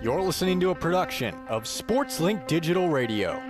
You're listening to a production of SportsLink Digital Radio.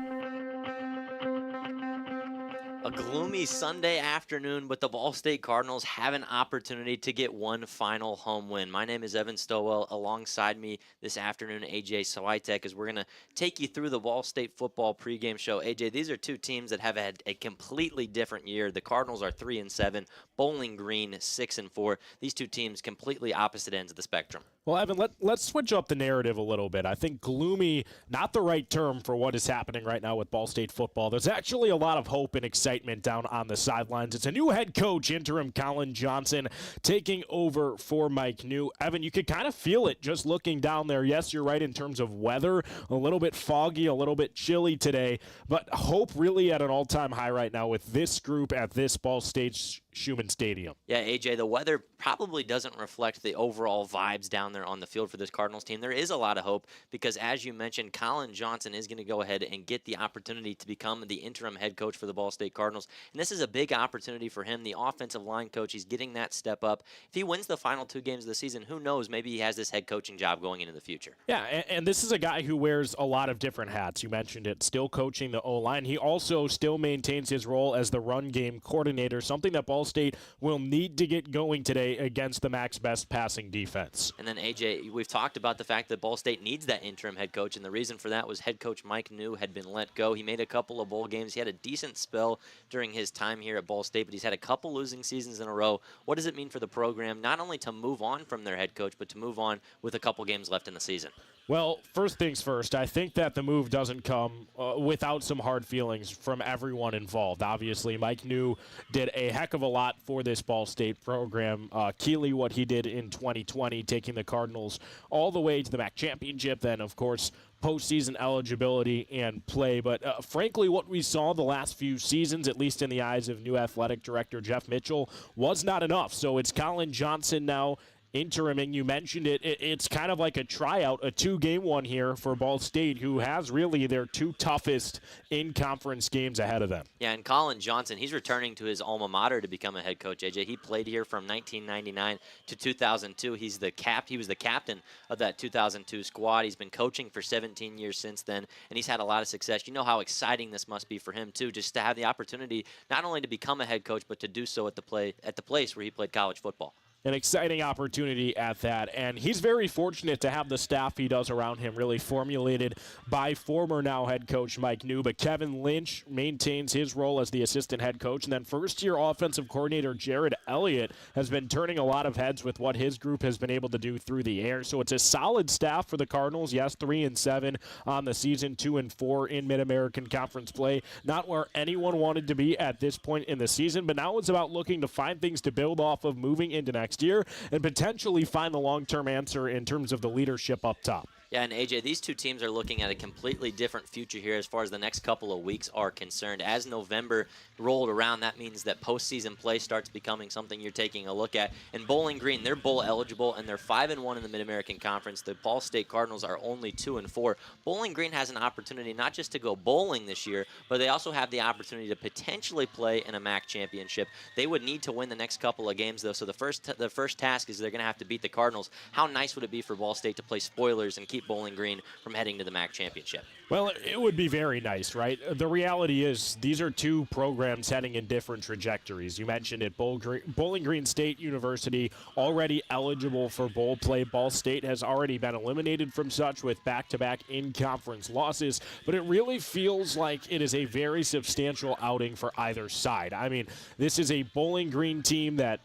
A gloomy Sunday afternoon, but the Ball State Cardinals have an opportunity to get one final home win. My name is Evan Stowell. Alongside me this afternoon, AJ Switek, as we're going to take you through the Ball State football pregame show. AJ, these are two teams that have had a completely different year. The Cardinals are 3-7, Bowling Green 6-4. These two teams completely opposite ends of the spectrum. Well, Evan, let's switch up the narrative a little bit. I think gloomy, not the right term for what is happening right now with Ball State football. There's actually a lot of hope and excitement down on the sidelines. It's a new head coach, interim Colin Johnson, taking over for Mike New. Evan, you could kind of feel it just looking down there. Yes, you're right in terms of weather. A little bit foggy, a little bit chilly today, but hope really at an all-time high right now with this group at this Ball State Schumann Stadium. Yeah, AJ, the weather probably doesn't reflect the overall vibes down there on the field for this Cardinals team. There is a lot of hope because, as you mentioned, Colin Johnson is going to go ahead and get the opportunity to become the interim head coach for the Ball State Cardinals. And this is a big opportunity for him, the offensive line coach. He's getting that step up. If he wins the final 2 games of the season, who knows? Maybe he has this head coaching job going into the future. Yeah, and this is a guy who wears a lot of different hats. You mentioned it, still coaching the O-line. He also still maintains his role as the run game coordinator, something that Ball State will need to get going today against the MAC's best passing defense. And then, AJ, we've talked about the fact that Ball State needs that interim head coach, and the reason for that was head coach Mike New had been let go. He made a couple of bowl games. He had a decent spell during his time here at Ball State, but he's had a couple losing seasons in a row. What does it mean for the program, not only to move on from their head coach, but to move on with a couple games left in the season? Well, first things first, I think that the move doesn't come without some hard feelings from everyone involved. Obviously, Mike New did a heck of a lot for this Ball State program. Keeley, what he did in 2020, taking the Cardinals all the way to the MAC championship, then, of course, postseason eligibility and play. But frankly, what we saw the last few seasons, at least in the eyes of new athletic director Jeff Mitchell, was not enough. So it's Colin Johnson now interiming. You mentioned it. It's kind of like a tryout, a 2-game one here for Ball State, who has really their 2 toughest in-conference games ahead of them. Yeah, and Colin Johnson, he's returning to his alma mater to become a head coach, AJ. He played here from 1999 to 2002. He was the captain of that 2002 squad. He's been coaching for 17 years since then, and he's had a lot of success. You know how exciting this must be for him, too, just to have the opportunity not only to become a head coach, but to do so at the place where he played college football. An exciting opportunity at that, and he's very fortunate to have the staff he does around him, really formulated by former now head coach Mike New. But Kevin Lynch maintains his role as the assistant head coach, and then first-year offensive coordinator Jared Elliott has been turning a lot of heads with what his group has been able to do through the air. So it's a solid staff for the Cardinals. Yes, 3-7 on the season, 2-4 in Mid-American Conference play. Not where anyone wanted to be at this point in the season, but now it's about looking to find things to build off of moving into next year and potentially find the long-term answer in terms of the leadership up top. Yeah, and AJ, these two teams are looking at a completely different future here as far as the next couple of weeks are concerned. As November rolled around, that means that postseason play starts becoming something you're taking a look at. And Bowling Green, they're bowl eligible, and they're 5-1 in the Mid-American Conference. The Ball State Cardinals are only 2-4. Bowling Green has an opportunity not just to go bowling this year, but they also have the opportunity to potentially play in a MAC championship. They would need to win the next couple of games, though. So the first task is they're going to have to beat the Cardinals. How nice would it be for Ball State to play spoilers and keep Bowling Green from heading to the MAC championship? Well, it would be very nice, right? The reality is these are two programs heading in different trajectories. You mentioned it, Bowling Green State University already eligible for bowl play. Ball State has already been eliminated from such with back-to-back in-conference losses, but it really feels like it is a very substantial outing for either side. I mean, this is a Bowling Green team that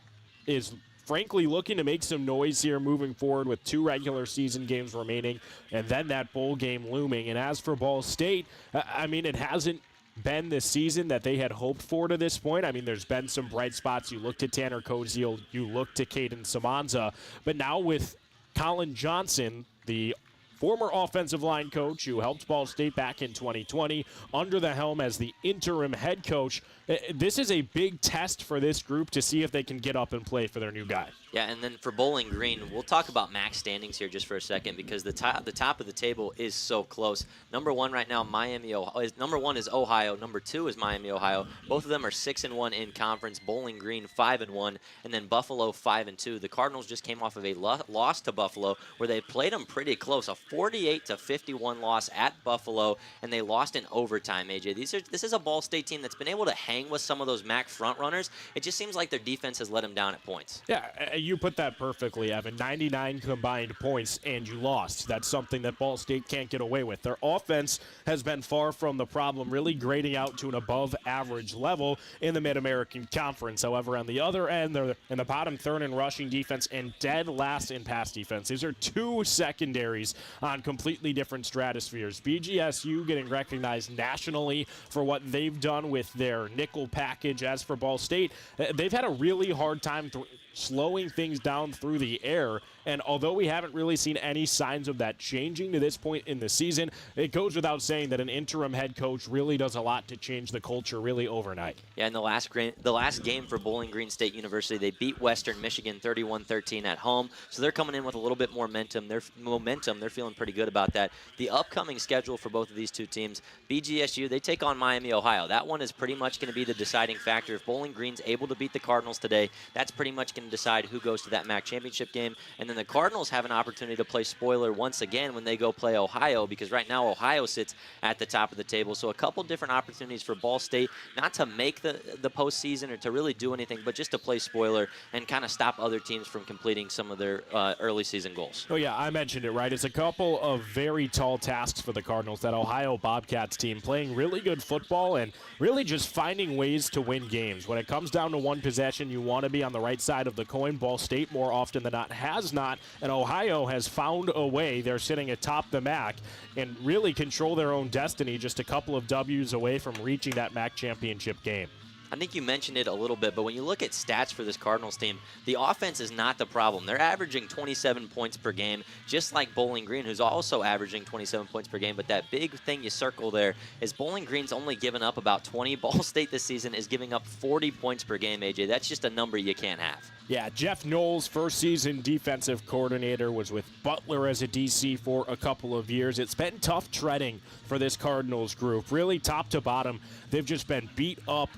is frankly looking to make some noise here moving forward with 2 regular season games remaining and then that bowl game looming. And as for Ball State, I mean, it hasn't been the season that they had hoped for to this point. I mean, there's been some bright spots. You look to Tanner Koziel, you look to Caden Samanza, but now with Colin Johnson, the former offensive line coach who helped Ball State back in 2020, under the helm as the interim head coach, this is a big test for this group to see if they can get up and play for their new guy. Yeah, and then for Bowling Green, we'll talk about MAC standings here just for a second because the top of the table is so close. Number one right now, number one is Ohio. Number two is Miami, Ohio. Both of them are 6-1 in conference. Bowling Green 5-1, and then Buffalo 5-2. The Cardinals just came off of a loss to Buffalo where they played them pretty close, a 48-51 loss at Buffalo, and they lost in overtime. AJ, this is a Ball State team that's been able to hang with some of those MAC frontrunners. It just seems like their defense has let them down at points. Yeah, you put that perfectly, Evan. 99 combined points, and you lost. That's something that Ball State can't get away with. Their offense has been far from the problem, really grading out to an above-average level in the Mid-American Conference. However, on the other end, they're in the bottom third in rushing defense and dead last in pass defense. These are two secondaries on completely different stratospheres. BGSU getting recognized nationally for what they've done with their nickel package. As for Ball State, they've had a really hard time slowing things down through the air, and although we haven't really seen any signs of that changing to this point in the season, it goes without saying that an interim head coach really does a lot to change the culture really overnight. Yeah, in the last game for Bowling Green State University, they beat Western Michigan 31-13 at home, so they're coming in with a little bit more momentum. They're feeling pretty good about that. The upcoming schedule for both of these two teams, BGSU, they take on Miami, Ohio. That one is pretty much going to be the deciding factor. If Bowling Green's able to beat the Cardinals today, that's pretty much going to decide who goes to that MAC championship game. And then the Cardinals have an opportunity to play spoiler once again when they go play Ohio, because right now Ohio sits at the top of the table. So a couple different opportunities for Ball State, not to make the postseason or to really do anything, but just to play spoiler and kind of stop other teams from completing some of their early season goals. Oh yeah, I mentioned it, right? It's a couple of very tall tasks for the Cardinals. That Ohio Bobcats team playing really good football and really just finding ways to win games. When it comes down to one possession, you want to be on the right side of the coin. Ball State more often than not has not, and Ohio has found a way. They're sitting atop the MAC and really control their own destiny, just a couple of W's away from reaching that MAC championship game. I think you mentioned it a little bit, but when you look at stats for this Cardinals team, the offense is not the problem. They're averaging 27 points per game, just like Bowling Green, who's also averaging 27 points per game. But that big thing you circle there is Bowling Green's only given up about 20. Ball State this season is giving up 40 points per game, AJ. That's just a number you can't have. Yeah, Jeff Knowles, first season defensive coordinator, was with Butler as a DC for a couple of years. It's been tough treading for this Cardinals group. Really top to bottom, they've just been beat up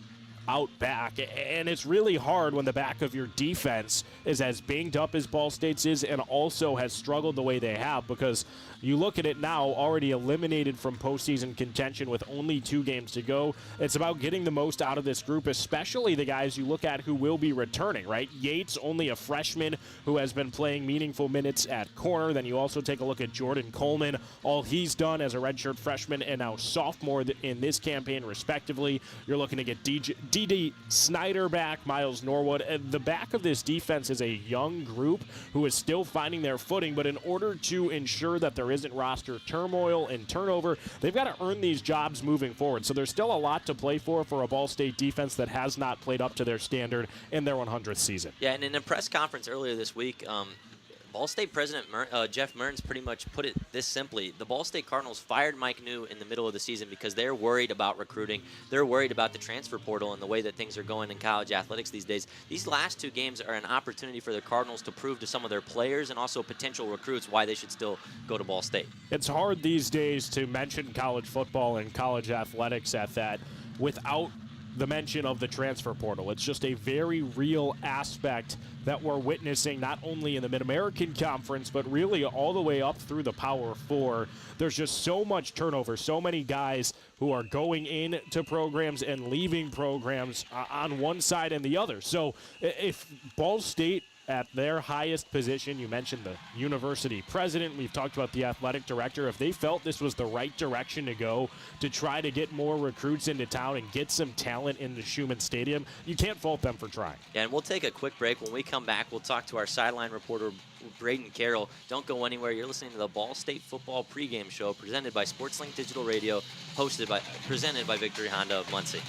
out back, and it's really hard when the back of your defense is as banged up as Ball State's is and also has struggled the way they have, because you look at it now, already eliminated from postseason contention with only 2 games to go. It's about getting the most out of this group, especially the guys you look at who will be returning, right? Yates, only a freshman who has been playing meaningful minutes at corner. Then you also take a look at Jordan Coleman, all he's done as a redshirt freshman and now sophomore in this campaign, respectively. You're looking to get D.D. Snyder back, Miles Norwood. The back of this defense is a young group who is still finding their footing, but in order to ensure that there isn't roster turmoil and turnover, they've got to earn these jobs moving forward. So there's still a lot to play for a Ball State defense that has not played up to their standard in their 100th season. Yeah, and in a press conference earlier this week, Ball State President Jeff Mearns pretty much put it this simply. The Ball State Cardinals fired Mike New in the middle of the season because they're worried about recruiting. They're worried about the transfer portal and the way that things are going in college athletics these days. These last 2 games are an opportunity for the Cardinals to prove to some of their players and also potential recruits why they should still go to Ball State. It's hard these days to mention college football and college athletics at that without the mention of the transfer portal. It's just a very real aspect that we're witnessing not only in the Mid-American Conference, but really all the way up through the Power 4. There's just so much turnover, so many guys who are going into programs and leaving programs on one side and the other. So if Ball State at their highest position, you mentioned the university president, we've talked about the athletic director, if they felt this was the right direction to go to try to get more recruits into town and get some talent into Schumann Stadium, you can't fault them for trying. Yeah, and we'll take a quick break. When we come back, we'll talk to our sideline reporter, Braden Carroll. Don't go anywhere. You're listening to the Ball State Football pregame show presented by SportsLink Digital Radio, presented by Victory Honda of Muncie.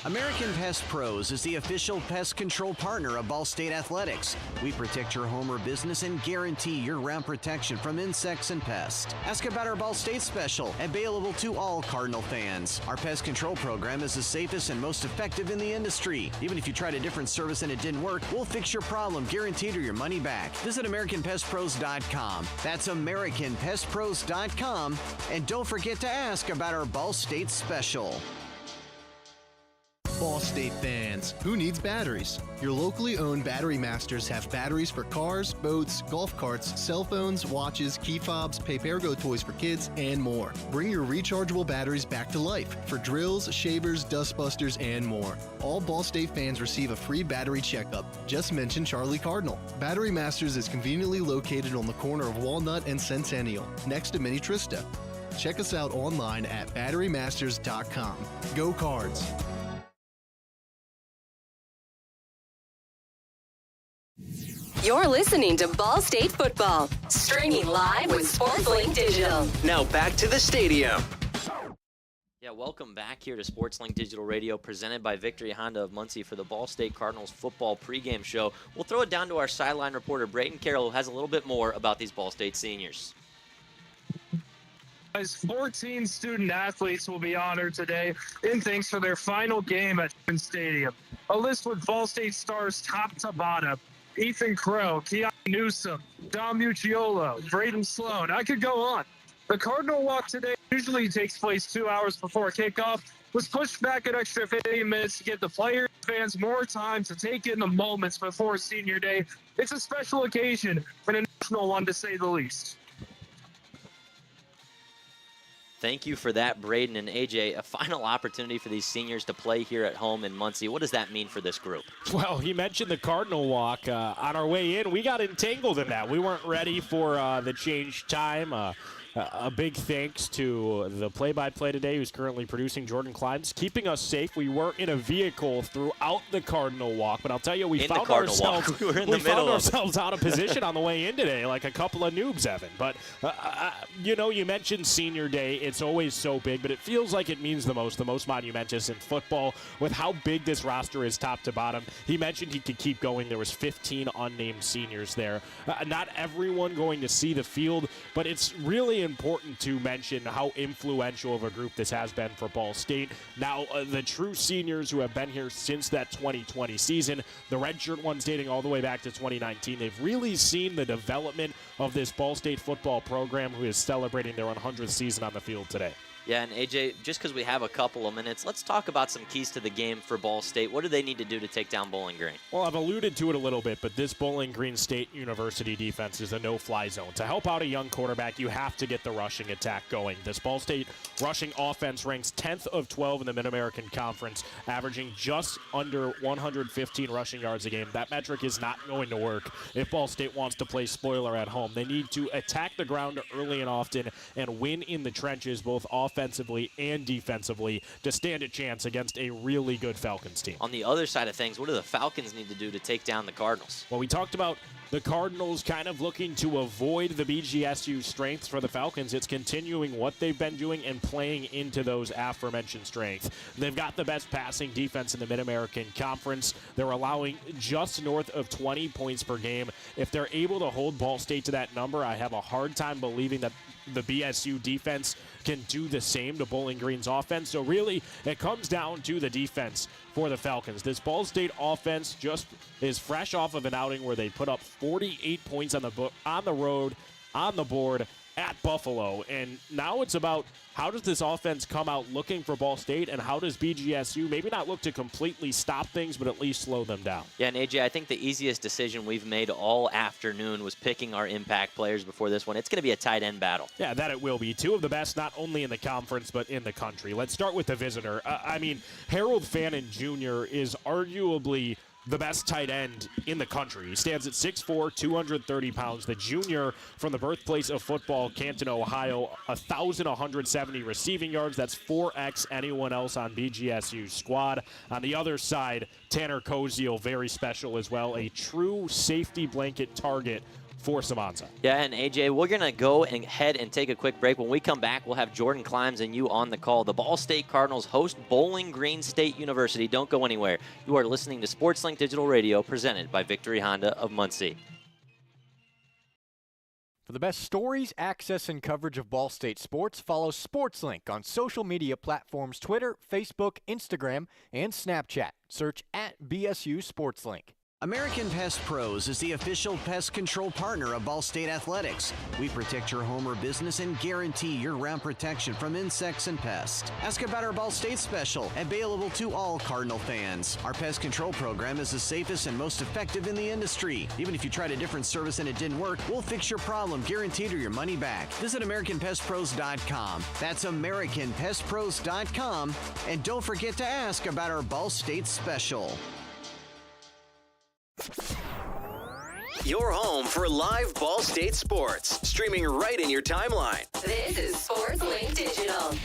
American Pest Pros is the official pest control partner of Ball State Athletics. We protect your home or business and guarantee year-round protection from insects and pests. Ask about our Ball State special, available to all Cardinal fans. Our pest control program is the safest and most effective in the industry. Even if you tried a different service and it didn't work, we'll fix your problem, guaranteed, or your money back. Visit AmericanPestPros.com. That's AmericanPestPros.com. And don't forget to ask about our Ball State special. Ball State fans, who needs batteries? Your locally owned Battery Masters have batteries for cars, boats, golf carts, cell phones, watches, key fobs, Papergo toys for kids, and more. Bring your rechargeable batteries back to life for drills, shavers, dustbusters, and more. All Ball State fans receive a free battery checkup. Just mention Charlie Cardinal. Battery Masters is conveniently located on the corner of Walnut and Centennial, next to Mini Trista. Check us out online at batterymasters.com. Go Cards! You're listening to Ball State Football, streaming live with SportsLink Digital. Now back to the stadium. Yeah, welcome back here to SportsLink Digital Radio, presented by Victory Honda of Muncie for the Ball State Cardinals football pregame show. We'll throw it down to our sideline reporter, Brayton Carroll, who has a little bit more about these Ball State seniors. 14 student athletes will be honored today in thanks for their final game at Stadium. A list with Ball State stars top to bottom. Ethan Crow, Keon Newsom, Dom Mucciolo, Braden Sloan. I could go on. The Cardinal Walk today usually takes place 2 hours before kickoff, was pushed back an extra 15 minutes to give the players and fans more time to take in the moments before Senior Day. It's a special occasion and a national one, to say the least. Thank you for that, Braden and AJ. A final opportunity for these seniors to play here at home in Muncie. What does that mean for this group? Well, you mentioned the Cardinal Walk. On our way in, we got entangled in that. We weren't ready for the change time. A big thanks to the play-by-play today, who's currently producing, Jordan Climbs, keeping us safe. We were in a vehicle throughout the Cardinal Walk, but I'll tell you, we found ourselves out of position on the way in today, like a couple of noobs, Evan. But, you mentioned Senior Day. It's always so big, but it feels like it means the most monumentous in football with how big this roster is top to bottom. He mentioned he could keep going. There was 15 unnamed seniors there. Not everyone going to see the field, but it's really important to mention how influential of a group this has been for Ball State. Now, the true seniors who have been here since that 2020 season, the redshirt ones dating all the way back to 2019, they've really seen the development of this Ball State football program, who is celebrating their 100th season on the field today. Yeah, and AJ, just because we have a couple of minutes, let's talk about some keys to the game for Ball State. What do they need to do to take down Bowling Green? Well, I've alluded to it a little bit, but this Bowling Green State University defense is a no-fly zone. To help out a young quarterback, you have to get the rushing attack going. This Ball State rushing offense ranks 10th of 12 in the Mid-American Conference, averaging just under 115 rushing yards a game. That metric is not going to work if Ball State wants to play spoiler at home. They need to attack the ground early and often and win in the trenches, both offensively and defensively, to stand a chance against a really good Falcons team. On the other side of things, what do the Falcons need to do to take down the Cardinals? Well, we talked about the Cardinals kind of looking to avoid the BGSU strengths. For the Falcons, it's continuing what they've been doing and playing into those aforementioned strengths. They've got the best passing defense in the Mid-American Conference. They're allowing just north of 20 points per game. If they're able to hold Ball State to that number, I have a hard time believing that the BSU defense can do the same to Bowling Green's offense. So really, it comes down to the defense for the Falcons. This Ball State offense just is fresh off of an outing where they put up 48 points on the road, on the board, at Buffalo. And now it's about, how does this offense come out looking for Ball State, and how does BGSU maybe not look to completely stop things, but at least slow them down? Yeah, and AJ, I think the easiest decision we've made all afternoon was picking our impact players before this one. It's going to be a tight end battle. Yeah, that it will be. Two of the best, not only in the conference, but in the country. Let's start with the visitor. Harold Fannin Jr. is arguably the best tight end in the country. He stands at 6'4", 230 pounds. The junior from the birthplace of football, Canton, Ohio, 1,170 receiving yards. That's 4x anyone else on BGSU's squad. On the other side, Tanner Koziel, very special as well, a true safety blanket target for Samanza. Yeah, and AJ, we're going to go ahead and take a quick break. When we come back, we'll have Jordan Climbs and you on the call. The Ball State Cardinals host Bowling Green State University. Don't go anywhere. You are listening to SportsLink Digital Radio, presented by Victory Honda of Muncie. For the best stories, access, and coverage of Ball State sports, follow SportsLink on social media platforms Twitter, Facebook, Instagram, and Snapchat. Search @BSU SportsLink. American Pest Pros is the official pest control partner of Ball State Athletics. We protect your home or business and guarantee year-round protection from insects and pests. Ask about our Ball State special, available to all Cardinal fans. Our pest control program is the safest and most effective in the industry. Even if you tried a different service and it didn't work, we'll fix your problem, guaranteed, or your money back. Visit AmericanPestPros.com. That's AmericanPestPros.com. And don't forget to ask about our Ball State special. Your home for live Ball State sports, streaming right in your timeline. This is SportsLink Digital.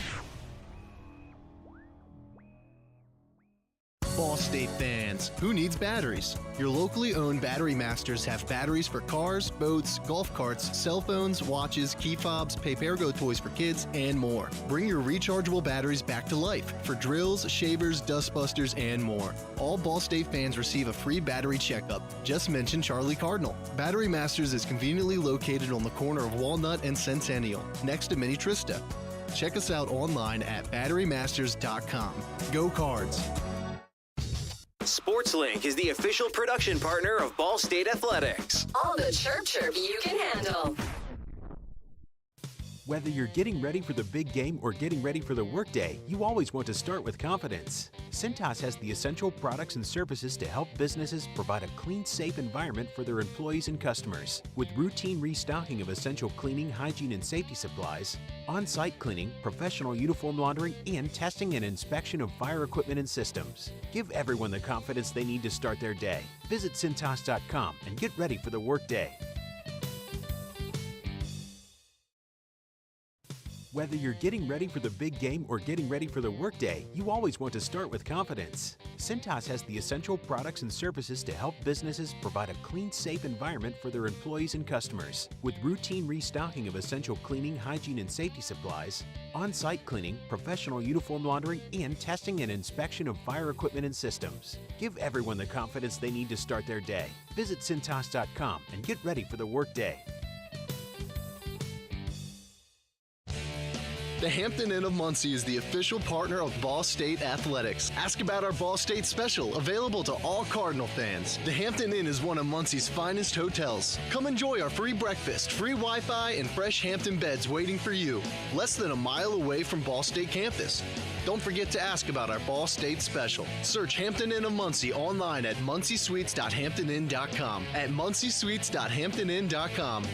Ball State fans, who needs batteries? Your locally owned Battery Masters have batteries for cars, boats, golf carts, cell phones, watches, key fobs, pay-per-go toys for kids, and more. Bring your rechargeable batteries back to life for drills, shavers, dustbusters, and more. All Ball State fans receive a free battery checkup. Just mention Charlie Cardinal. Battery Masters is conveniently located on the corner of Walnut and Centennial, next to Mini Trista. Check us out online at batterymasters.com. Go Cards! SportsLink is the official production partner of Ball State Athletics. All the chirp you can handle. Whether you're getting ready for the big game or getting ready for the workday, you always want to start with confidence. Cintas has the essential products and services to help businesses provide a clean, safe environment for their employees and customers. With routine restocking of essential cleaning, hygiene, and safety supplies, on-site cleaning, professional uniform laundering, and testing and inspection of fire equipment and systems. Give everyone the confidence they need to start their day. Visit Cintas.com and get ready for the workday. Whether you're getting ready for the big game or getting ready for the workday, you always want to start with confidence. Cintas has the essential products and services to help businesses provide a clean, safe environment for their employees and customers. With routine restocking of essential cleaning, hygiene, and safety supplies, on-site cleaning, professional uniform laundering, and testing and inspection of fire equipment and systems. Give everyone the confidence they need to start their day. Visit Cintas.com and get ready for the workday. The Hampton Inn of Muncie is the official partner of Ball State Athletics. Ask about our Ball State special, available to all Cardinal fans. The Hampton Inn is one of Muncie's finest hotels. Come enjoy our free breakfast, free Wi-Fi, and fresh Hampton beds waiting for you. Less than a mile away from Ball State campus. Don't forget to ask about our Ball State special. Search Hampton Inn of Muncie online at munciesweets.hamptonin.com. At munciesweets.hamptonin.com.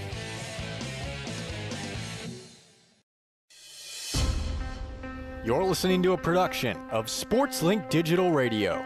You're listening to a production of SportsLink Digital Radio.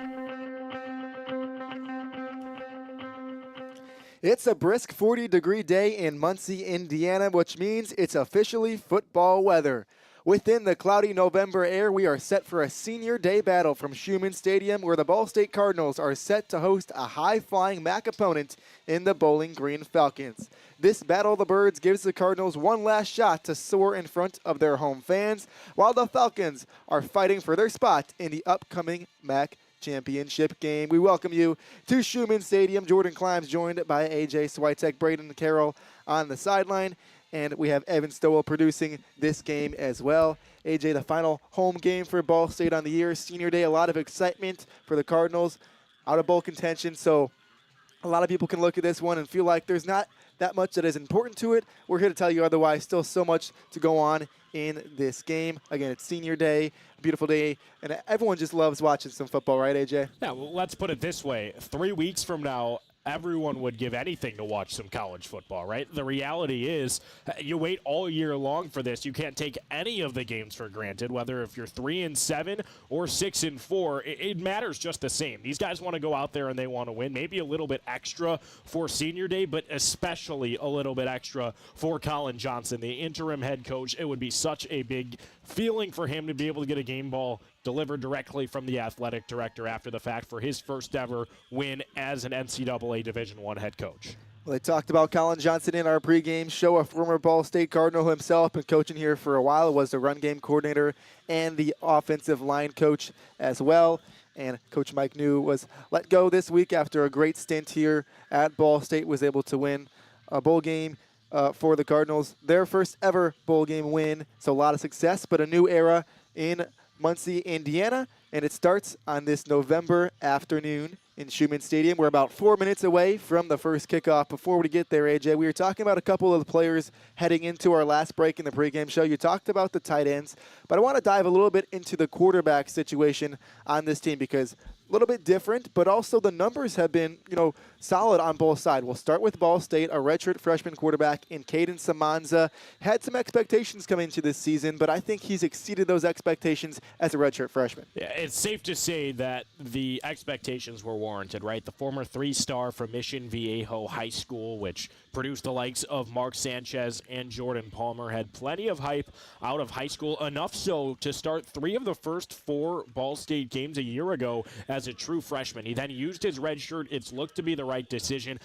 It's a brisk 40-degree day in Muncie, Indiana, which means it's officially football weather. Within the cloudy November air, we are set for a senior day battle from Schumann Stadium, where the Ball State Cardinals are set to host a high-flying MAC opponent in the Bowling Green Falcons. This Battle of the Birds gives the Cardinals one last shot to soar in front of their home fans, while the Falcons are fighting for their spot in the upcoming MAC championship game. We welcome you to Schumann Stadium. Jordan Climbs joined by AJ Switek, Braden Carroll on the sideline, and we have Evan Stowell producing this game as well. AJ, the final home game for Ball State on the year, senior day, a lot of excitement for the Cardinals, out of bowl contention, so a lot of people can look at this one and feel like there's not that much that is important to it. We're here to tell you otherwise. Still so much to go on in this game. Again, it's senior day, a beautiful day, and everyone just loves watching some football, right, AJ? Yeah, well, let's put it this way. 3 weeks from now, everyone would give anything to watch some college football, right? The reality is you wait all year long for this. You can't take any of the games for granted, whether if you're 3-7 or 6-4, it matters just the same. These guys want to go out there and they want to win, maybe a little bit extra for senior day, but especially a little bit extra for Colin Johnson, the interim head coach. It would be such a big feeling for him to be able to get a game ball delivered directly from the athletic director after the fact for his first ever win as an NCAA Division I head coach. Well, they talked about Colin Johnson in our pregame show, a former Ball State Cardinal himself, been coaching here for a while, was the run game coordinator and the offensive line coach as well. And Coach Mike New was let go this week after a great stint here at Ball State, was able to win a bowl game for the Cardinals. Their first ever bowl game win, so a lot of success, but a new era in Muncie, Indiana, and it starts on this November afternoon in Schumann Stadium. We're about 4 minutes away from the first kickoff. Before we get there, AJ, we were talking about a couple of the players heading into our last break in the pregame show. You talked about the tight ends, but I want to dive a little bit into the quarterback situation on this team because a little bit different, but also the numbers have been, solid on both sides. We'll start with Ball State, a redshirt freshman quarterback in Caden Samanza. Had some expectations coming into this season, but I think he's exceeded those expectations as a redshirt freshman. Yeah, it's safe to say that the expectations were warranted, right? The former three-star from Mission Viejo High School, which produced the likes of Mark Sanchez and Jordan Palmer, had plenty of hype out of high school, enough so to start 3 of the first 4 Ball State games a year ago as a true freshman. He then used his red shirt. It's looked to be the right decision.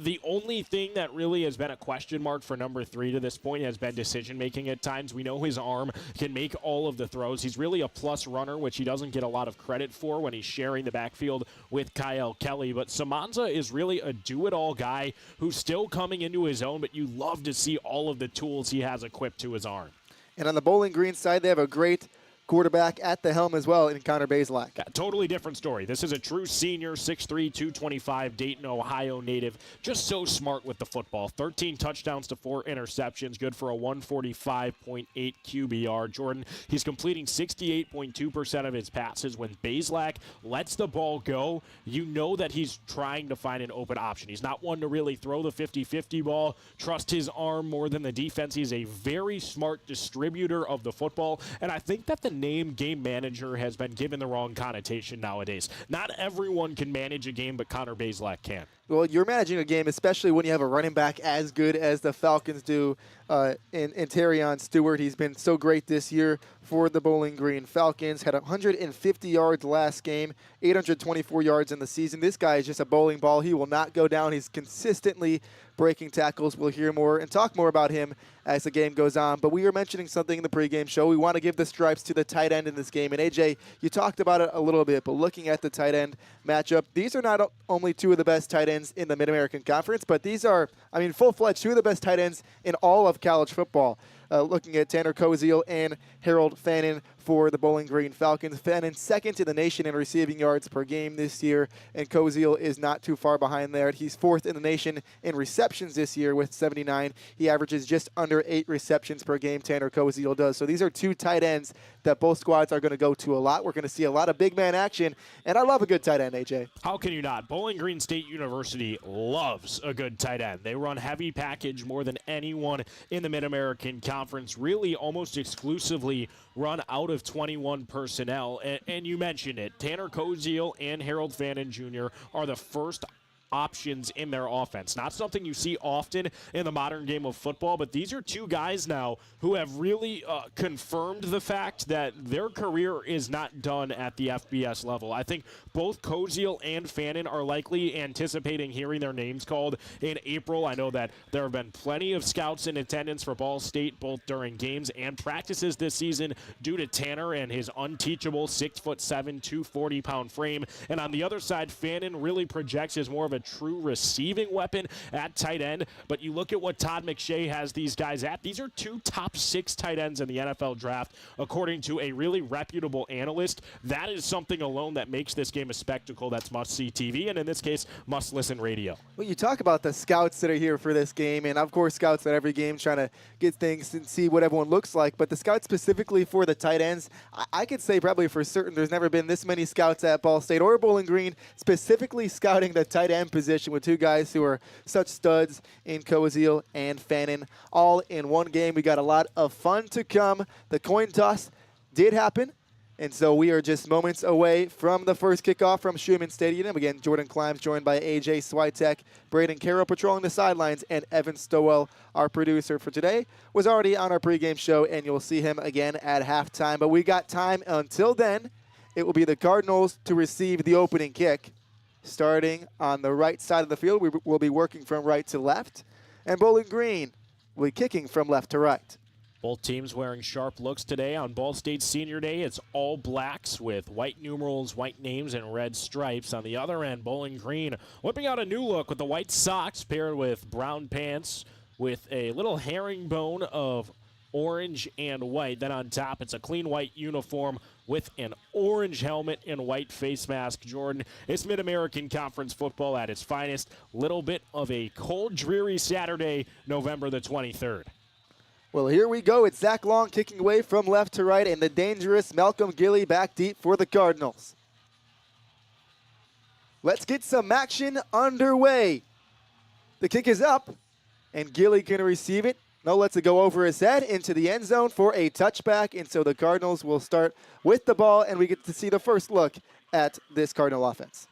The only thing that really has been a question mark for number 3 to this point has been decision-making at times. We know his arm can make all of the throws. He's really a plus runner, which he doesn't get a lot of credit for when he's sharing the backfield with Kyle Kelly. But Samanza is really a do-it-all guy who's still coming into his own, but you love to see all of the tools he has equipped to his arm. And on the Bowling Green side, they have a great quarterback at the helm as well in Connor Bazelak. Yeah, totally different story. This is a true senior, 6'3", 225, Dayton, Ohio native. Just so smart with the football. 13 touchdowns to 4 interceptions. Good for a 145.8 QBR. Jordan, he's completing 68.2% of his passes. When Bazelak lets the ball go, you know that he's trying to find an open option. He's not one to really throw the 50-50 ball, trust his arm more than the defense. He's a very smart distributor of the football, and I think that the name game manager has been given the wrong connotation nowadays. Not everyone can manage a game, but Connor Bazelak can. Well, you're managing a game, especially when you have a running back as good as the Falcons do in Terrion Stewart. He's been so great this year for the Bowling Green Falcons. Had 150 yards last game, 824 yards in the season. This guy is just a bowling ball. He will not go down. He's consistently breaking tackles. We'll hear more and talk more about him as the game goes on. But we were mentioning something in the pregame show. We want to give the stripes to the tight end in this game. And, AJ, you talked about it a little bit, but looking at the tight end matchup, these are not only 2 of the best tight ends in the Mid-American Conference, but these are, full-fledged 2 of the best tight ends in all of college football. Looking at Tanner Koziel and Harold Fannin for the Bowling Green Falcons. Fannin second in the nation in receiving yards per game this year, and Koziel is not too far behind there. He's 4th in the nation in receptions this year with 79. He averages just under 8 receptions per game, Tanner Koziel does. So these are 2 tight ends that both squads are going to go to a lot. We're going to see a lot of big man action, and I love a good tight end, AJ. How can you not? Bowling Green State University loves a good tight end. They run heavy package more than anyone in the Mid-American Conference, really almost exclusively run out of 21 personnel. And you mentioned it, Tanner Koziel and Harold Fannin Jr. are the first options in their offense. Not something you see often in the modern game of football, but these are 2 guys now who have really confirmed the fact that their career is not done at the FBS level. I think both Koziel and Fannin are likely anticipating hearing their names called in April. I know that there have been plenty of scouts in attendance for Ball State, both during games and practices this season, due to Tanner and his unteachable 6'7", 240-pound frame. And on the other side, Fannin really projects as more of a true receiving weapon at tight end. But you look at what Todd McShay has these guys at. These are 2 top 6 tight ends in the NFL draft, according to a really reputable analyst. That is something alone that makes this game a spectacle that's must-see TV, and in this case, must-listen radio. Well, you talk about the scouts that are here for this game, and of course scouts at every game trying to get things and see what everyone looks like, but the scouts specifically for the tight ends, I could say probably for certain there's never been this many scouts at Ball State or Bowling Green specifically scouting the tight end position with 2 guys who are such studs in Koziel and Fannin all in one game. We got a lot of fun to come. The coin toss did happen, and so we are just moments away from the first kickoff from Schumann Stadium. Again, Jordan Climbs joined by AJ Switek, Braden Carroll patrolling the sidelines, and Evan Stowell, our producer for today, was already on our pregame show, and you'll see him again at halftime. But we got time until then. It will be the Cardinals to receive the opening kick. starting on the right side of the field. We will be working from right to left. And Bowling Green will be kicking from left to right. Both teams wearing sharp looks today on Ball State Senior Day. It's all blacks with white numerals, white names, and red stripes. On the other end, Bowling Green whipping out a new look with the white socks paired with brown pants with a little herringbone of orange and white. Then on top, it's a clean white uniform with an orange helmet and white face mask. Jordan, it's Mid-American Conference football at its finest. Little bit of a cold, dreary Saturday, November the 23rd. Well, here we go. It's Zach Long kicking away from left to right, and the dangerous Malcolm Gilly back deep for the Cardinals. Let's get some action underway. The kick is up, and Gilly can receive it. No, lets it go over his head into the end zone for a touchback, and so the Cardinals will start with the ball, and we get to see the first look at this Cardinal offense.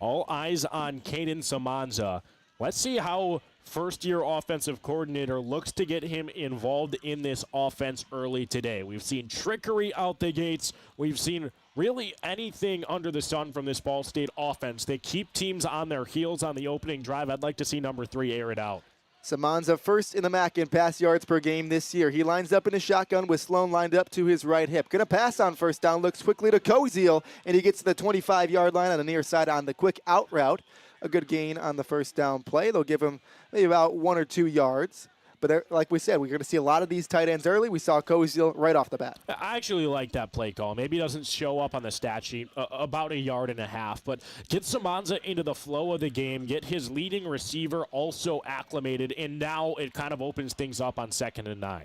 All eyes on Caden Samanza. Let's see how first-year offensive coordinator looks to get him involved in this offense early today. We've seen trickery out the gates. We've seen really anything under the sun from this Ball State offense. They keep teams on their heels on the opening drive. I'd like to see number 3 air it out. Samanza first in the MAC in pass yards per game this year. He lines up in a shotgun with Sloan lined up to his right hip. Going to pass on first down, looks quickly to Koziel, and he gets to the 25-yard line on the near side on the quick out route. A good gain on the first down play. They'll give him maybe about 1 or 2 yards. But like we said, we're going to see a lot of these tight ends early. We saw Koziel right off the bat. I actually like that play call. Maybe it doesn't show up on the stat sheet, about 1.5 yards, but get Samanza into the flow of the game, get his leading receiver also acclimated, and now it kind of opens things up on 2nd and 9.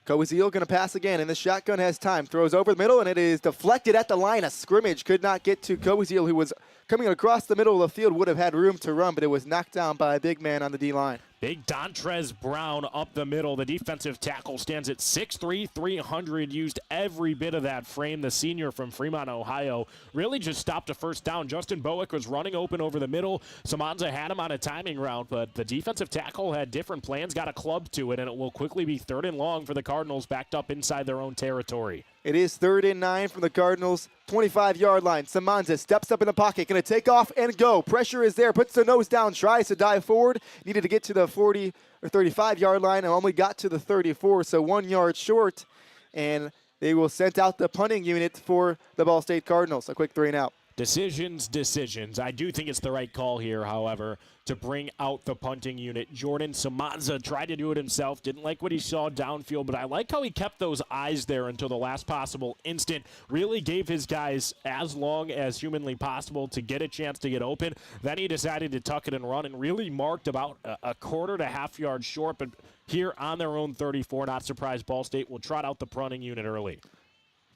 Koziel going to pass again, and the shotgun has time. Throws over the middle, and it is deflected at the line of scrimmage. Could not get to Koziel, who was coming across the middle of the field, would have had room to run, but it was knocked down by a big man on the D-line. Big Dontrez Brown up the middle. The defensive tackle stands at 6'3", 300, used every bit of that frame. The senior from Fremont, Ohio, really just stopped a first down. Justin Bowick was running open over the middle. Samanza had him on a timing route, but the defensive tackle had different plans, got a club to it, and it will quickly be 3rd and long for the Cardinals backed up inside their own territory. It is 3rd and 9 from the Cardinals, 25-yard line. Samanza steps up in the pocket, going to take off and go. Pressure is there, puts the nose down, tries to dive forward. Needed to get to the 40 or 35-yard line and only got to the 34, so 1 yard short. And they will send out the punting unit for the Ball State Cardinals. A quick 3 and out. Decisions. I do think it's the right call here, however, to bring out the punting unit. Jordan Samanza tried to do it himself, didn't like what he saw downfield, but I like how he kept those eyes there until the last possible instant, really gave his guys as long as humanly possible to get a chance to get open. Then he decided to tuck it and run and really marked about a 1/4 to 1/2 yard short, but here on their own 34, not surprised Ball State will trot out the punting unit early.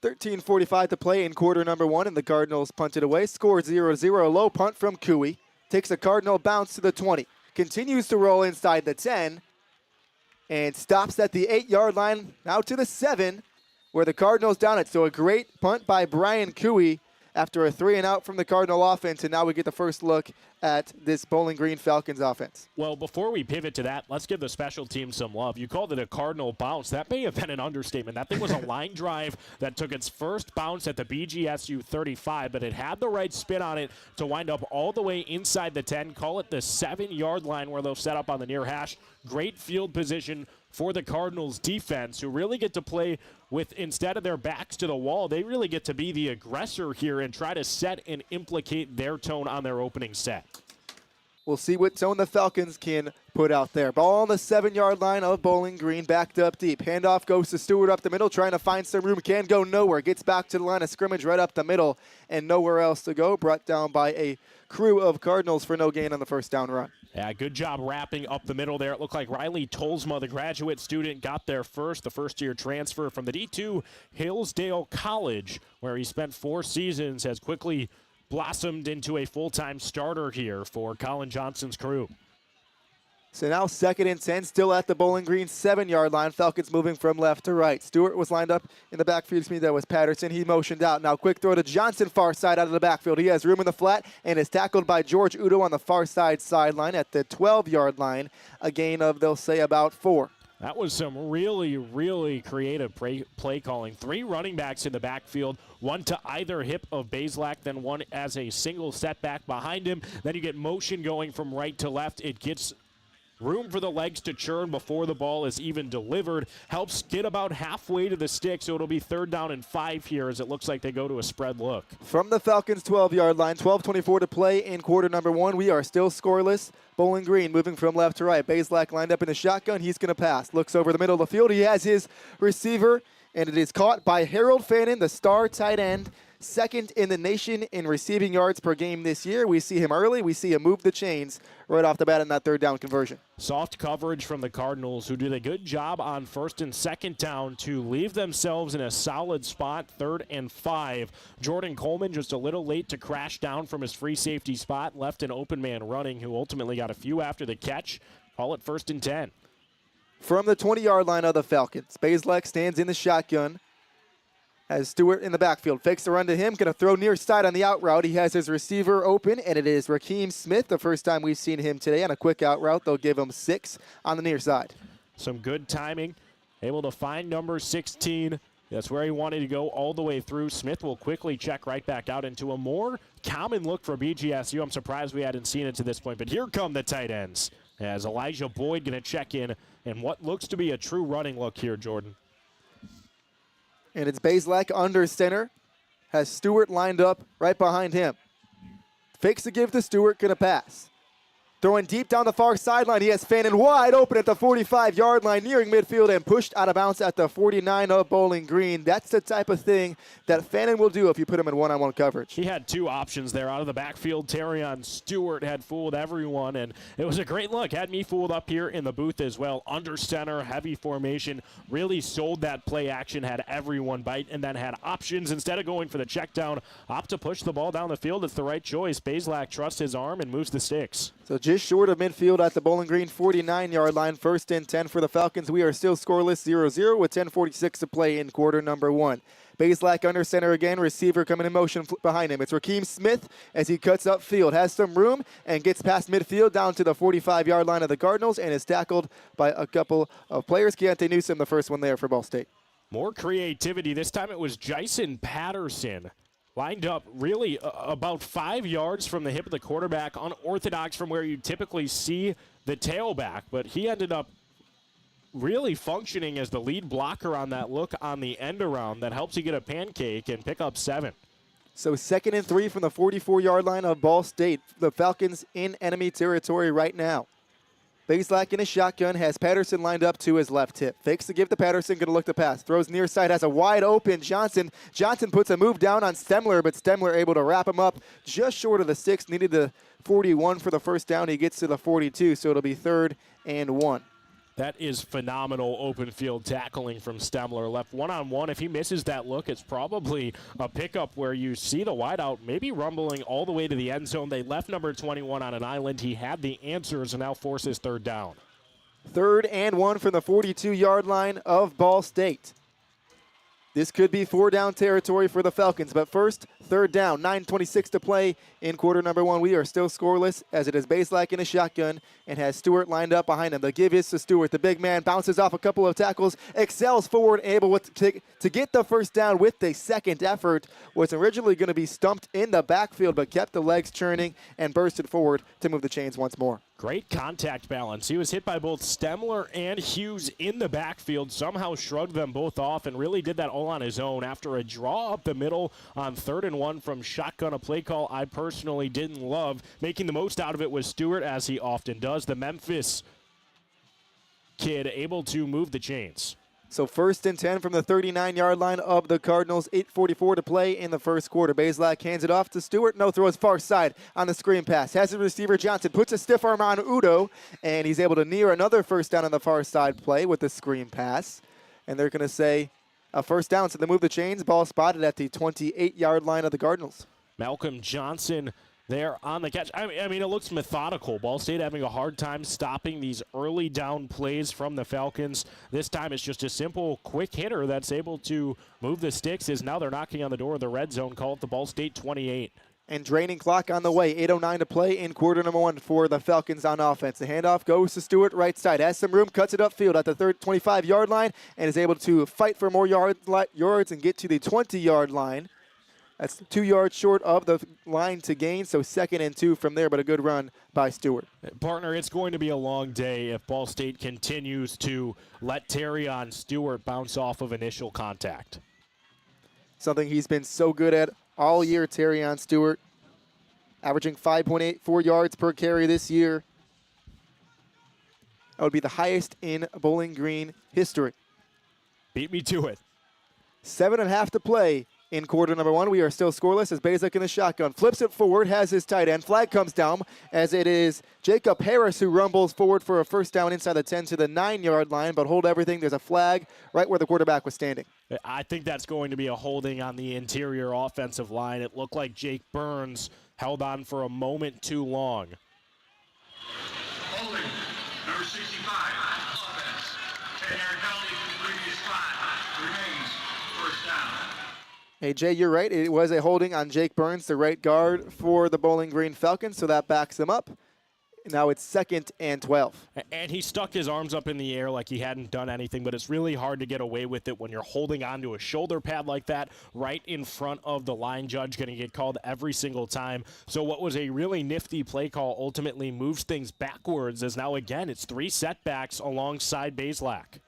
13:45 to play in quarter number 1, and the Cardinals punted away. Score 0-0. A low punt from Cooey. Takes a Cardinal bounce to the 20. Continues to roll inside the 10. And stops at the 8-yard line. Now to the 7, where the Cardinals down it. So a great punt by Brian Cooey after a 3 and out from the Cardinal offense. And now we get the first look at this Bowling Green Falcons offense. Well, before we pivot to that, let's give the special team some love. You called it a Cardinal bounce. That may have been an understatement. That thing was a line drive that took its first bounce at the BGSU 35, but it had the right spin on it to wind up all the way inside the 10. Call it the 7-yard line where they'll set up on the near hash. Great field position for the Cardinals defense, who really get to play with, instead of their backs to the wall, they really get to be the aggressor here and try to set and implicate their tone on their opening set. We'll see what tone the Falcons can put out there. Ball on the 7-yard line of Bowling Green, backed up deep. Handoff goes to Stewart up the middle, trying to find some room. Can go nowhere. Gets back to the line of scrimmage right up the middle and nowhere else to go. Brought down by a crew of Cardinals for no gain on the first down run. Yeah, good job wrapping up the middle there. It looked like Riley Tolsma, the graduate student, got there first. The first-year transfer from the D2 Hillsdale College, where he spent 4 seasons, has quickly blossomed into a full-time starter here for Colin Johnson's crew. So now 2nd and 10, still at the Bowling Green 7-yard line. Falcons moving from left to right. Stewart was lined up in the backfield. That was Patterson. He motioned out. Now quick throw to Johnson, far side out of the backfield. He has room in the flat and is tackled by George Udo on the far side sideline at the 12-yard line. A gain of, they'll say, about 4. That was some really, really creative play calling. 3 running backs in the backfield, one to either hip of Bazelak, then one as a single setback behind him. Then you get motion going from right to left. It gets room for the legs to churn before the ball is even delivered. Helps get about halfway to the stick, so it'll be 3rd down and 5 here as it looks like they go to a spread look. From the Falcons' 12-yard line, 12:24 to play in quarter number 1. We are still scoreless. Bowling Green moving from left to right. Bazelak lined up in the shotgun. He's going to pass. Looks over the middle of the field. He has his receiver, and it is caught by Harold Fannin, the star tight end. 2nd in the nation in receiving yards per game this year. We see him early. We see him move the chains right off the bat in that 3rd down conversion. Soft coverage from the Cardinals, who did a good job on 1st and 2nd down to leave themselves in a solid spot, 3rd and 5. Jordan Coleman just a little late to crash down from his free safety spot, left an open man running, who ultimately got a few after the catch. Call it 1st and 10. From the 20-yard line of the Falcons, Bazelak stands in the shotgun. Has Stewart in the backfield. Fakes the run to him. Going to throw near side on the out route. He has his receiver open, and it is Rakeem Smith. The first time we've seen him today on a quick out route. They'll give him 6 on the near side. Some good timing. Able to find number 16. That's where he wanted to go all the way through. Smith will quickly check right back out into a more common look for BGSU. I'm surprised we hadn't seen it to this point, but here come the tight ends. As Elijah Boyd going to check in what looks to be a true running look here, Jordan. And it's Bazelak under center. Has Stewart lined up right behind him. Fakes the give to Stewart, going to pass. Throwing deep down the far sideline. He has Fannin wide open at the 45-yard line, nearing midfield and pushed out of bounds at the 49 of Bowling Green. That's the type of thing that Fannin will do if you put him in one-on-one coverage. He had 2 options there out of the backfield. Terrion Stewart had fooled everyone, and it was a great look. Had me fooled up here in the booth as well. Under center, heavy formation. Really sold that play action, had everyone bite, and then had options. Instead of going for the check down, opt to push the ball down the field. It's the right choice. Bazelak trusts his arm and moves the sticks. So just short of midfield at the Bowling Green 49-yard line. 1st and 10 for the Falcons. We are still scoreless 0-0 with 10:46 to play in quarter number 1. Bazelak under center again. Receiver coming in motion behind him. It's Rakeem Smith as he cuts upfield. Has some room and gets past midfield down to the 45-yard line of the Cardinals and is tackled by a couple of players. Keontae Newsome, the first one there for Ball State. More creativity. This time it was Jason Patterson. Lined up really about 5 yards from the hip of the quarterback, unorthodox from where you typically see the tailback, but he ended up really functioning as the lead blocker on that look on the end around that helps you get a pancake and pick up 7. So 2nd and 3 from the 44-yard line of Ball State. The Falcons in enemy territory right now. Bazelak in his shotgun has Patterson lined up to his left hip. Fakes to give to Patterson, going to look to pass. Throws near side, has a wide open Johnson. Johnson puts a move down on Stemler, but Stemler able to wrap him up just short of the 6. Needed the 41 for the first down. He gets to the 42, so it'll be 3rd and 1. That is phenomenal open field tackling from Stemler. Left one-on-one. If he misses that look, it's probably a pickup where you see the wideout maybe rumbling all the way to the end zone. They left number 21 on an island. He had the answers and now forces 3rd down. 3rd and 1 from the 42-yard line of Ball State. This could be 4-down territory for the Falcons, but first, 3rd down, 9:26 to play in quarter number 1. We are still scoreless as it is Bazelak in a shotgun and has Stewart lined up behind him. The give is to Stewart. The big man bounces off a couple of tackles, excels forward, able to get the first down with the 2nd effort. Was originally going to be stumped in the backfield, but kept the legs churning and bursted forward to move the chains once more. Great contact balance. He was hit by both Stemler and Hughes in the backfield, somehow shrugged them both off and really did that all on his own after a draw up the middle on 3rd and 1 from shotgun, a play call I personally didn't love. Making the most out of it was Stewart, as he often does. The Memphis kid able to move the chains. So 1st and 10 from the 39-yard line of the Cardinals. 8:44 to play in the first quarter. Bazelak hands it off to Stewart. No, throws far side on the screen pass. Has the receiver Johnson. Puts a stiff arm on Udo, and he's able to near another first down on the far side play with the screen pass. And they're going to say a first down, so they move the chains. Ball spotted at the 28-yard line of the Cardinals. Malcolm Johnson there on the catch. I mean, it looks methodical. Ball State having a hard time stopping these early down plays from the Falcons. This time it's just a simple, quick hitter that's able to move the sticks as now they're knocking on the door of the red zone. Call it the Ball State 28. and draining clock on the way. 8:09 to play in quarter number 1 for the Falcons on offense. The handoff goes to Stewart, right side. Has some room, cuts it upfield at the 25-yard line, and is able to fight for more yards and get to the 20-yard line. That's 2 yards short of the line to gain, so 2nd and 2 from there, but a good run by Stewart. Partner, it's going to be a long day if Ball State continues to let Terrion Stewart bounce off of initial contact. Something he's been so good at all year, Terrion Stewart, averaging 5.84 yards per carry this year. That would be the highest in Bowling Green history. Beat me to it. 7.5 to play in quarter number 1. We are still scoreless as Bazek in the shotgun. Flips it forward, has his tight end. Flag comes down as it is Jacob Harris who rumbles forward for a first down inside the 10 to the 9-yard line, but hold everything. There's a flag right where the quarterback was standing. I think that's going to be a holding on the interior offensive line. It looked like Jake Burns held on for a moment too long. Holding, number 65, offense. 10-yard penalty from the previous spot. Remains first down. Hey, Jay, you're right. It was a holding on Jake Burns, the right guard for the Bowling Green Falcons, so that backs them up. Now it's 2nd and 12. And he stuck his arms up in the air like he hadn't done anything, but it's really hard to get away with it when you're holding onto a shoulder pad like that right in front of the line judge, going to get called every single time. So what was a really nifty play call ultimately moves things backwards, as now again it's 3 setbacks alongside Bazelak.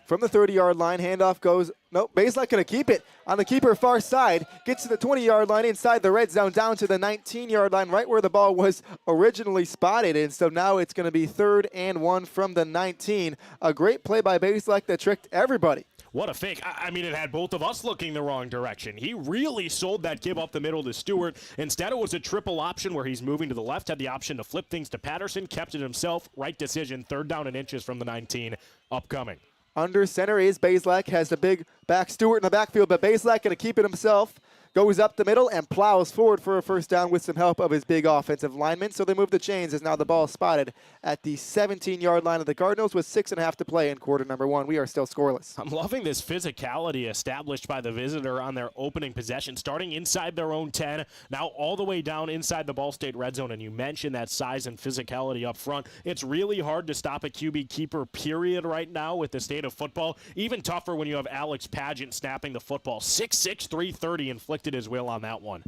From the 30-yard line, handoff goes, nope, Bazelak going to keep it on the keeper far side, gets to the 20-yard line inside the red zone, down to the 19-yard line, right where the ball was originally spotted. And so now it's going to be 3rd and 1 from the 19. A great play by Bazelak that tricked everybody. What a fake. I mean, it had both of us looking the wrong direction. He really sold that give up the middle to Stewart. Instead, it was a triple option where he's moving to the left, had the option to flip things to Patterson, kept it himself. Right decision, 3rd down and inches from the 19, upcoming. Under center is Bazelak, has the big back Stewart in the backfield, but Bazelak going to keep it himself. Goes up the middle and plows forward for a first down with some help of his big offensive lineman. So they move the chains as now the ball spotted at the 17-yard line of the Cardinals with 6.5 to play in quarter number 1. We are still scoreless. I'm loving this physicality established by the visitor on their opening possession, starting inside their own 10, now all the way down inside the Ball State red zone. And you mentioned that size and physicality up front. It's really hard to stop a QB keeper, period, right now with the state of football. Even tougher when you have Alex Pageant snapping the football. 6'6", 330 inflicted his will on that one.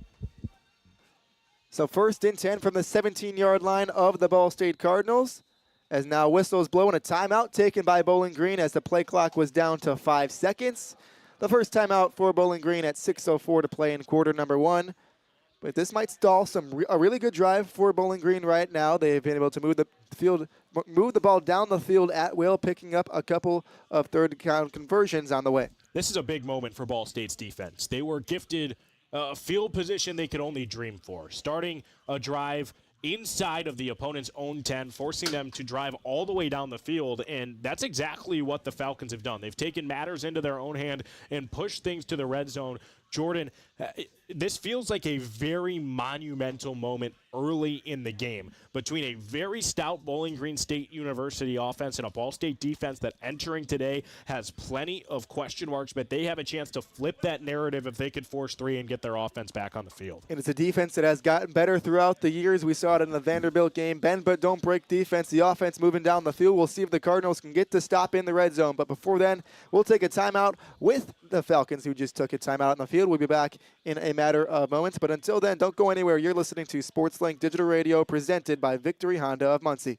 So 1st and 10 from the 17-yard line of the Ball State Cardinals, as now whistles blowing a timeout taken by Bowling Green as the play clock was down to 5 seconds. The first timeout for Bowling Green at 6:04 to play in quarter number 1. But this might stall a really good drive for Bowling Green right now. They've been able to move the ball down the field at will, picking up a couple of third down conversions on the way. This is a big moment for Ball State's defense. They were gifted a field position they could only dream for, starting a drive inside of the opponent's own 10, forcing them to drive all the way down the field, and that's exactly what the Falcons have done. They've taken matters into their own hand and pushed things to the red zone. Jordan, this feels like a very monumental moment early in the game between a very stout Bowling Green State University offense and a Ball State defense that entering today has plenty of question marks, but they have a chance to flip that narrative if they could force 3 and get their offense back on the field. And it's a defense that has gotten better throughout the years. We saw it in the Vanderbilt game. Bend but don't break defense. The offense moving down the field. We'll see if the Cardinals can get to stop in the red zone. But before then, we'll take a timeout with the Falcons, who just took a timeout in the field. We'll be back in a matter of moments. But until then, don't go anywhere. You're listening to SportsLink Digital Radio, presented by Victory Honda of Muncie.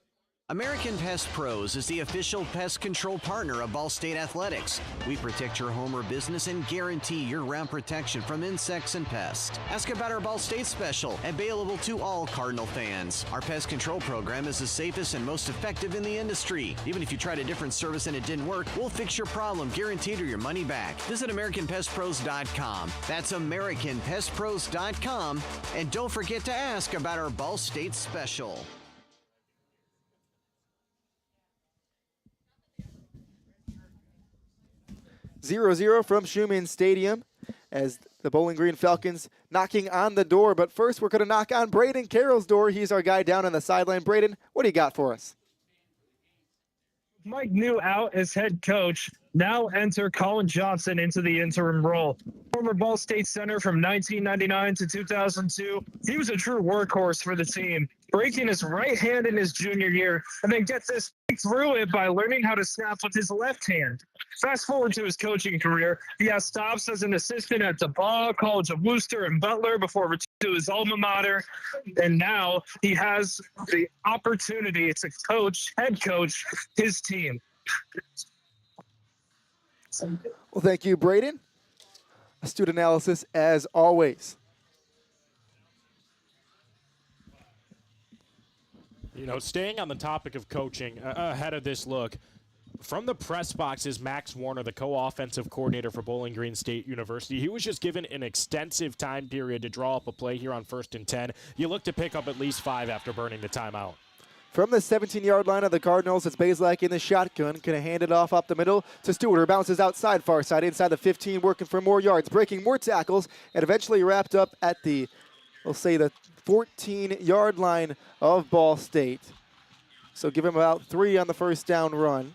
American Pest Pros is the official pest control partner of Ball State Athletics. We protect your home or business and guarantee year-round protection from insects and pests. Ask about our Ball State special, available to all Cardinal fans. Our pest control program is the safest and most effective in the industry. Even if you tried a different service and it didn't work, we'll fix your problem, guaranteed, or your money back. Visit AmericanPestPros.com. That's AmericanPestPros.com. And don't forget to ask about our Ball State special. 0-0 from Schumann Stadium as the Bowling Green Falcons knocking on the door. But first, we're going to knock on Braden Carroll's door. He's our guy down on the sideline. Braden, what do you got for us? Mike New out as head coach. Now enter Colin Johnson into the interim role. Former Ball State center from 1999 to 2002, he was a true workhorse for the team, breaking his right hand in his junior year, and then get this, through it by learning how to snap with his left hand. Fast forward to his coaching career, he has stops as an assistant at DePaul, College of Wooster, and Butler before returning to his alma mater, and now he has the opportunity to head coach his team. Well, thank you, Braden. Astute analysis as always. You know, staying on the topic of coaching, ahead of this look, from the press box is Max Warner, the co-offensive coordinator for Bowling Green State University. He was just given an extensive time period to draw up a play here on 1st and 10. You look to pick up at least 5 after burning the timeout. From the 17-yard line of the Cardinals, it's Bazelak in the shotgun. Going to hand it off up the middle to Stewart, who bounces outside, far side, inside the 15, working for more yards, breaking more tackles, and eventually wrapped up at the, we'll say, the 14-yard line of Ball State. So give him about 3 on the first down run,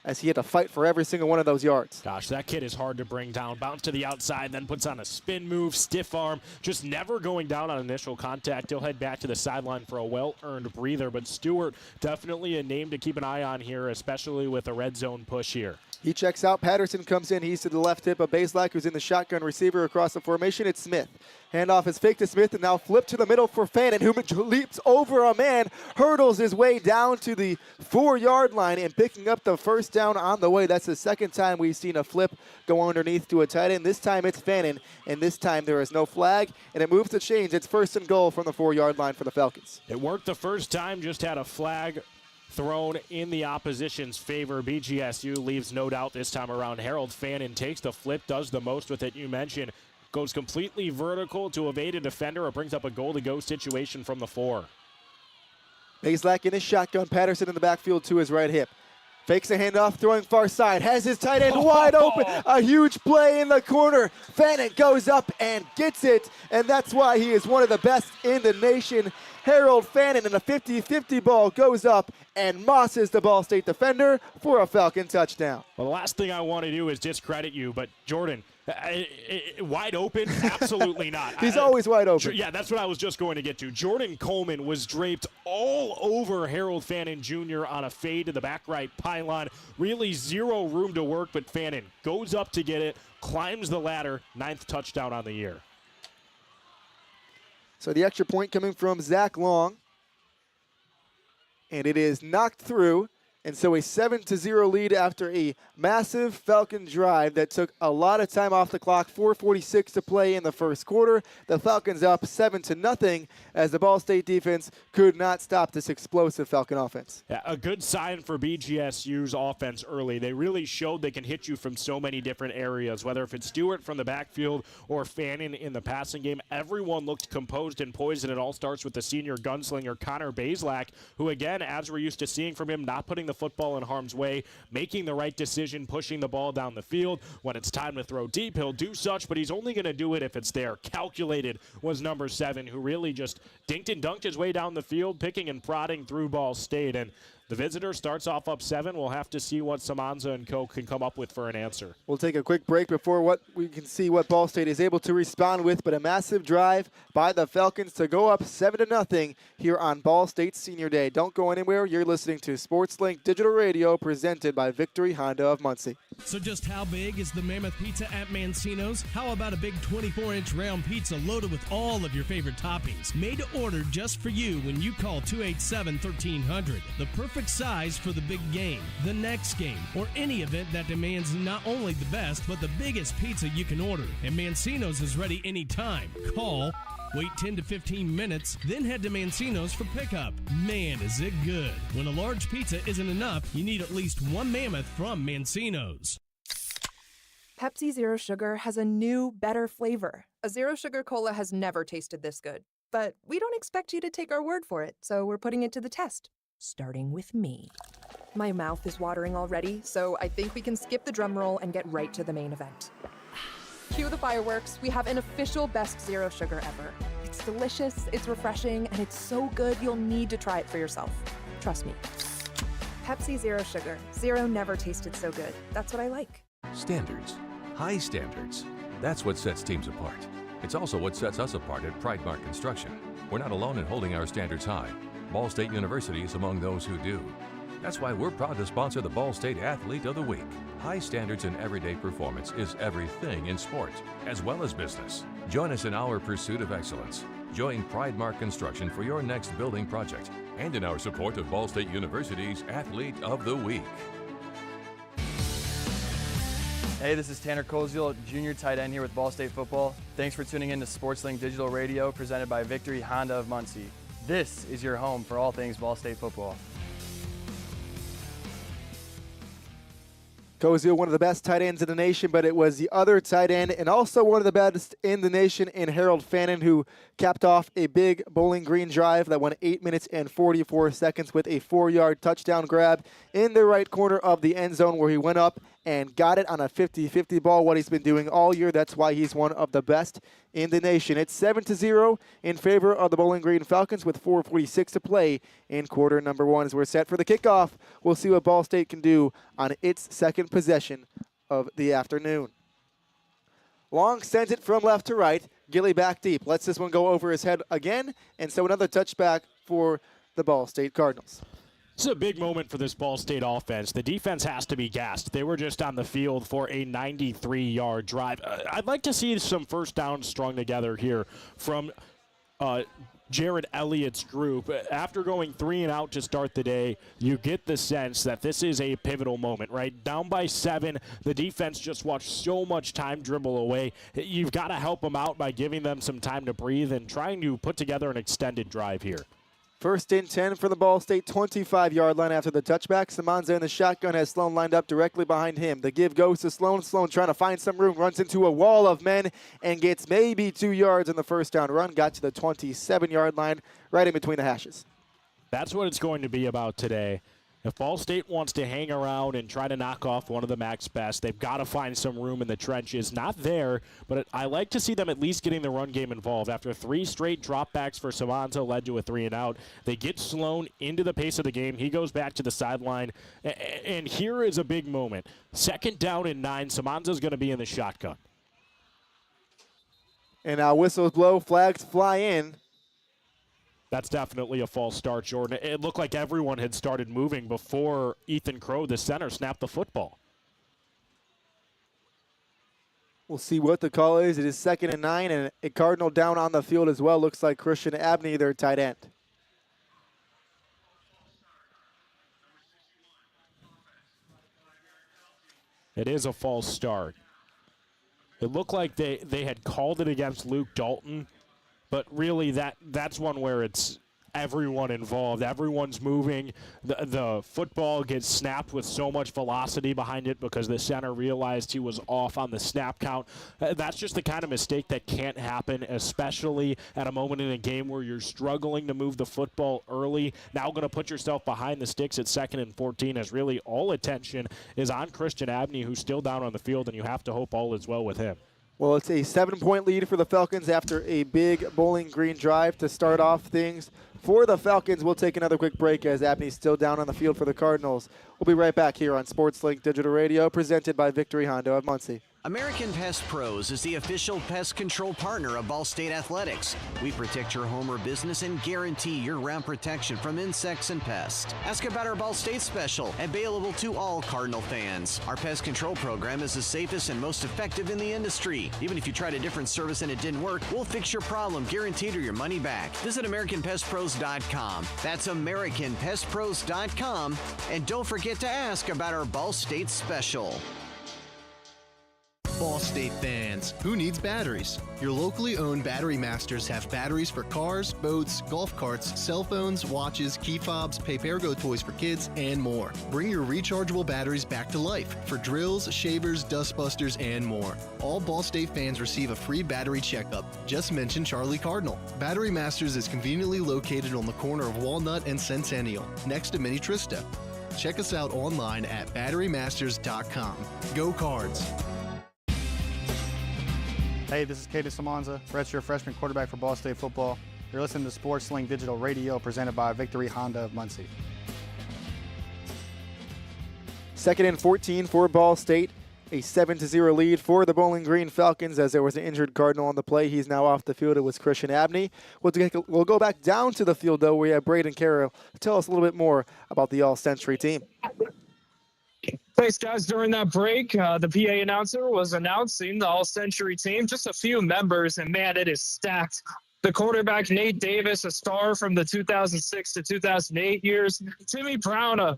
as he had to fight for every single one of those yards. Gosh, that kid is hard to bring down. Bounce to the outside, then puts on a spin move, stiff arm, just never going down on initial contact. He'll head back to the sideline for a well-earned breather, but Stewart, definitely a name to keep an eye on here, especially with a red zone push here. He checks out. Patterson comes in. He's to the left hip of Bazelak, who's in the shotgun receiver across the formation. It's Smith. Handoff is fake to Smith, and now flip to the middle for Fannin, who leaps over a man, hurdles his way down to the 4-yard line, and picking up the first down on the way. That's the second time we've seen a flip go underneath to a tight end. This time it's Fannin, and this time there is no flag, and it moves to change. It's 1st and goal from the 4-yard line for the Falcons. It worked the first time, just had a flag thrown in the opposition's favor. BGSU leaves no doubt this time around. Harold Fannin takes the flip, does the most with it. You mentioned goes completely vertical to evade a defender. It brings up a goal-to-go situation from the 4. Bazelak in his shotgun. Patterson in the backfield to his right hip. Fakes a handoff, throwing far side. Has his tight end wide open. A huge play in the corner. Fannin goes up and gets it, and that's why he is one of the best in the nation. Harold Fannin, and a 50-50 ball goes up and mosses the Ball State defender for a Falcon touchdown. Well, the last thing I want to do is discredit you, but Jordan, wide open? Absolutely not. He's always wide open. Yeah, that's what I was just going to get to. Jordan Coleman was draped all over Harold Fannin Jr. on a fade to the back right pylon. Really zero room to work, but Fannin goes up to get it, climbs the ladder, 9th touchdown on the year. So the extra point coming from Zach Long. And it is knocked through. And so a 7-0 lead after a massive Falcon drive that took a lot of time off the clock. 4:46 to play in the first quarter. The Falcons up 7-0 as the Ball State defense could not stop this explosive Falcon offense. Yeah, a good sign for BGSU's offense early. They really showed they can hit you from so many different areas, whether if it's Stewart from the backfield or Fannin in the passing game. Everyone looked composed and poised, and it all starts with the senior gunslinger Connor Bazelak, who, again, as we're used to seeing from him, not putting the football in harm's way, making the right decision, pushing the ball down the field. When it's time to throw deep, he'll do such, but he's only going to do it if it's there. Calculated was number 7, who really just dinked and dunked his way down the field, picking and prodding through Ball State. And the visitor starts off up 7. We'll have to see what Samanza and co can come up with for an answer. We'll take a quick break before we can see what Ball State is able to respond with, but a massive drive by the Falcons to go up 7-0 here on Ball State Senior Day. Don't go anywhere. You're listening to SportsLink Digital Radio, presented by Victory Honda of Muncie. So just how big is the Mammoth Pizza at Mancino's? How about a big 24-inch round pizza loaded with all of your favorite toppings? Made to order just for you when you call 287-1300. The perfect size for the big game, the next game, or any event that demands not only the best, but the biggest pizza you can order. And Mancino's is ready anytime. Call, wait 10 to 15 minutes, then head to Mancino's for pickup. Man, is it good. When a large pizza isn't enough, you need at least one Mammoth from Mancino's. Pepsi Zero Sugar has a new, better flavor. A Zero Sugar Cola has never tasted this good. But we don't expect you to take our word for it, so we're putting it to the test. Starting with me. My mouth is watering already, so I think we can skip the drum roll and get right to the main event. Cue the fireworks. We have an official best Zero Sugar ever. It's delicious, it's refreshing, and it's so good you'll need to try it for yourself. Trust me. Pepsi Zero Sugar. Zero never tasted so good. That's what I like. Standards. High standards. That's what sets teams apart. It's also what sets us apart at Pridemark Construction. We're not alone in holding our standards high. Ball State University is among those who do. That's why we're proud to sponsor the Ball State Athlete of the Week. High standards in everyday performance is everything in sport, as well as business. Join us in our pursuit of excellence. Join Pridemark Construction for your next building project and in our support of Ball State University's Athlete of the Week. Hey, this is Tanner Koziel, junior tight end here with Ball State Football. Thanks for tuning in to SportsLink Digital Radio presented by Victory Honda of Muncie. This is your home for all things Ball State football. Koziel, one of the best tight ends in the nation, but it was the other tight end and also one of the best in the nation in Harold Fannin, who capped off a big Bowling Green drive that went 8 minutes and 44 seconds with a 4-yard touchdown grab in the right corner of the end zone, where he went up and got it on a 50-50 ball, what he's been doing all year. That's why he's one of the best in the nation. It's 7-0 in favor of the Bowling Green Falcons with 4:46 to play in quarter number 1. As we're set for the kickoff, we'll see what Ball State can do on its second possession of the afternoon. Long sends it from left to right. Gilly back deep. Lets this one go over his head again, and so another touchback for the Ball State Cardinals. This is a big moment for this Ball State offense. The defense has to be gassed. They were just on the field for a 93-yard drive. I'd like to see some first downs strung together here from Jared Elliott's group. After going 3 and out to start the day, you get the sense that this is a pivotal moment, right? Down by 7, the defense just watched so much time dribble away. You've got to help them out by giving them some time to breathe and trying to put together an extended drive here. First and 10 for the Ball State 25-yard line after the touchback. Samanza in the shotgun has Sloan lined up directly behind him. The give goes to Sloan. Sloan trying to find some room, runs into a wall of men and gets maybe 2 yards on the first down run. Got to the 27-yard line, right in between the hashes. That's what it's going to be about today. If Ball State wants to hang around and try to knock off one of the MAC's best, they've got to find some room in the trenches. Not there, but I like to see them at least getting the run game involved. After 3 straight dropbacks for Samanza led to a 3 and out, they get Sloan into the pace of the game. He goes back to the sideline, and here is a big moment. 2nd down and 9, Samanza's going to be in the shotgun. And now whistles blow, flags fly in. That's definitely a false start, Jordan. It looked like everyone had started moving before Ethan Crow, the center, snapped the football. We'll see what the call is. It is 2nd and 9, and a Cardinal down on the field as well. Looks like Christian Abney, their tight end. It is a false start. It looked like they had called it against Luke Dalton. But really, that's one where it's everyone involved. Everyone's moving. The football gets snapped with so much velocity behind it because the center realized he was off on the snap count. That's just the kind of mistake that can't happen, especially at a moment in a game where you're struggling to move the football early. Now going to put yourself behind the sticks at 2nd and 14 as really all attention is on Christian Abney, who's still down on the field, and you have to hope all is well with him. Well, it's a 7-point lead for the Falcons after a big Bowling Green drive to start off things for the Falcons. We'll take another quick break as Abney's still down on the field for the Cardinals. We'll be right back here on SportsLink Digital Radio, presented by Victory Honda of Muncie. American Pest Pros is the official pest control partner of Ball State Athletics. We protect your home or business and guarantee year-round protection from insects and pests. Ask about our Ball State special, available to all Cardinal fans. Our pest control program is the safest and most effective in the industry. Even if you tried a different service and it didn't work, we'll fix your problem, guaranteed, or your money back. Visit AmericanPestPros.com. That's AmericanPestPros.com. And don't forget to ask about our Ball State special. Ball State fans, who needs batteries? Your locally owned Battery Masters have batteries for cars, boats, golf carts, cell phones, watches, key fobs, pay-per-go toys for kids, and more. Bring your rechargeable batteries back to life for drills, shavers, dustbusters, and more. All Ball State fans receive a free battery checkup. Just mention Charlie Cardinal. Battery Masters is conveniently located on the corner of Walnut and Centennial, next to Mini Trista. Check us out online at batterymasters.com. Go Cards! Hey, this is Caden Samanza, redshirt freshman quarterback for Ball State football. You're listening to SportsLink Digital Radio presented by Victory Honda of Muncie. Second and 14 for Ball State. A 7-0 lead for the Bowling Green Falcons as there was an injured Cardinal on the play. He's now off the field. It was Christian Abney. We'll go back down to the field, though. We have Braden Carroll tell us a little bit more about the All-Century team. Thanks, guys. During that break, the PA announcer was announcing the All-Century team. Just a few members, and, man, it is stacked. The quarterback, Nate Davis, a star from the 2006 to 2008 years. Timmy Brown, a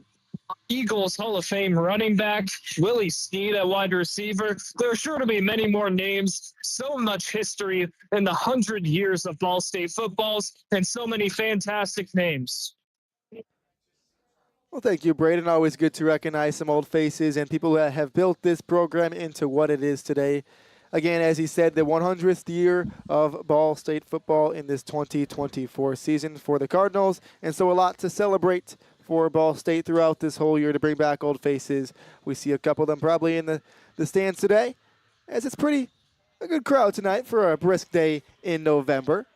Eagles Hall of Fame running back. Willie Snead, a wide receiver. There are sure to be many more names. So much history in the 100 years of Ball State footballs, and so many fantastic names. Well, thank you, Braden. Always good to recognize some old faces and people that have built this program into what it is today. Again, as he said, the 100th year of Ball State football in this 2024 season for the Cardinals, and so a lot to celebrate for Ball State throughout this whole year to bring back old faces. We see a couple of them probably in the stands today, as it's a good crowd tonight for a brisk day in November.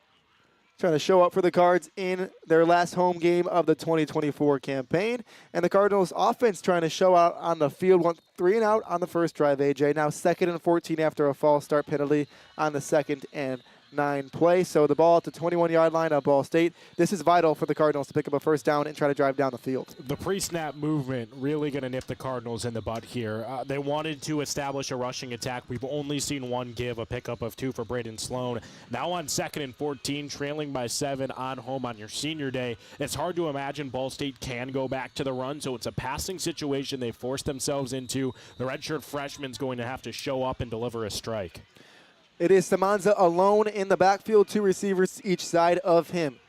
Trying to show up for the Cards in their last home game of the 2024 campaign. And the Cardinals offense trying to show out on the field. Went 3 and out on the first drive, AJ. Now 2nd and 14 after a false start penalty on the 2nd and 9 play. So the ball at the 21-yard line of Ball State. This is vital for the Cardinals to pick up a first down and try to drive down the field. The pre-snap movement really going to nip the Cardinals in the butt here. They wanted to establish a rushing attack. We've only seen one give, a pickup of 2 for Braden Sloan. Now on 2nd and 14, trailing by 7 on home on your senior day. It's hard to imagine Ball State can go back to the run, so it's a passing situation they forced themselves into. The redshirt freshman's going to have to show up and deliver a strike. It is Samanza alone in the backfield, 2 receivers each side of him.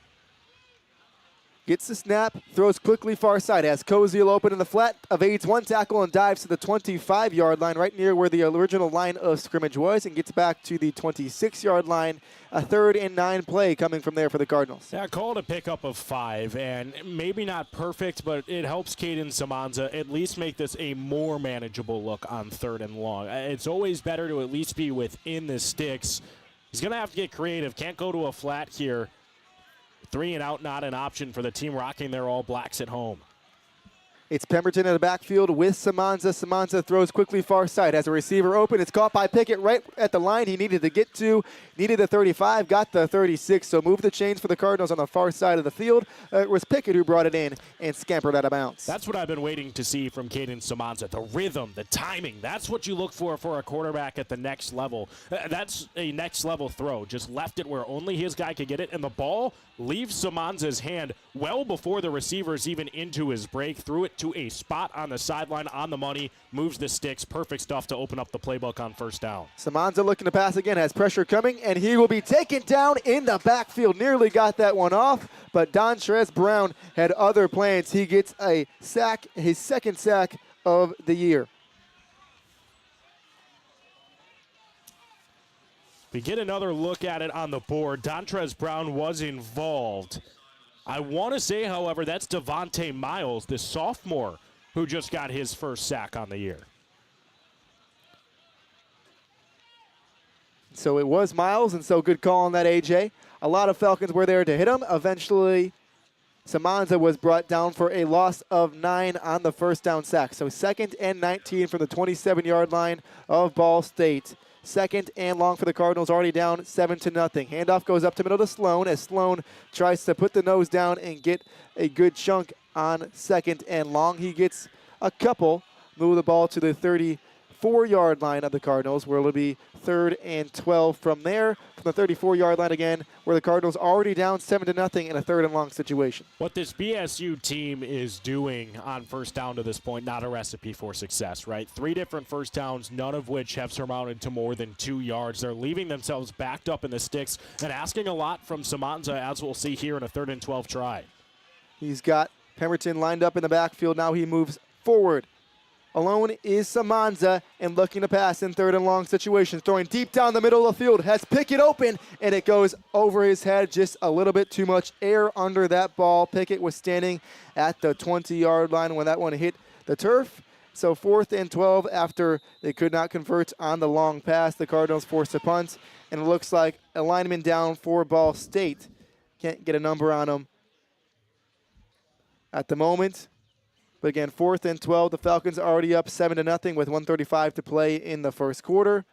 Gets the snap, throws quickly far side, has Koziel open in the flat, evades 1 tackle and dives to the 25-yard line, right near where the original line of scrimmage was, and gets back to the 26-yard line. A 3rd and 9 play coming from there for the Cardinals. Yeah, called a pickup of 5, and maybe not perfect, but it helps Caden Samanza at least make this a more manageable look on 3rd and long. It's always better to at least be within the sticks. He's going to have to get creative. Can't go to a flat here. 3 and out, not an option for the team rocking their All Blacks at home. It's Pemberton in the backfield with Samanza. Samanza throws quickly far side. Has a receiver open. It's caught by Pickett right at the line he needed to get to. Needed the 35, got the 36. So move the chains for the Cardinals on the far side of the field. It was Pickett who brought it in and scampered out of bounds. That's what I've been waiting to see from Caden Samanza. The rhythm, the timing. That's what you look for a quarterback at the next level. That's a next level throw. Just left it where only his guy could get it. And the ball leaves Samanza's hand well before the receiver's even into his break. Threw it to a spot on the sideline on the money. Moves the sticks. Perfect stuff to open up the playbook on first down. Samanza looking to pass again. Has pressure coming. And he will be taken down in the backfield. Nearly got that one off, but Dontrez Brown had other plans. He gets a sack, his 2nd sack of the year. We get another look at it on the board. Dontrez Brown was involved. I want to say, however, that's Devontae Miles, the sophomore, who just got his 1st sack on the year. So it was Miles, and so good call on that, AJ. A lot of Falcons were there to hit him. Eventually, Samanza was brought down for a loss of 9 on the first down sack. So 2nd and 19 from the 27-yard line of Ball State. 2nd and long for the Cardinals, already down 7-0. Handoff goes up to middle to Sloan as Sloan tries to put the nose down and get a good chunk on 2nd and long. He gets a couple, move the ball to the 34-yard line of the Cardinals, where it'll be 3rd and 12 from there. From the 34-yard line again, where the Cardinals already down 7-0 in a 3rd and long situation. What this BSU team is doing on first down to this point, not a recipe for success, right? 3 different first downs, none of which have surmounted to more than 2 yards. They're leaving themselves backed up in the sticks and asking a lot from Samanza, as we'll see here in a 3rd and 12 try. He's got Pemberton lined up in the backfield. Now he moves forward. Alone is Samanza and looking to pass in 3rd and long situations. Throwing deep down the middle of the field. Has Pickett open, and it goes over his head. Just a little bit too much air under that ball. Pickett was standing at the 20-yard line when that one hit the turf. So 4th and 12 after they could not convert on the long pass. The Cardinals forced a punt, and it looks like a lineman down for Ball State. Can't get a number on him at the moment. But again, 4th and 12. The Falcons already up 7-0 with 1:35 to play in the first quarter.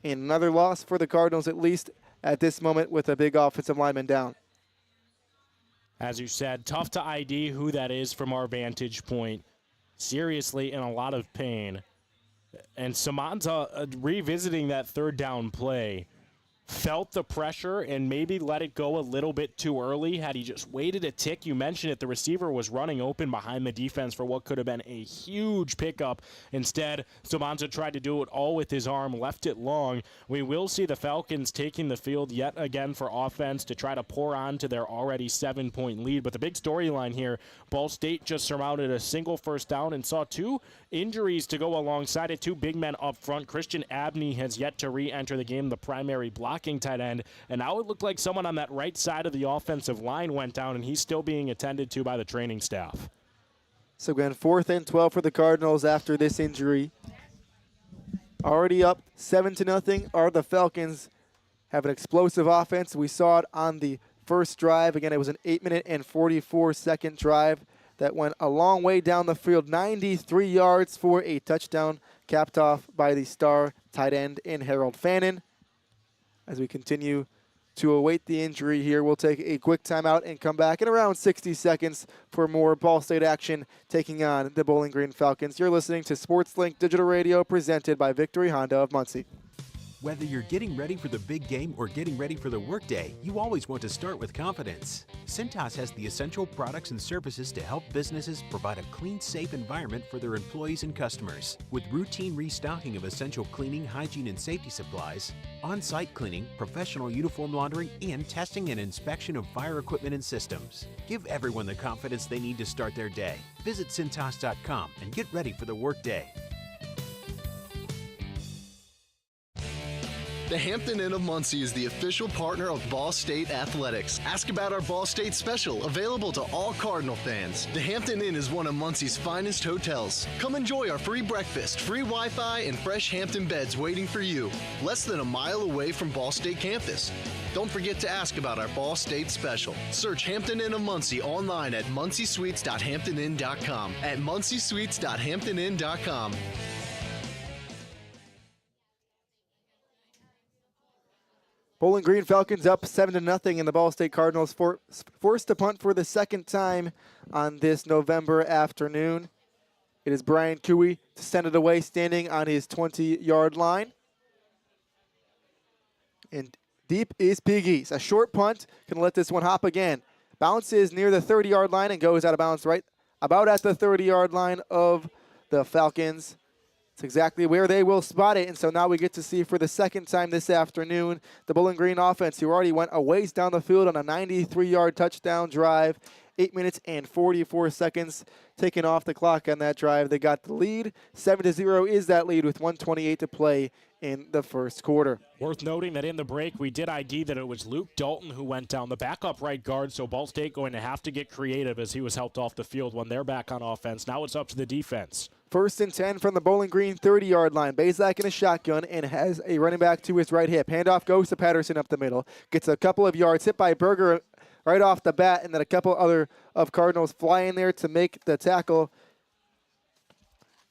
And another loss for the Cardinals, at least at this moment, with a big offensive lineman down. As you said, tough to ID who that is from our vantage point. Seriously in a lot of pain. And Samanza, revisiting that third down play, felt the pressure and maybe let it go a little bit too early. Had he just waited a tick, you mentioned it, the receiver was running open behind the defense for what could have been a huge pickup. Instead, Samanza tried to do it all with his arm, left it long. We will see the Falcons taking the field yet again for offense to try to pour on to their already 7-point lead. But the big storyline here, Ball State just surmounted a single first down and saw 2 injuries to go alongside it. 2 big men up front. Christian Abney has yet to re-enter the game, the primary blocking tight end, and now it looked like someone on that right side of the offensive line went down, and he's still being attended to by the training staff. So again, 4th and 12 for the Cardinals after this injury. Already up 7-0 are the Falcons. Have an explosive offense. We saw it on the first drive. Again, it was an 8-minute and 44-second drive that went a long way down the field, 93 yards for a touchdown, capped off by the star tight end in Harold Fannin. As we continue to await the injury here, we'll take a quick timeout and come back in around 60 seconds for more Ball State action taking on the Bowling Green Falcons. You're listening to SportsLink Digital Radio presented by Victory Honda of Muncie. Whether you're getting ready for the big game or getting ready for the workday, you always want to start with confidence. Cintas has the essential products and services to help businesses provide a clean, safe environment for their employees and customers. With routine restocking of essential cleaning, hygiene, and safety supplies, on-site cleaning, professional uniform laundering, and testing and inspection of fire equipment and systems. Give everyone the confidence they need to start their day. Visit Cintas.com and get ready for the workday. The Hampton Inn of Muncie is the official partner of Ball State Athletics. Ask about our Ball State special, available to all Cardinal fans. The Hampton Inn is one of Muncie's finest hotels. Come enjoy our free breakfast, free Wi-Fi, and fresh Hampton beds waiting for you. Less than a mile away from Ball State campus. Don't forget to ask about our Ball State special. Search Hampton Inn of Muncie online at munciesuites.hamptonin.com. At munciesuites.hamptonin.com. Bowling Green Falcons up 7-0, and the Ball State Cardinals forced to punt for the second time on this November afternoon. It is Brian Cooey to send it away, standing on his 20-yard line. And deep is Piggies. A short punt can let this one hop again. Bounces near the 30-yard line and goes out of bounds right about at the 30-yard line of the Falcons. It's exactly where they will spot it, and so now we get to see for the second time this afternoon the Bowling Green offense, who already went a ways down the field on a 93-yard touchdown drive, 8 minutes and 44 seconds taken off the clock on that drive. They got the lead. 7-0 is that lead with 1:28 to play in the first quarter. Worth noting that in the break, we did ID that it was Luke Dalton who went down, the backup right guard, so Ball State going to have to get creative as he was helped off the field when they're back on offense. Now it's up to the defense. 1st and 10 from the Bowling Green 30-yard line. Bazak in a shotgun and has a running back to his right hip. Handoff goes to Patterson up the middle. Gets a couple of yards, hit by Berger right off the bat, and then a couple other of Cardinals fly in there to make the tackle,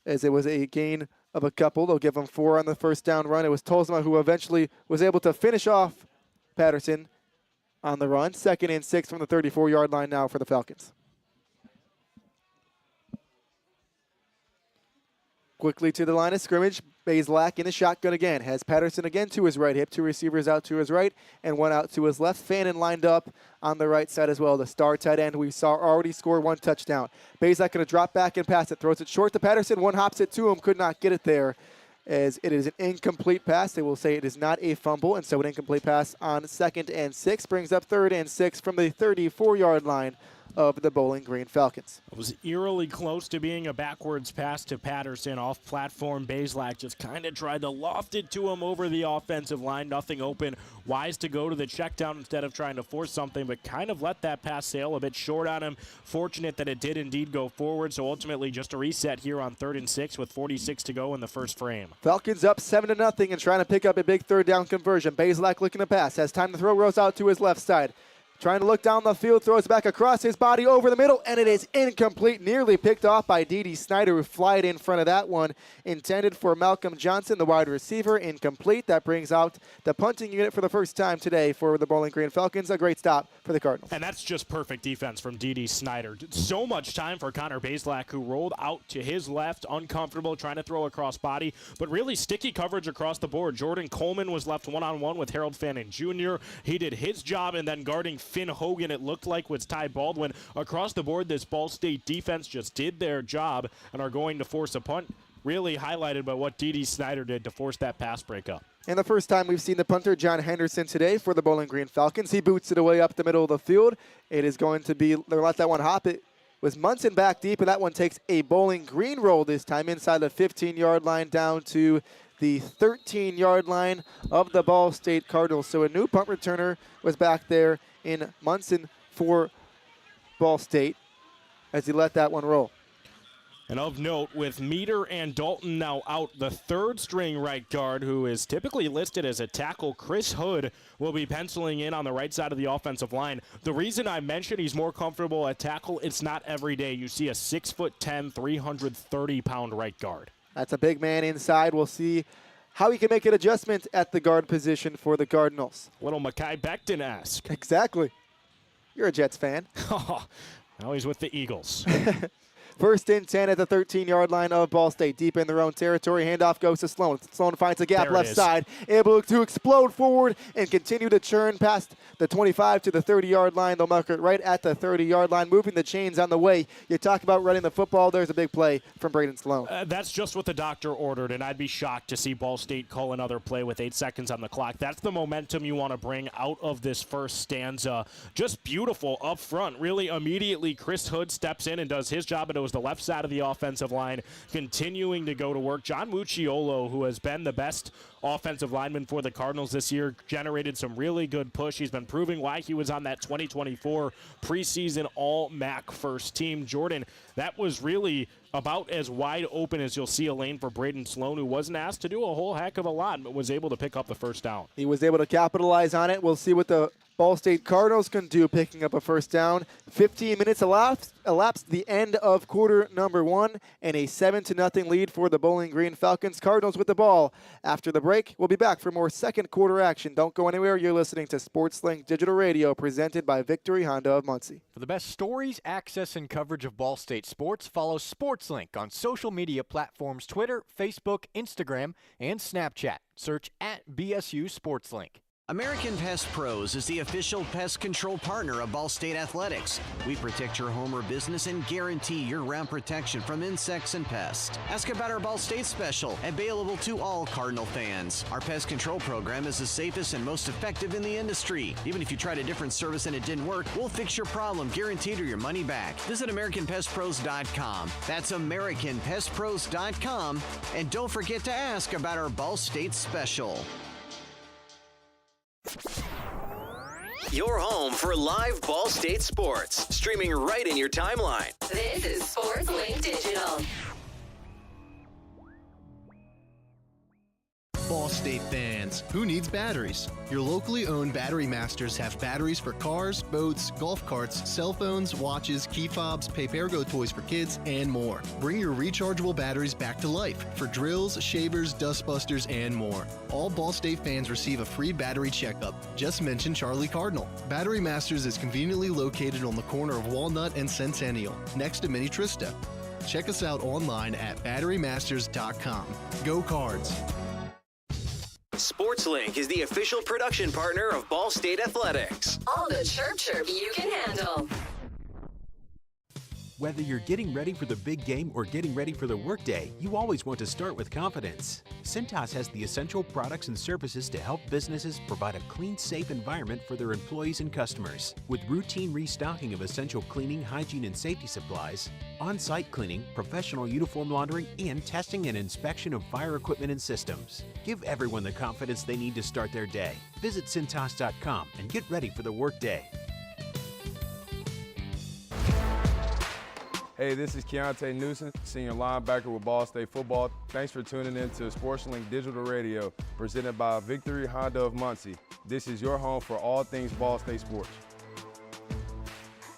as it was a gain of a couple. They'll give him 4 on the first down run. It was Tolzma who eventually was able to finish off Patterson on the run. 2nd and 6 from the 34-yard line now for the Falcons. Quickly to the line of scrimmage. Bazelak in the shotgun again. Has Patterson again to his right hip. 2 receivers out to his right and 1 out to his left. Fannin lined up on the right side as well. The star tight end we saw already score 1 touchdown. Bazelak going to drop back and pass it. Throws it short to Patterson. 1 hops it to him. Could not get it there, as it is an incomplete pass. They will say it is not a fumble, and so an incomplete pass on 2nd and 6 brings up 3rd and 6 from the 34-yard line of the Bowling Green Falcons. It was eerily close to being a backwards pass to Patterson. Off platform, Bazelak just kind of tried to loft it to him over the offensive line. Nothing open. Wise to go to the check down instead of trying to force something, but kind of let that pass sail a bit short on him. Fortunate that it did indeed go forward, so ultimately just a reset here on 3rd and 6 with 46 to go in the first frame. Falcons up 7-0 and trying to pick up a big 3rd down conversion. Bazelak looking to pass. Has time to throw. Rolls out to his left side. Trying to look down the field, throws back across his body over the middle, and it is incomplete. Nearly picked off by D.D. Snyder, who flied in front of that one. Intended for Malcolm Johnson, the wide receiver. Incomplete. That brings out the punting unit for the first time today for the Bowling Green Falcons. A great stop for the Cardinals. And that's just perfect defense from D.D. Snyder. So much time for Connor Bazelak, who rolled out to his left, uncomfortable, trying to throw across body, but really sticky coverage across the board. Jordan Coleman was left one-on-one with Harold Fannin Jr. He did his job, and then guarding Finn Hogan, it looked like, was Ty Baldwin. Across the board, this Ball State defense just did their job and are going to force a punt, really highlighted by what D.D. Snyder did to force that pass breakup. And the first time we've seen the punter, John Henderson, today for the Bowling Green Falcons. He boots it away up the middle of the field. It is going to be, they'll let that one hop. It was Munson back deep, and that one takes a Bowling Green roll this time inside the 15-yard line down to the 13-yard line of the Ball State Cardinals. So a new punt returner was back there in Munson for Ball State as he let that one roll. And of note, with Meter and Dalton now out, the third-string right guard, who is typically listed as a tackle, Chris Hood, will be penciling in on the right side of the offensive line. The reason I mentioned he's more comfortable at tackle, it's not every day you see a 6'10", 330-pound right guard. That's a big man inside. We'll see how he can make an adjustment at the guard position for the Cardinals. Little Mekhi Becton-esque. Exactly. You're a Jets fan. Now he's with the Eagles. First and 10 at the 13-yard line of Ball State. Deep in their own territory. Handoff goes to Sloan. Sloan finds a gap left side. Able to explode forward and continue to churn past the 25 to the 30-yard line. They'll mark it right at the 30-yard line, moving the chains on the way. You talk about running the football. There's a big play from Braden Sloan. That's just what the doctor ordered, and I'd be shocked to see Ball State call another play with 8 seconds on the clock. That's the momentum you want to bring out of this first stanza. Just beautiful up front. Really immediately, Chris Hood steps in and does his job, and it was the left side of the offensive line continuing to go to work. John Mucciolo, who has been the best offensive lineman for the Cardinals this year, generated some really good push. He's been proving why he was on that 2024 preseason All-MAC first team. Jordan, that was really about as wide open as you'll see a lane for Braden Sloan, who wasn't asked to do a whole heck of a lot, but was able to pick up the first down. He was able to capitalize on it. We'll see what the Ball State Cardinals can do picking up a first down. 15 minutes elapsed the end of quarter number 1, and a 7-0 lead for the Bowling Green Falcons. Cardinals with the ball. After the break, we'll be back for more second quarter action. Don't go anywhere. You're listening to SportsLink Digital Radio, presented by Victory Honda of Muncie. For the best stories, access, and coverage of Ball State sports, follow SportsLink on social media platforms Twitter, Facebook, Instagram, and Snapchat. Search @BSU SportsLink. American Pest Pros is the official pest control partner of Ball State Athletics. We protect your home or business and guarantee year-round protection from insects and pests. Ask about our Ball State special, available to all Cardinal fans. Our pest control program is the safest and most effective in the industry. Even if you tried a different service and it didn't work, we'll fix your problem, guaranteed, or your money back. Visit AmericanPestPros.com. That's AmericanPestPros.com. And don't forget to ask about our Ball State special. Your home for live Ball State sports, streaming right in your timeline. This is SportsLink Digital. Ball State fans, who needs batteries? Your locally owned Battery Masters have batteries for cars, boats, golf carts, cell phones, watches, key fobs, pay-per-go toys for kids, and more. Bring your rechargeable batteries back to life for drills, shavers, dustbusters, and more. All Ball State fans receive a free battery checkup. Just mention Charlie Cardinal. Battery Masters is conveniently located on the corner of Walnut and Centennial, next to Mini Trista. Check us out online at batterymasters.com. Go Cards! SportsLink is the official production partner of Ball State Athletics. All the chirp you can handle. Whether you're getting ready for the big game or getting ready for the workday, you always want to start with confidence. Cintas has the essential products and services to help businesses provide a clean, safe environment for their employees and customers. With routine restocking of essential cleaning, hygiene, and safety supplies, on-site cleaning, professional uniform laundering, and testing and inspection of fire equipment and systems. Give everyone the confidence they need to start their day. Visit Cintas.com and get ready for the workday. Hey, this is Keontae Newsom, senior linebacker with Ball State Football. Thanks for tuning in to SportsLink Digital Radio, presented by Victory Honda of Muncie. This is your home for all things Ball State sports.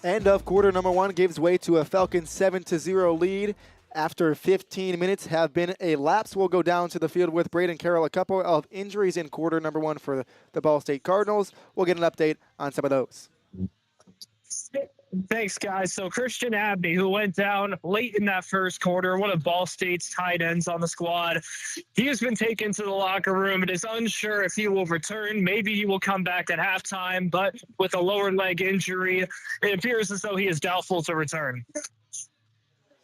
End of quarter number 1 gives way to a Falcons 7-0 lead. After 15 minutes have been elapsed, we'll go down to the field with Braden Carroll. A couple of injuries in quarter number 1 for the Ball State Cardinals. We'll get an update on some of those. Thanks, guys. So Christian Abney, who went down late in that first quarter, one of Ball State's tight ends on the squad, he has been taken to the locker room. It is unsure if he will return. Maybe he will come back at halftime, but with a lower leg injury, it appears as though he is doubtful to return.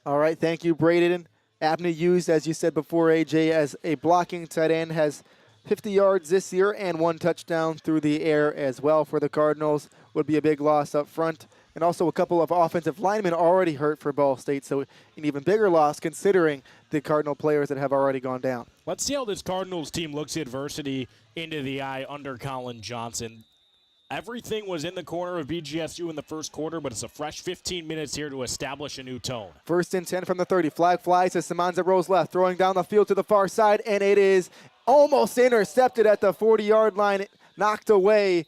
All right, thank you, Braden. Abney used, as you said before, AJ, as a blocking tight end, has 50 yards this year and 1 touchdown through the air as well for the Cardinals. Would be a big loss up front. And also a couple of offensive linemen already hurt for Ball State, so an even bigger loss considering the Cardinal players that have already gone down. Let's see how this Cardinals team looks adversity into the eye under Colin Johnson. Everything was in the corner of BGSU in the first quarter, but it's a fresh 15 minutes here to establish a new tone. 1st and 10 from the 30. Flag flies as Samanza rolls left, throwing down the field to the far side, and it is almost intercepted at the 40-yard line, knocked away.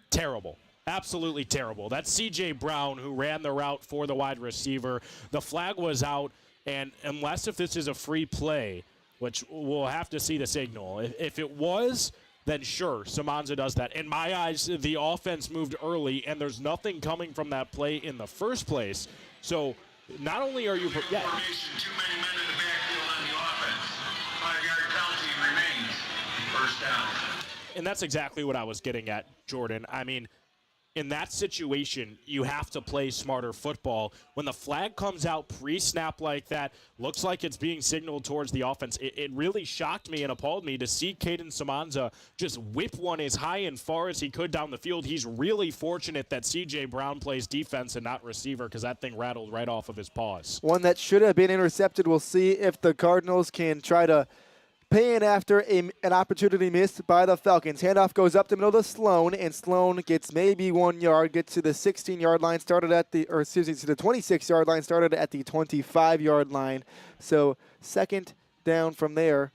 Terrible. Absolutely terrible. That's C.J. Brown who ran the route for the wide receiver. The flag was out, and unless if this is a free play, which we'll have to see the signal. If it was, then sure, Samanza does that. In my eyes, the offense moved early, and there's nothing coming from that play in the first place. So not only are you... Yeah. Formation, too many men in the backfield on the offense. 5-yard penalty remains. First down. And that's exactly what I was getting at, Jordan. I mean, in that situation, you have to play smarter football. When the flag comes out pre-snap like that, looks like it's being signaled towards the offense. It really shocked me and appalled me to see Caden Samanza just whip one as high and far as he could down the field. He's really fortunate that C.J. Brown plays defense and not receiver because that thing rattled right off of his paws. One that should have been intercepted. We'll see if the Cardinals can try to paying after an opportunity missed by the Falcons. Handoff goes up the middle to Sloan, and Sloan gets maybe 1 yard, gets to the 16-yard line, started at the, or excuse me, to the 26-yard line, started at the 25-yard line. So 2nd down from there.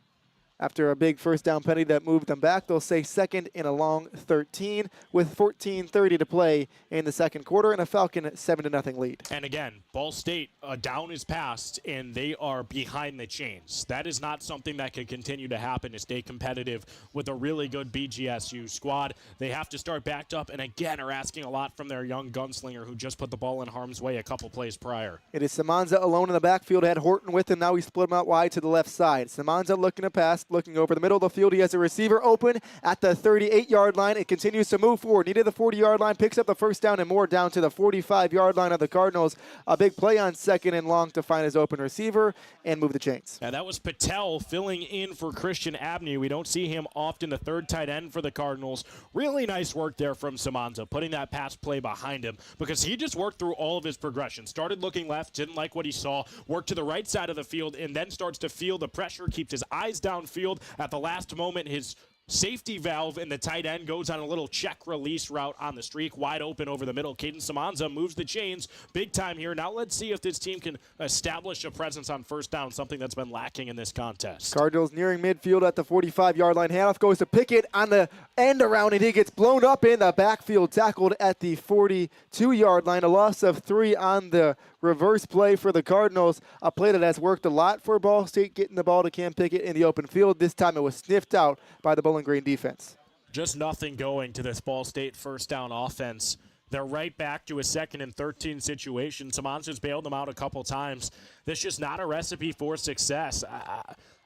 After a big first down penalty that moved them back, they'll say 2nd and a long 13 with 14:30 to play in the second quarter and a Falcon 7-0 lead. And again, Ball State, a down is passed, and they are behind the chains. That is not something that can continue to happen to stay competitive with a really good BGSU squad. They have to start backed up, and again are asking a lot from their young gunslinger who just put the ball in harm's way a couple plays prior. It is Samanza alone in the backfield, had Horton with him. Now he split him out wide to the left side. Samanza looking to pass. Looking over the middle of the field, he has a receiver open at the 38-yard line. It continues to move forward. Needed the 40-yard line, picks up the first down and more down to the 45-yard line of the Cardinals. A big play on 2nd and long to find his open receiver and move the chains. And that was Patel filling in for Christian Abney. We don't see him often, the 3rd tight end for the Cardinals. Really nice work there from Samanza, putting that pass play behind him because he just worked through all of his progression. Started looking left, didn't like what he saw, worked to the right side of the field, and then starts to feel the pressure, keeps his eyes downfield. At the last moment, his safety valve in the tight end goes on a little check release route on the streak, wide open over the middle. Caden Samanza moves the chains big time here. Now let's see if this team can establish a presence on first down, something that's been lacking in this contest. Cardinals nearing midfield at the 45-yard line. Handoff goes to Pickett on the end around, and he gets blown up in the backfield, tackled at the 42-yard line. A loss of 3 on the reverse play for the Cardinals, a play that has worked a lot for Ball State, getting the ball to Cam Pickett in the open field. This time it was sniffed out by the Bowling Green defense. Just nothing going to this Ball State first down offense. They're right back to a 2nd and 13 situation. Samanza's bailed them out a couple times. This is just not a recipe for success.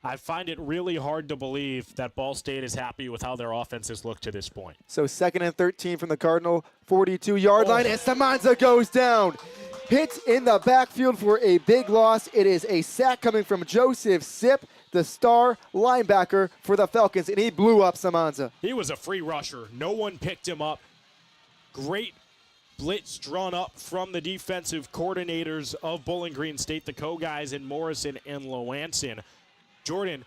I find it really hard to believe that Ball State is happy with how their offense has looked to this point. So 2nd and 13 from the Cardinal 42-yard line, and Samanza goes down. Hit in the backfield for a big loss. It is a sack coming from Joseph Sipp, the star linebacker for the Falcons, and he blew up Samanza. He was a free rusher. No one picked him up. Great blitz drawn up from the defensive coordinators of Bowling Green State, the co-guys in Morrison and Loanson. Jordan,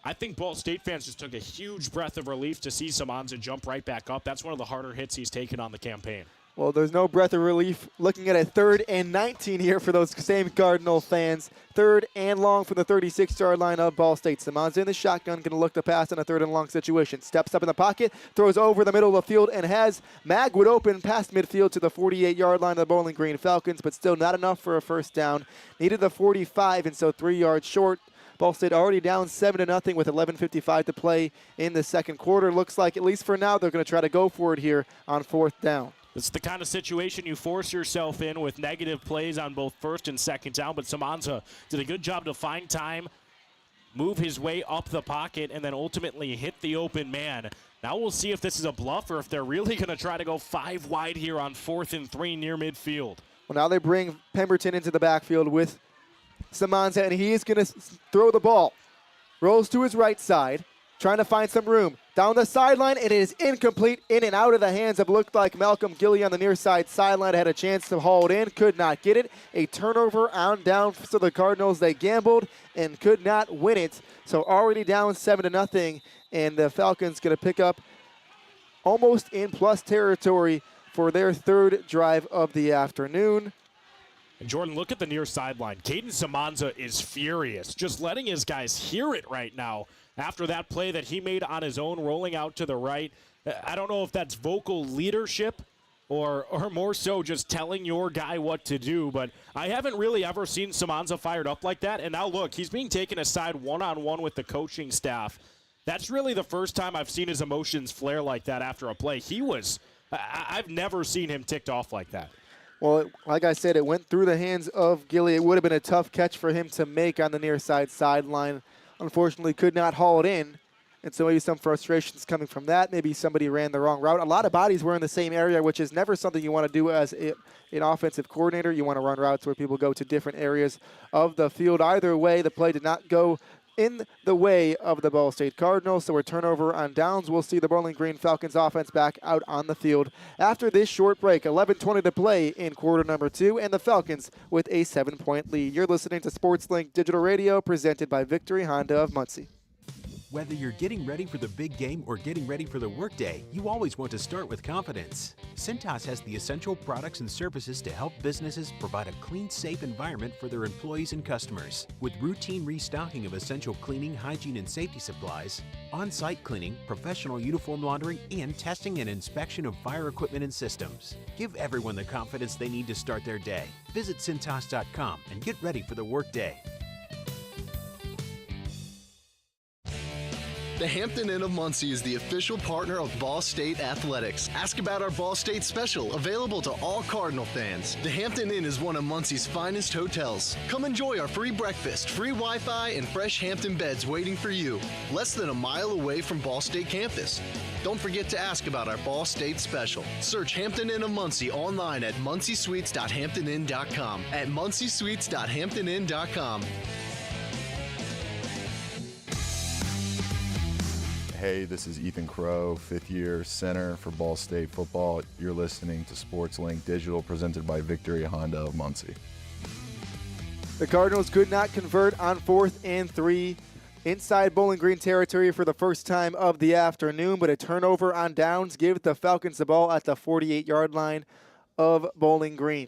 I think Ball State fans just took a huge breath of relief to see Samanza jump right back up. That's one of the harder hits he's taken on the campaign. Well, there's no breath of relief looking at a 3rd and 19 here for those same Cardinal fans. 3rd and long from the 36-yard line of Ball State. Simonza in the shotgun, going to look to pass in a 3rd and long situation. Steps up in the pocket, throws over the middle of the field, and has Magwood open past midfield to the 48-yard line of the Bowling Green Falcons, but still not enough for a first down. Needed the 45, and so 3 yards short. Ball State already down 7-0 with 11:55 to play in the second quarter. Looks like, at least for now, they're going to try to go for it here on 4th down. It's the kind of situation you force yourself in with negative plays on both 1st and 2nd down, but Simonza did a good job to find time, move his way up the pocket, and then ultimately hit the open man. Now we'll see if this is a bluff or if they're really going to try to go 5 wide here on 4th and 3 near midfield. Well, now they bring Pemberton into the backfield with Simonza, and he is going to throw the ball. Rolls to his right side, trying to find some room. Down the sideline, and it is incomplete, in and out of the hands of, looked like Malcolm Gilly on the near side sideline. Had a chance to haul it in, could not get it. A turnover on down for the Cardinals. They gambled and could not win it. So already down 7-0, and the Falcons going to pick up almost in plus territory for their 3rd drive of the afternoon. And Jordan, look at the near sideline. Caden Simonza is furious, just letting his guys hear it right now after that play that he made on his own, rolling out to the right. I don't know if that's vocal leadership or more so just telling your guy what to do, but I haven't really ever seen Simonza fired up like that. And now look, he's being taken aside one-on-one with the coaching staff. That's really the first time I've seen his emotions flare like that after a play. I've never seen him ticked off like that. Well, like I said, it went through the hands of Gilly. It would have been a tough catch for him to make on the near side sideline. Unfortunately, could not haul it in. And so maybe some frustrations coming from that. Maybe somebody ran the wrong route. A lot of bodies were in the same area, which is never something you want to do as an offensive coordinator. You want to run routes where people go to different areas of the field. Either way, the play did not go in the way of the Ball State Cardinals. So a turnover on downs. We'll see the Bowling Green Falcons offense back out on the field after this short break. 11:20 to play in quarter number 2, and the Falcons with a 7-point lead. You're listening to SportsLink Digital Radio, presented by Victory Honda of Muncie. Whether you're getting ready for the big game or getting ready for the workday, you always want to start with confidence. Cintas has the essential products and services to help businesses provide a clean, safe environment for their employees and customers. With routine restocking of essential cleaning, hygiene, and safety supplies, on-site cleaning, professional uniform laundering, and testing and inspection of fire equipment and systems. Give everyone the confidence they need to start their day. Visit Cintas.com and get ready for the workday. The Hampton Inn of Muncie is the official partner of Ball State Athletics. Ask about our Ball State special, available to all Cardinal fans. The Hampton Inn is one of Muncie's finest hotels. Come enjoy our free breakfast, free Wi-Fi, and fresh Hampton beds waiting for you. Less than a mile away from Ball State campus. Don't forget to ask about our Ball State special. Search Hampton Inn of Muncie online at munciesuites.hamptonin.com. At munciesuites.hamptonin.com. Hey, this is Ethan Crow, 5th-year center for Ball State football. You're listening to SportsLink Digital, presented by Victory Honda of Muncie. The Cardinals could not convert on 4th and 3 inside Bowling Green territory for the first time of the afternoon, but a turnover on downs gave the Falcons the ball at the 48-yard line of Bowling Green.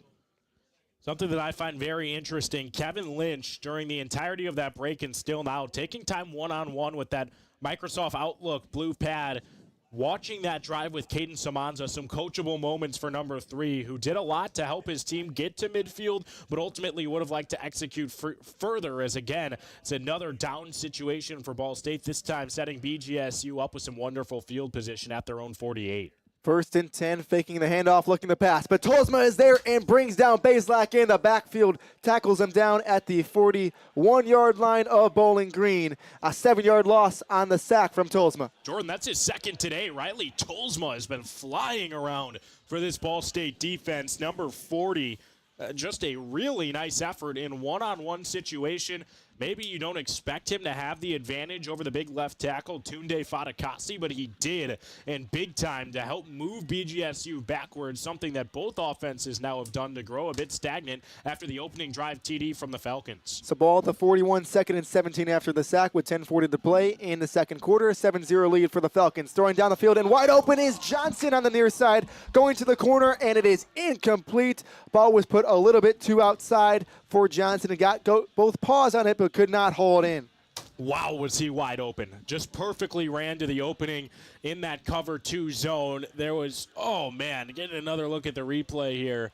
Something that I find very interesting, Kevin Lynch, during the entirety of that break and still now, taking time one-on-one with that Microsoft Outlook blue pad, watching that drive with Caden Simonza, some coachable moments for number 3, who did a lot to help his team get to midfield, but ultimately would have liked to execute further, as again, it's another down situation for Ball State, this time setting BGSU up with some wonderful field position at their own 48. 1st and 10, faking the handoff, looking to pass. But Tolsma is there and brings down Bazelak in the backfield, tackles him down at the 41-yard line of Bowling Green. A 7-yard loss on the sack from Tolsma. Jordan, that's his second today. Riley Tolsma has been flying around for this Ball State defense. Number 40, just a really nice effort in one-on-one situation. maybe you don't expect him to have the advantage over the big left tackle, Tunde Fadakasi, but he did, and big time to help move BGSU backwards, something that both offenses now have done to grow a bit stagnant after the opening drive TD from the Falcons. So ball at the 41, 2nd and 17 after the sack with 10:40 to play in the second quarter. 7-0 lead for the Falcons. Throwing down the field, and wide open is Johnson on the near side, going to the corner, and it is incomplete. Ball was put a little bit too outside for Johnson and got both paws on it, but could not hold in. Wow, was he wide open. Just perfectly ran to the opening in that cover 2 zone. There was, oh man, getting another look at the replay here.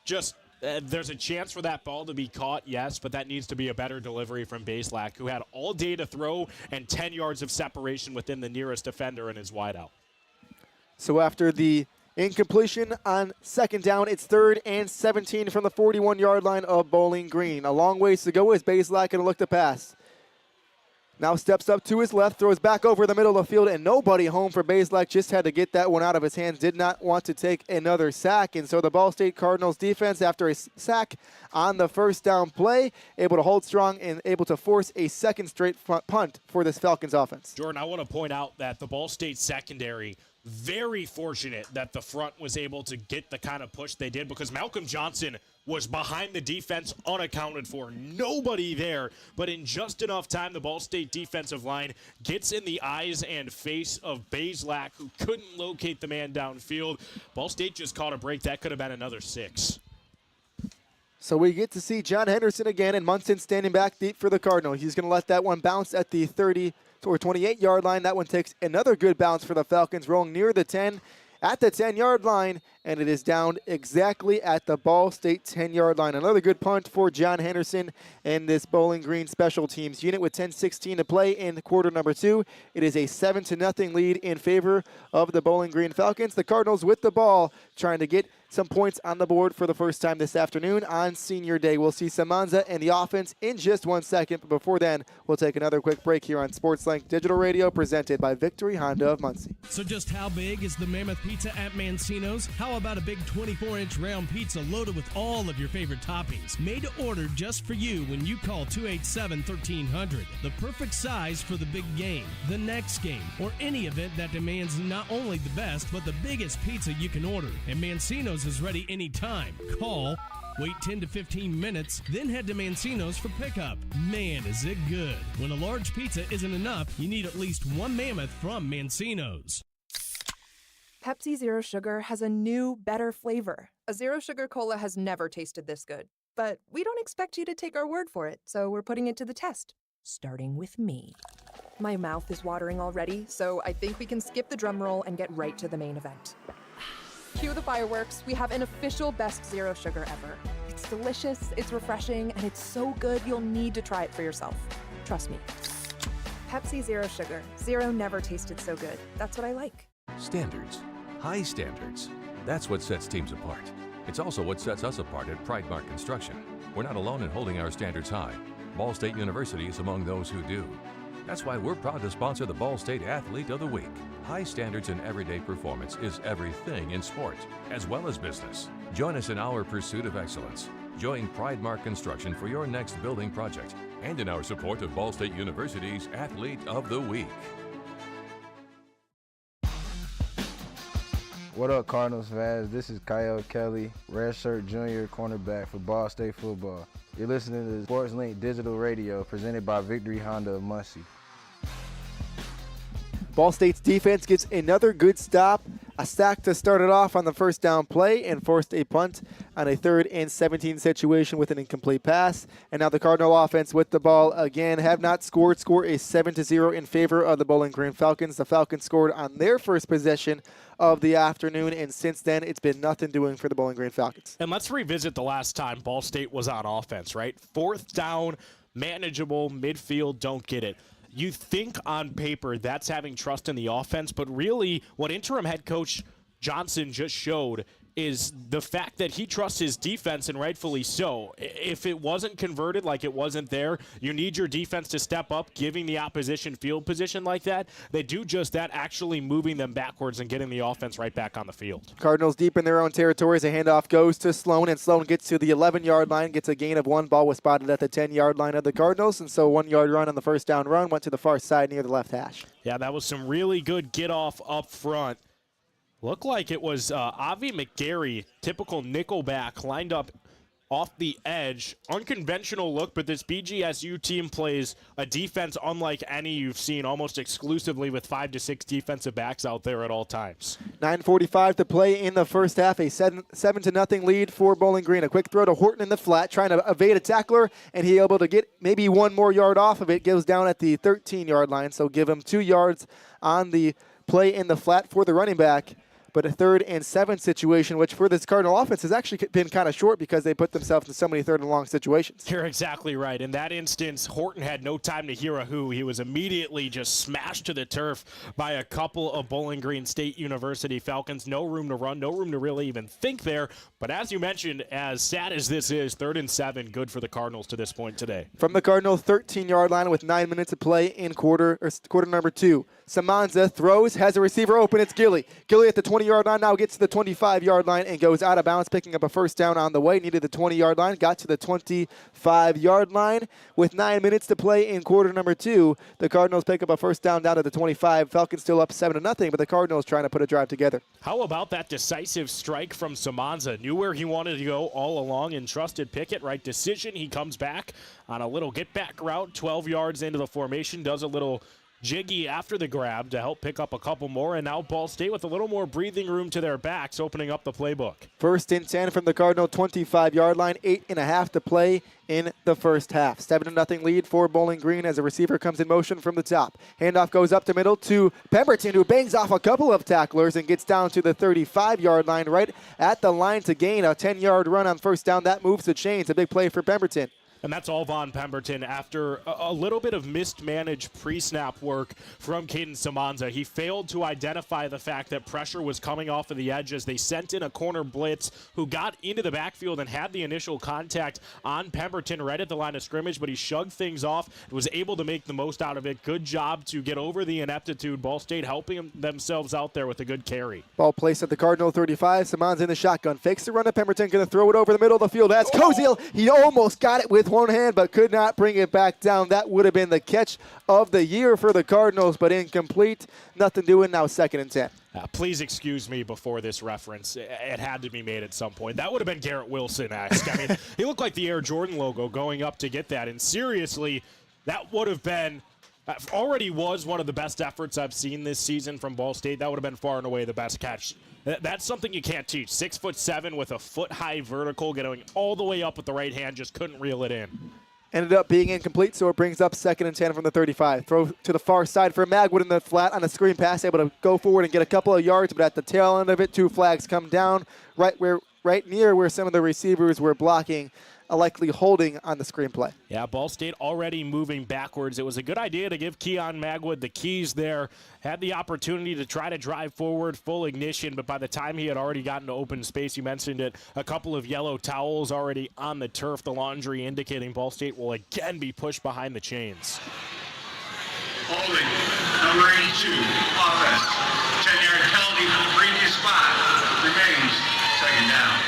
Just, there's a chance for that ball to be caught, yes, but that needs to be a better delivery from Baselak, who had all day to throw and 10 yards of separation within the nearest defender and is wide out. So after the incompletion on second down, it's 3rd and 17 from the 41-yard line of Bowling Green. A long ways to go as Baselak going to look to pass. Now steps up to his left, throws back over the middle of the field, and nobody home for Baselak. Just had to get that one out of his hands. Did not want to take another sack. And so the Ball State Cardinals defense, after a sack on the first down play, able to hold strong and able to force a second straight punt for this Falcons offense. Jordan, I want to point out that the Ball State secondary, very fortunate that the front was able to get the kind of push they did, because Malcolm Johnson was behind the defense unaccounted for. Nobody there, but in just enough time, the Ball State defensive line gets in the eyes and face of Baselak, who couldn't locate the man downfield. Ball State just caught a break. That could have been another 6. So we get to see John Henderson again, and Munson standing back deep for the Cardinals. He's going to let that one bounce at the 30 or 28-yard line. That one takes another good bounce for the Falcons, rolling near the 10 at the 10-yard line, and it is down exactly at the Ball State 10-yard line. Another good punt for John Henderson and this Bowling Green special teams unit with 10:16 to play in quarter number 2. It is a 7-0 lead in favor of the Bowling Green Falcons. The Cardinals with the ball trying to get some points on the board for the first time this afternoon on Senior Day. We'll see Samanza and the offense in just 1 second, but before then, we'll take another quick break here on SportsLink Digital Radio, presented by Victory Honda of Muncie. So just how big is the Mammoth Pizza at Mancino's? How about a big 24-inch round pizza loaded with all of your favorite toppings? Made to order just for you when you call 287-1300. The perfect size for the big game, the next game, or any event that demands not only the best, but the biggest pizza you can order. And Mancino's is ready anytime. Call, wait 10 to 15 minutes, then head to Mancino's for pickup. Man, is it good. When a large pizza isn't enough, you need at least one Mammoth from Mancino's. Pepsi Zero Sugar has a new, better flavor. A Zero Sugar Cola has never tasted this good. But we don't expect you to take our word for it, so we're putting it to the test. Starting with me. My mouth is watering already, so I think we can skip the drum roll and get right to the main event. Cue the fireworks. We have an official best Zero Sugar ever. It's delicious, it's refreshing, and it's so good you'll need to try it for yourself. Trust me. Pepsi Zero Sugar. Zero never tasted so good. That's what I like. Standards. High standards. That's what sets teams apart. It's also what sets us apart at Pridemark Construction. We're not alone in holding our standards high. Ball State University is among those who do. That's why we're proud to sponsor the Ball State Athlete of the Week. High standards in everyday performance is everything in sport, as well as business. Join us in our pursuit of excellence. Join Pridemark Construction for your next building project and in our support of Ball State University's Athlete of the Week. What up, Cardinals fans? This is Kyle Kelly, redshirt junior cornerback for Ball State football. You're listening to SportsLink Digital Radio, presented by Victory Honda of Muncie. Ball State's defense gets another good stop, a sack to start it off on the first down play, and forced a punt on a 3rd and 17 situation with an incomplete pass. And now the Cardinal offense with the ball again, have not scored. Score is 7-0 in favor of the Bowling Green Falcons. The Falcons scored on their first possession of the afternoon, and since then it's been nothing doing for the Bowling Green Falcons. And let's revisit the last time Ball State was on offense, right? 4th down, manageable, midfield, don't get it. You think on paper that's having trust in the offense, but really what interim head coach Johnson just showed is the fact that he trusts his defense, and rightfully so. If it wasn't converted, like it wasn't there, you need your defense to step up, giving the opposition field position like that. They do just that, actually moving them backwards and getting the offense right back on the field. Cardinals deep in their own territory as a handoff goes to Sloan, and Sloan gets to the 11-yard line, gets a gain of 1. Ball was spotted at the 10-yard line of the Cardinals, and so 1-yard run on the first down run went to the far side near the left hash. Yeah, that was some really good get-off up front. Looked like it was Avi McGarry, typical nickelback, lined up off the edge. Unconventional look, but this BGSU team plays a defense unlike any you've seen, almost exclusively with 5 to 6 defensive backs out there at all times. 9:45 to play in the first half, a 7-0 lead for Bowling Green. A quick throw to Horton in the flat, trying to evade a tackler, and he able to get maybe 1 more yard off of it. Goes down at the 13-yard line, so give him 2 yards on the play in the flat for the running back. But a 3rd and 7 situation, which for this Cardinal offense has actually been kind of short because they put themselves in so many 3rd and long situations. You're exactly right. In that instance, Horton had no time to hear a who. He was immediately just smashed to the turf by a couple of Bowling Green State University Falcons. No room to run, no room to really even think there. But as you mentioned, as sad as this is, 3rd and 7, good for the Cardinals to this point today. From the Cardinals' 13-yard line with 9 minutes to play in quarter number 2. Samanza throws, has a receiver open. It's Gilly. Gilly at the 20-yard line now gets to the 25-yard line and goes out of bounds, picking up a first down on the way. Needed the 20-yard line, got to the 25-yard line. With 9 minutes to play in quarter number 2, the Cardinals pick up a first down to the 25. Falcons still up 7-0, but the Cardinals trying to put a drive together. How about that decisive strike from Samanza? Knew where he wanted to go all along and trusted Pickett. Right decision. He comes back on a little get-back route, 12 yards into the formation, does a little jiggy after the grab to help pick up a couple more, and now Ball State with a little more breathing room to their backs, opening up the playbook. 1st and 10 from the Cardinal 25-yard line, 8.5 to play in the first half. 7-0 lead for Bowling Green as a receiver comes in motion from the top. Handoff goes up the middle to Pemberton, who bangs off a couple of tacklers and gets down to the 35-yard line, right at the line to gain a 10-yard run on first down. That moves the chains. A big play for Pemberton. And that's all Von Pemberton after a little bit of mismanaged pre-snap work from Caden Samanza. He failed to identify the fact that pressure was coming off of the edge as they sent in a corner blitz who got into the backfield and had the initial contact on Pemberton right at the line of scrimmage, but he shrugged things off, was able to make the most out of it. Good job to get over the ineptitude. Ball State helping themselves out there with a good carry. Ball placed at the Cardinal 35. Samanza in the shotgun. Fakes the run to Pemberton. Going to throw it over the middle of the field. That's Koziel. He almost got it with one hand, but could not bring it back down. That would have been the catch of the year for the Cardinals, but incomplete. Nothing doing now, 2nd and 10. Please excuse me before this reference. It had to be made at some point. That would have been Garrett Wilson-esque. I mean, he looked like the Air Jordan logo going up to get that. And seriously, that would have been already was one of the best efforts I've seen this season from Ball State. That would have been far and away the best catch. That's something you can't teach. 6'7" with a foot-high vertical, getting all the way up with the right hand, just couldn't reel it in. Ended up being incomplete, so it brings up 2nd and 10 from the 35. Throw to the far side for Magwood in the flat on a screen pass, able to go forward and get a couple of yards, but at the tail end of it, 2 flags come down right near where some of the receivers were blocking, a likely holding on the screenplay. Yeah, Ball State already moving backwards. It was a good idea to give Keon Magwood the keys there. Had the opportunity to try to drive forward, full ignition, but by the time he had already gotten to open space, you mentioned it, a couple of yellow towels already on the turf, the laundry indicating Ball State will again be pushed behind the chains. Holding, number 82, offense. 10-yard penalty from the previous spot. Remains 2nd down.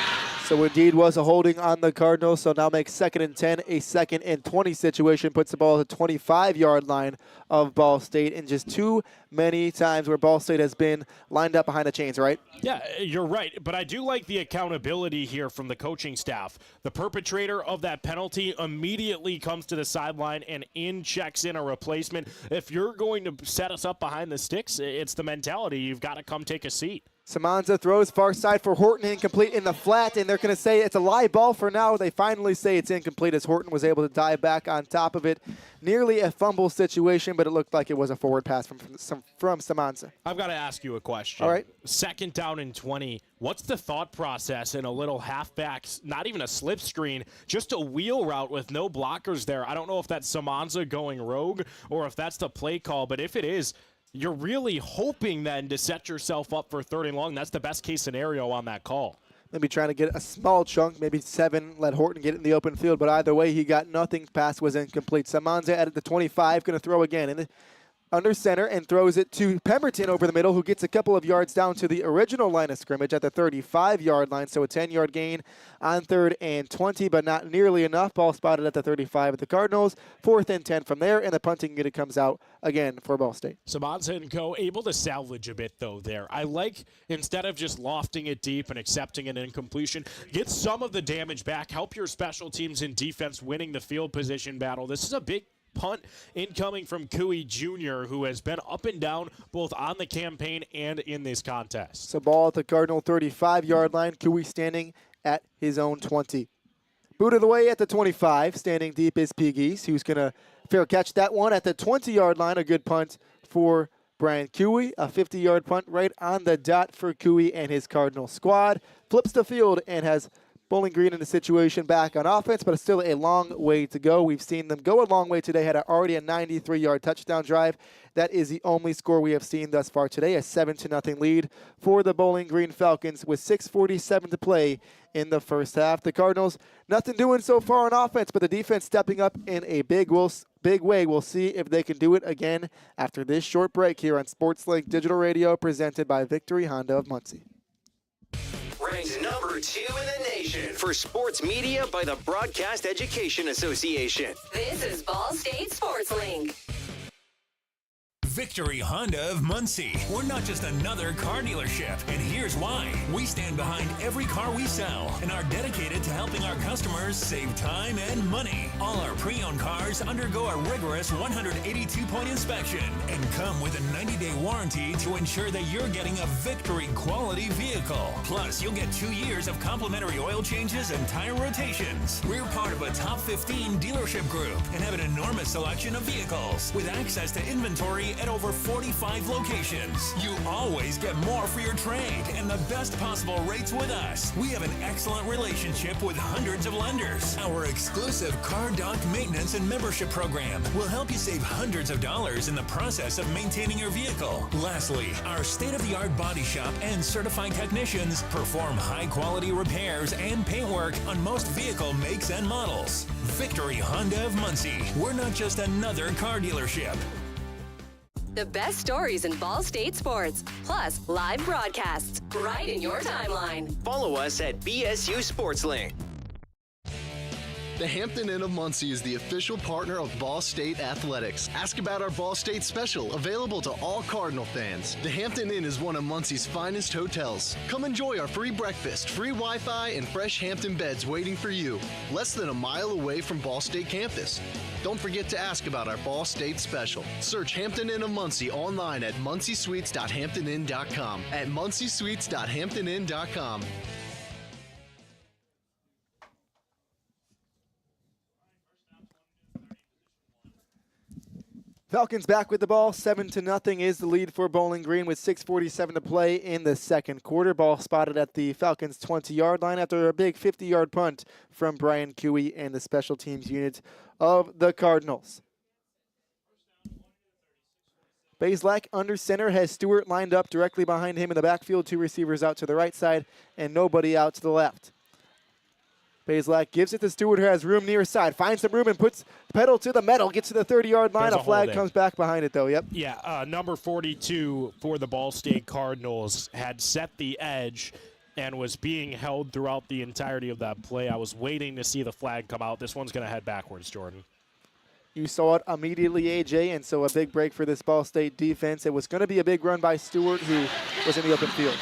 So indeed was a holding on the Cardinals, so now makes 2nd and 10, a 2nd and 20 situation, puts the ball at the 25-yard line of Ball State, and just too many times where Ball State has been lined up behind the chains, right? Yeah, you're right, but I do like the accountability here from the coaching staff. The perpetrator of that penalty immediately comes to the sideline and checks in a replacement. If you're going to set us up behind the sticks, it's the mentality. You've got to come take a seat. Samanza throws far side for Horton, incomplete in the flat, and they're going to say it's a live ball for now. They finally say it's incomplete as Horton was able to dive back on top of it. Nearly a fumble situation, but it looked like it was a forward pass from Samanza. I've got to ask you a question. All right. 2nd down and 20. What's the thought process in a little halfback, not even a slip screen, just a wheel route with no blockers there? I don't know if that's Samanza going rogue or if that's the play call, but if it is, you're really hoping then to set yourself up for 3rd and long. That's the best case scenario on that call. maybe trying to get a small chunk, maybe 7, let Horton get it in the open field. But either way, he got nothing. Pass was incomplete. Samanza at the 25, going to throw again. Under center and throws it to Pemberton over the middle, who gets a couple of yards down to the original line of scrimmage at the 35-yard line. So a 10-yard gain on 3rd and 20, but not nearly enough. Ball spotted at the 35 of the Cardinals. 4th and 10 from there, and the punting unit comes out again for Ball State. Samanza and Co. able to salvage a bit, though, there. I like, instead of just lofting it deep and accepting an incompletion, get some of the damage back. Help your special teams and defense winning the field position battle. This is a big punt incoming from Cooey Jr., who has been up and down both on the campaign and in this contest. So ball at the Cardinal 35-yard line. Cooey standing at his own 20. Booted away at the 25. Standing deep is Pegues, who's going to fair catch that one at the 20-yard line. A good punt for Brian Cooey. A 50-yard punt right on the dot for Cooey and his Cardinal squad. Flips the field and has Bowling Green in the situation back on offense, but it's still a long way to go. We've seen them go a long way today, had already a 93-yard touchdown drive. That is the only score we have seen thus far today, a 7-0 lead for the Bowling Green Falcons with 6:47 to play in the first half. The Cardinals, nothing doing so far on offense, but the defense stepping up in a big way. We'll see if they can do it again after this short break here on SportsLink Digital Radio, presented by Victory Honda of Muncie. Ranked number 2 in the nation for sports media by the Broadcast Education Association. This is Ball State Sports Link. Victory Honda of Muncie. We're not just another car dealership, and here's why. We stand behind every car we sell and are dedicated to helping our customers save time and money. All our pre-owned cars undergo a rigorous 182-point inspection and come with a 90-day warranty to ensure that you're getting a Victory quality vehicle. Plus, you'll get 2 years of complimentary oil changes and tire rotations. We're part of a top 15 dealership group and have an enormous selection of vehicles with access to inventory at over 45 locations. You always get more for your trade and the best possible rates with us. We have an excellent relationship with hundreds of lenders. Our exclusive Car Doc maintenance and membership program will help you save hundreds of dollars in the process of maintaining your vehicle. Lastly, our state-of-the-art body shop and certified technicians perform high-quality repairs and paint work on most vehicle makes and models. Victory Honda of Muncie. We're not just another car dealership. The best stories in Ball State sports, plus live broadcasts right in your timeline. Follow us at BSU SportsLink. The Hampton Inn of Muncie is the official partner of Ball State Athletics. Ask about our Ball State special, available to all Cardinal fans. The Hampton Inn is one of Muncie's finest hotels. Come enjoy our free breakfast, free Wi-Fi, and fresh Hampton beds waiting for you. Less than a mile away from Ball State campus. Don't forget to ask about our Ball State special. Search Hampton Inn of Muncie online at munciesweets.hamptoninn.com. At munciesweets.hamptoninn.com. Falcons back with the ball. 7-0 is the lead for Bowling Green with 6:47 to play in the second quarter. Ball spotted at the Falcons' 20-yard line after a big 50-yard punt from Brian Cooey and the special teams unit of the Cardinals. Bazelak under center has Stewart lined up directly behind him in the backfield. 2 receivers out to the right side and nobody out to the left. Bazelak gives it to Stewart, who has room near side. Finds some room and puts the pedal to the metal. Gets to the 30-yard line. A flag comes back behind it, though. Yep. Yeah, number 42 for the Ball State Cardinals had set the edge and was being held throughout the entirety of that play. I was waiting to see the flag come out. This one's going to head backwards, Jordan. You saw it immediately, AJ, and so a big break for this Ball State defense. It was going to be a big run by Stewart, who was in the open field.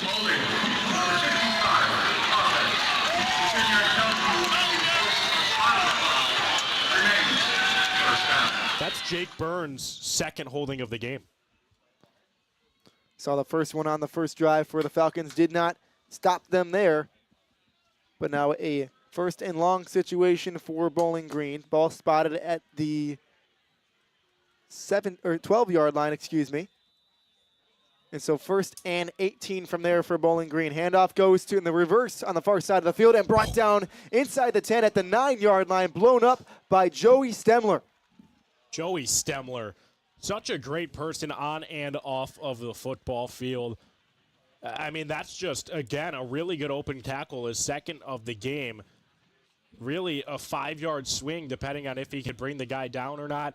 That's Jake Burns' second holding of the game. Saw the first one on the first drive for the Falcons. Did not stop them there. But now a first and long situation for Bowling Green. Ball spotted at the 12-yard line, excuse me. And so 1st and 18 from there for Bowling Green. Handoff goes to in the reverse on the far side of the field and brought down inside the 10 at the 9-yard line, blown up by Joey Stemler. Joey Stemler, such a great person on and off of the football field. I mean, that's just, again, a really good open tackle, his second of the game. Really a 5-yard swing, depending on if he could bring the guy down or not.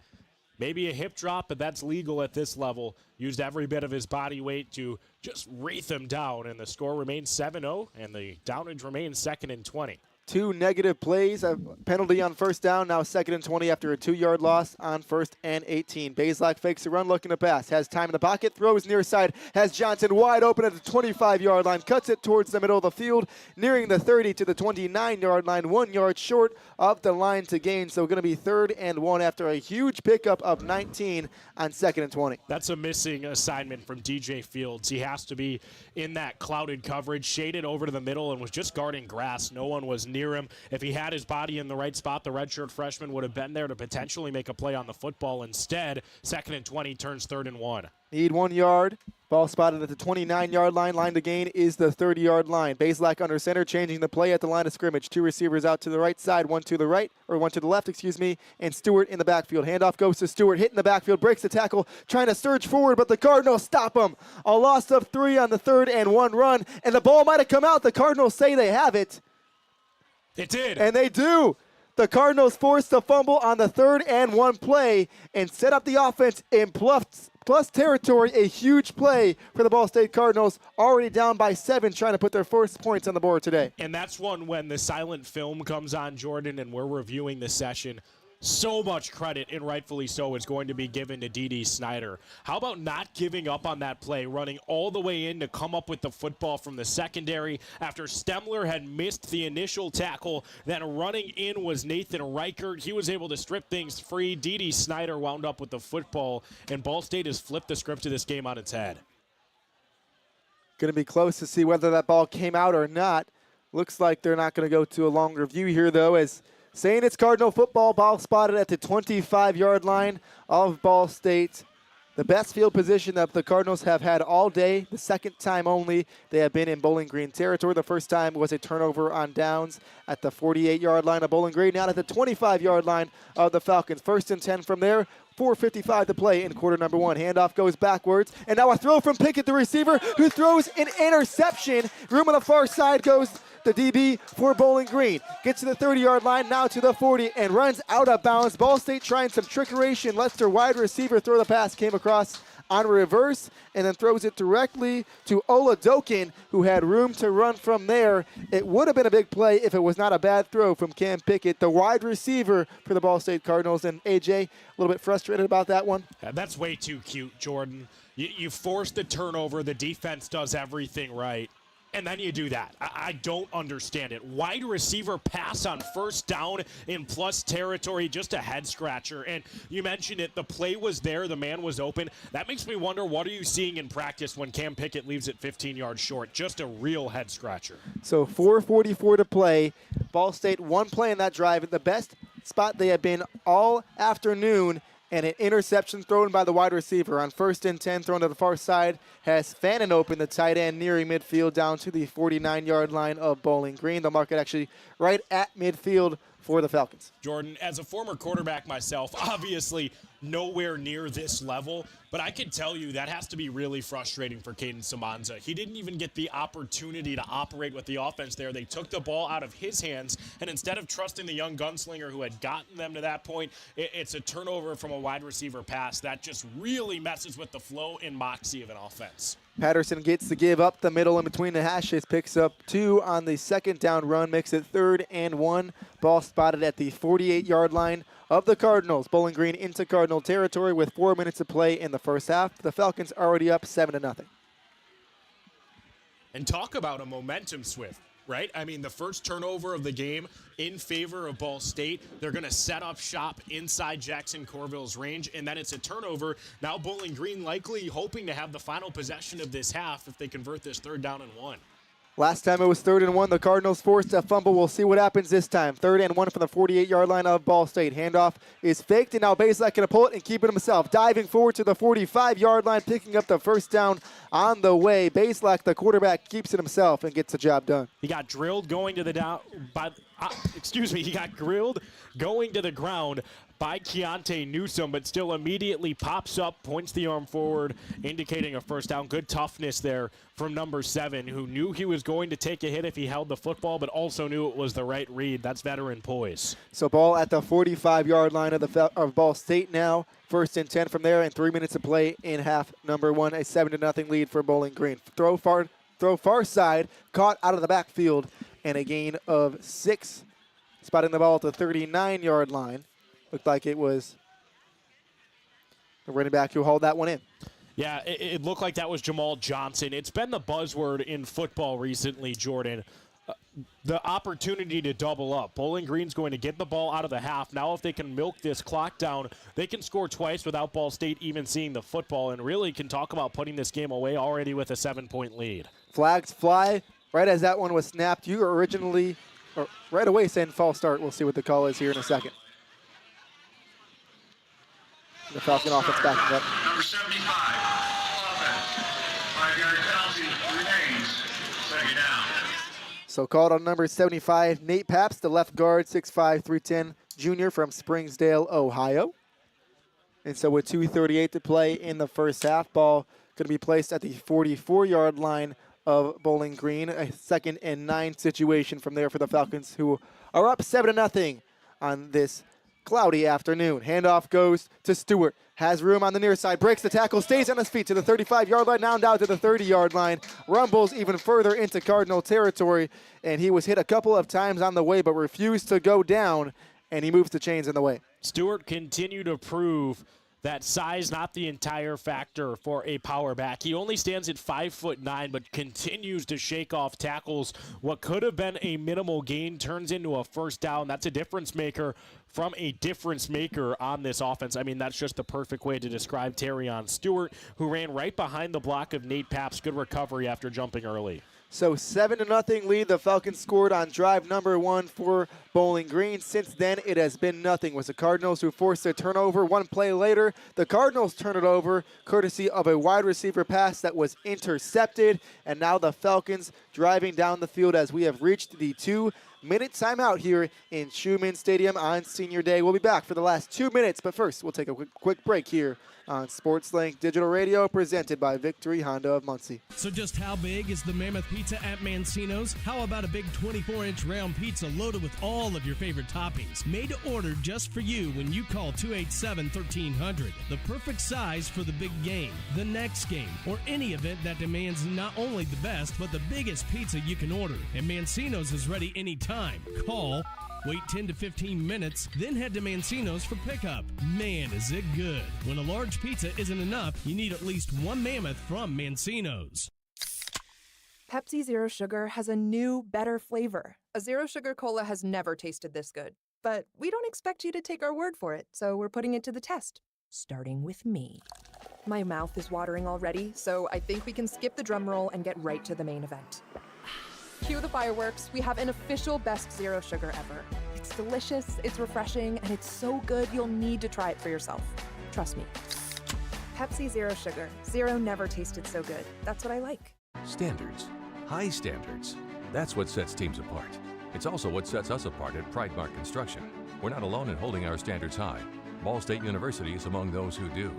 Maybe a hip drop, but that's legal at this level. Used every bit of his body weight to just wreath him down, and the score remains 7-0, and the downage remains 2nd and 20. 2 negative plays, a penalty on first down, now 2nd and 20 after a 2-yard loss on 1st and 18. Bazelak fakes a run, looking to pass, has time in the pocket, throws near side, has Johnson wide open at the 25-yard line, cuts it towards the middle of the field, nearing the 30 to the 29-yard line, 1 yard short of the line to gain. So going to be 3rd and 1 after a huge pickup of 19 on 2nd and 20. That's a missing assignment from DJ Fields. He has to be in that clouded coverage, shaded over to the middle, and was just guarding grass. No one was near him. If he had his body in the right spot, the redshirt freshman would have been there to potentially make a play on the football. Instead, 2nd and 20 turns 3rd and 1. Need 1 yard. Ball spotted at the 29-yard line. Line to gain is the 30-yard line. Bazelak under center, changing the play at the line of scrimmage. 2 receivers out to the right side, 1 to the right, or 1 to the left, and Stewart in the backfield. Handoff goes to Stewart, hitting the backfield, breaks the tackle, trying to surge forward, but the Cardinals stop him. A loss of 3 on the 3rd and 1 run, and the ball might have come out. The Cardinals say they have it. It did. And they do. The Cardinals forced a fumble on the 3rd and 1 play and set up the offense in plus territory. A huge play for the Ball State Cardinals, already down by 7, trying to put their first points on the board today. And that's one when the silent film comes on, Jordan, and we're reviewing the session. So much credit, and rightfully so, is going to be given to D.D. Snyder. How about not giving up on that play, running all the way in to come up with the football from the secondary after Stemler had missed the initial tackle. Then running in was Nathan Reichert. He was able to strip things free. D.D. Snyder wound up with the football, and Ball State has flipped the script of this game on its head. Going to be close to see whether that ball came out or not. Looks like they're not going to go to a long review here, though, as saying it's Cardinal football. Ball spotted at the 25-yard line of Ball State. The best field position that the Cardinals have had all day. The second time only they have been in Bowling Green territory. The first time was a turnover on downs at the 48-yard line of Bowling Green. Now at the 25-yard line of the Falcons. 1st and 10 from there. 4:55 to play in quarter number 1. Handoff goes backwards. And now a throw from Pickett, the receiver, who throws an interception. Room on the far side goes the DB for Bowling Green. Gets to the 30-yard line, now to the 40, and runs out of bounds. Ball State trying some trickery, and lets their wide receiver throw the pass. Came across on reverse, and then throws it directly to Oladokin, who had room to run from there. It would have been a big play if it was not a bad throw from Cam Pickett, the wide receiver for the Ball State Cardinals. And AJ, a little bit frustrated about that one. Yeah, that's way too cute, Jordan. You force the turnover. The defense does everything right. And then you do that. I don't understand it. Wide receiver pass on first down in plus territory, just a head scratcher. And you mentioned it, the play was there, the man was open. That makes me wonder, what are you seeing in practice when Cam Pickett leaves it 15 yards short? Just a real head scratcher. So 4:44 to play. Ball State, 1 play in that drive at the best spot they have been all afternoon. And an interception thrown by the wide receiver on 1st and 10, thrown to the far side, has Fannin open, the tight end, nearing midfield down to the 49-yard line of Bowling Green. They'll mark it actually right at midfield for the Falcons. Jordan, as a former quarterback myself, obviously nowhere near this level, but I can tell you that has to be really frustrating for Caden Samanza. He didn't even get the opportunity to operate with the offense there. They took the ball out of his hands, and instead of trusting the young gunslinger who had gotten them to that point, it's a turnover from a wide receiver pass. That just really messes with the flow and moxie of an offense. Patterson gets the give up the middle in between the hashes, picks up 2 on the 2nd down run, makes it 3rd and 1. Ball spotted at the 48-yard line of the Cardinals. Bowling Green into Cardinal territory with 4 minutes to play in the first half. The Falcons already up 7-0. And talk about a momentum swift, right? I mean, the first turnover of the game in favor of Ball State. They're going to set up shop inside Jackson Corville's range, and then it's a turnover. Now Bowling Green likely hoping to have the final possession of this half if they convert this 3rd down and 1. Last time it was 3rd and 1. The Cardinals forced a fumble. We'll see what happens this time. 3rd and 1 from the 48-yard line of Ball State. Handoff is faked, and now Bazelak going to pull it and keep it himself. Diving forward to the 45-yard line, picking up the first down on the way. Bazelak, the quarterback, keeps it himself and gets the job done. He got drilled going to the down. He got grilled going to the ground by Keontae Newsome, but still immediately pops up, points the arm forward, indicating a first down. Good toughness there from number 7, who knew he was going to take a hit if he held the football, but also knew it was the right read. That's veteran poise. So ball at the 45-yard line of Ball State now. First and 10 from there, and 3 minutes to play in half number 1. A 7-0 lead for Bowling Green. Throw far side, caught out of the backfield, and a gain of 6. Spotting the ball at the 39-yard line. Looked like it was the running back who hauled that one in. Yeah, it looked like that was Jamal Johnson. It's been the buzzword in football recently, Jordan. The opportunity to double up. Bowling Green's going to get the ball out of the half. Now if they can milk this clock down, they can score twice without Ball State even seeing the football, and really can talk about putting this game away already with a 7-point lead. Flags fly right as that one was snapped. You were originally, or right away, saying false start. We'll see what the call is here in a second. The Falcon offense backing up. Number 75, offense. 5-yard penalty remains. Second down. So called on number 75, Nate Pabst, the left guard, 6'5", 310 junior from Springsdale, Ohio. And so with 2:38 to play in the first half, ball going to be placed at the 44-yard line of Bowling Green. A 2nd and 9 situation from there for the Falcons, who are up 7-0 on this cloudy afternoon. Handoff goes to Stewart. Has room on the near side. Breaks the tackle. Stays on his feet to the 35-yard line. Now down to the 30-yard line. Rumbles even further into Cardinal territory. And he was hit a couple of times on the way, but refused to go down. And he moves the chains in the way. Stewart continued to prove that size not the entire factor for a power back. He only stands at 5'9", but continues to shake off tackles. What could have been a minimal gain turns into a first down. That's a difference maker from a difference maker on this offense. I mean, that's just the perfect way to describe Terrion Stewart, who ran right behind the block of Nate Pabst. Good recovery after jumping early. So 7-0 lead the Falcons scored on drive number 1 for Bowling Green. Since then, it has been nothing. It was the Cardinals who forced a turnover. One play later, the Cardinals turn it over, courtesy of a wide receiver pass that was intercepted. And now the Falcons driving down the field as we have reached the 2-minute timeout here in Schumann Stadium on Senior Day. We'll be back for the last 2 minutes, but first we'll take a quick break here on SportsLink Digital Radio, presented by Victory Honda of Muncie. So just how big is the Mammoth Pizza at Mancino's? How about a big 24-inch round pizza loaded with all of your favorite toppings? Made to order just for you when you call 287-1300. The perfect size for the big game, the next game, or any event that demands not only the best, but the biggest pizza you can order. And Mancino's is ready anytime. Call, wait 10 to 15 minutes, then head to Mancino's for pickup. Man, is it good. When a large pizza isn't enough, you need at least one Mammoth from Mancino's. Pepsi Zero Sugar has a new, better flavor. A Zero Sugar Cola has never tasted this good. But we don't expect you to take our word for it, so we're putting it to the test. Starting with me. My mouth is watering already, so I think we can skip the drum roll and get right to the main event. Cue the fireworks. We have an official best Zero Sugar ever. It's delicious, it's refreshing, and it's so good you'll need to try it for yourself. Trust me. Pepsi Zero Sugar. Zero never tasted so good. That's what I like. Standards. High standards. That's what sets teams apart. It's also what sets us apart at Pridemark Construction. We're not alone in holding our standards high. Ball State University is among those who do.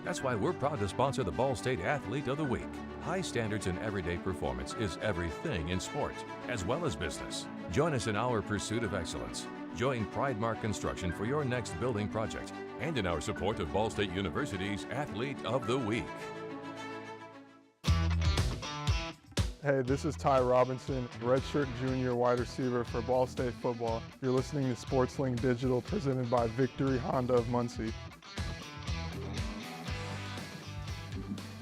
That's why we're proud to sponsor the Ball State Athlete of the Week. High standards in everyday performance is everything in sport, as well as business. Join us in our pursuit of excellence. Join Pridemark Construction for your next building project and in our support of Ball State University's Athlete of the Week. Hey, this is Ty Robinson, redshirt junior wide receiver for Ball State football. You're listening to SportsLink Digital, presented by Victory Honda of Muncie.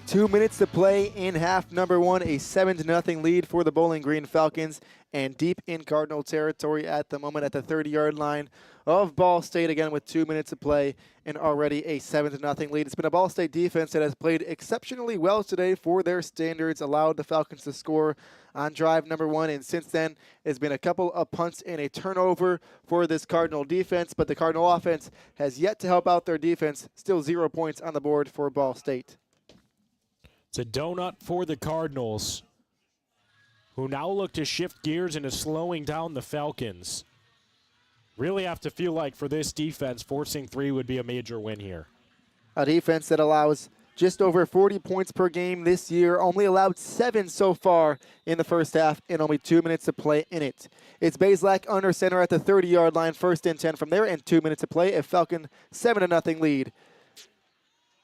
2 minutes to play in half number 1, a 7-0 lead for the Bowling Green Falcons, and deep in Cardinal territory at the moment at the 30-yard line of Ball State, again with 2 minutes to play and already a 7-0 lead. It's been a Ball State defense that has played exceptionally well today for their standards, allowed the Falcons to score on drive number 1, and since then it's been a couple of punts and a turnover for this Cardinal defense, but the Cardinal offense has yet to help out their defense. Still 0 points on the board for Ball State. It's a donut for the Cardinals, who now look to shift gears into slowing down the Falcons. Really have to feel like for this defense, forcing 3 would be a major win here. A defense that allows just over 40 points per game this year, only allowed 7 so far in the first half and only 2 minutes to play in it. It's Bazelak under center at the 30-yard line, 1st and 10 from there, and 2 minutes to play. A Falcon 7-0 lead.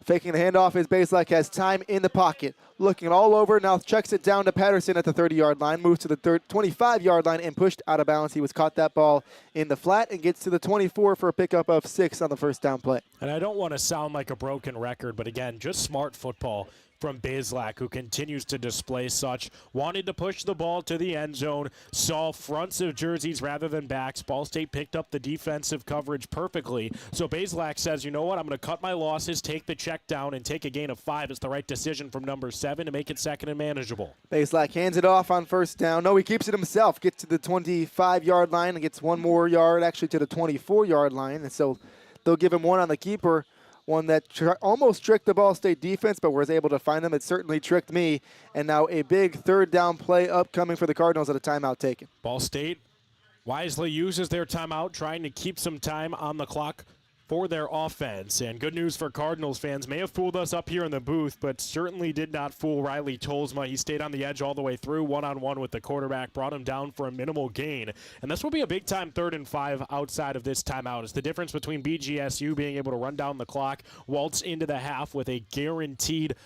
Faking the handoff as Bazelak has time in the pocket. Looking all over, now checks it down to Patterson at the 30-yard line, moves to the 25-yard line and pushed out of bounds. He was caught that ball in the flat and gets to the 24 for a pickup of 6 on the first down play. And I don't want to sound like a broken record, but again, just smart football from Bazelak, who continues to display such. Wanted to push the ball to the end zone, saw fronts of jerseys rather than backs. Ball State picked up the defensive coverage perfectly. So Bazelak says, you know what, I'm going to cut my losses, take the check down, and take a gain of 5. It's the right decision from number 7 to make it 2nd and manageable. Bazelak hands it off on 1st down. No, he keeps it himself. Gets to the 25-yard line and gets 1 more yard, actually to the 24-yard line. And so they'll give him 1 on the keeper. One that almost tricked the Ball State defense, but was able to find them. It certainly tricked me. And now a big 3rd down play upcoming for the Cardinals at a timeout taken. Ball State wisely uses their timeout, trying to keep some time on the clock for their offense. And good news for Cardinals fans. May have fooled us up here in the booth, but certainly did not fool Riley Tolsma. He stayed on the edge all the way through, one-on-one with the quarterback, brought him down for a minimal gain. And this will be a big-time 3rd and 5 outside of this timeout. It's the difference between BGSU being able to run down the clock, waltz into the half with a guaranteed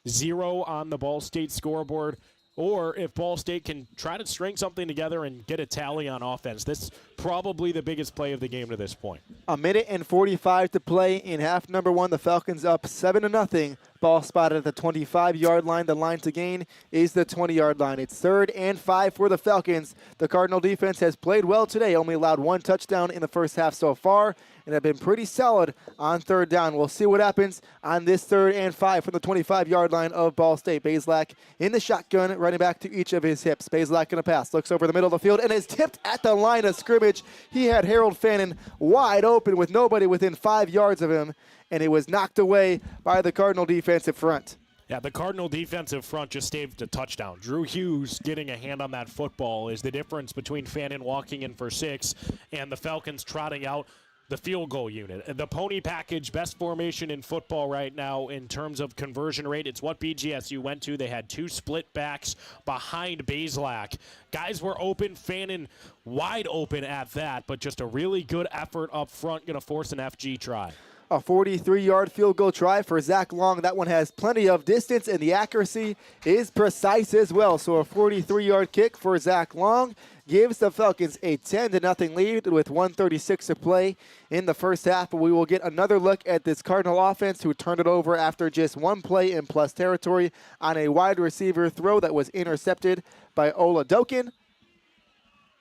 0 on the Ball State scoreboard, or if Ball State can try to string something together and get a tally on offense. This is probably the biggest play of the game to this point. 1:45 to play in half number 1. The Falcons up 7-0. Ball spotted at the 25-yard line. The line to gain is the 20-yard line. It's 3rd and 5 for the Falcons. The Cardinal defense has played well today. Only allowed 1 touchdown in the first half so far, and have been pretty solid on 3rd down. We'll see what happens on this 3rd and 5 from the 25-yard line of Ball State. Bazelak in the shotgun, running back to each of his hips. Bazelak going to pass, looks over the middle of the field, and is tipped at the line of scrimmage. He had Harold Fannin wide open with nobody within 5 yards of him, and it was knocked away by the Cardinal defensive front. Yeah, the Cardinal defensive front just saved a touchdown. Drew Hughes getting a hand on that football is the difference between Fannin walking in for 6 and the Falcons trotting out the field goal unit. The pony package, best formation in football right now in terms of conversion rate. It's what BGSU went to. They had 2 split backs behind Bazelak. Guys were open, Fannin wide open at that, but just a really good effort up front, going to force an FG try. A 43-yard field goal try for Zach Long. That one has plenty of distance, and the accuracy is precise as well. So a 43-yard kick for Zach Long gives the Falcons a 10-0 lead with 1:36 to play in the first half. But we will get another look at this Cardinal offense, who turned it over after just 1 play in plus territory on a wide receiver throw that was intercepted by Ola Dokin.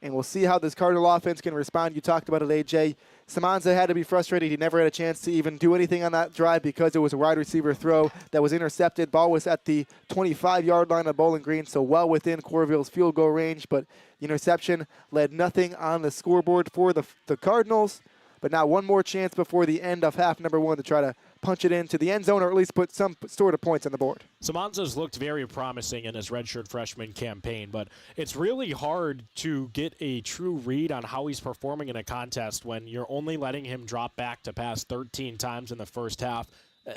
And we'll see how this Cardinal offense can respond. You talked about it, AJ. Samanza had to be frustrated. He never had a chance to even do anything on that drive because it was a wide receiver throw that was intercepted. Ball was at the 25-yard line of Bowling Green, so well within Corville's field goal range. But the interception led nothing on the scoreboard for the Cardinals. But now 1 more chance before the end of half number 1 to try to punch it into the end zone, or at least put some sort of points on the board. Samanza's looked very promising in his redshirt freshman campaign, but it's really hard to get a true read on how he's performing in a contest when you're only letting him drop back to pass 13 times in the first half.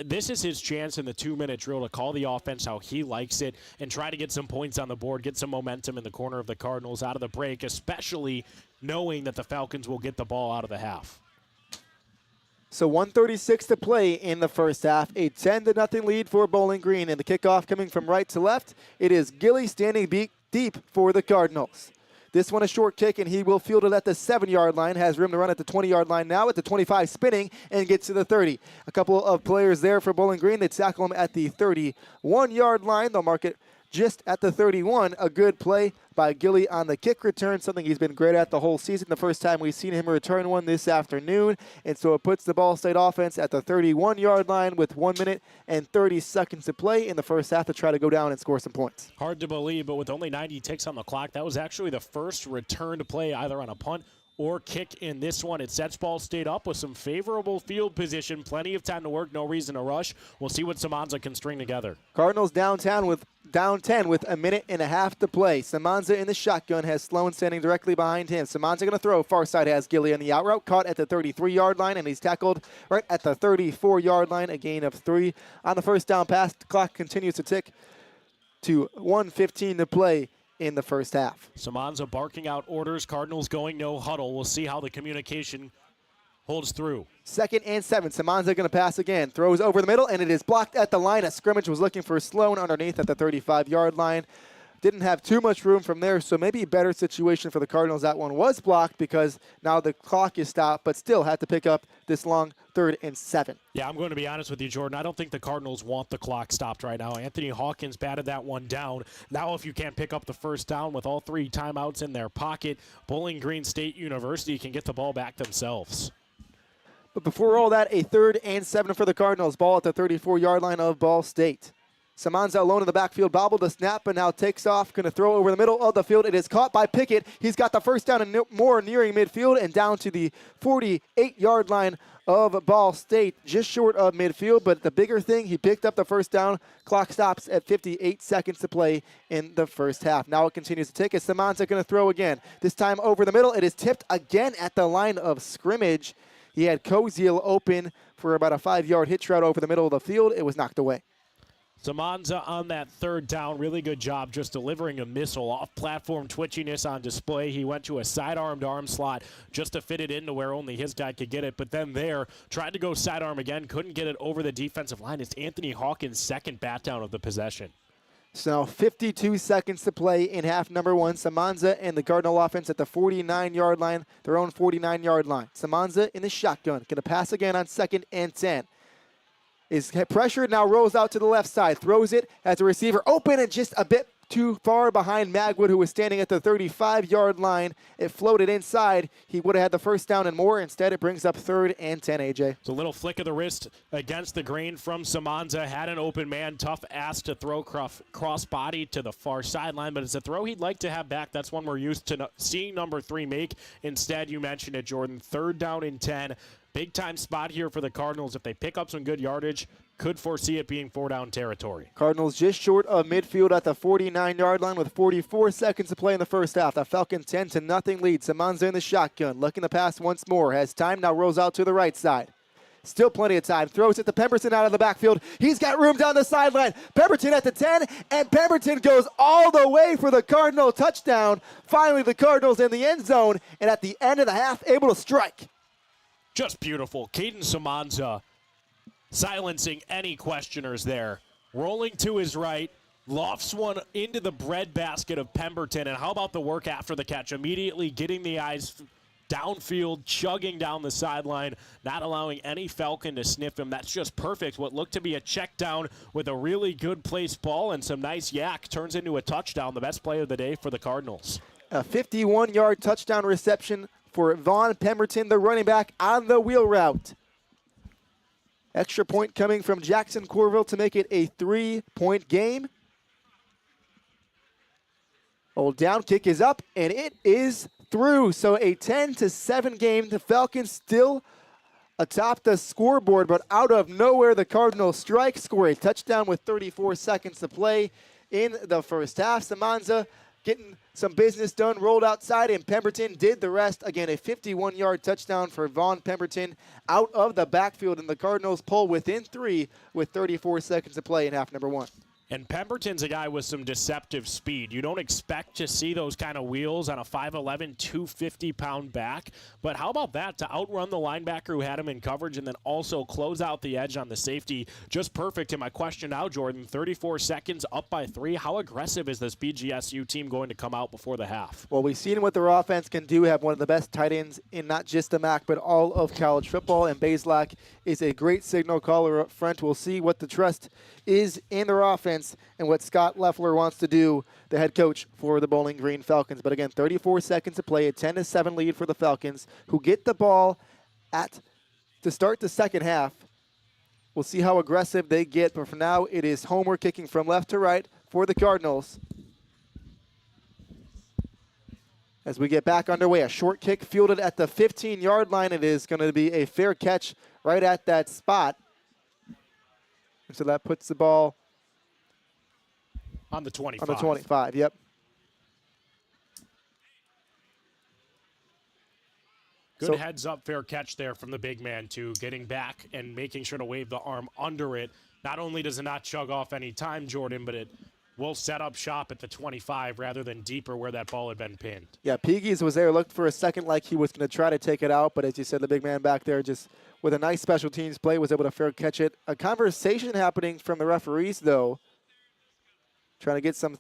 This is his chance in the 2-minute drill to call the offense how he likes it and try to get some points on the board, get some momentum in the corner of the Cardinals out of the break, especially knowing that the Falcons will get the ball out of the half. So 1:36 to play in the first half. A 10-0 lead for Bowling Green. And the kickoff coming from right to left. It is Gilly standing deep for the Cardinals. This one a short kick, and he will field it at the 7-yard line. Has room to run at the 20-yard line now, at the 25, spinning, and gets to the 30. A couple of players there for Bowling Green. They tackle him at the 31-yard line. They'll mark it just at the 31. A good play by Gilly on the kick return, something he's been great at the whole season. The first time we've seen him return one this afternoon. And so it puts the Ball State offense at the 31-yard line with 1 minute and 30 seconds to play in the first half to try to go down and score some points. Hard to believe, but with only 90 ticks on the clock, that was actually the first return to play either on a punt or kick in this one. It sets Ball State up with some favorable field position, plenty of time to work, no reason to rush. We'll see what Samanza can string together. Cardinals downtown with down 10 with a minute and a half to play. Samanza in the shotgun has Sloan standing directly behind him. Samanza going to throw. Far side has Gilly on the out route. Caught at the 33-yard line, and he's tackled right at the 34-yard line. A gain of 3 on the first down pass. The clock continues to tick to 1:15 to play in the first half. Samanza barking out orders. Cardinals going no huddle. We'll see how the communication holds through. 2nd and 7. Samanza going to pass again. Throws over the middle, and it is blocked at the line. A scrimmage was looking for Sloan underneath at the 35-yard line. Didn't have too much room from there, so maybe a better situation for the Cardinals. That one was blocked because now the clock is stopped, but still had to pick up this long 3rd and 7. Yeah, I'm going to be honest with you, Jordan. I don't think the Cardinals want the clock stopped right now. Anthony Hawkins batted that one down. Now if you can't pick up the first down with all 3 timeouts in their pocket, Bowling Green State University can get the ball back themselves. But before all that, a 3rd and 7 for the Cardinals. Ball at the 34-yard line of Ball State. Samanza alone in the backfield, bobbled the snap, but now takes off. Going to throw over the middle of the field. It is caught by Pickett. He's got the first down and more nearing midfield and down to the 48-yard line of Ball State, just short of midfield. But the bigger thing, he picked up the first down. Clock stops at 58 seconds to play in the first half. Now it continues to tick as Samanza going to throw again. This time over the middle. It is tipped again at the line of scrimmage. He had Koziel open for about a 5-yard hitch route over the middle of the field. It was knocked away. Samanza on that 3rd down, really good job just delivering a missile. Off-platform twitchiness on display. He went to a sidearmed arm slot just to fit it into where only his guy could get it. But then there, tried to go sidearm again, couldn't get it over the defensive line. It's Anthony Hawkins' 2nd bat down of the possession. So 52 seconds to play in half number 1. Samanza and the Cardinal offense at the 49-yard line, their own 49-yard line. Samanza in the shotgun. Going to pass again on 2nd and 10. Is pressured, now rolls out to the left side. Throws it as a receiver open and just a bit too far behind Magwood, who was standing at the 35-yard line. It floated inside. He would have had the first down and more. Instead, it brings up 3rd and 10, AJ. It's a little flick of the wrist against the grain from Samanza. Had an open man, tough ass to throw cross-body to the far sideline, but it's a throw he'd like to have back. That's one we're used to seeing number 3 make. Instead, you mentioned it, Jordan, 3rd down and 10. Big-time spot here for the Cardinals. If they pick up some good yardage, could foresee it being 4-down territory. Cardinals just short of midfield at the 49-yard line with 44 seconds to play in the first half. The Falcons 10-0 lead. Samanza in the shotgun, looking to pass once more. Has time, now rolls out to the right side. Still plenty of time. Throws it to Pemberton out of the backfield. He's got room down the sideline. Pemberton at the 10, and Pemberton goes all the way for the Cardinal touchdown. Finally, the Cardinals in the end zone, and at the end of the half, able to strike. Just beautiful. Caden Samanza silencing any questioners there. Rolling to his right, lofts one into the breadbasket of Pemberton. And how about the work after the catch? Immediately getting the eyes downfield, chugging down the sideline, not allowing any Falcon to sniff him. That's just perfect. What looked to be a check down with a really good placed ball and some nice yak turns into a touchdown. The best play of the day for the Cardinals. A 51-yard touchdown reception for Vaughn Pemberton, the running back, on the wheel route. Extra point coming from Jackson Corville to make it a 3-point game. Old down kick is up, and it is through. So a 10-7 game. The Falcons still atop the scoreboard, but out of nowhere, the Cardinals strike, score a touchdown with 34 seconds to play in the first half. Samanza getting some business done, rolled outside, and Pemberton did the rest. Again, a 51-yard touchdown for Vaughn Pemberton out of the backfield, and the Cardinals pull within 3 with 34 seconds to play in half number 1. And Pemberton's a guy with some deceptive speed. You don't expect to see those kind of wheels on a 5'11", 250-pound back. But how about that, to outrun the linebacker who had him in coverage and then also close out the edge on the safety? Just perfect. And my question now, Jordan, 34 seconds, up by 3. How aggressive is this BGSU team going to come out before the half? Well, we've seen what their offense can do. Have one of the best tight ends in not just the MAC, but all of college football. And Bazelak is a great signal caller up front. We'll see what the trust is in their offense and what Scott Leffler wants to do, the head coach for the Bowling Green Falcons. But again, 34 seconds to play, a 10-7 lead for the Falcons, who get the ball to start the second half. We'll see how aggressive they get, but for now, it is Homer kicking from left to right for the Cardinals. As we get back underway, a short kick fielded at the 15-yard line. It is going to be a fair catch right at that spot. And so that puts the ball On the 25. On the 25, yep. Good heads-up fair catch there from the big man, too, getting back and making sure to wave the arm under it. Not only does it not chug off any time, Jordan, but it will set up shop at the 25 rather than deeper where that ball had been pinned. Yeah, Peagies was there, looked for a second like he was going to try to take it out, but as you said, the big man back there just with a nice special teams play was able to fair catch it. A conversation happening from the referees, though, trying to get some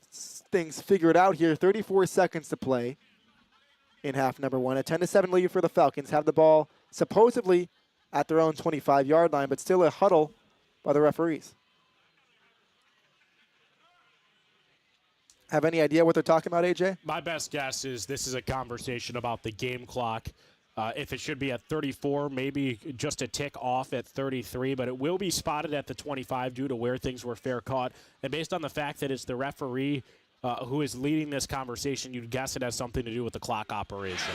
things figured out here. 34 seconds to play in half number one. A 10-7 lead for the Falcons. Have the ball supposedly at their own 25-yard line, but still a huddle by the referees. Have any idea what they're talking about, AJ? My best guess is this is a conversation about the game clock. If it should be at 34, maybe just a tick off at 33, but it will be spotted at the 25 due to where things were fair caught. And based on the fact that it's the referee who is leading this conversation, you'd guess it has something to do with the clock operation.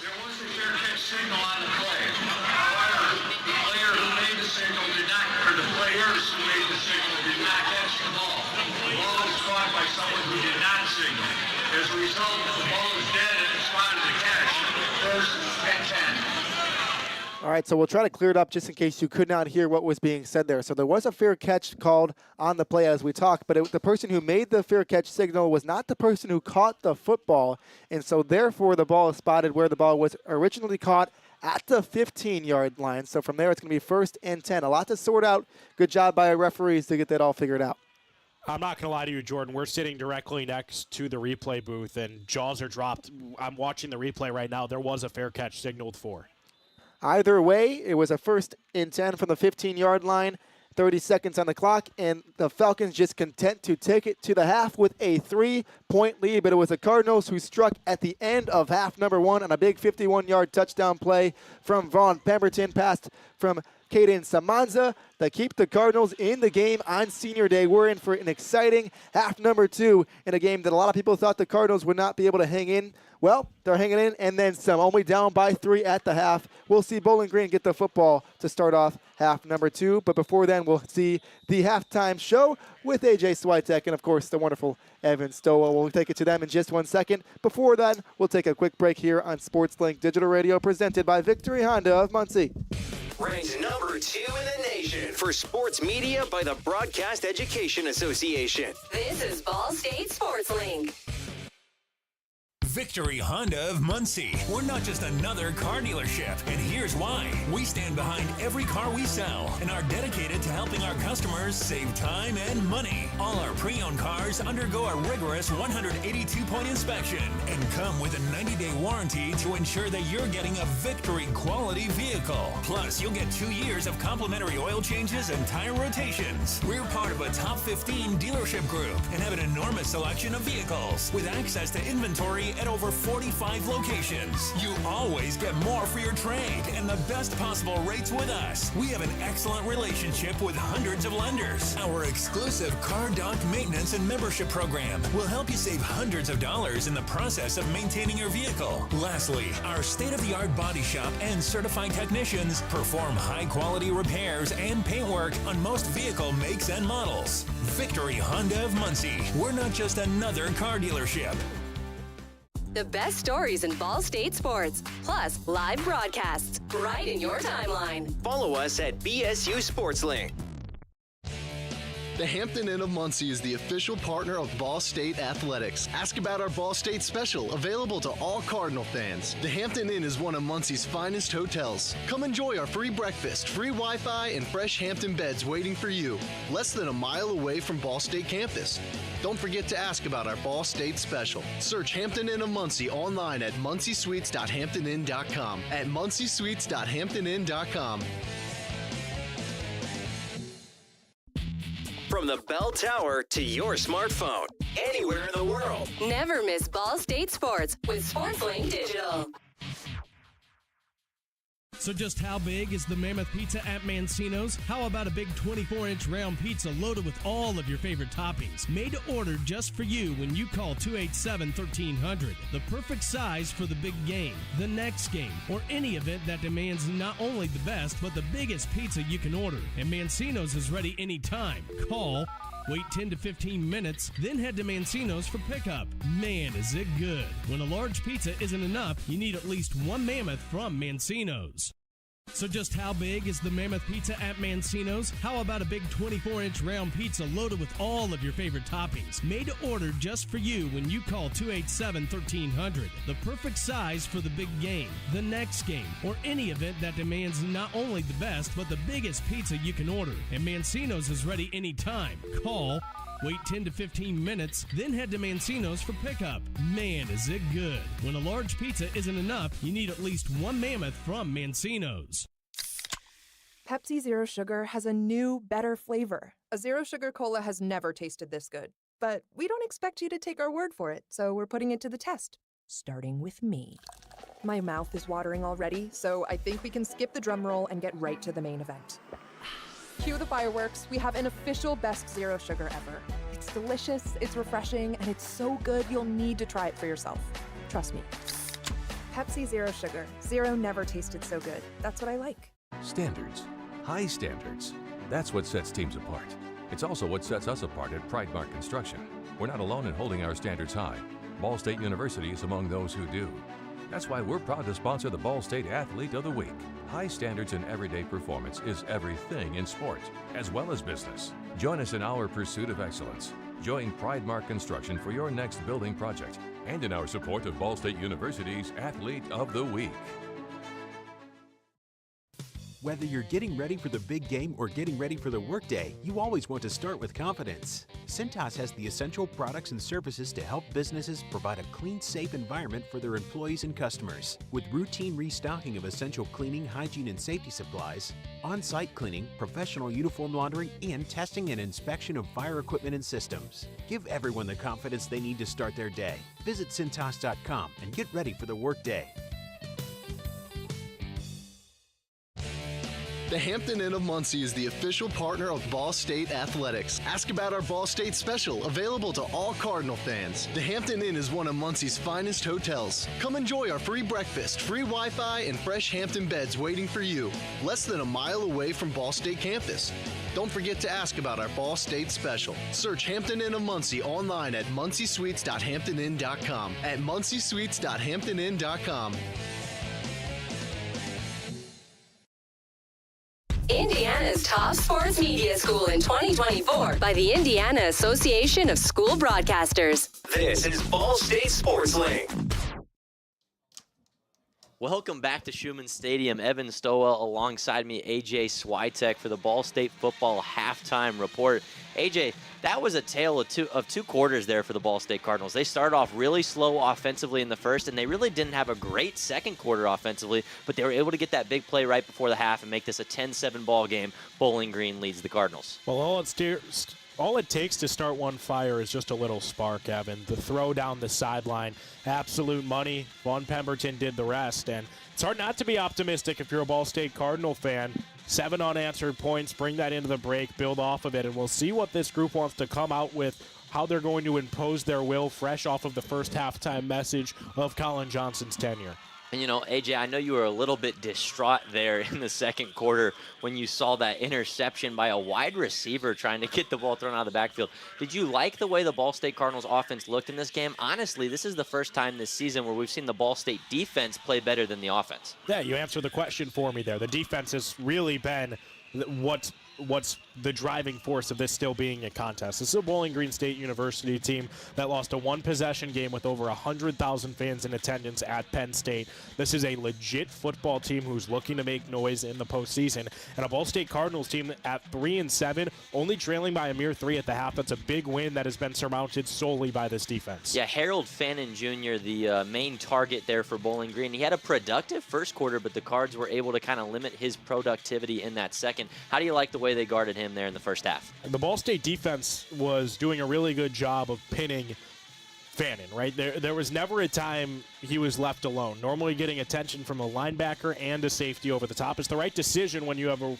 There was a fair catch signal on the play. However, the player who made the signal did not, or the players who made the signal did not catch the ball. The ball was caught by someone who did not signal. As a result, the ball is dead and it's spotted to catch. First and 10. All right, so we'll try to clear it up just in case you could not hear what was being said there. So there was a fair catch called on the play as we talked, but the person who made the fair catch signal was not the person who caught the football, and so therefore the ball is spotted where the ball was originally caught at the 15-yard line. So from there it's going to be first and 10. A lot to sort out. Good job by our referees to get that all figured out. I'm not going to lie to you, Jordan. We're sitting directly next to the replay booth, and jaws are dropped. I'm watching the replay right now. There was a fair catch signaled for. Either way, it was a first and 10 from the 15-yard line, 30 seconds on the clock, and the Falcons just content to take it to the half with a 3-point lead. But it was the Cardinals who struck at the end of half number one on a big 51-yard touchdown play from Vaughn Pemberton, passed from Caden Samanza, that keep the Cardinals in the game on Senior Day. We're in for an exciting half number two in a game that a lot of people thought the Cardinals would not be able to hang in. Well, they're hanging in and then some, only down by 3 at the half. We'll see Bowling Green get the football to start off half number two, but before then we'll see the halftime show with AJ Switek and, of course, the wonderful Evan Stowell. We'll take it to them in just 1 second. Before that, we'll take a quick break here on SportsLink Digital Radio presented by Victory Honda of Muncie. Ranked number 2 in the nation for sports media by the Broadcast Education Association. This is Ball State Sports Link. Victory Honda of Muncie. We're not just another car dealership, and here's why. We stand behind every car we sell and are dedicated to helping our customers save time and money. All our pre-owned cars undergo a rigorous 182-point inspection and come with a 90-day warranty to ensure that you're getting a Victory quality vehicle. Plus, you'll get 2 years of complimentary oil changes and tire rotations. We're part of a top 15 dealership group and have an enormous selection of vehicles with access to inventory at over 45 locations. You always get more for your trade and the best possible rates with us. We have an excellent relationship with hundreds of lenders. Our exclusive Car Doc maintenance and membership program will help you save hundreds of dollars in the process of maintaining your vehicle. Lastly, our state-of-the-art body shop and certified technicians perform high-quality repairs and paint work on most vehicle makes and models. Victory Honda of Muncie. We're not just another car dealership. The best stories in Ball State sports, plus live broadcasts right in your timeline. Follow us at BSU SportsLink. The Hampton Inn of Muncie is the official partner of Ball State Athletics. Ask about our Ball State special, available to all Cardinal fans. The Hampton Inn is one of Muncie's finest hotels. Come enjoy our free breakfast, free Wi-Fi, and fresh Hampton beds waiting for you. Less than a mile away from Ball State campus. Don't forget to ask about our Ball State special. Search Hampton Inn of Muncie online at munciesweets.hamptonin.com. At munciesweets.hamptonin.com. From the bell tower to your smartphone, anywhere in the world. Never miss Ball State sports with SportsLink Digital. So just how big is the Mammoth Pizza at Mancino's? How about a big 24-inch round pizza loaded with all of your favorite toppings? Made to order just for you when you call 287-1300. The perfect size for the big game, the next game, or any event that demands not only the best, but the biggest pizza you can order. And Mancino's is ready anytime. Call Wait 10 to 15 minutes, then head to Mancino's for pickup. Man, is it good. When a large pizza isn't enough, you need at least one mammoth from Mancino's. So just how big is the Mammoth Pizza at Mancino's? How about a big 24-inch round pizza loaded with all of your favorite toppings? Made to order just for you when you call 287-1300. The perfect size for the big game, the next game, or any event that demands not only the best, but the biggest pizza you can order. And Mancino's is ready anytime. Call, wait 10 to 15 minutes, then head to Mancino's for pickup. Man, is it good. When a large pizza isn't enough, you need at least one mammoth from Mancino's. Pepsi Zero Sugar has a new, better flavor. A Zero Sugar Cola has never tasted this good. But we don't expect you to take our word for it, so we're putting it to the test. Starting with me. My mouth is watering already, so I think we can skip the drum roll and get right to the main event. Cue the fireworks. We have an official best Zero Sugar ever. It's delicious, it's refreshing, and it's so good you'll need to try it for yourself. Trust me. Pepsi Zero Sugar. Zero never tasted so good. That's what I like. Standards. High standards. That's what sets teams apart. It's also what sets us apart at Pridemark Construction. We're not alone in holding our standards high. Ball State University is among those who do. That's why we're proud to sponsor the Ball State Athlete of the Week. High standards in everyday performance is everything in sport, as well as business. Join us in our pursuit of excellence. Join Pridemark Construction for your next building project and in our support of Ball State University's Athlete of the Week. Whether you're getting ready for the big game or getting ready for the workday, you always want to start with confidence. Cintas has the essential products and services to help businesses provide a clean, safe environment for their employees and customers. With routine restocking of essential cleaning, hygiene, and safety supplies, on-site cleaning, professional uniform laundering, and testing and inspection of fire equipment and systems. Give everyone the confidence they need to start their day. Visit Cintas.com and get ready for the workday. The Hampton Inn of Muncie is the official partner of Ball State Athletics. Ask about our Ball State special, available to all Cardinal fans. The Hampton Inn is one of Muncie's finest hotels. Come enjoy our free breakfast, free Wi-Fi, and fresh Hampton beds waiting for you. Less than a mile away from Ball State campus. Don't forget to ask about our Ball State special. Search Hampton Inn of Muncie online at munciesweets.hamptoninn.com. At munciesweets.hamptoninn.com. Indiana's top sports media school in 2024 by the Indiana Association of School Broadcasters. This is Ball State Sports Link. Welcome back to Schumann Stadium. Evan Stowell alongside me, AJ Switek for the Ball State football halftime report. AJ, that was a tale of two quarters there for the Ball State Cardinals. They started off really slow offensively in the first, and they really didn't have a great second quarter offensively, but they were able to get that big play right before the half and make this a 10-7 ball game. Bowling Green leads the Cardinals. Well, all it takes to start one fire is just a little spark, Evan. The throw down the sideline, absolute money. Vaughn Pemberton did the rest, and it's hard not to be optimistic if you're a Ball State Cardinal fan. 7 unanswered points, bring that into the break, build off of it, and we'll see what this group wants to come out with, how they're going to impose their will fresh off of the first halftime message of Colin Johnson's tenure. And, you know, AJ, I know you were a little bit distraught there in the second quarter when you saw that interception by a wide receiver trying to get the ball thrown out of the backfield. Did you like the way the Ball State Cardinals offense looked in this game? Honestly, this is the first time this season where we've seen the Ball State defense play better than the offense. Yeah, you answered the question for me there. The defense has really been what's the driving force of this still being a contest. This is a Bowling Green State University team that lost a one-possession game with over 100,000 fans in attendance at Penn State. This is a legit football team who's looking to make noise in the postseason. And a Ball State Cardinals team at 3-7, only trailing by a mere 3 at the half. That's a big win that has been surmounted solely by this defense. Yeah, Harold Fannin Jr., the main target there for Bowling Green. He had a productive first quarter, but the Cards were able to kind of limit his productivity in that second. How do you like the way they guarded him there in the first half? The Ball State defense was doing a really good job of pinning Fannin, right? There was never a time he was left alone. Normally getting attention from a linebacker and a safety over the top is the right decision when you have a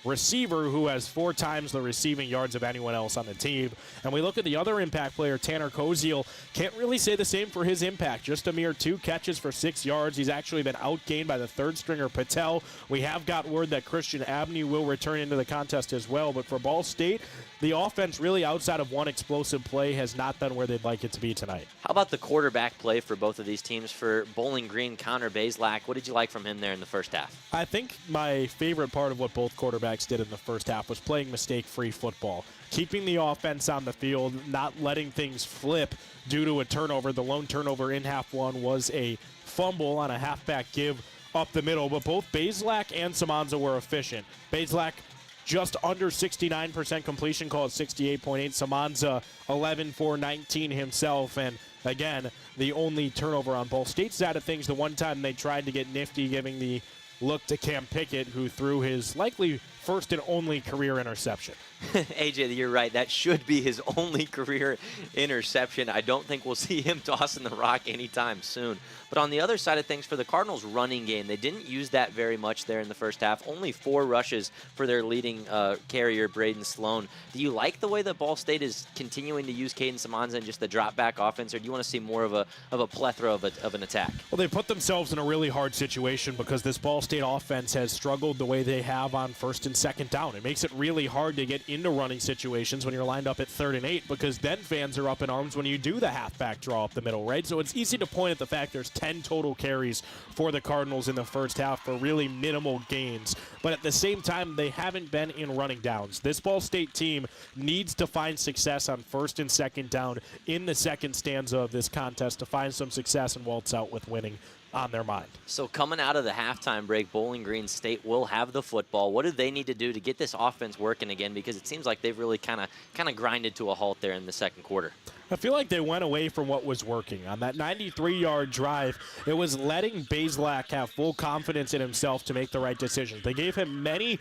receiver who has 4 times the receiving yards of anyone else on the team. And we look at the other impact player, Tanner Koziel. Can't really say the same for his impact. Just a mere 2 catches for 6 yards. He's actually been outgained by the third stringer Patel. We have got word that Christian Abney will return into the contest as well. But for Ball State, the offense really outside of one explosive play has not been where they'd like it to be tonight. How about the quarterback play for both of these teams? For Bowling Green, Connor Bazelak, what did you like from him there in the first half? I think my favorite part of what both quarterbacks did in the first half was playing mistake-free football. Keeping the offense on the field, not letting things flip due to a turnover. The lone turnover in half one was a fumble on a halfback give up the middle, but both Bazelak and Samanza were efficient. Bazelak just under 69% completion, call it 68.8. Samanza 11 for 19 himself, and again, the only turnover on Ball State's side of things, the one time they tried to get nifty, giving the look to Cam Pickett, who threw his likely first and only career interception. AJ, you're right. That should be his only career interception. I don't think we'll see him tossing the rock anytime soon. But on the other side of things, for the Cardinals' running game, they didn't use that very much there in the first half. Only 4 rushes for their leading carrier, Braden Sloan. Do you like the way that Ball State is continuing to use Caden Samanza in just the drop-back offense, or do you want to see more of a plethora of an attack? Well, they put themselves in a really hard situation because this Ball State offense has struggled the way they have on first and second down. It makes it really hard to get into running situations when you're lined up at 3rd and 8, because then fans are up in arms when you do the halfback draw up the middle, right? So it's easy to point at the fact there's 10 total carries for the Cardinals in the first half for really minimal gains. But at the same time, they haven't been in running downs. This Ball State team needs to find success on first and second down in the second stanza of this contest to find some success and waltz out with winning on their mind. So coming out of the halftime break, Bowling Green State will have the football. What do they need to do to get this offense working again? Because it seems like they've really kind of grinded to a halt there in the second quarter. I feel like they went away from what was working. On that 93-yard drive, it was letting Bazelak have full confidence in himself to make the right decisions. They gave him many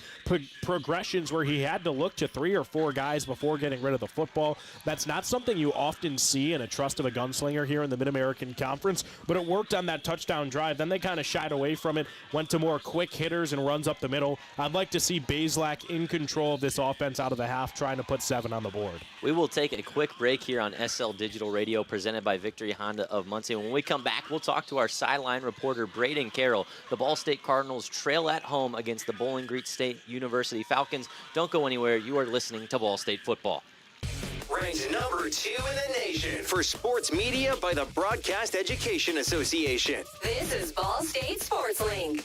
progressions where he had to look to 3 or 4 guys before getting rid of the football. That's not something you often see in a trust of a gunslinger here in the Mid-American Conference, but it worked on that touchdown drive. Then they kind of shied away from it, went to more quick hitters and runs up the middle. I'd like to see Bazelak in control of this offense out of the half, trying to put 7 on the board. We will take a quick break here on SL Digital Radio, presented by Victory Honda of Muncie. When we come back, we'll talk to our sideline reporter, Braden Carroll. The Ball State Cardinals trail at home against the Bowling Green State University Falcons. Don't go anywhere. You are listening to Ball State Football. Ranked number 2 in the nation for sports media by the Broadcast Education Association. This is Ball State Sports Link.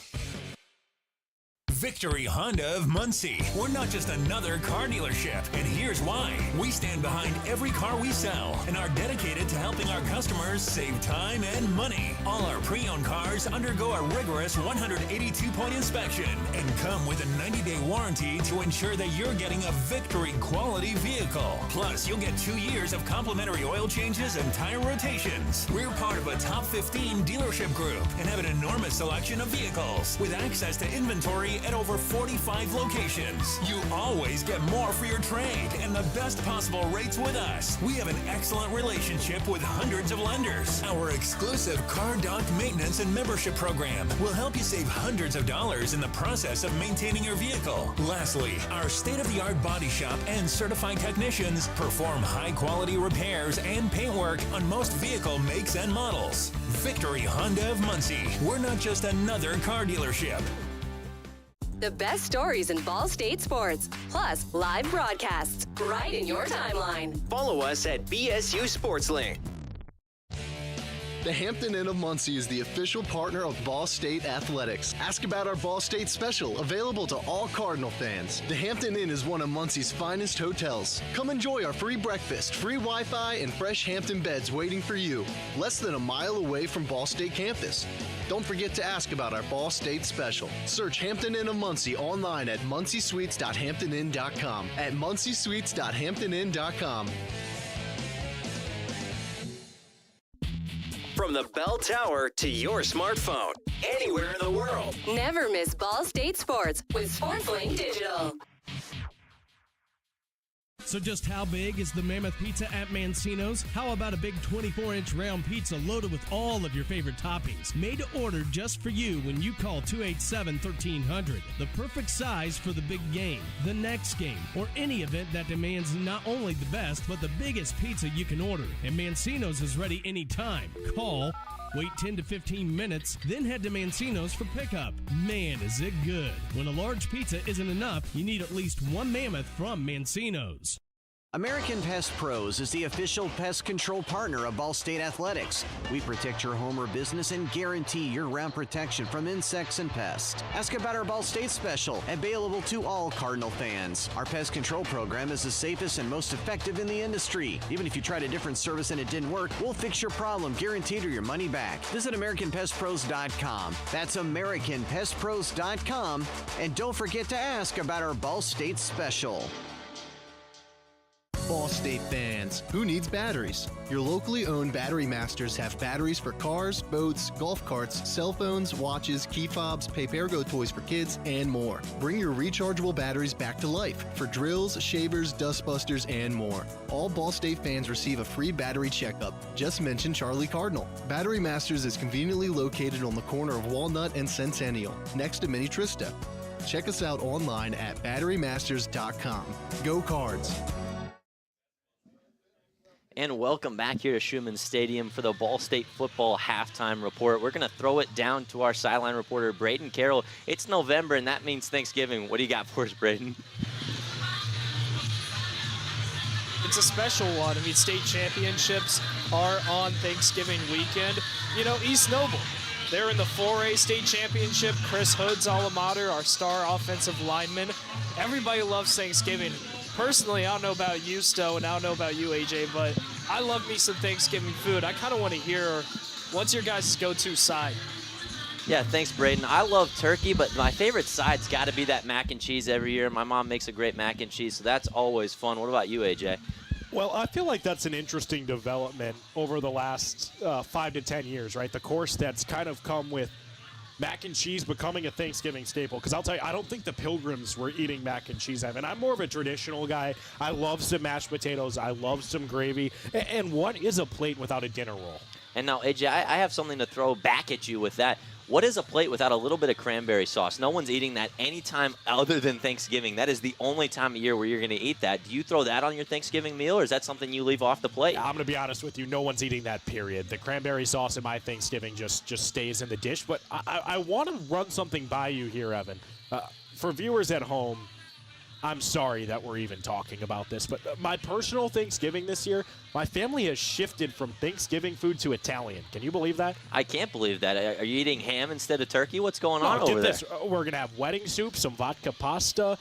Victory Honda of Muncie. We're not just another car dealership, and here's why. We stand behind every car we sell and are dedicated to helping our customers save time and money. All our pre-owned cars undergo a rigorous 182-point inspection and come with a 90-day warranty to ensure that you're getting a Victory quality vehicle. Plus, you'll get 2 years of complimentary oil changes and tire rotations. We're part of a top 15 dealership group and have an enormous selection of vehicles with access to inventory at over 45 locations. You always get more for your trade and the best possible rates with us. We have an excellent relationship with hundreds of lenders. Our exclusive Car Doc maintenance and membership program will help you save hundreds of dollars in the process of maintaining your vehicle. Lastly, our state-of-the-art body shop and certified technicians perform high-quality repairs and paintwork on most vehicle makes and models. Victory Honda of Muncie. We're not just another car dealership. The best stories in Ball State sports, plus live broadcasts right in your timeline. Follow us at BSU Sports Link. The Hampton Inn of Muncie is the official partner of Ball State Athletics. Ask about our Ball State special, available to all Cardinal fans. The Hampton Inn is one of Muncie's finest hotels. Come enjoy our free breakfast, free Wi-Fi, and fresh Hampton beds waiting for you. Less than a mile away from Ball State campus. Don't forget to ask about our Ball State special. Search Hampton Inn of Muncie online at munciesuites.hamptonin.com. At munciesuites.hamptonin.com. From the bell tower to your smartphone, anywhere in the world. Never miss Ball State sports with SportsLink Digital. So just how big is the Mammoth Pizza at Mancino's? How about a big 24-inch round pizza loaded with all of your favorite toppings? Made to order just for you when you call 287-1300. The perfect size for the big game, the next game, or any event that demands not only the best, but the biggest pizza you can order. And Mancino's is ready anytime. Call, wait 10 to 15 minutes, then head to Mancino's for pickup. Man, is it good. When a large pizza isn't enough, you need at least one Mammoth from Mancino's. American Pest Pros is the official pest control partner of Ball State Athletics. We protect your home or business and guarantee year-round protection from insects and pests. Ask about our Ball State special, available to all Cardinal fans. Our pest control program is the safest and most effective in the industry. Even if you tried a different service and it didn't work, we'll fix your problem, guaranteed, or your money back. Visit AmericanPestPros.com. That's AmericanPestPros.com. And don't forget to ask about our Ball State special. Ball State fans, who needs batteries? Your locally owned Battery Masters have batteries for cars, boats, golf carts, cell phones, watches, key fobs, pay-per-go toys for kids, and more. Bring your rechargeable batteries back to life for drills, shavers, dustbusters, and more. All Ball State fans receive a free battery checkup. Just mention Charlie Cardinal. Battery Masters is conveniently located on the corner of Walnut and Centennial, next to Mini Trista. Check us out online at batterymasters.com. Go Cards! And welcome back here to Schumann Stadium for the Ball State football halftime report. We're going to throw it down to our sideline reporter, Braden Carroll. It's November, and that means Thanksgiving. What do you got for us, Braden? It's a special one. I mean, state championships are on Thanksgiving weekend. You know, East Noble, they're in the 4A state championship. Chris Hood's alma mater, our star offensive lineman. Everybody loves Thanksgiving. Personally, I don't know about you, Stowe, and I don't know about you, AJ, but I love me some Thanksgiving food. I kind of want to hear, what's your guys' go-to side? Yeah, thanks, Braden. I love turkey, but my favorite side's got to be that mac and cheese every year. My mom makes a great mac and cheese, so that's always fun. What about you, AJ? Well, I feel like that's an interesting development over the last 5 to 10 years, right? The course that's kind of come with mac and cheese becoming a Thanksgiving staple. Because I'll tell you, I don't think the Pilgrims were eating mac and cheese. I mean, I'm more of a traditional guy. I love some mashed potatoes. I love some gravy. And what is a plate without a dinner roll? And now, AJ, I have something to throw back at you with that. What is a plate without a little bit of cranberry sauce? No one's eating that anytime other than Thanksgiving. That is the only time of year where you're going to eat that. Do you throw that on your Thanksgiving meal, or is that something you leave off the plate? I'm going to be honest with you. No one's eating that, period. The cranberry sauce in my Thanksgiving just stays in the dish. But I want to run something by you here, Evan. For viewers at home, I'm sorry that we're even talking about this, but my personal Thanksgiving this year, my family has shifted from Thanksgiving food to Italian. Can you believe that? I can't believe that. Are you eating ham instead of turkey? What's going on over there? We're going to have wedding soup, some vodka pasta.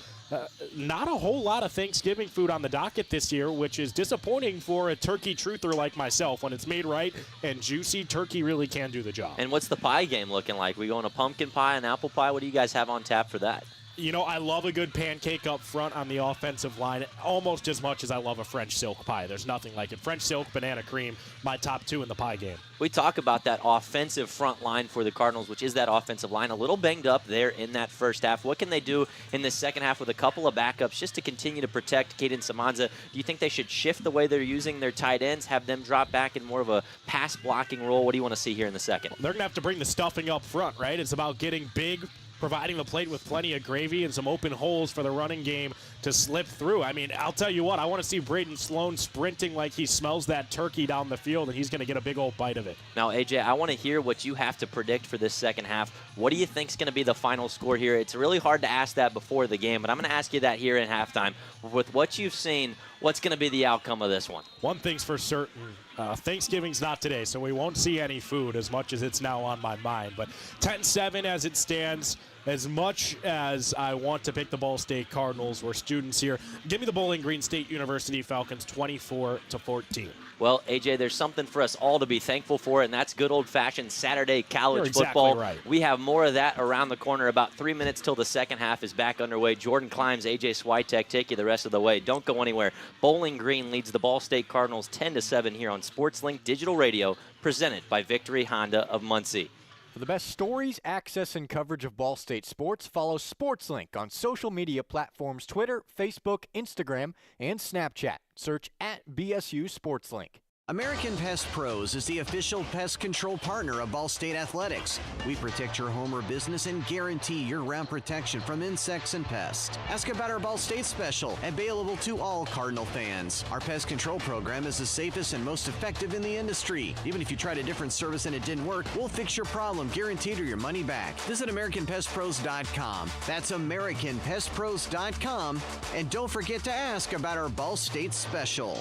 Not a whole lot of Thanksgiving food on the docket this year, which is disappointing for a turkey truther like myself. When it's made right and juicy, turkey really can do the job. And what's the pie game looking like? We going to pumpkin pie and apple pie? What do you guys have on tap for that? You know, I love a good pancake up front on the offensive line almost as much as I love a French silk pie. There's nothing like it. French silk, banana cream, my top two in the pie game. We talk about that offensive front line for the Cardinals, which is that offensive line. A little banged up there in that first half. What can they do in the second half with a couple of backups just to continue to protect Caden Samanza? Do you think they should shift the way they're using their tight ends, have them drop back in more of a pass blocking role? What do you want to see here in the second? They're going to have to bring the stuffing up front, right? It's about getting big, providing the plate with plenty of gravy and some open holes for the running game to slip through. I mean, I'll tell you what, I want to see Braden Sloan sprinting like he smells that turkey down the field, and he's going to get a big old bite of it. Now, AJ, I want to hear what you have to predict for this second half. What do you think is going to be the final score here? It's really hard to ask that before the game, but I'm going to ask you that here in halftime. With what you've seen, what's going to be the outcome of this one? One thing's for certain. Thanksgiving's not today, so we won't see any food as much as it's now on my mind. But 10-7 as it stands, as much as I want to pick the Ball State Cardinals, we're students here. Give me the Bowling Green State University Falcons 24-14. Well, AJ, there's something for us all to be thankful for, and that's good old-fashioned Saturday college You're football. Exactly right. We have more of that around the corner. About 3 minutes till the second half is back underway. Jordan Climbs, AJ Switek take you the rest of the way. Don't go anywhere. Bowling Green leads the Ball State Cardinals 10-7 here on SportsLink Digital Radio, presented by Victory Honda of Muncie. For the best stories, access, and coverage of Ball State sports, follow SportsLink on social media platforms Twitter, Facebook, Instagram, and Snapchat. Search @BSU SportsLink. American Pest Pros is the official pest control partner of Ball State Athletics. We protect your home or business and guarantee year-round protection from insects and pests. Ask about our Ball State special, available to all Cardinal fans. Our pest control program is the safest and most effective in the industry. Even if you tried a different service and it didn't work, we'll fix your problem, guaranteed, or your money back. Visit AmericanPestPros.com. That's AmericanPestPros.com. And don't forget to ask about our Ball State special.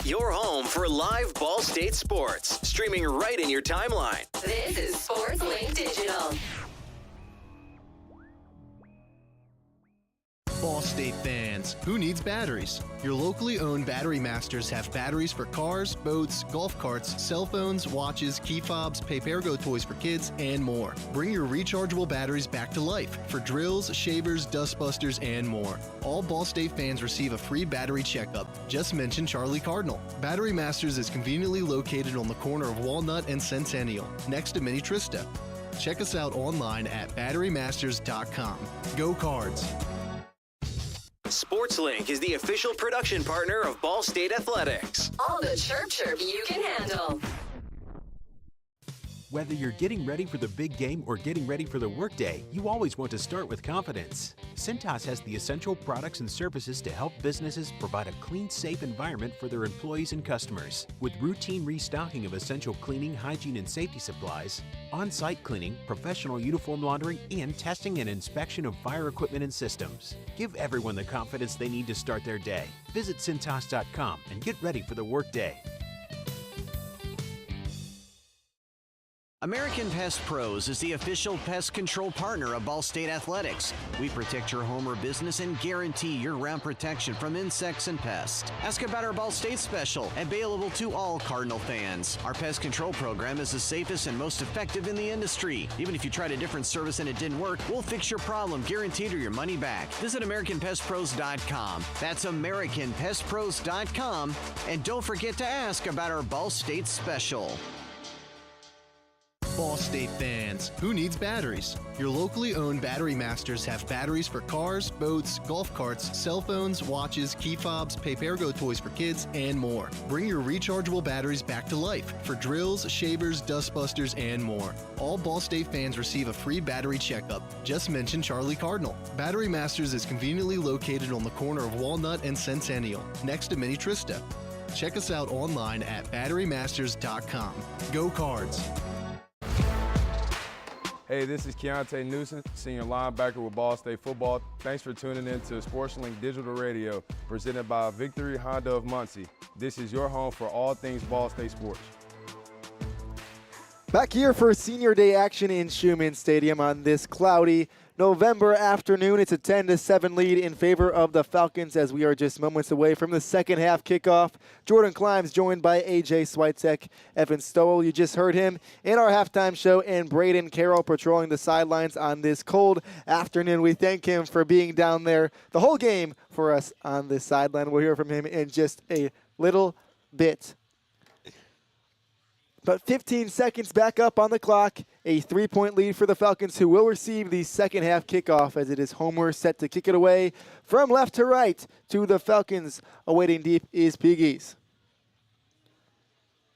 Your home for live Ball State sports, streaming right in your timeline. This is SportsLink Digital. Ball State fans, who needs batteries? Your locally owned Battery Masters have batteries for cars, boats, golf carts, cell phones, watches, key fobs, pay-per-go toys for kids, and more. Bring your rechargeable batteries back to life for drills, shavers, dustbusters, and more. All Ball State fans receive a free battery checkup. Just mention Charlie Cardinal. Battery Masters is conveniently located on the corner of Walnut and Centennial, next to Mini Trista. Check us out online at batterymasters.com. Go Cards! SportsLink is the official production partner of Ball State Athletics. All the chirp you can handle. Whether you're getting ready for the big game or getting ready for the workday, you always want to start with confidence. Cintas has the essential products and services to help businesses provide a clean, safe environment for their employees and customers. With routine restocking of essential cleaning, hygiene, and safety supplies, on-site cleaning, professional uniform laundering, and testing and inspection of fire equipment and systems. Give everyone the confidence they need to start their day. Visit Cintas.com and get ready for the workday. American Pest Pros is the official pest control partner of Ball State Athletics. We protect your home or business and guarantee year-round protection from insects and pests. Ask about our Ball State special, available to all Cardinal fans. Our pest control program is the safest and most effective in the industry. Even if you tried a different service and it didn't work, we'll fix your problem, guaranteed, or your money back. Visit AmericanPestPros.com. That's AmericanPestPros.com. And don't forget to ask about our Ball State special. Ball State fans, who needs batteries? Your locally owned Battery Masters have batteries for cars, boats, golf carts, cell phones, watches, key fobs, pay-per-go toys for kids, and more. Bring your rechargeable batteries back to life for drills, shavers, dustbusters, and more. All Ball State fans receive a free battery checkup. Just mention Charlie Cardinal. Battery Masters is conveniently located on the corner of Walnut and Centennial, next to Mini Trista. Check us out online at batterymasters.com. Go Cards! Hey, this is Keontae Newsom, senior linebacker with Ball State Football. Thanks for tuning in to SportsLink Digital Radio, presented by Victory Honda of Muncie. This is your home for all things Ball State sports. Back here for Senior Day action in Schumann Stadium on this cloudy November afternoon. It's a 10-7 lead in favor of the Falcons as we are just moments away from the second half kickoff. Jordan Climbs joined by A.J. Switek. Evan Stowell, you just heard him in our halftime show, and Braden Carroll patrolling the sidelines on this cold afternoon. We thank him for being down there the whole game for us on this sideline. We'll hear from him in just a little bit. But 15 seconds back up on the clock. A 3-point lead for the Falcons, who will receive the second half kickoff as it is Homer set to kick it away from left to right to the Falcons. Awaiting deep is Piggies.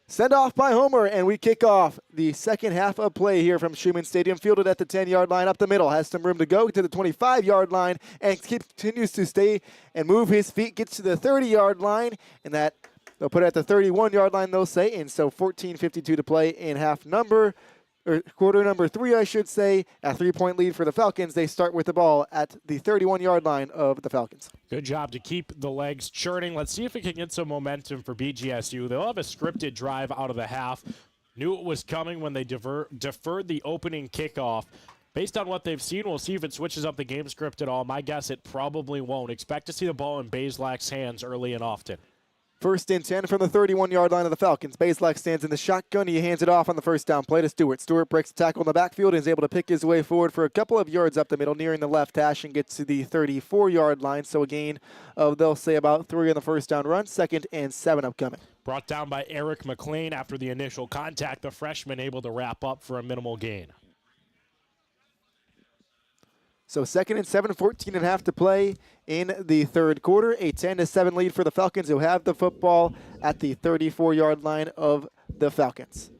Send off by Homer, and we kick off the second half of play here from Schumann Stadium. Fielded at the 10-yard line up the middle. Has some room to go to the 25-yard line and continues to stay and move his feet. Gets to the 30-yard line, and that they'll put it at the 31-yard line, they'll say. And so 14:52 to play in quarter number 3, I should say. A 3-point lead for the Falcons. They start with the ball at the 31-yard line of the Falcons. Good job to keep the legs churning. Let's see if we can get some momentum for BGSU. They'll have a scripted drive out of the half. Knew it was coming when they deferred the opening kickoff. Based on what they've seen, we'll see if it switches up the game script at all. My guess, it probably won't. Expect to see the ball in Bazelak's hands early and often. First and 10 from the 31-yard line of the Falcons. Bazelak stands in the shotgun. He hands it off on the first down play to Stewart. Stewart breaks the tackle in the backfield and is able to pick his way forward for a couple of yards up the middle, nearing the left hash, and gets to the 34-yard line. So a gain of, they'll say, about 3 on the first down run. 2nd and 7 upcoming. Brought down by Eric McLean after the initial contact. The freshman able to wrap up for a minimal gain. So 2nd and 7, 14.5 to play in the third quarter. A 10-7 lead for the Falcons, who have the football at the 34-yard line of the Falcons.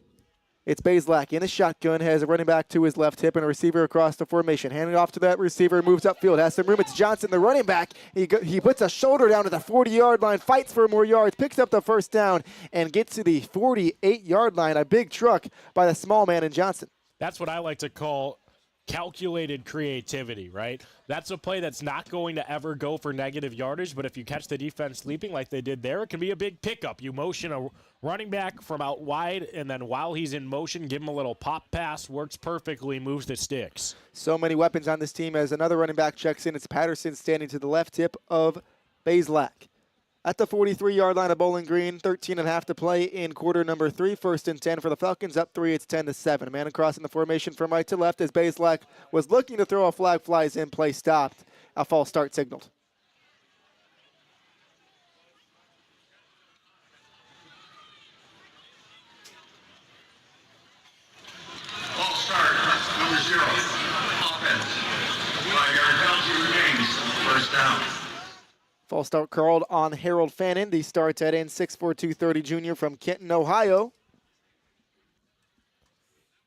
It's Bazelak in a shotgun, has a running back to his left hip and a receiver across the formation. Handing off to that receiver, moves upfield, has some room. It's Johnson, the running back. He puts a shoulder down to the 40-yard line, fights for more yards, picks up the first down, and gets to the 48-yard line. A big truck by the small man in Johnson. That's what I like to call calculated creativity, right? That's a play that's not going to ever go for negative yardage, but if you catch the defense sleeping like they did there, it can be a big pickup. You motion a running back from out wide, and then while he's in motion, give him a little pop pass, works perfectly, moves the sticks. So many weapons on this team as another running back checks in. It's Patterson standing to the left hip of Bazelak. At the 43-yard line of Bowling Green, 13.5 to play in quarter number 3. 1st and 10 for the Falcons. Up 3, it's 10-7. A man across in the formation from right to left as Bazelak was looking to throw a flag, flies in, play stopped. A false start signaled. False start, number 0, offense. 5-yard penalty remains. First down. False start called on Harold Fannin, the starts at end 6'4", 230 junior from Kenton, Ohio.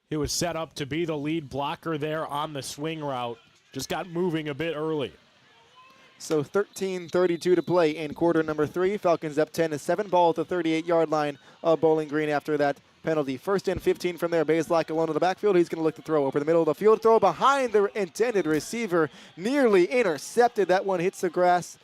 He was set up to be the lead blocker there on the swing route. Just got moving a bit early. So 13:32 to play in quarter number 3. Falcons up 10-7. Ball at the 38-yard line of Bowling Green after that penalty. 1st and 15 from there. Bazelak alone in the backfield. He's going to look to throw over the middle of the field. Throw behind the intended receiver. Nearly intercepted. That one hits the grass.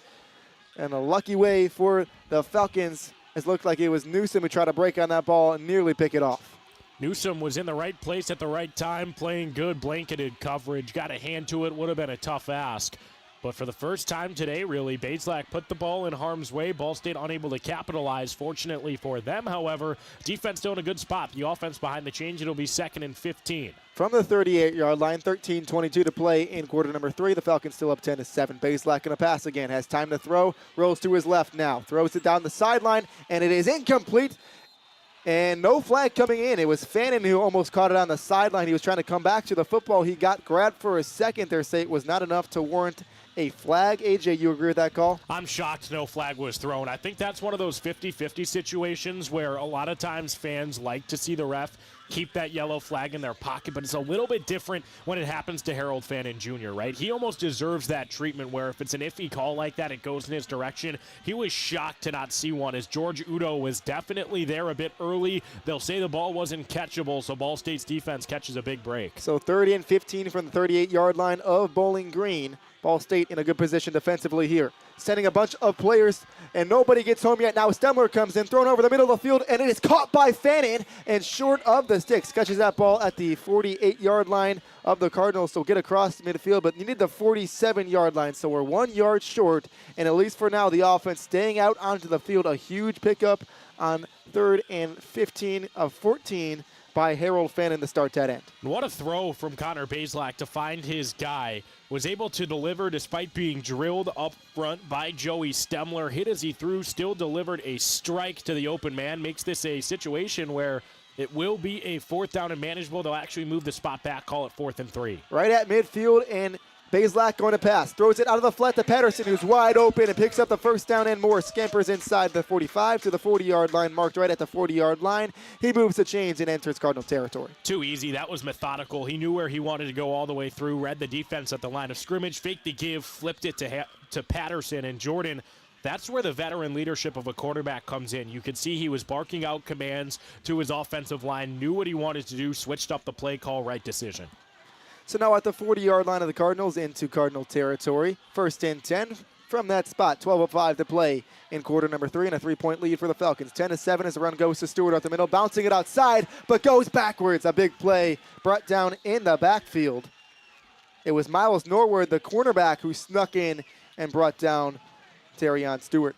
And a lucky way for the Falcons. It looked like it was Newsom who tried to break on that ball and nearly pick it off. Newsom was in the right place at the right time, playing good blanketed coverage. Got a hand to it. Would have been a tough ask. But for the first time today, really, Bazelak put the ball in harm's way. Ball State unable to capitalize. Fortunately for them, however, defense still in a good spot. The offense behind the change, it'll be 2nd and 15. From the 38-yard line, 13:22 to play in quarter number 3. The Falcons still up 10-7. Bazelak in a pass again. Has time to throw. Rolls to his left now. Throws it down the sideline, and it is incomplete. And no flag coming in. It was Fannin who almost caught it on the sideline. He was trying to come back to the football. He got grabbed for a second there. Say it was not enough to warrant a flag. AJ, you agree with that call? I'm shocked no flag was thrown. I think that's one of those 50-50 situations where a lot of times fans like to see the ref keep that yellow flag in their pocket, but it's a little bit different when it happens to Harold Fannin Jr., right? He almost deserves that treatment where if it's an iffy call like that, it goes in his direction. He was shocked to not see one as George Udo was definitely there a bit early. They'll say the ball wasn't catchable, so Ball State's defense catches a big break. So 30 and 15 from the 38-yard line of Bowling Green. Ball State in a good position defensively here. Sending a bunch of players, and nobody gets home yet. Now Stemler comes in, thrown over the middle of the field, and it is caught by Fannin, and short of the sticks. Catches that ball at the 48-yard line of the Cardinals, so get across the midfield, but you need the 47-yard line, so we're 1 yard short, and at least for now, the offense staying out onto the field. A huge pickup on 3rd and 15 of 14 by Harold Fannin to start that end. What a throw from Connor Bazelak to find his guy. Was able to deliver despite being drilled up front by Joey Stemler. Hit as he threw, still delivered a strike to the open man. Makes this a situation where it will be a 4th down and manageable. They'll actually move the spot back, call it 4th and 3. Right at midfield, and Bazelak going to pass. Throws it out of the flat to Patterson, who's wide open and picks up the first down and more. Scampers inside the 45 to the 40-yard line, marked right at the 40-yard line. He moves the chains and enters Cardinal territory. Too easy. That was methodical. He knew where he wanted to go all the way through, read the defense at the line of scrimmage, faked the give, flipped it to Patterson and Jordan. That's where the veteran leadership of a quarterback comes in. You could see he was barking out commands to his offensive line, knew what he wanted to do, switched up the play call, right decision. So now at the 40-yard line of the Cardinals into Cardinal territory. 1st and 10 from that spot. 12:05 to play in quarter number 3 and a 3-point lead for the Falcons. 10-7 as the run goes to Stewart out the middle, bouncing it outside, but goes backwards. A big play brought down in the backfield. It was Miles Norwood, the cornerback, who snuck in and brought down Terrion Stewart.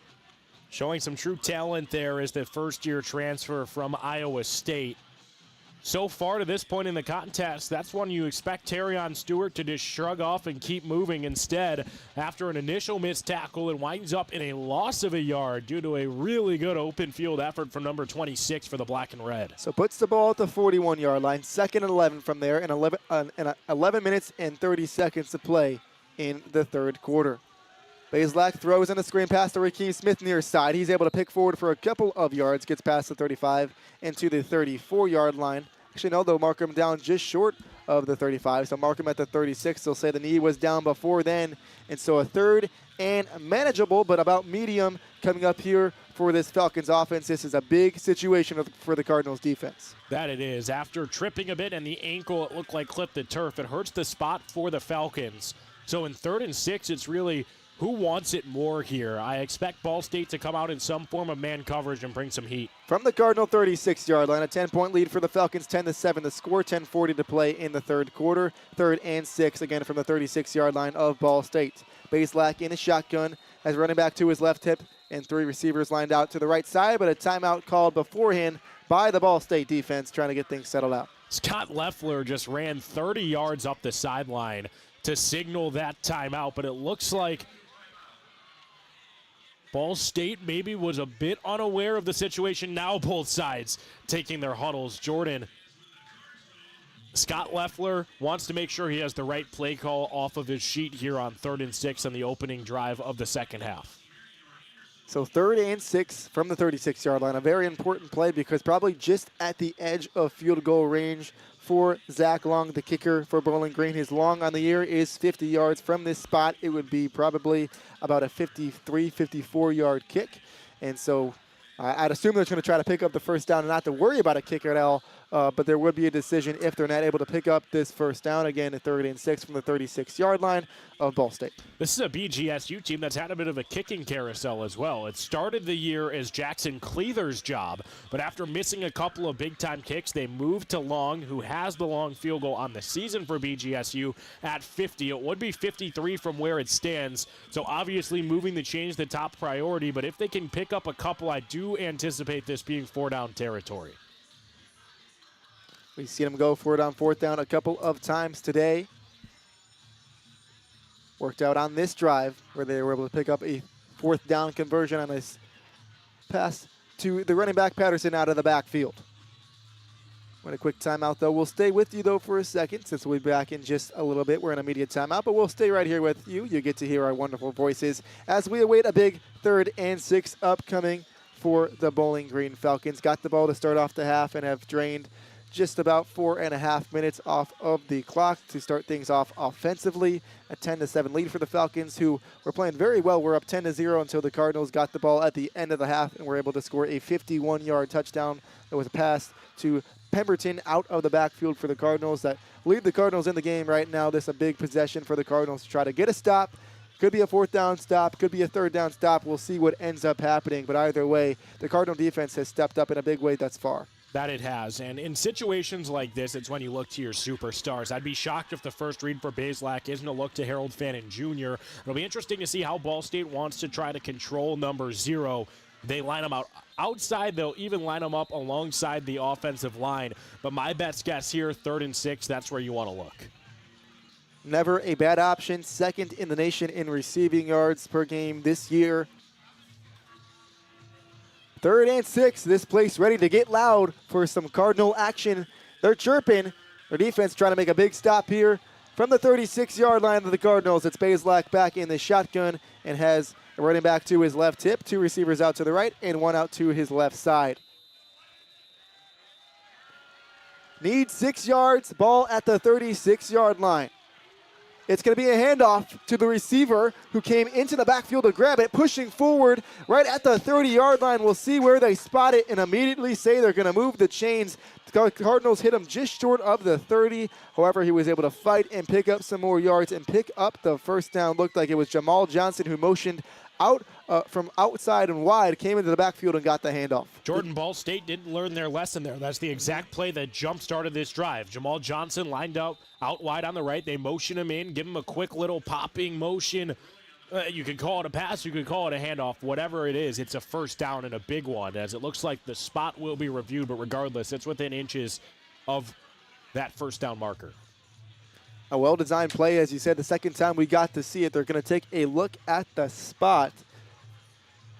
Showing some true talent there as the first-year transfer from Iowa State. So far to this point in the contest, that's one you expect Terrion Stewart to just shrug off and keep moving. Instead, after an initial missed tackle, it winds up in a loss of a yard due to a really good open field effort from number 26 for the black and red. So puts the ball at the 41-yard line, 2nd and 11 from there, and 11 minutes and 30 seconds to play in the third quarter. Bazelak throws in a screen pass to Rakeem Smith near side. He's able to pick forward for a couple of yards, gets past the 35 and to the 34-yard line. Actually, no, they'll mark him down just short of the 35, so mark him at the 36. They'll say the knee was down before then, and so a third and manageable, but about medium coming up here for this Falcons offense. This is a big situation for the Cardinals defense. That it is. After tripping a bit and the ankle, it looked like clipped the turf. It hurts the spot for the Falcons. So in 3rd and 6, it's really who wants it more here. I expect Ball State to come out in some form of man coverage and bring some heat. From the Cardinal 36-yard line, a 10-point lead for the Falcons, 10-7 the score, 10:40 to play in the third quarter. 3rd and 6, again from the 36-yard line of Ball State. Bazelak in a shotgun, has running back to his left hip, and 3 receivers lined out to the right side, but a timeout called beforehand by the Ball State defense trying to get things settled out. Scott Leffler just ran 30 yards up the sideline to signal that timeout, but it looks like Ball State maybe was a bit unaware of the situation. Now both sides taking their huddles. Jordan, Scott Leffler wants to make sure he has the right play call off of his sheet here on 3rd and 6 on the opening drive of the second half. So 3rd and 6 from the 36-yard line. A very important play because probably just at the edge of field goal range for Zach Long, the kicker for Bowling Green. His long on the year is 50 yards. From this spot, it would be probably about a 53, 54-yard kick. And so I'd assume they're going to try to pick up the first down and not to worry about a kicker at all. But there would be a decision if they're not able to pick up this first down. Again, a 3rd and 6 from the 36-yard line of Ball State. This is a BGSU team that's had a bit of a kicking carousel as well. It started the year as Jackson Cleather's job, but after missing a couple of big-time kicks, they moved to Long, who has the long field goal on the season for BGSU at 50. It would be 53 from where it stands, so obviously moving the chains the top priority, but if they can pick up a couple, I do anticipate this being 4-down territory. We've seen them go for it on 4th down a couple of times today. Worked out on this drive where they were able to pick up a 4th down conversion on a pass to the running back Patterson out of the backfield. Want a quick timeout, though. We'll stay with you, though, for a second since we'll be back in just a little bit. We're in immediate timeout, but we'll stay right here with you. You get to hear our wonderful voices as we await a big 3rd and 6 upcoming for the Bowling Green Falcons. Got the ball to start off the half and have drained just about 4.5 minutes off of the clock to start things off offensively. A 10-7 lead for the Falcons, who were playing very well. We're up 10-0 until the Cardinals got the ball at the end of the half and were able to score a 51-yard touchdown. That was a pass to Pemberton out of the backfield for the Cardinals that lead the Cardinals in the game right now. This is a big possession for the Cardinals to try to get a stop. Could be a 4th down stop, could be a 3rd down stop. We'll see what ends up happening, but either way, the Cardinal defense has stepped up in a big way thus far. That it has, and in situations like this, it's when you look to your superstars. I'd be shocked if the first read for Bazelak isn't a look to Harold Fannin Jr. It'll be interesting to see how Ball State wants to try to control number 0. They line them out outside. They'll even line them up alongside the offensive line. But my best guess here, 3rd and 6, that's where you want to look. Never a bad option. 2nd in the nation in receiving yards per game this year. 3rd and 6. This place ready to get loud for some Cardinal action. They're chirping. Their defense trying to make a big stop here. From the 36-yard line of the Cardinals, it's Bazelak back in the shotgun and has a running back to his left hip, 2 receivers out to the right, and 1 out to his left side. Needs 6 yards, ball at the 36-yard line. It's going to be a handoff to the receiver who came into the backfield to grab it, pushing forward right at the 30-yard line. We'll see where they spot it and immediately say they're going to move the chains. The Cardinals hit him just short of the 30. However, he was able to fight and pick up some more yards and pick up the first down. Looked like it was Jamal Johnson who motioned out from outside and wide, came into the backfield and got the handoff. Jordan, Ball State didn't learn their lesson there. That's the exact play that jump-started this drive. Jamal Johnson lined up out wide on the right. They motion him in, give him a quick little popping motion. You could call it a pass, you could call it a handoff. Whatever it is, it's a first down and a big one, as it looks like the spot will be reviewed, but regardless, it's within inches of that first down marker. A well-designed play, as you said, the second time we got to see it. They're going to take a look at the spot.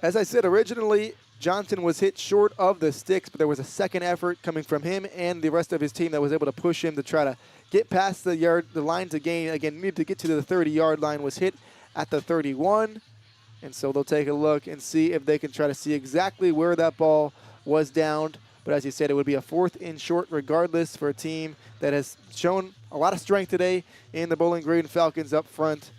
As I said, originally, Johnson was hit short of the sticks, but there was a second effort coming from him and the rest of his team that was able to push him to try to get past the line to gain. Again, needed to get to the 30-yard line, was hit at the 31. And so they'll take a look and see if they can try to see exactly where that ball was downed. But as you said, it would be a 4th and short regardless for a team that has shown a lot of strength today in the Bowling Green Falcons up front.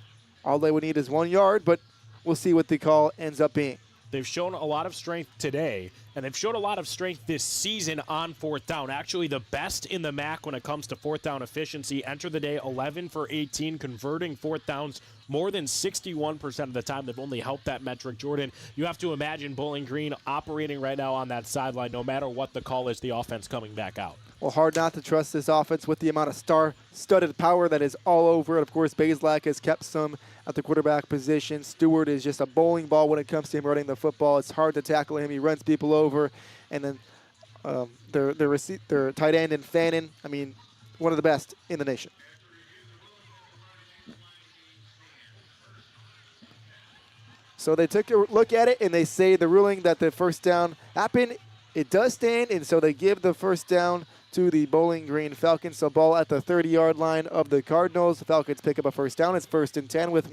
All they would need is 1 yard, but we'll see what the call ends up being. They've shown a lot of strength today, and they've shown a lot of strength this season on 4th down. Actually, the best in the MAC when it comes to 4th down efficiency. Enter the day 11 for 18, converting 4th downs more than 61% of the time. They've only helped that metric. Jordan, you have to imagine Bowling Green operating right now on that sideline, no matter what the call is, the offense coming back out. Well, hard not to trust this offense with the amount of star-studded power that is all over it. Of course, Bazelak has kept some at the quarterback position. Stewart is just a bowling ball when it comes to him running the football. It's hard to tackle him. He runs people over. And then their tight end and Fannin, I mean, one of the best in the nation. So they took a look at it, and they say the ruling that the first down happened, it does stand, and so they give the first down to the Bowling Green Falcons. So ball at the 30-yard line of the Cardinals. The Falcons pick up a first down. It's 1st and 10 with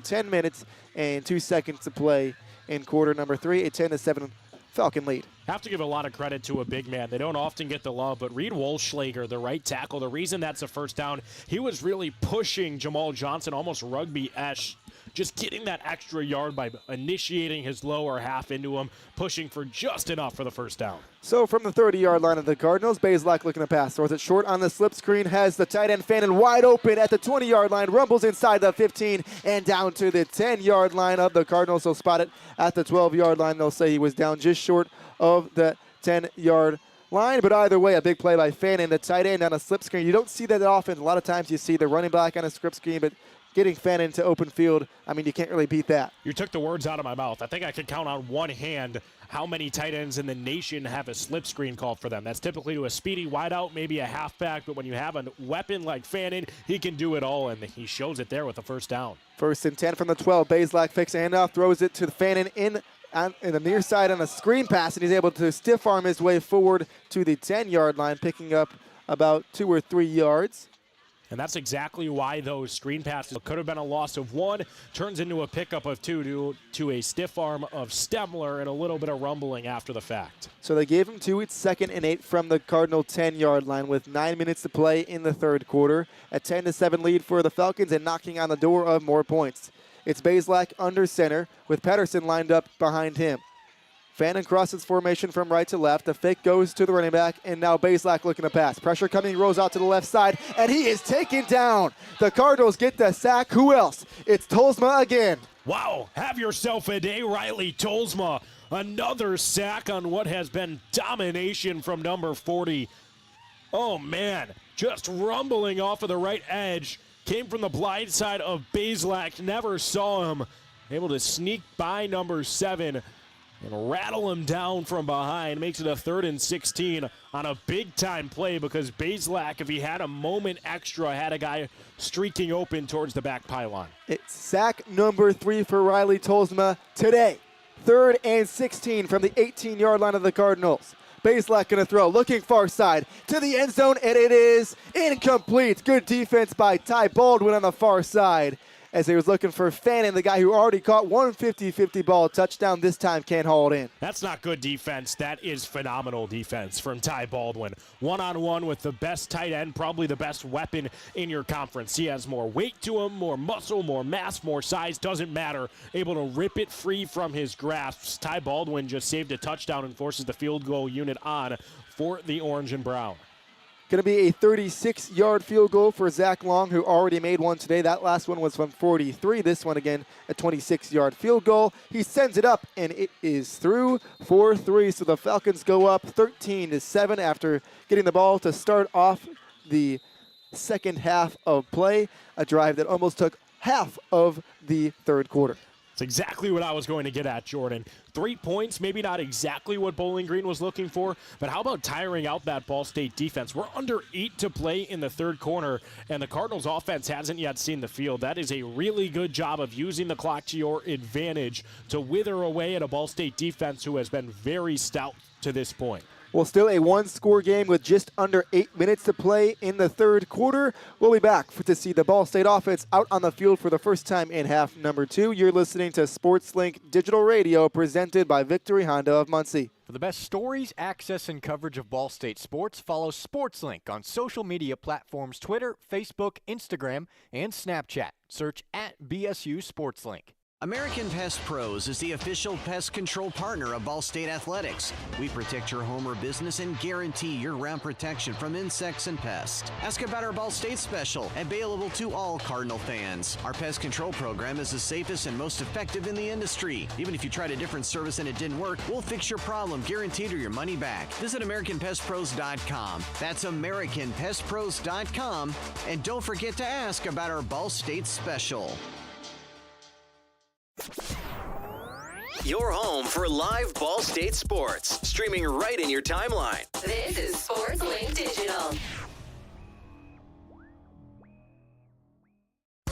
10 minutes and 2 seconds to play in quarter number 3. A 10-7 Falcon lead. Have to give a lot of credit to a big man. They don't often get the love, but Reed Wolschlager, the right tackle, the reason that's a first down, he was really pushing Jamal Johnson, almost rugby-esque, just getting that extra yard by initiating his lower half into him, pushing for just enough for the first down. So from the 30-yard line of the Cardinals, Bazelak looking to pass. Throws it short on the slip screen, has the tight end Fannin wide open at the 20-yard line, rumbles inside the 15 and down to the 10-yard line of the Cardinals. They'll spot it at the 12-yard line. They'll say he was down just short of the 10-yard line. But either way, a big play by Fannin, the tight end on a slip screen. You don't see that often. A lot of times you see the running back on a script screen, but getting Fannin to open field, I mean, you can't really beat that. You took the words out of my mouth. I think I could count on one hand how many tight ends in the nation have a slip screen called for them. That's typically to a speedy wideout, maybe a halfback, but when you have a weapon like Fannin, he can do it all, and he shows it there with a first down. 1st and 10 from the 12. Bazelak fakes a handoff, throws it to Fannin in the near side on a screen pass, and he's able to stiff arm his way forward to the 10-yard line, picking up about 2 or 3 yards. And that's exactly why those screen passes could have been a loss of 1, turns into a pickup of 2 to a stiff arm of Stemler and a little bit of rumbling after the fact. So they gave him 2. It's 2nd and 8 from the Cardinal 10-yard line with 9 minutes to play in the third quarter. A 10-7 lead for the Falcons and knocking on the door of more points. It's Bazelak under center with Pedersen lined up behind him. Fannin crosses formation from right to left. The fake goes to the running back, and now Bazelak looking to pass. Pressure coming, rolls out to the left side, and he is taken down. The Cardinals get the sack. Who else? It's Tolsma again. Wow, have yourself a day, Riley Tolsma. Another sack on what has been domination from number 40. Oh, man, just rumbling off of the right edge. Came from the blind side of Bazelak. Never saw him. Able to sneak by number 7. And rattle him down from behind. Makes it a 3rd and 16 on a big-time play because Bazelak, if he had a moment extra, had a guy streaking open towards the back pylon. It's sack number 3 for Riley Tolsma today. 3rd and 16 from the 18-yard line of the Cardinals. Bazelak going to throw, looking far side to the end zone, and it is incomplete. Good defense by Ty Baldwin on the far side, as he was looking for Fannin, the guy who already caught one 50-50 ball touchdown. This time can't haul it in. That's not good defense. That is phenomenal defense from Ty Baldwin. One-on-one with the best tight end, probably the best weapon in your conference. He has more weight to him, more muscle, more mass, more size. Doesn't matter. Able to rip it free from his grasp. Ty Baldwin just saved a touchdown and forces the field goal unit on for the Orange and Brown. Going to be a 36-yard field goal for Zach Long, who already made one today. That last one was from 43. This one, again, a 26-yard field goal. He sends it up, and it is through for 3. So the Falcons go up 13-7 after getting the ball to start off the second half of play, a drive that almost took half of the third quarter. It's exactly what I was going to get at, Jordan. 3 points, maybe not exactly what Bowling Green was looking for, but how about tiring out that Ball State defense? We're under 8 to play in the third quarter, and the Cardinals offense hasn't yet seen the field. That is a really good job of using the clock to your advantage to wither away at a Ball State defense who has been very stout to this point. Well, still a one-score game with just under 8 minutes to play in the third quarter. We'll be back to see the Ball State offense out on the field for the first time in half number 2. You're listening to SportsLink Digital Radio presented by Victory Honda of Muncie. For the best stories, access, and coverage of Ball State sports, follow SportsLink on social media platforms Twitter, Facebook, Instagram, and Snapchat. Search @BSU SportsLink. American Pest Pros is the official pest control partner of Ball State Athletics. We protect your home or business and guarantee year-round protection from insects and pests. Ask about our Ball State special, available to all Cardinal fans. Our pest control program is the safest and most effective in the industry. Even if you tried a different service and it didn't work, we'll fix your problem, guaranteed, or your money back. Visit AmericanPestPros.com. That's AmericanPestPros.com. And don't forget to ask about our Ball State special. Your home for live Ball State sports, streaming right in your timeline. This is SportsLink Digital.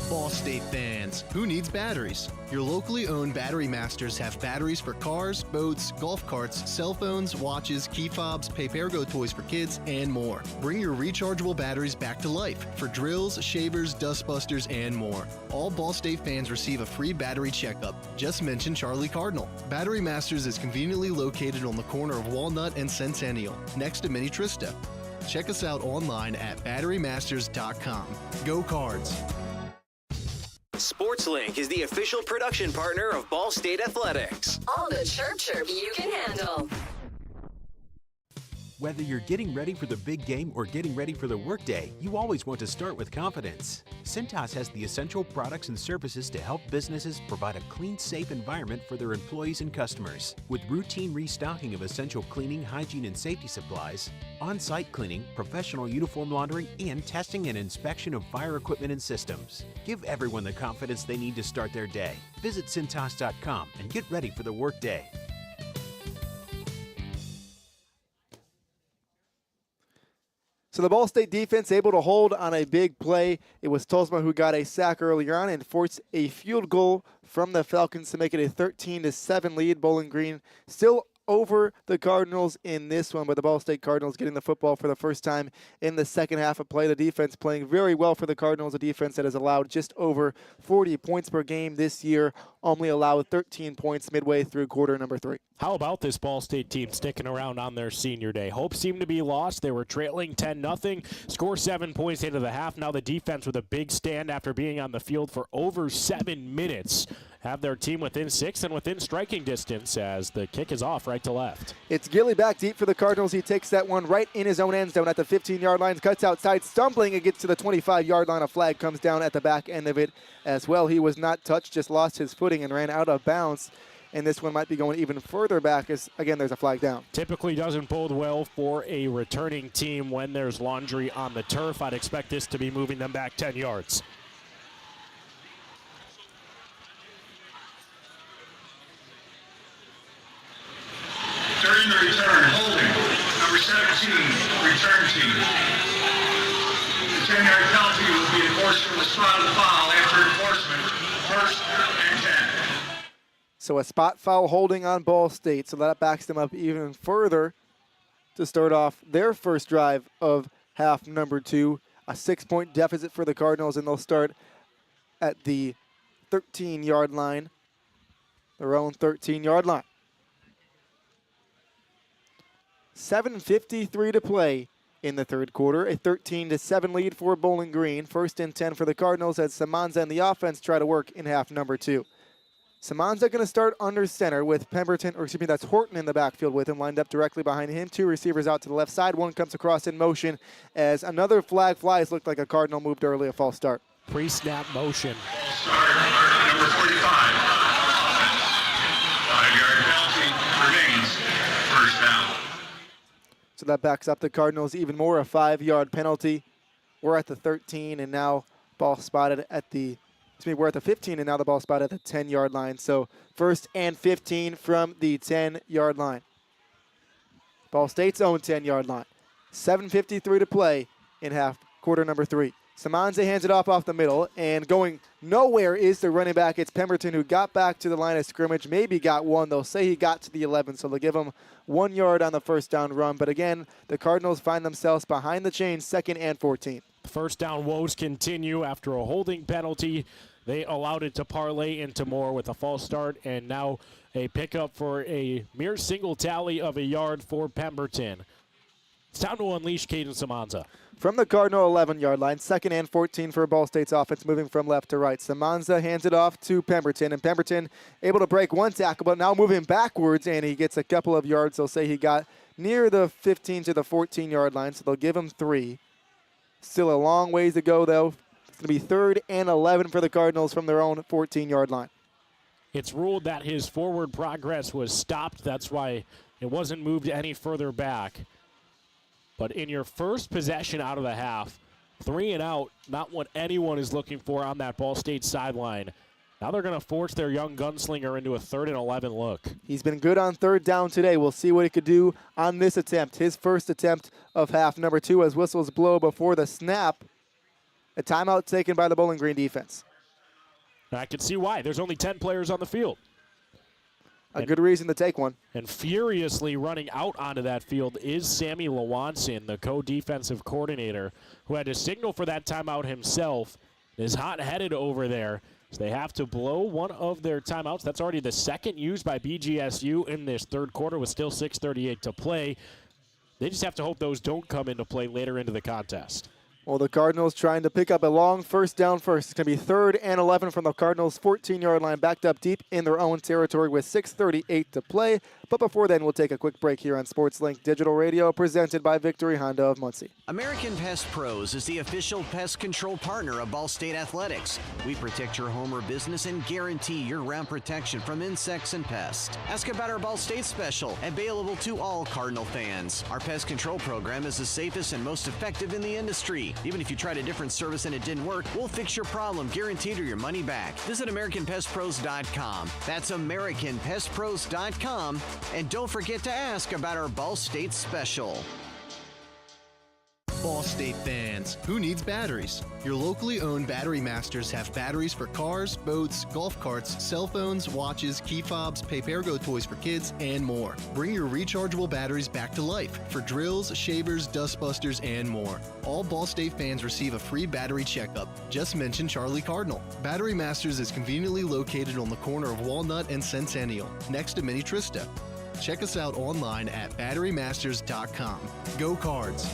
Ball State fans, who needs batteries? Your locally owned Battery Masters have batteries for cars, boats, golf carts, cell phones, watches, key fobs, pay-per-go toys for kids, and more. Bring your rechargeable batteries back to life for drills, shavers, dustbusters, and more. All Ball State fans receive a free battery checkup. Just mention Charlie Cardinal. Battery Masters is conveniently located on the corner of Walnut and Centennial, next to Mini Trista. Check us out online at batterymasters.com. Go Cards! SportsLink is the official production partner of Ball State Athletics. All the chirp you can handle. Whether you're getting ready for the big game or getting ready for the workday, you always want to start with confidence. Cintas has the essential products and services to help businesses provide a clean, safe environment for their employees and customers. With routine restocking of essential cleaning, hygiene, and safety supplies, on-site cleaning, professional uniform laundering, and testing and inspection of fire equipment and systems. Give everyone the confidence they need to start their day. Visit Cintas.com and get ready for the workday. So the Ball State defense able to hold on a big play. It was Tolsma who got a sack earlier on and forced a field goal from the Falcons to make it a 13-7 lead. Bowling Green still over the Cardinals in this one, but the Ball State Cardinals getting the football for the first time in the second half of play. The defense playing very well for the Cardinals, a defense that has allowed just over 40 points per game this year, only allowed 13 points midway through quarter number 3. How about this Ball State team sticking around on their senior day? Hope seemed to be lost. They were trailing 10-0, score 7 points into the half. Now the defense with a big stand after being on the field for over 7 minutes. Have their team within 6 and within striking distance as the kick is off right to left. It's Gilly back deep for the Cardinals. He takes that one right in his own end zone at the 15-yard line, cuts outside, stumbling. It gets to the 25-yard line. A flag comes down at the back end of it as well. He was not touched, just lost his footing and ran out of bounds. And this one might be going even further back as, again, there's a flag down. Typically doesn't bode well for a returning team when there's laundry on the turf. I'd expect this to be moving them back 10 yards. During the return, holding, number 17, return team. The 10-yard penalty will be enforced for the spot of the foul after enforcement, first and 10. So a spot foul holding on Ball State, so that backs them up even further to start off their first drive of half number 2. A 6-point deficit for the Cardinals, and they'll start at the 13-yard line, their own 13-yard line. 7:53 to play in the third quarter. A 13-7 lead for Bowling Green. First and 10 for the Cardinals as Samanza and the offense try to work in half number 2. Samanza going to start under center with Pemberton, or excuse me, that's Horton in the backfield with him, lined up directly behind him. 2 receivers out to the left side. One comes across in motion as another flag flies. Looked like a Cardinal moved early, a false start. Pre-snap motion. Start, number 45. 5-yard penalty remains. First down. So that backs up the Cardinals even more, a 5-yard penalty. We're at the 13, and now ball spotted at the we're at the 15, and now the ball spot at the 10-yard line. So 1st and 15 from the 10-yard line. Ball State's own 10-yard line. 7:53 to play in quarter number 3. Samanza hands it off the middle, and going nowhere is the running back. It's Pemberton, who got back to the line of scrimmage, maybe got one. They'll say he got to the 11, so they'll give him 1 yard on the first down run. But again, the Cardinals find themselves behind the chains, 2nd and 14. First down woes continue after a holding penalty. They allowed it to parlay into more with a false start, and now a pickup for a mere single tally of a yard for Pemberton. It's time to unleash Caden Samanza. From the Cardinal 11-yard line, 2nd and 14 for Ball State's offense, moving from left to right. Samanza hands it off to Pemberton, and Pemberton able to break one tackle, but now moving backwards, and he gets a couple of yards. They'll say he got near the 15 to the 14-yard line, so they'll give him 3. Still a long ways to go, though. It's going to be 3rd and 11 for the Cardinals from their own 14-yard line. It's ruled that his forward progress was stopped. That's why it wasn't moved any further back. But in your first possession out of the half, 3 and out, not what anyone is looking for on that Ball State sideline. Now they're going to force their young gunslinger into a 3rd and 11 look. He's been good on 3rd down today. We'll see what he could do on this attempt. His first attempt of half number 2 as whistles blow before the snap. A timeout taken by the Bowling Green defense. I can see why. There's only 10 players on the field. A good reason to take one. And furiously running out onto that field is Sammy Lewanson, the co-defensive coordinator, who had to signal for that timeout himself, is hot-headed over there. So they have to blow one of their timeouts. That's already the second used by BGSU in this 3rd quarter with still 6:38 to play. They just have to hope those don't come into play later into the contest. Well, the Cardinals trying to pick up a long first down first. It's going to be 3rd and 11 from the Cardinals' 14-yard line, backed up deep in their own territory with 6:38 to play. But before then, we'll take a quick break here on SportsLink Digital Radio, presented by Victory Honda of Muncie. American Pest Pros is the official pest control partner of Ball State Athletics. We protect your home or business and guarantee year-round protection from insects and pests. Ask about our Ball State special, available to all Cardinal fans. Our pest control program is the safest and most effective in the industry. Even if you tried a different service and it didn't work, we'll fix your problem, guaranteed, or your money back. Visit AmericanPestPros.com. That's AmericanPestPros.com. And don't forget to ask about our Ball State special. Ball State fans, who needs batteries? Your locally owned Battery Masters have batteries for cars, boats, golf carts, cell phones, watches, key fobs, pay-per-go toys for kids, and more. Bring your rechargeable batteries back to life for drills, shavers, dustbusters, and more. All Ball State fans receive a free battery checkup. Just mention Charlie Cardinal. Battery Masters is conveniently located on the corner of Walnut and Centennial, next to Mini Trista. Check us out online at batterymasters.com. Go Cards!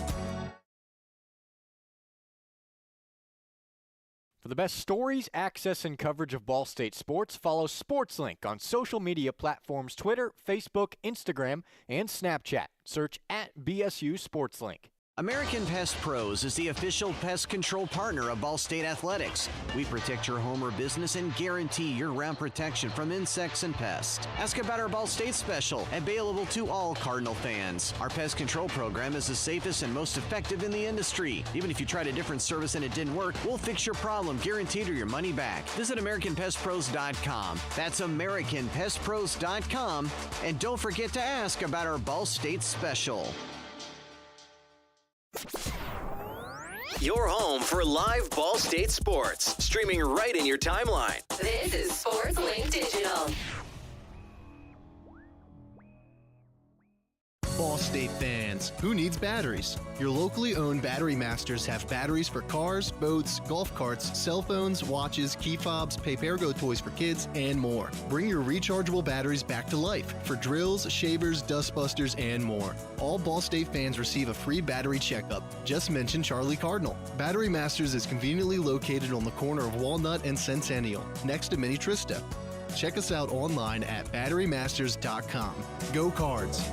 For the best stories, access, and coverage of Ball State sports, follow SportsLink on social media platforms Twitter, Facebook, Instagram, and Snapchat. Search @BSU SportsLink. American Pest Pros is the official pest control partner of Ball State Athletics. We protect your home or business and guarantee year-round protection from insects and pests. Ask about our Ball State special, available to all Cardinal fans. Our pest control program is the safest and most effective in the industry. Even if you tried a different service and it didn't work, we'll fix your problem, guaranteed, or your money back. Visit AmericanPestPros.com. That's AmericanPestPros.com. And don't forget to ask about our Ball State special. Your home for live Ball State sports, streaming right in your timeline. This is SportsLink Digital. Ball State fans, who needs batteries? Your locally owned Battery Masters have batteries for cars, boats, golf carts, cell phones, watches, key fobs, pay-per-go toys for kids, and more. Bring your rechargeable batteries back to life for drills, shavers, dustbusters, and more. All Ball State fans receive a free battery checkup. Just mention Charlie Cardinal. Battery Masters is conveniently located on the corner of Walnut and Centennial, next to Mini Trista. Check us out online at batterymasters.com. Go Cards!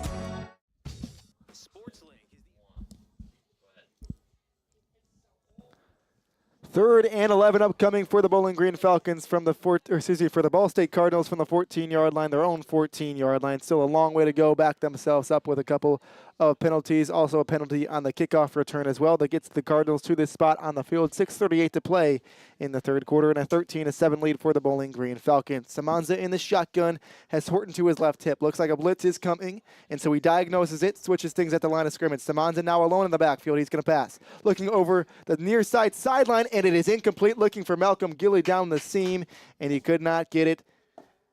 3rd and 11 upcoming for the Bowling Green Falcons for the Ball State Cardinals from the 14-yard line, their own 14-yard line. Still a long way to go. Back themselves up with a couple of penalties. Also a penalty on the kickoff return as well that gets the Cardinals to this spot on the field. 6:38 to play in the third quarter, and a 13-7 lead for the Bowling Green Falcons. Samanza in the shotgun has Horton to his left hip. Looks like a blitz is coming, and so he diagnoses it, switches things at the line of scrimmage. Samanza now alone in the backfield. He's going to pass. Looking over the near side sideline, and it is incomplete. Looking for Malcolm Gilly down the seam, and he could not get it.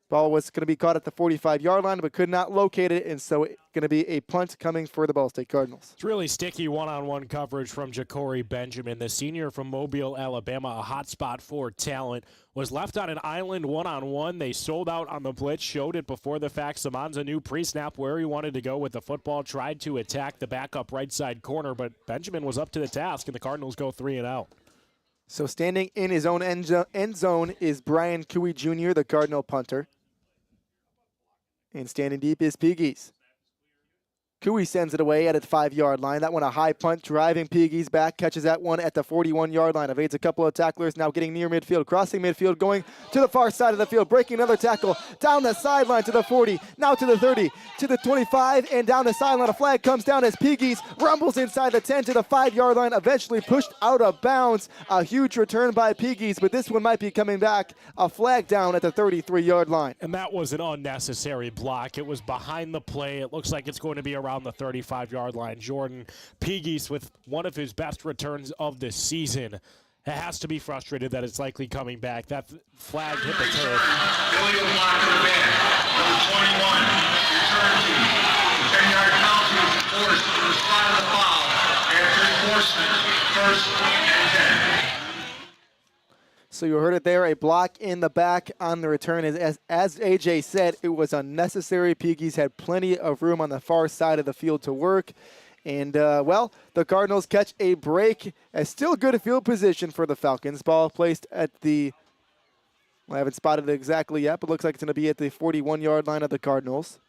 Ball was going to be caught at the 45-yard line, but could not locate it, and so it's going to be a punt coming for the Ball State Cardinals. It's really sticky one-on-one coverage from Ja'Cory Benjamin, the senior from Mobile, Alabama, a hot spot for talent. Was left on an island one-on-one. They sold out on the blitz, showed it before the fact. Samanza knew pre-snap where he wanted to go with the football, tried to attack the backup right side corner, but Benjamin was up to the task, and the Cardinals go 3 and out. So standing in his own end zone is Brian Cooey Jr., the Cardinal punter. And standing deep is Piggies. Cooey sends it away at the 5-yard line. That one a high punt, driving Piggies back, catches that one at the 41-yard line. Evades a couple of tacklers, now getting near midfield, crossing midfield, going to the far side of the field, breaking another tackle, down the sideline to the 40, now to the 30, to the 25, and down the sideline. A flag comes down as Piggies rumbles inside the 10 to the 5-yard line, eventually pushed out of bounds. A huge return by Piggies, but this one might be coming back. A flag down at the 33-yard line. And that was an unnecessary block. It was behind the play. It looks like it's going to be around the 35-yard line. Jordan Piggies with one of his best returns of the season has to be frustrated that it's likely coming back. That flag hit the turf. Illegal block to the man. Number 21, return team. 10-yard penalty was enforced to the spot of the foul. After enforcement, 1st and 10. So you heard it there, a block in the back on the return. As AJ said, it was unnecessary. Piggies had plenty of room on the far side of the field to work. And, the Cardinals catch a break. Still good field position for the Falcons. Ball placed at I haven't spotted it exactly yet, but looks like it's going to be at the 41-yard line of the Cardinals.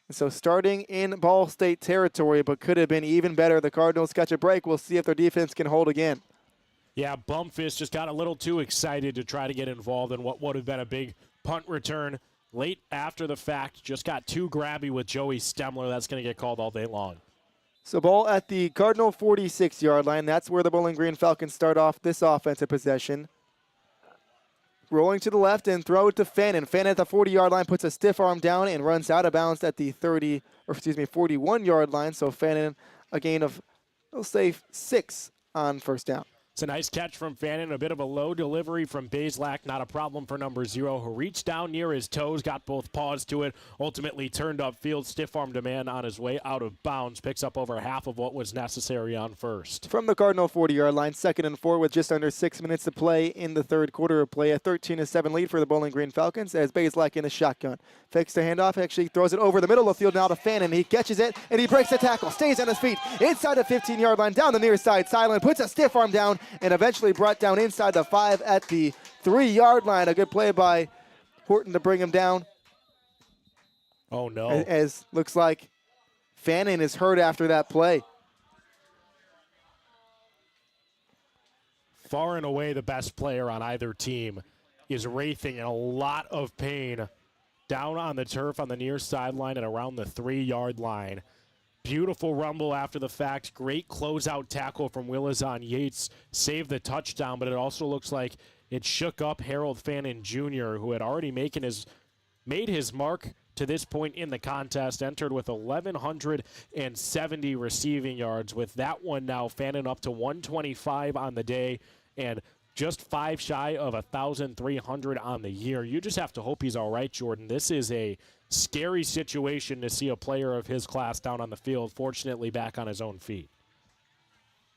And so starting in Ball State territory, but could have been even better. The Cardinals catch a break. We'll see if their defense can hold again. Yeah, Bumfist just got a little too excited to try to get involved in what would have been a big punt return. Late after the fact, just got too grabby with Joey Stemler. That's going to get called all day long. So ball at the Cardinal 46-yard line. That's where the Bowling Green Falcons start off this offensive possession. Rolling to the left and throw it to Fannin. Fannin at the 40-yard line puts a stiff arm down and runs out of bounds at the 41-yard line. So Fannin, a gain of, we'll say, 6 on first down. It's a nice catch from Fannin. A bit of a low delivery from Bazelak. Not a problem for number 0, who reached down near his toes, got both paws to it, ultimately turned upfield, stiff-armed a man on his way out of bounds, picks up over half of what was necessary on first. From the Cardinal 40-yard line, 2nd and 4 with just under 6 minutes to play in the third quarter of play. A 13-7 lead for the Bowling Green Falcons as Bazelak in the shotgun. Fakes the handoff, actually throws it over the middle of the field now to Fannin. He catches it, and he breaks the tackle, stays on his feet, inside the 15-yard line, down the near side sideline, puts a stiff arm down, and eventually brought down inside the 5 at the 3-yard line. A good play by Horton to bring him down. Oh, no. As looks like Fannin is hurt after that play. Far and away the best player on either team is wraithing in a lot of pain down on the turf on the near sideline and around the 3-yard line. Beautiful rumble after the fact. Great closeout tackle from Willazon Yates. Saved the touchdown, but it also looks like it shook up Harold Fannin Jr., who had already made his mark to this point in the contest. Entered with 1,170 receiving yards. With that one now, Fannin up to 125 on the day and just 5 shy of 1,300 on the year. You just have to hope he's all right, Jordan. This is a scary situation to see a player of his class down on the field, fortunately back on his own feet.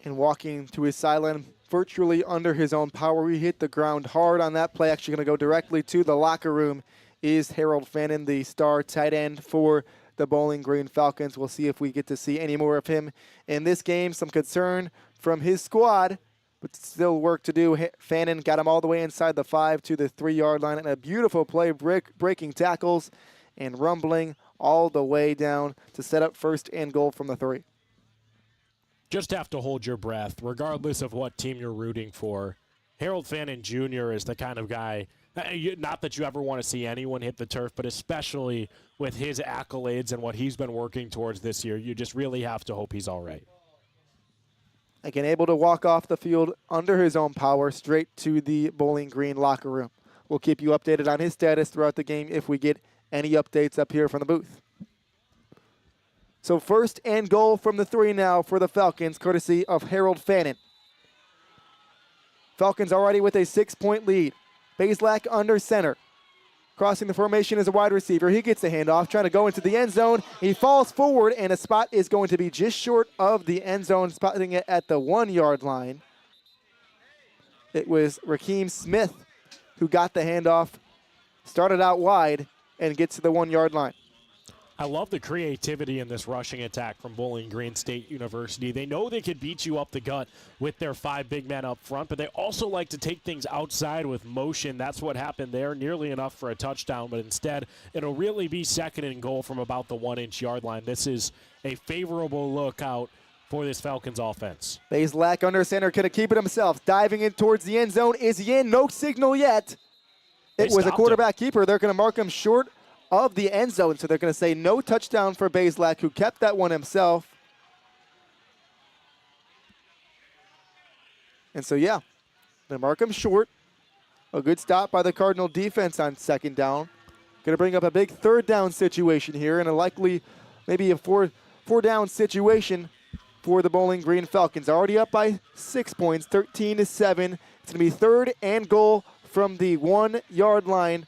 And walking to his sideline, virtually under his own power. He hit the ground hard on that play. Actually going to go directly to the locker room is Harold Fannin, the star tight end for the Bowling Green Falcons. We'll see if we get to see any more of him in this game. Some concern from his squad, but still work to do. Fannin got him all the way inside the 5 to the 3-yard line. And a beautiful play, breaking tackles and rumbling all the way down to set up 1st and goal from the 3. just have to hold your breath, regardless of what team you're rooting for. Harold Fannin Jr. is the kind of guy, not that you ever want to see anyone hit the turf, but especially with his accolades and what he's been working towards this year, you just really have to hope he's all right. Again, able to walk off the field under his own power straight to the Bowling Green locker room. We'll keep you updated on his status throughout the game if we get any updates up here from the booth. So 1st and goal from the 3 now for the Falcons, courtesy of Harold Fannin. Falcons already with a 6-point lead. Bazelak under center. Crossing the formation as a wide receiver. He gets the handoff, trying to go into the end zone. He falls forward, and a spot is going to be just short of the end zone, spotting it at the 1-yard line. It was Rakeem Smith who got the handoff, started out wide, and gets to the 1-yard line. I love the creativity in this rushing attack from Bowling Green State University. They know they could beat you up the gut with their 5 big men up front, but they also like to take things outside with motion. That's what happened there, nearly enough for a touchdown, but instead it'll really be 2nd and goal from about the 1-inch yard line. This is a favorable look out for this Falcons offense. Bazelak under center, could have keep it himself. Diving in towards the end zone. Is he in? No signal yet. It was a quarterback keeper. They're going to mark him short of the end zone, so they're going to say no touchdown for Bazelak, who kept that one himself. And so, yeah, they mark him short. A good stop by the Cardinal defense on 2nd down. Going to bring up a big 3rd down situation here, and a likely maybe a four down situation for the Bowling Green Falcons. Already up by 6 points, 13-7. It's going to be 3rd and goal from the 1-yard line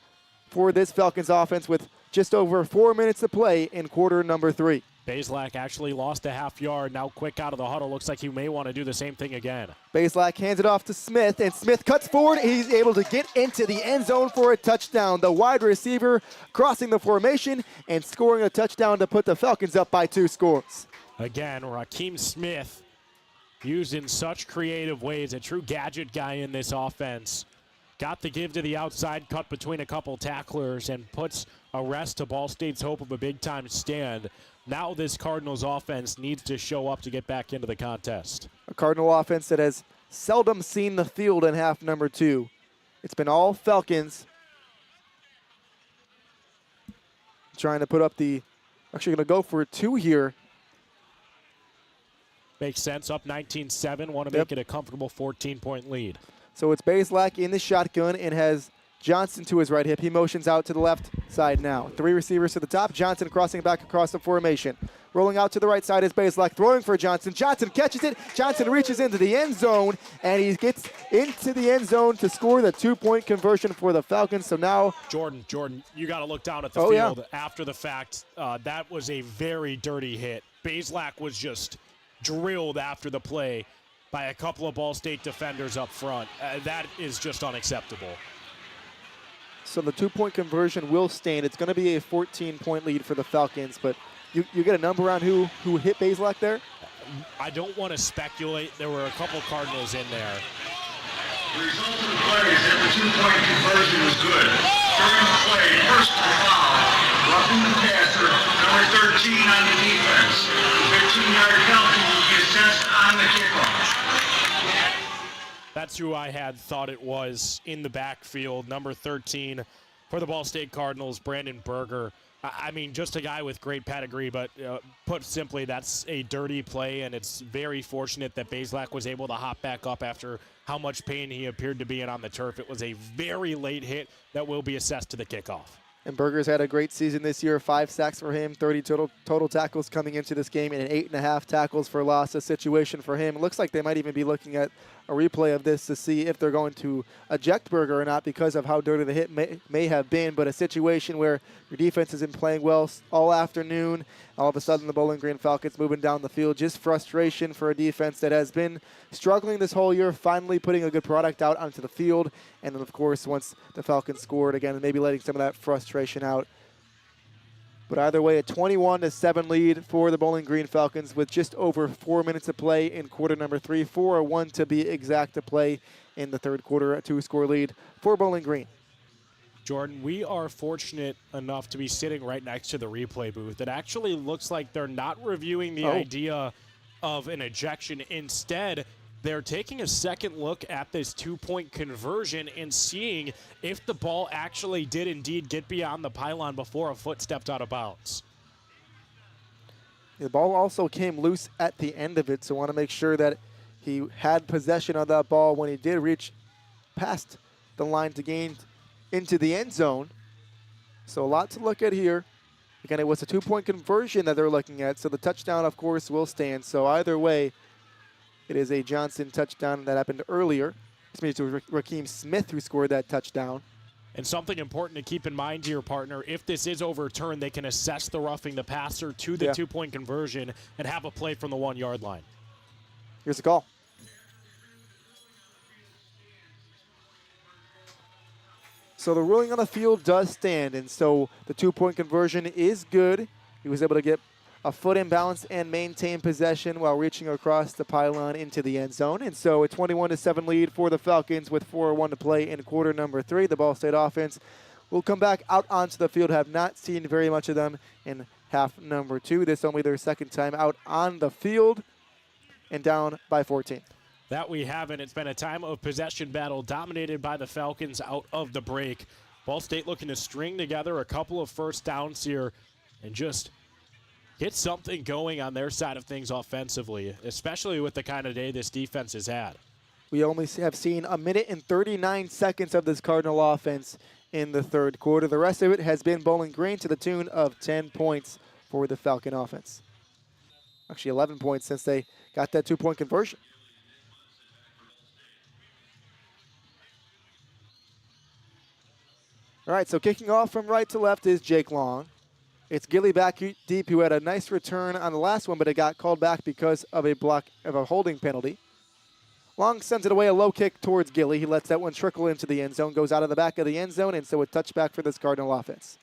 for this Falcons offense with just over 4 minutes to play in quarter number 3. Bazelak actually lost a half yard. Now quick out of the huddle. Looks like he may want to do the same thing again. Bazelak hands it off to Smith, and Smith cuts forward. He's able to get into the end zone for a touchdown. The wide receiver crossing the formation and scoring a touchdown to put the Falcons up by 2 scores. Again, Rakeem Smith used in such creative ways, a true gadget guy in this offense. Got the give to the outside, cut between a couple tacklers, and puts a rest to Ball State's hope of a big-time stand. Now this Cardinals offense needs to show up to get back into the contest. A Cardinal offense that has seldom seen the field in half number 2. It's been all Falcons. Trying to put up actually going to go for 2 here. Makes sense, up 19-7, want to make it a comfortable 14-point lead. So it's Bazelak in the shotgun and has Johnson to his right hip. He motions out to the left side now. 3 receivers to the top. Johnson crossing back across the formation. Rolling out to the right side is Bazelak, throwing for Johnson. Johnson catches it. Johnson reaches into the end zone, and he gets into the end zone to score the 2-point conversion for the Falcons. So now Jordan, you got to look down at the field after the fact. That was a very dirty hit. Bazelak was just drilled after the play by a couple of Ball State defenders up front. That is just unacceptable. So the 2-point conversion will stand. It's going to be a 14-point lead for the Falcons, but you get a number on who hit Bazelak there? I don't want to speculate. There were a couple Cardinals in there. The result of the play is that the 2-point conversion was good. During the play, personal foul, roughing the passer, number 13 on the defense. The 15-yard penalty will be assessed on the kickoff. That's who I had thought it was in the backfield. Number 13 for the Ball State Cardinals, Brandon Berger. I mean, just a guy with great pedigree, but put simply, that's a dirty play, and it's very fortunate that Bazelak was able to hop back up after how much pain he appeared to be in on the turf. It was a very late hit that will be assessed to the kickoff. And Berger's had a great season this year. 5 sacks for him, 30 total tackles coming into this game, and an 8.5 tackles for loss, a situation for him. It looks like they might even be looking at a replay of this to see if they're going to eject Berger or not because of how dirty the hit may have been, but a situation where your defense has been playing well all afternoon. All of a sudden, the Bowling Green Falcons moving down the field. Just frustration for a defense that has been struggling this whole year, finally putting a good product out onto the field. And then, of course, once the Falcons scored, again, maybe letting some of that frustration out. But either way, a 21-7 lead for the Bowling Green Falcons with just over 4 minutes to play in quarter number 3. 4:01 to be exact to play in the third quarter, a 2-score lead for Bowling Green. Jordan, we are fortunate enough to be sitting right next to the replay booth. It actually looks like they're not reviewing the idea of an ejection. Instead, they're taking a second look at this two-point conversion and seeing if the ball actually did indeed get beyond the pylon before a foot stepped out of bounds. The ball also came loose at the end of it, so want to make sure that he had possession of that ball when he did reach past the line to gain into the end zone. So a lot to look at here. Again, it was a two-point conversion that they're looking at, so the touchdown, of course, will stand. So either way, it is a Johnson touchdown that happened earlier. It was Raheem Smith who scored that touchdown. And something important to keep in mind here, partner, if this is overturned, they can assess the roughing the passer to the two-point conversion and have a play from the 1-yard line. Here's the call. So the ruling on the field does stand, and so the two-point conversion is good. He was able to get a foot in balance and maintain possession while reaching across the pylon into the end zone. And so a 21-7 lead for the Falcons with 4:01 to play in quarter number 3. The Ball State offense will come back out onto the field. Have not seen very much of them in half number 2. This only their second time out on the field and down by 14. That we haven't. It's been a time of possession battle dominated by the Falcons out of the break. Ball State looking to string together a couple of first downs here and just get something going on their side of things offensively, especially with the kind of day this defense has had. We only have seen a minute and 39 seconds of this Cardinal offense in the third quarter. The rest of it has been Bowling Green to the tune of 10 points for the Falcon offense. Actually 11 points since they got that two-point conversion. All right, so kicking off from right to left is Jake Long. It's Gilly back deep, who had a nice return on the last one, but it got called back because of a holding penalty. Long sends it away, a low kick towards Gilly. He lets that one trickle into the end zone, goes out of the back of the end zone, and so a touchback for this Cardinal offense.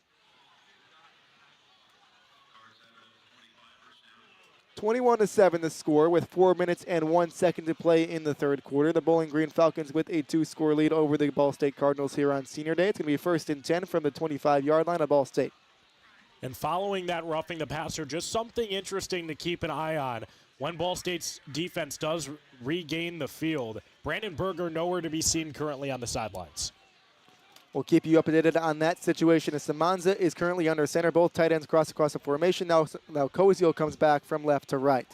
21-7 the score with 4 minutes and 1 second to play in the third quarter. The Bowling Green Falcons with a 2-score lead over the Ball State Cardinals here on Senior Day. It's going to be 1st and 10 from the 25-yard line of Ball State. And following that roughing the passer, just something interesting to keep an eye on. When Ball State's defense does regain the field, Brandon Berger nowhere to be seen currently on the sidelines. We'll keep you updated on that situation as Samanza is currently under center. Both tight ends cross across the formation. Now Koziel comes back from left to right.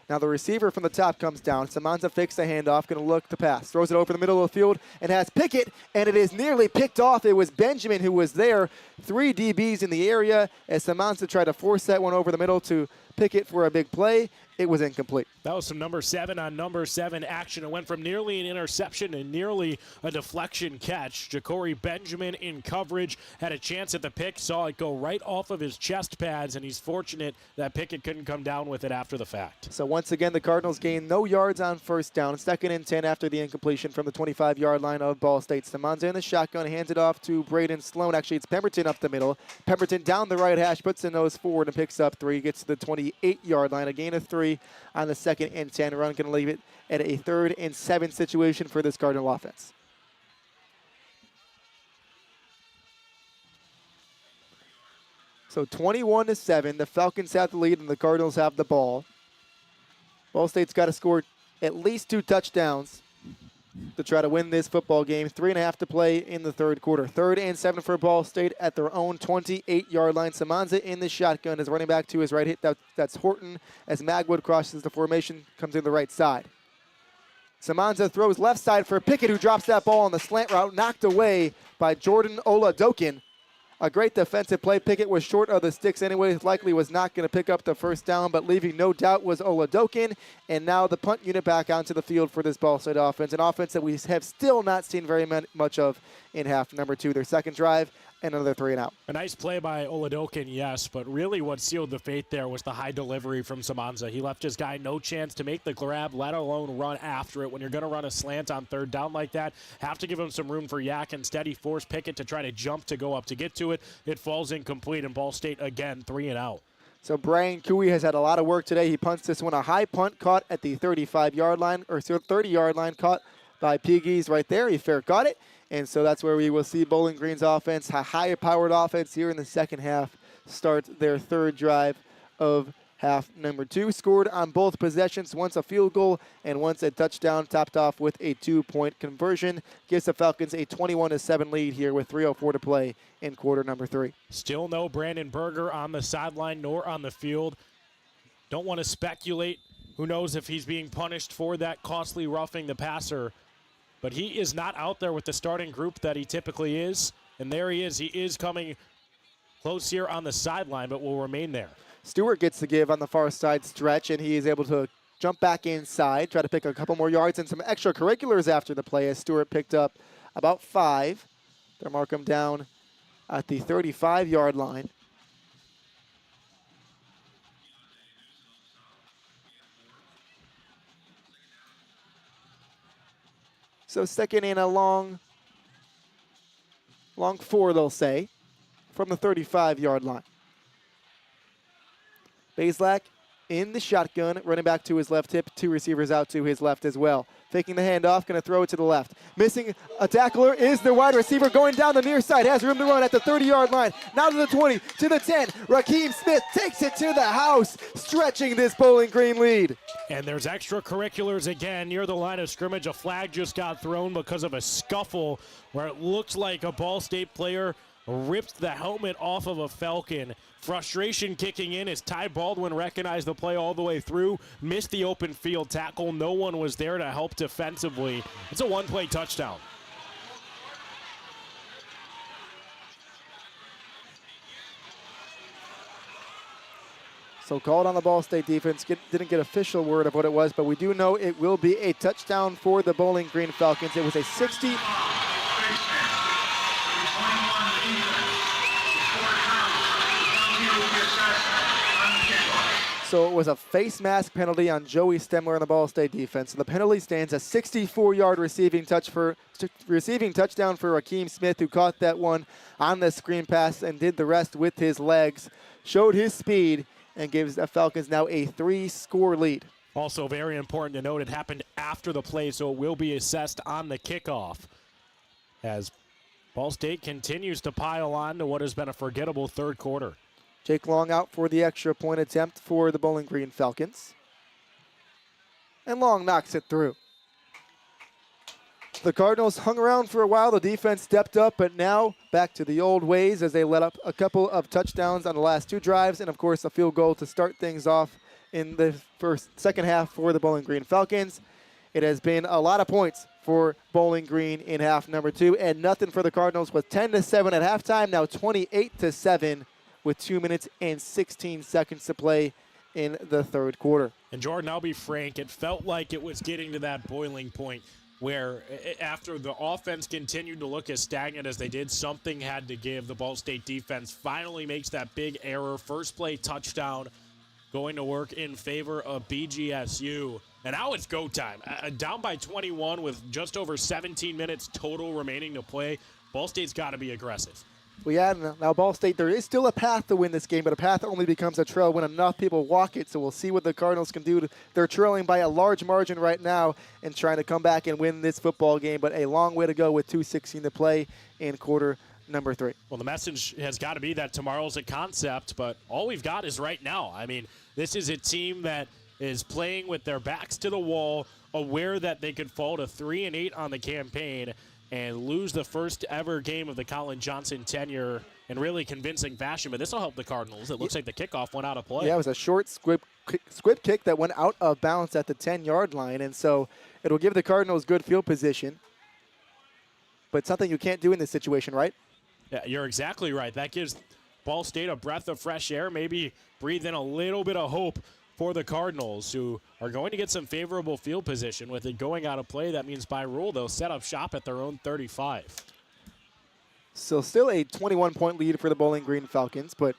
Now the receiver from the top comes down. Samanza fakes the handoff, going to look to pass. Throws it over the middle of the field and has Pickett, and it is nearly picked off. It was Benjamin who was there. 3 DBs in the area as Samanza tried to force that one over the middle to Pickett for a big play. It was incomplete. That was some number 7 on number 7 action. It went from nearly an interception and nearly a deflection catch. Ja'Cory Benjamin in coverage had a chance at the pick, saw it go right off of his chest pads, and he's fortunate that Pickett couldn't come down with it after the fact. So once again, the Cardinals gain no yards on first down. 2nd and 10 after the incompletion from the 25-yard line of Ball State. Samanza in the shotgun, hands it off to Braden Sloan. Actually, it's Pemberton up the middle. Pemberton down the right hash, puts the nose forward and picks up 3. Gets to the 28-yard line, a gain of 3 on the 2nd and 10 run. Going to leave it at a 3rd and 7 situation for this Cardinal offense. So 21-7, the Falcons have the lead and the Cardinals have the ball. Ball State's got to score at least 2 touchdowns to try to win this football game. 3.5 to play in the third quarter. 3rd and 7 for Ball State at their own 28-yard line. Samanza in the shotgun is running back to his right. Hit that's Horton as Magwood crosses the formation, comes in the right side. Samanza throws left side for Pickett, who drops that ball on the slant route, knocked away by Jordan Oladokin. A great defensive play. Pickett was short of the sticks anyway. Likely was not going to pick up the first down, but leaving no doubt was Oladokin. And now the punt unit back onto the field for this Ball State offense. An offense that we have still not seen very much of in half number 2. Their second drive, and another 3 and out. A nice play by Oladokin, yes, but really what sealed the fate there was the high delivery from Samanza. He left his guy no chance to make the grab, let alone run after it. When you're going to run a slant on 3rd down like that, have to give him some room for yak. Instead, he forced Pickett to try to jump to go up to get to it. It falls incomplete, and Ball State, again, 3 and out. So Brian Cooey has had a lot of work today. He punts this one, a high punt caught at the 35-yard line, or 30-yard line, caught by Piggies right there. He fair caught it. And so that's where we will see Bowling Green's offense, a high-powered offense here in the second half, start their 3rd drive of half number 2. Scored on both possessions, once a field goal and once a touchdown, topped off with a 2-point conversion. Gives the Falcons a 21-7 lead here with 3:04 to play in quarter number 3. Still no Brandon Berger on the sideline nor on the field. Don't want to speculate. Who knows if he's being punished for that costly roughing the passer. But he is not out there with the starting group that he typically is. And there he is. He is coming close here on the sideline, but will remain there. Stewart gets the give on the far side stretch, and he is able to jump back inside, try to pick a couple more yards and some extracurriculars after the play as Stewart picked up about 5. They'll mark him down at the 35-yard line. So second and a long 4, they'll say, from the 35-yard line. Bazelak in the shotgun, running back to his left hip, 2 receivers out to his left as well. Faking the handoff, going to throw it to the left. Missing a tackler is the wide receiver going down the near side. Has room to run at the 30-yard line. Now to the 20, to the 10. Raheem Smith takes it to the house, stretching this Bowling Green lead. And there's extracurriculars again near the line of scrimmage. A flag just got thrown because of a scuffle where it looked like a Ball State player ripped the helmet off of a Falcon. Frustration kicking in as Ty Baldwin recognized the play all the way through, missed the open field tackle. No one was there to help defensively. It's a one-play touchdown. So called on the Ball State defense. Didn't get official word of what it was, but we do know it will be a touchdown for the Bowling Green Falcons. It was a 60. So it was a face mask penalty on Joey Stemler on the Ball State defense. So the penalty stands a 64-yard receiving touchdown for Raheem Smith, who caught that one on the screen pass and did the rest with his legs, showed his speed, and gives the Falcons now a 3-score lead. Also very important to note, it happened after the play, so it will be assessed on the kickoff as Ball State continues to pile on to what has been a forgettable third quarter. Jake Long out for the extra point attempt for the Bowling Green Falcons. And Long knocks it through. The Cardinals hung around for a while. The defense stepped up, but now back to the old ways as they let up a couple of touchdowns on the last 2 drives, and of course a field goal to start things off in the second half for the Bowling Green Falcons. It has been a lot of points for Bowling Green in half number 2, and nothing for the Cardinals with 10-7 at halftime, now 28-7 with 2 minutes and 16 seconds to play in the third quarter. And Jordan, I'll be frank, it felt like it was getting to that boiling point where after the offense continued to look as stagnant as they did, something had to give. The Ball State defense finally makes that big error. First play touchdown going to work in favor of BGSU. And now it's go time. Down by 21 with just over 17 minutes total remaining to play. Ball State's got to be aggressive. Well, yeah, now Ball State, there is still a path to win this game, but a path only becomes a trail when enough people walk it. So we'll see what the Cardinals can do. They're trailing by a large margin right now and trying to come back and win this football game, but a long way to go with 2:16 to play in quarter number 3. Well, the message has got to be that tomorrow's a concept, but all we've got is right now. I mean, this is a team that is playing with their backs to the wall, aware that they could fall to 3-8 on the campaign and lose the first ever game of the Colin Johnson tenure in really convincing fashion. But this will help the Cardinals. It looks like the kickoff went out of play. Yeah, it was a short squib kick that went out of bounds at the 10-yard line, and so it'll give the Cardinals good field position. But something you can't do in this situation, right? Yeah, you're exactly right. That gives Ball State a breath of fresh air, maybe breathe in a little bit of hope for the Cardinals, who are going to get some favorable field position. With it going out of play, that means by rule they'll set up shop at their own 35. So still a 21-point lead for the Bowling Green Falcons, but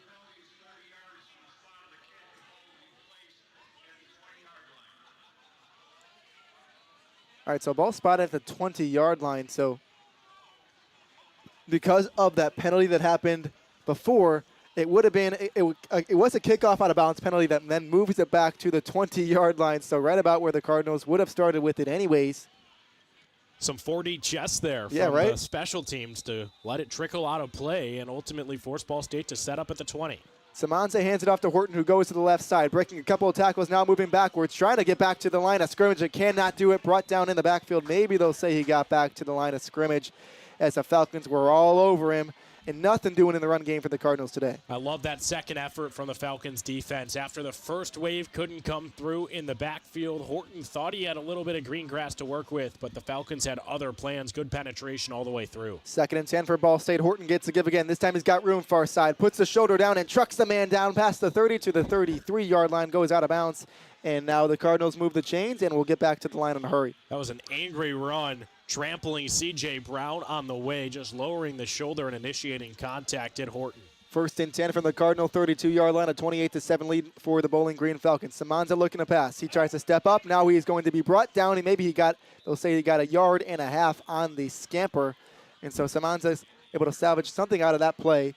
all right, so ball spotted at the 20-yard line. So because of that penalty that happened before, it would have been, it was a kickoff out of bounds penalty that then moves it back to the 20-yard line. So right about where the Cardinals would have started with it anyways. Some 4D chess there from the special teams to let it trickle out of play and ultimately force Ball State to set up at the 20. Samanza hands it off to Horton, who goes to the left side, breaking a couple of tackles, now moving backwards, trying to get back to the line of scrimmage and cannot do it. Brought down in the backfield. Maybe they'll say he got back to the line of scrimmage, as the Falcons were all over him and nothing doing in the run game for the Cardinals today. I love that second effort from the Falcons defense. After the first wave couldn't come through in the backfield, Horton thought he had a little bit of green grass to work with, but the Falcons had other plans. Good penetration all the way through. 2nd and 10 for Ball State. Horton gets a give again. This time he's got room far side. Puts the shoulder down and trucks the man down past the 30 to the 33-yard line. Goes out of bounds. And now the Cardinals move the chains, and we'll get back to the line in a hurry. That was an angry run, trampling C.J. Brown on the way, just lowering the shoulder and initiating contact at Horton. 1st and 10 from the Cardinal 32-yard line, a 28-7 lead for the Bowling Green Falcons. Samanza looking to pass. He tries to step up. Now he's going to be brought down. They'll say he got a yard and a half on the scamper. And so Samanza's able to salvage something out of that play.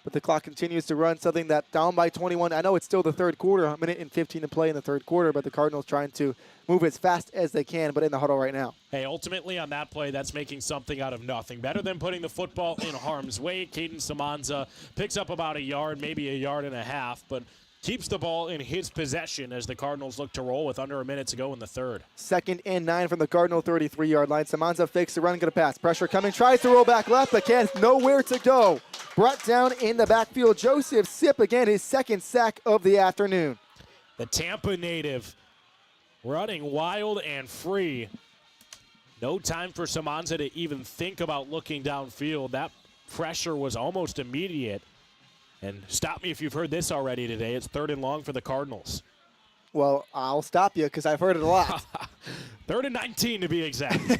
But the clock continues to run, something that down by 21. I know it's still the third quarter, a minute and 15 to play in the third quarter, but the Cardinals trying to move as fast as they can, but in the huddle right now. Hey, ultimately on that play, that's making something out of nothing. Better than putting the football in harm's way. Caden Samanza picks up about a yard, maybe a yard and a half, but keeps the ball in his possession as the Cardinals look to roll with under a minute to go in the third. 2nd and 9 from the Cardinal 33-yard line. Samanza fakes the run, going to pass. Pressure coming, tries to roll back left, but can't. Nowhere to go. Brought down in the backfield. Joseph Sipp, again, his 2nd sack of the afternoon. The Tampa native running wild and free. No time for Samanza to even think about looking downfield. That pressure was almost immediate. And stop me if you've heard this already today. It's 3rd and long for the Cardinals. Well, I'll stop you because I've heard it a lot. 3rd and 19 to be exact.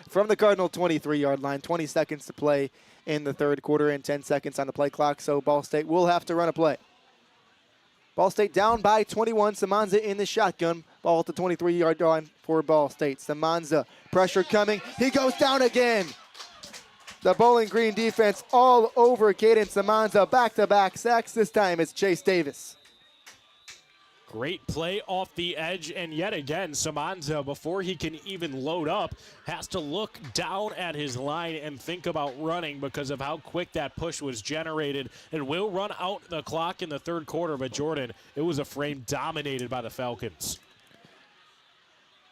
From the Cardinal 23-yard line, 20 seconds to play in the third quarter and 10 seconds on the play clock, so Ball State will have to run a play. Ball State down by 21. Samanza in the shotgun. Ball at the 23-yard line for Ball State. Samanza, pressure coming. He goes down again. The Bowling Green defense all over Caden Samanza. Back-to-back sacks. This time it's Chase Davis. Great play off the edge, and yet again, Samanza, before he can even load up, has to look down at his line and think about running because of how quick that push was generated. And will run out the clock in the third quarter, but Jordan, it was a frame dominated by the Falcons.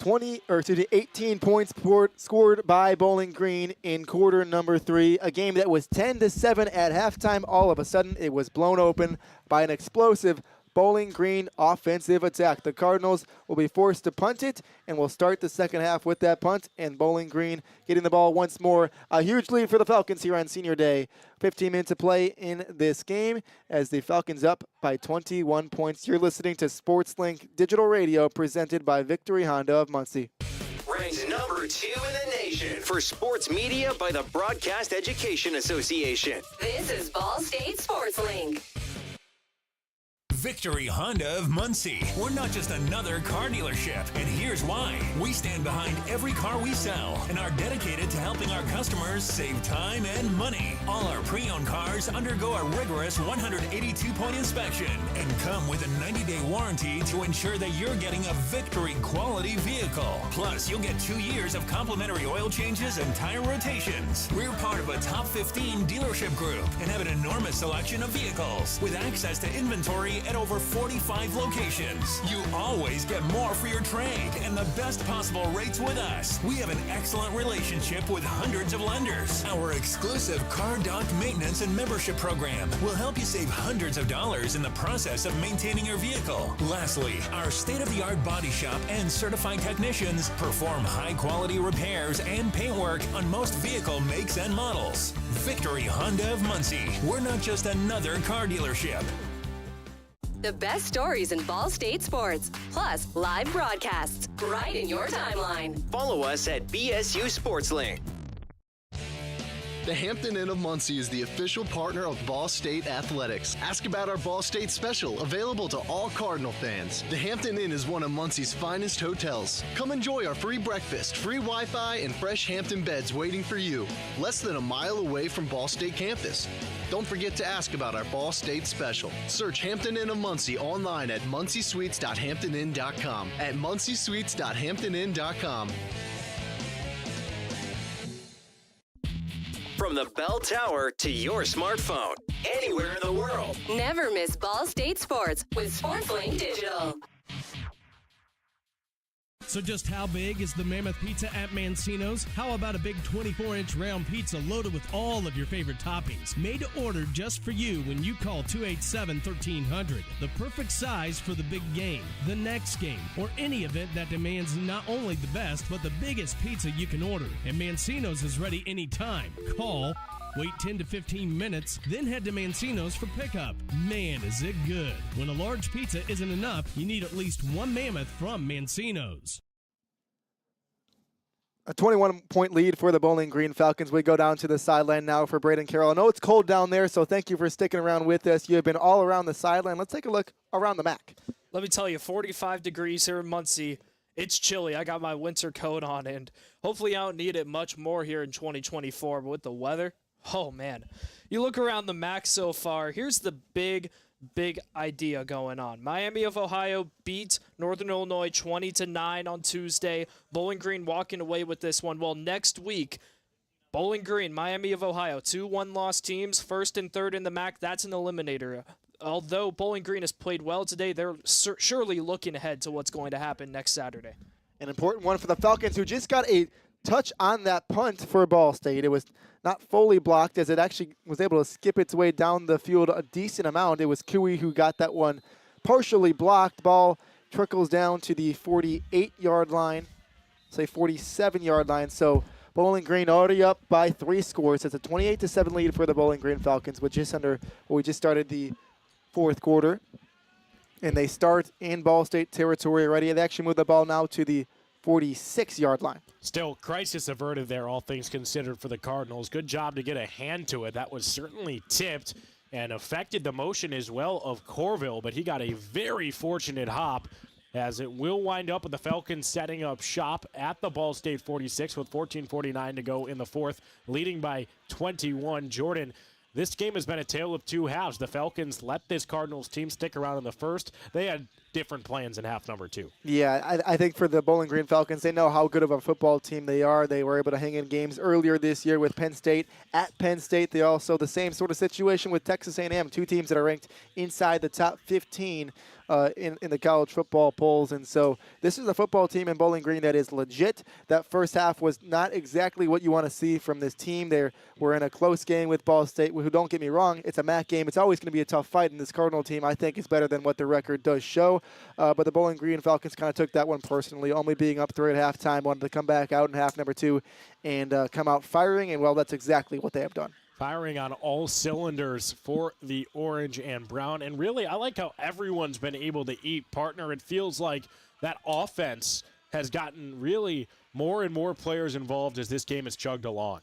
18 points scored by Bowling Green in quarter number 3. A game that was 10-7 at halftime. All of a sudden, it was blown open by an explosive Bowling Green offensive attack. The Cardinals will be forced to punt it, and will start the second half with that punt, and Bowling Green getting the ball once more. A huge lead for the Falcons here on Senior Day. 15 minutes to play in this game as the Falcons up by 21 points. You're listening to SportsLink Digital Radio presented by Victory Honda of Muncie. Ranked number 2 in the nation for sports media by the Broadcast Education Association. This is Ball State SportsLink. Victory Honda of Muncie. We're not just another car dealership, and here's why. We stand behind every car we sell and are dedicated to helping our customers save time and money. All our pre-owned cars undergo a rigorous 182-point inspection and come with a 90-day warranty to ensure that you're getting a Victory quality vehicle. Plus, you'll get 2 years of complimentary oil changes and tire rotations. We're part of a top 15 dealership group and have an enormous selection of vehicles with access to inventory at over 45 locations. You always get more for your trade and the best possible rates with us. We have an excellent relationship with hundreds of lenders. Our exclusive Car Doc maintenance and membership program will help you save hundreds of dollars in the process of maintaining your vehicle. Lastly, our state-of-the-art body shop and certified technicians perform high-quality repairs and paint work on most vehicle makes and models. Victory Honda of Muncie. We're not just another car dealership. The best stories in Ball State sports, plus live broadcasts right in your timeline. Follow us at BSU SportsLink. The Hampton Inn of Muncie is the official partner of Ball State Athletics. Ask about our Ball State special, available to all Cardinal fans. The Hampton Inn is one of Muncie's finest hotels. Come enjoy our free breakfast, free Wi-Fi, and fresh Hampton beds waiting for you. Less than a mile away from Ball State campus. Don't forget to ask about our Ball State special. Search Hampton Inn of Muncie online at munciesuites.hamptoninn.com. At munciesuites.hamptoninn.com. From from the bell tower to your smartphone, anywhere in the world. Never miss Ball State Sports with SportsLink Digital. So just how big is the Mammoth Pizza at Mancino's? How about a big 24-inch round pizza loaded with all of your favorite toppings? Made to order just for you when you call 287-1300. The perfect size for the big game, the next game, or any event that demands not only the best, but the biggest pizza you can order. And Mancino's is ready anytime. Call, wait 10 to 15 minutes, then head to Mancino's for pickup. Man, is it good. When a large pizza isn't enough, you need at least one Mammoth from Mancino's. A 21-point lead for the Bowling Green Falcons. We go down to the sideline now for Braden Carroll. I know it's cold down there, so thank you for sticking around with us. You have been all around the sideline. Let's take a look around the MAC. Let me tell you, 45 degrees here in Muncie. It's chilly. I got my winter coat on, and hopefully I don't need it much more here in 2024. But with the weather, oh, man. You look around the MAC so far, here's the big idea going on. Miami of Ohio beat Northern Illinois 20-9 on Tuesday. Bowling Green walking away with this one. Well, next week, Bowling Green, Miami of Ohio, 2 one-loss teams, first and third in the MAC. That's an eliminator. Although Bowling Green has played well today, they're surely looking ahead to what's going to happen next Saturday. An important one for the Falcons, who just got a touch on that punt for Ball State. It was not fully blocked, as it actually was able to skip its way down the field a decent amount. It was Cooey who got that one partially blocked. Ball trickles down to the 48-yard line, say 47-yard line. So Bowling Green already up by 3 scores. It's a 28-7 lead for the Bowling Green Falcons, with just under, well, we just started the fourth quarter. And they start in Ball State territory already. They actually moved the ball now to the 46-yard line. Still, crisis averted there, all things considered, for the Cardinals. Good job to get a hand to it. That was certainly tipped and affected the motion as well of Corville, but he got a very fortunate hop, as it will wind up with the Falcons setting up shop at the Ball State 46 with 14:49 to go in the fourth, leading by 21. Jordan, this game has been a tale of two halves. The Falcons let this Cardinals team stick around in the first. They had different plans in half number 2. Yeah, I think for the Bowling Green Falcons, they know how good of a football team they are. They were able to hang in games earlier this year with Penn State. At Penn State, they also the same sort of situation with Texas A&M, 2 teams that are ranked inside the top 15 in the college football polls. And so this is a football team in Bowling Green that is legit. That first half was not exactly what you want to see from this team. We're in a close game with Ball State, who, don't get me wrong, it's a MAC game. It's always going to be a tough fight, and this Cardinal team, I think, is better than what the record does show. But the Bowling Green Falcons kind of took that one personally, only being up 3 at halftime, wanted to come back out in half number 2 and come out firing, and, well, that's exactly what they have done. Firing on all cylinders for the orange and brown. And really, I like how everyone's been able to eat, partner. It feels like that offense has gotten really more and more players involved as this game has chugged along.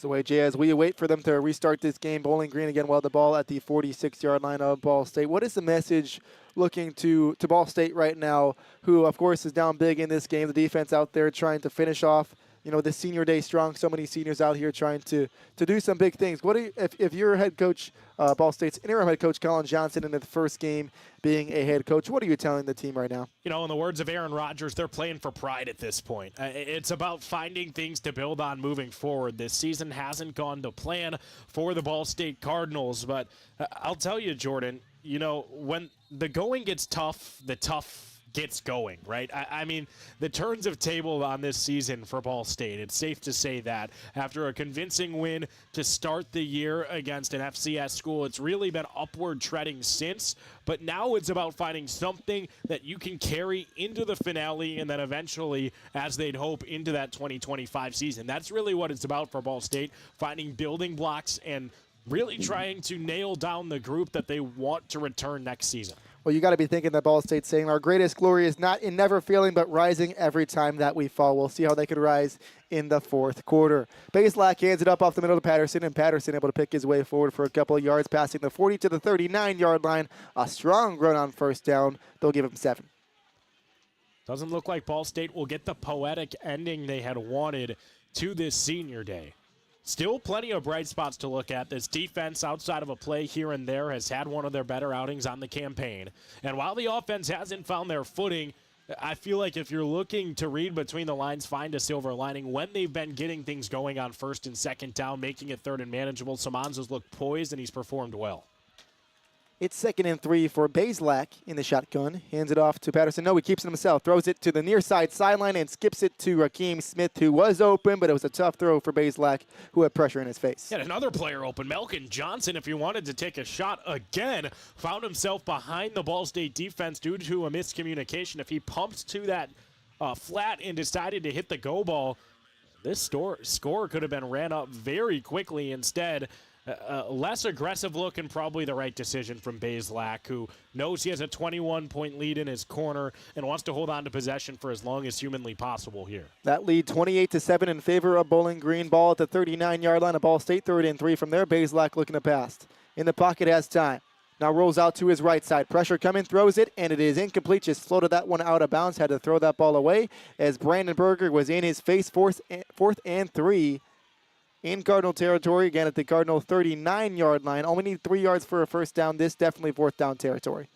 The way, Jay, as we wait for them to restart this game, Bowling Green again, the ball at the 46-yard line of Ball State. What is the message looking to Ball State right now, who, of course, is down big in this game? The defense out there trying to finish off, the senior day strong. So many seniors out here trying to do some big things. What if you're head coach, Ball State's interim head coach Colin Johnson, in the first game being a head coach, what are you telling the team right now? In the words of Aaron Rodgers, they're playing for pride at this point. It's about finding things to build on moving forward. This season hasn't gone to plan for the Ball State Cardinals, but I'll tell you, Jordan, when the going gets tough, the tough gets going, right? I mean, the turns of table on this season for Ball State, it's safe to say that after a convincing win to start the year against an FCS school, it's really been upward treading since, but now it's about finding something that you can carry into the finale and then eventually, as they'd hope, into that 2025 season. That's really what it's about for Ball State, finding building blocks and really trying to nail down the group that they want to return next season. Well, you got to be thinking that Ball State's saying our greatest glory is not in never failing, but rising every time that we fall. We'll see how they could rise in the fourth quarter. Bazelak hands it up off the middle to Patterson, and Patterson able to pick his way forward for a couple of yards, passing the 40 to the 39-yard line. A strong run on first down. They'll give him 7. Doesn't look like Ball State will get the poetic ending they had wanted to this senior day. Still plenty of bright spots to look at. This defense, outside of a play here and there, has had one of their better outings on the campaign. And while the offense hasn't found their footing, I feel like if you're looking to read between the lines, find a silver lining. When they've been getting things going on first and second down, making it third and manageable, Simonza's looked poised and he's performed well. It's 2nd and 3 for Bazelak in the shotgun. Hands it off to Patterson. No, he keeps it himself. Throws it to the near side sideline and skips it to Rakeem Smith, who was open, but it was a tough throw for Bazelak, who had pressure in his face. Yet another player open. Melkin Johnson, if he wanted to take a shot again, found himself behind the Ball State defense due to a miscommunication. If he pumped to that flat and decided to hit the go ball, this score could have been ran up very quickly. Instead, less aggressive look and probably the right decision from Bazelak, who knows he has a 21-point lead in his corner and wants to hold on to possession for as long as humanly possible here. That lead 28-7 in favor of Bowling Green. Ball at the 39-yard line of Ball State, 3rd and 3 from there. Bazelak looking to pass. In the pocket, has time. Now rolls out to his right side. Pressure coming, throws it, and it is incomplete. Just floated that one out of bounds. Had to throw that ball away as Brandon Berger was in his face. 4th and 3. In Cardinal territory, again at the Cardinal 39-yard line. Only need 3 yards for a first down. This definitely 4th down territory.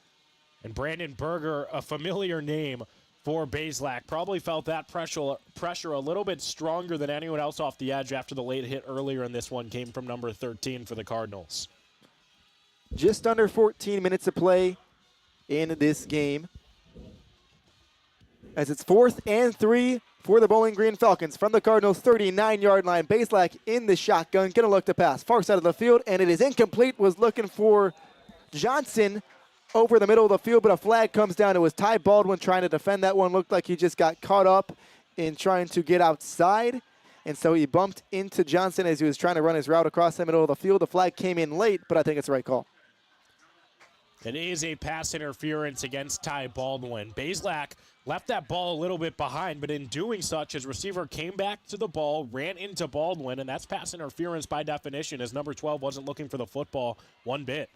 And Brandon Berger, a familiar name for Bazelak, probably felt that pressure a little bit stronger than anyone else off the edge after the late hit earlier in this one came from number 13 for the Cardinals. Just under 14 minutes to play in this game, as it's 4th and 3 for the Bowling Green Falcons from the Cardinals' 39-yard line. Bazelak in the shotgun, gonna look to pass. Far side of the field, and it is incomplete. Was looking for Johnson over the middle of the field, but a flag comes down. It was Ty Baldwin trying to defend that one. Looked like he just got caught up in trying to get outside, and so he bumped into Johnson as he was trying to run his route across the middle of the field. The flag came in late, but I think it's the right call. It is a pass interference against Ty Baldwin. Bazelak left that ball a little bit behind, but in doing such, his receiver came back to the ball, ran into Baldwin, and that's pass interference by definition, as number 12 wasn't looking for the football one bit.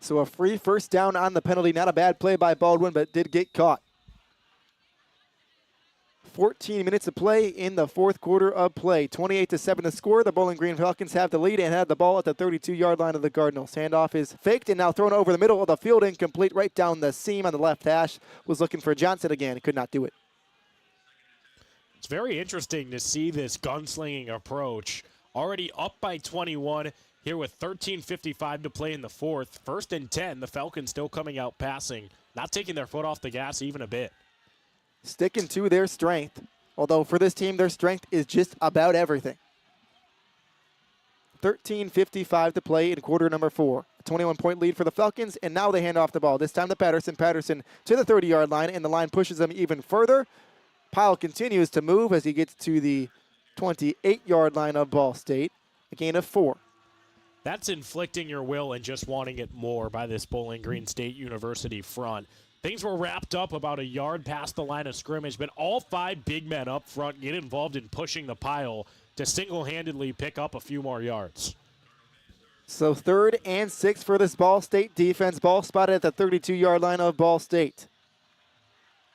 So a free first down on the penalty. Not a bad play by Baldwin, but did get caught. 14 minutes of play in the 4th quarter of play. 28-7 the score. The Bowling Green Falcons have the lead and had the ball at the 32-yard line of the Cardinals. Handoff is faked and now thrown over the middle of the field, incomplete, right down the seam on the left hash. Was looking for Johnson again. Could not do it. It's very interesting to see this gunslinging approach. Already up by 21 here with 13:55 to play in the 4th. 1st and 10. The Falcons still coming out passing, not taking their foot off the gas even a bit. Sticking to their strength, although for this team, their strength is just about everything. 13:55 to play in quarter number 4. A 21-point lead for the Falcons, and now they hand off the ball. This time to Patterson. Patterson to the 30-yard line, and the line pushes them even further. Pyle continues to move as he gets to the 28-yard line of Ball State. A gain of 4. That's inflicting your will and just wanting it more by this Bowling Green State University front. Things were wrapped up about a yard past the line of scrimmage, but all 5 big men up front get involved in pushing the pile to single-handedly pick up a few more yards. So 3rd and 6 for this Ball State defense. Ball spotted at the 32-yard line of Ball State.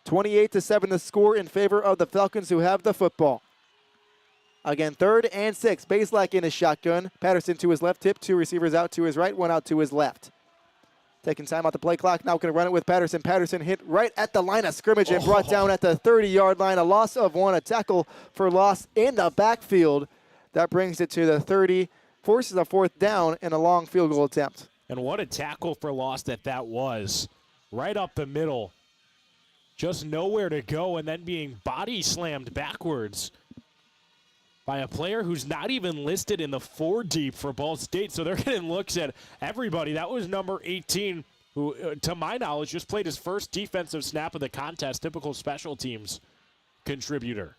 28-7 the score in favor of the Falcons, who have the football. Again, 3rd and 6. Bazelak in his shotgun. Patterson to his left, tip. 2 receivers out to his right, 1 out to his left. Taking time out the play clock. Now going to run it with Patterson. Patterson hit right at the line of scrimmage and brought down at the 30-yard line. A loss of 1, a tackle for loss in the backfield. That brings it to the 30, forces a 4th down and a long field goal attempt. And what a tackle for loss that was. Right up the middle. Just nowhere to go, and then being body slammed backwards by a player who's not even listed in the 4 deep for Ball State. So they're getting looks at everybody. That was number 18, who, to my knowledge, just played his first defensive snap of the contest, typical special teams contributor.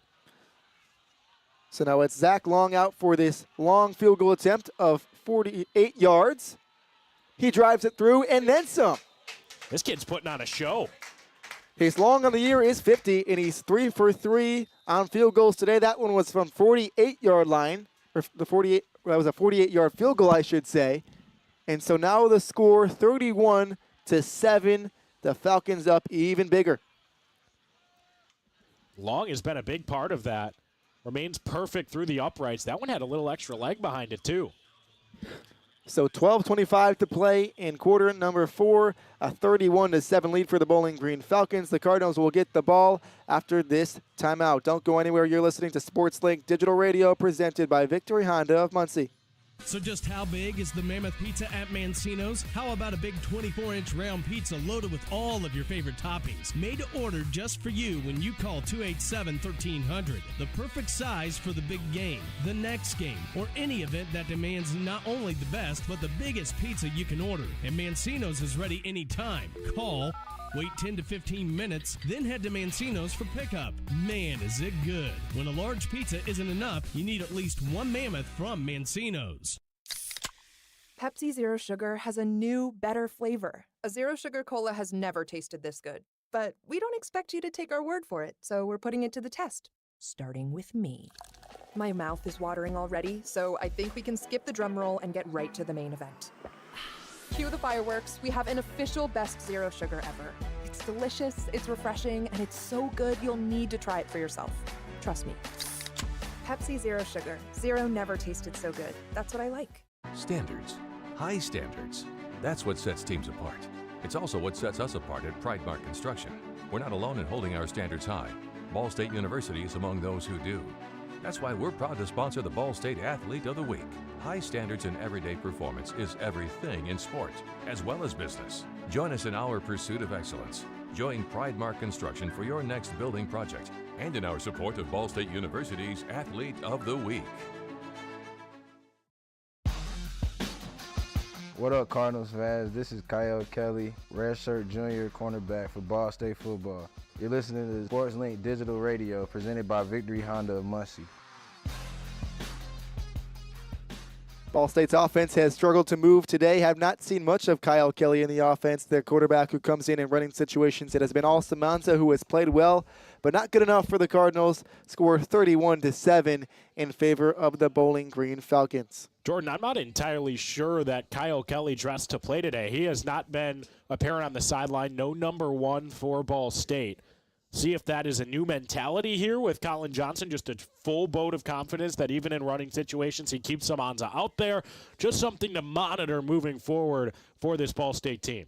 So now it's Zach Long out for this long field goal attempt of 48 yards. He drives it through and then some. This kid's putting on a show. His long on the year is 50, and he's 3 for 3 on field goals today. That one was from 48-yard line, or that was a 48-yard field goal, I should say. And so now the score 31-7. The Falcons up even bigger. Long has been a big part of that. Remains perfect through the uprights. That one had a little extra leg behind it, too. So 12:25 to play in quarter number 4, a 31-7 lead for the Bowling Green Falcons. The Cardinals will get the ball after this timeout. Don't go anywhere. You're listening to SportsLink Digital Radio presented by Victory Honda of Muncie. So just how big is the Mammoth Pizza at Mancino's? How about a big 24-inch round pizza loaded with all of your favorite toppings? Made to order just for you when you call 287-1300. The perfect size for the big game, the next game, or any event that demands not only the best, but the biggest pizza you can order. And Mancino's is ready anytime. Call, wait 10 to 15 minutes, then head to Mancino's for pickup. Man, is it good. When a large pizza isn't enough, you need at least one Mammoth from Mancino's. Pepsi Zero Sugar has a new, better flavor. A Zero Sugar Cola has never tasted this good. But we don't expect you to take our word for it, so we're putting it to the test. Starting with me. My mouth is watering already, so I think we can skip the drum roll and get right to the main event. Cue the fireworks. We have an official best Zero Sugar ever. It's delicious, it's refreshing, and it's so good you'll need to try it for yourself. Trust me. Pepsi Zero Sugar. Zero never tasted so good. That's what I like. Standards. High standards. That's what sets teams apart. It's also what sets us apart at Pridemark Construction. We're not alone in holding our standards high. Ball State University is among those who do. That's why we're proud to sponsor the Ball State Athlete of the Week. High standards in everyday performance is everything in sport, as well as business. Join us in our pursuit of excellence. Join Pridemark Construction for your next building project and in our support of Ball State University's Athlete of the Week. What up, Cardinals fans? This is Kyle Kelly, redshirt junior cornerback for Ball State football. You're listening to SportsLink Digital Radio presented by Victory Honda of Muncie. Ball State's offense has struggled to move today. Have not seen much of Kyle Kelly in the offense, their quarterback who comes in running situations. It has been all Samanza, who has played well, but not good enough for the Cardinals. Score 31-7 in favor of the Bowling Green Falcons. Jordan, I'm not entirely sure that Kyle Kelly dressed to play today. He has not been apparent on the sideline. No number 1 for Ball State. See if that is a new mentality here with Colin Johnson, just a full boat of confidence that even in running situations, he keeps Samanza out there. Just something to monitor moving forward for this Ball State team.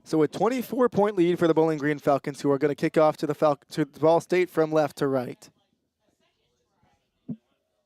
So a 24-point lead for the Bowling Green Falcons, who are going to kick off to Ball State from left to right.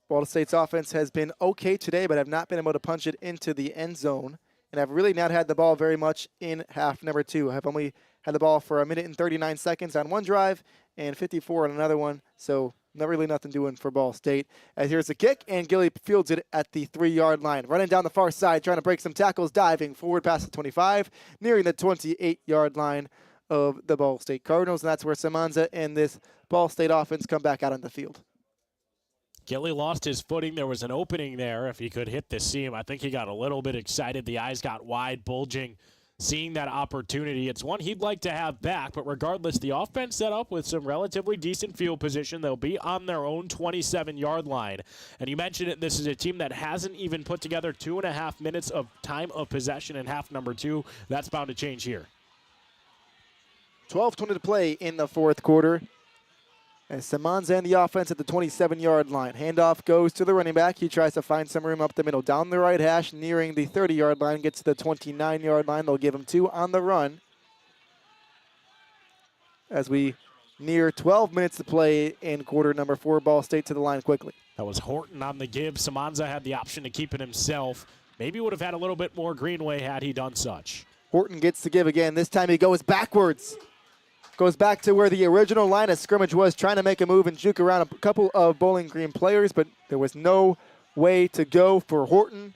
Ball State's offense has been okay today, but have not been able to punch it into the end zone, and have really not had the ball very much in half number 2. Have only had the ball for 1 minute and 39 seconds on one drive and 54 on another one, so not really nothing doing for Ball State. As here's the kick, and Gilly fields it at the 3-yard line. Running down the far side, trying to break some tackles, diving forward past the 25, nearing the 28-yard line of the Ball State Cardinals, and that's where Samanza and this Ball State offense come back out on the field. Gilly lost his footing. There was an opening there. If he could hit the seam, I think he got a little bit excited. The eyes got wide, bulging, seeing that opportunity. It's one he'd like to have back, but regardless, the offense set up with some relatively decent field position. They'll be on their own 27-yard line. And you mentioned it, this is a team that hasn't even put together 2.5 minutes of time of possession in half number 2. That's bound to change here. 12:20 to play in the fourth quarter. As Samanza and the offense at the 27-yard line. Handoff goes to the running back. He tries to find some room up the middle. Down the right hash, nearing the 30-yard line. Gets to the 29-yard line. They'll give him 2 on the run. As we near 12 minutes to play in quarter number 4, Ball State to the line quickly. That was Horton on the give. Samanza had the option to keep it himself. Maybe would have had a little bit more Greenway had he done such. Horton gets to give again. This time he goes backwards. Goes back to where the original line of scrimmage was, trying to make a move and juke around a couple of Bowling Green players, but there was no way to go for Horton.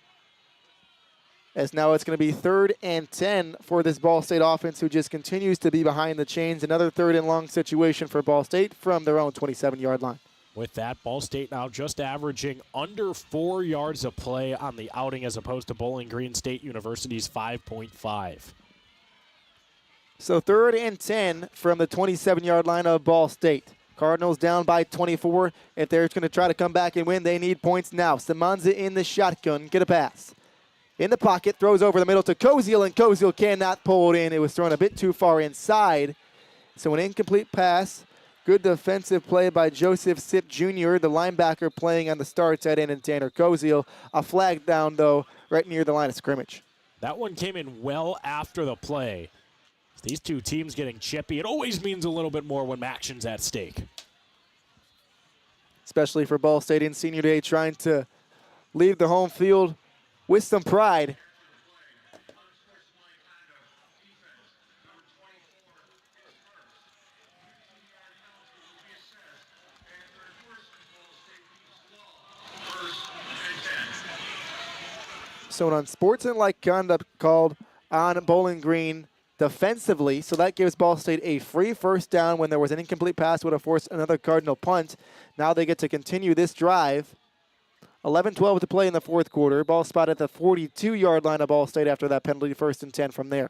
As now it's going to be 3rd and 10 for this Ball State offense, who just continues to be behind the chains. Another 3rd and long situation for Ball State from their own 27-yard line. With that, Ball State now just averaging under 4 yards of play on the outing as opposed to Bowling Green State University's 5.5. So 3rd and 10 from the 27-yard line of Ball State. Cardinals down by 24. If they're going to try to come back and win, they need points now. Samanza in the shotgun. Get a pass. In the pocket, throws over the middle to Koziel, and Koziel cannot pull it in. It was thrown a bit too far inside. So an incomplete pass Good defensive play by Joseph Sipp Jr., the linebacker playing on the star tight end, and Tanner Koziel. A flag down, though, right near the line of scrimmage. That one came in well after the play. These two teams getting chippy. It always means a little bit more when action's at stake. Especially for Ball State in Senior Day, trying to leave the home field with some pride. So an unsportsmanlike conduct called on Bowling Green defensively. So that gives Ball State a free first down when there was an incomplete pass, would have forced another Cardinal punt. Now they get to continue this drive. 11-12 to play in the fourth quarter. Ball spot at the 42-yard line of Ball State after that penalty, 1st and 10 from there.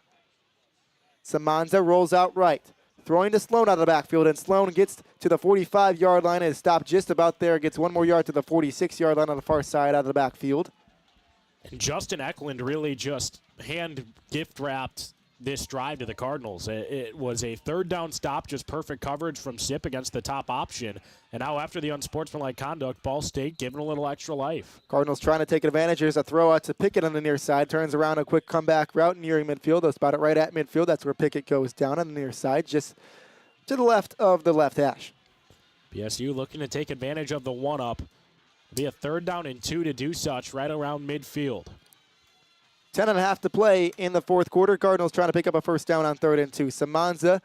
Samanza rolls out right, throwing to Sloan out of the backfield, and Sloan gets to the 45-yard line and is stopped just about there. Gets one more yard to the 46-yard line on the far side out of the backfield. And Justin Eklund really just hand gift wrapped this drive to the Cardinals. It was a 3rd down stop, just perfect coverage from Sipp against the top option. And now after the unsportsmanlike conduct, Ball State giving a little extra life. Cardinals trying to take advantage. There's a throw out to Pickett on the near side. Turns around a quick comeback route nearing midfield. They'll spot it right at midfield. That's where Pickett goes down on the near side, just to the left of the left hash. BSU looking to take advantage of the one-up. It'll be a 3rd down and 2 to do such right around midfield. 10.5 to play in the fourth quarter. Cardinals trying to pick up a first down on 3rd and 2. Samanza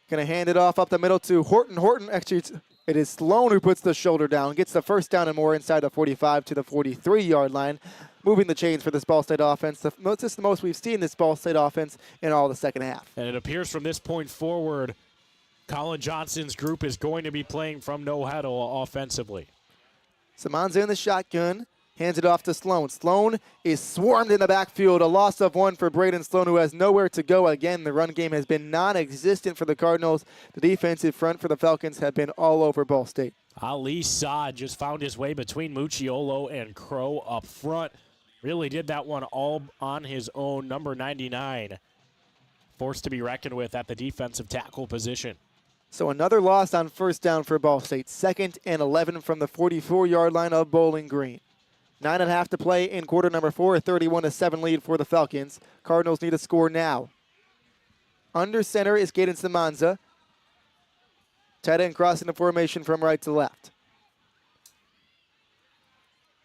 going to hand it off up the middle to Horton. Horton, actually, it is Sloan who puts the shoulder down, gets the first down and more inside the 45 to the 43-yard line, moving the chains for this Ball State offense. This is the most we've seen this Ball State offense in all the second half. And it appears from this point forward, Colin Johnson's group is going to be playing from no huddle offensively. Samanza in the shotgun. Hands it off to Sloan. Sloan is swarmed in the backfield. A loss of 1 for Braden Sloan, who has nowhere to go. Again, the run game has been non-existent for the Cardinals. The defensive front for the Falcons have been all over Ball State. Ali Saad just found his way between Mucciolo and Crow up front. Really did that one all on his own. Number 99, forced to be reckoned with at the defensive tackle position. So another loss on first down for Ball State. 2nd and 11 from the 44-yard line of Bowling Green. 9.5 to play in quarter number 4, a 31-7 lead for the Falcons. Cardinals need a score now. Under center is Gaden Samanza. Tight end crossing the formation from right to left.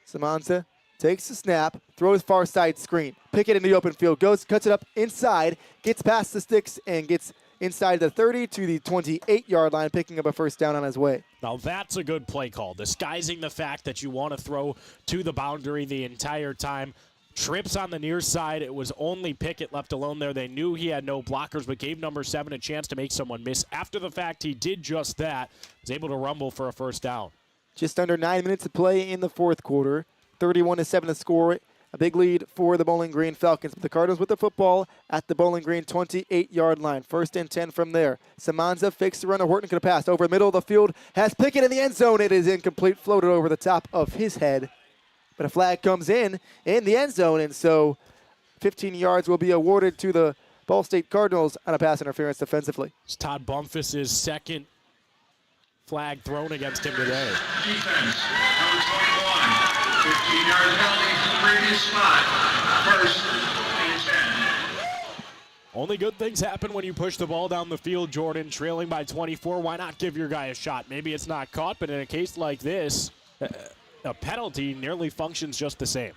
Samanza takes the snap, throws far side screen. Pickett in the open field, cuts it up inside, gets past the sticks, and gets inside the 30 to the 28-yard line, picking up a first down on his way. Now that's a good play call, disguising the fact that you want to throw to the boundary the entire time. Trips on the near side. It was only Pickett left alone there. They knew he had no blockers, but gave number 7 a chance to make someone miss. After the fact, he did just that. Was able to rumble for a first down. Just under 9 minutes to play in the fourth quarter. 31-7 to score. A big lead for the Bowling Green Falcons. The Cardinals with the football at the Bowling Green 28-yard line. 1st and 10 from there. Samanza fakes the runner. Horton could have passed over the middle of the field. Has Pickett in the end zone. It is incomplete. Floated over the top of his head. But a flag comes in the end zone. And so 15 yards will be awarded to the Ball State Cardinals on a pass interference defensively. It's Todd Bumphus's 2nd flag thrown against him today. Defense, number 21. 15-yard penalty to the previous spot. 1st and 10. Only good things happen when you push the ball down the field, Jordan. Trailing by 24, why not give your guy a shot? Maybe it's not caught, but in a case like this, a penalty nearly functions just the same.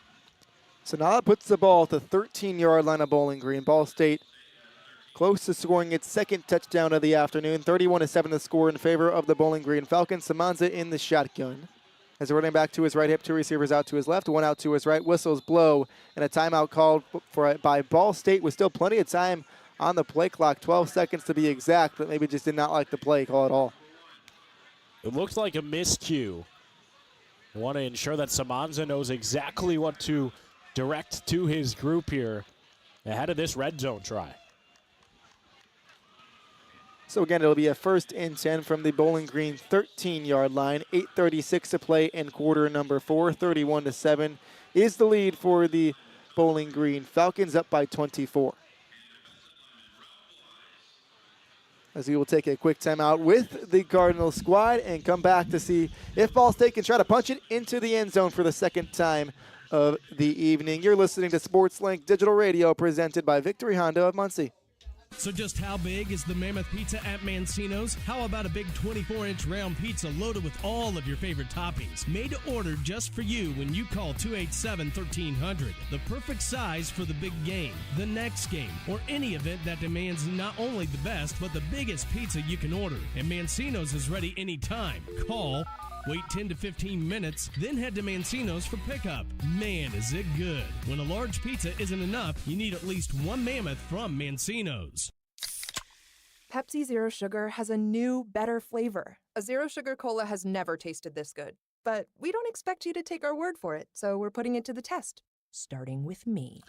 So now it puts the ball at the 13-yard line of Bowling Green. Ball State close to scoring its 2nd touchdown of the afternoon. 31-7 the score in favor of the Bowling Green Falcons. Samanza in the shotgun. As a running back to his right hip, 2 receivers out to his left, 1 out to his right. Whistles blow, and a timeout called by Ball State with still plenty of time on the play clock. 12 seconds to be exact, but maybe just did not like the play call at all. It looks like a miscue. I want to ensure that Samanza knows exactly what to direct to his group here ahead of this red zone try. So again, it'll be a 1st and 10 from the Bowling Green 13-yard line. 8:36 to play in quarter number 4. 31-7 is the lead for the Bowling Green Falcons, up by 24. as we will take a quick timeout with the Cardinals squad and come back to see if Ball State can try to punch it into the end zone for the second time of the evening. You're listening to SportsLink Digital Radio presented by Victory Honda of Muncie. So just how big is the Mammoth Pizza at Mancino's? How about a big 24-inch round pizza loaded with all of your favorite toppings? Made to order just for you when you call 287-1300. The perfect size for the big game, the next game, or any event that demands not only the best, but the biggest pizza you can order. And Mancino's is ready anytime. Call, wait 10 to 15 minutes, then head to Mancino's for pickup. Man, is it good. When a large pizza isn't enough, you need at least one Mammoth from Mancino's. Pepsi Zero Sugar has a new, better flavor. A Zero Sugar Cola has never tasted this good. But we don't expect you to take our word for it, so we're putting it to the test. Starting with me.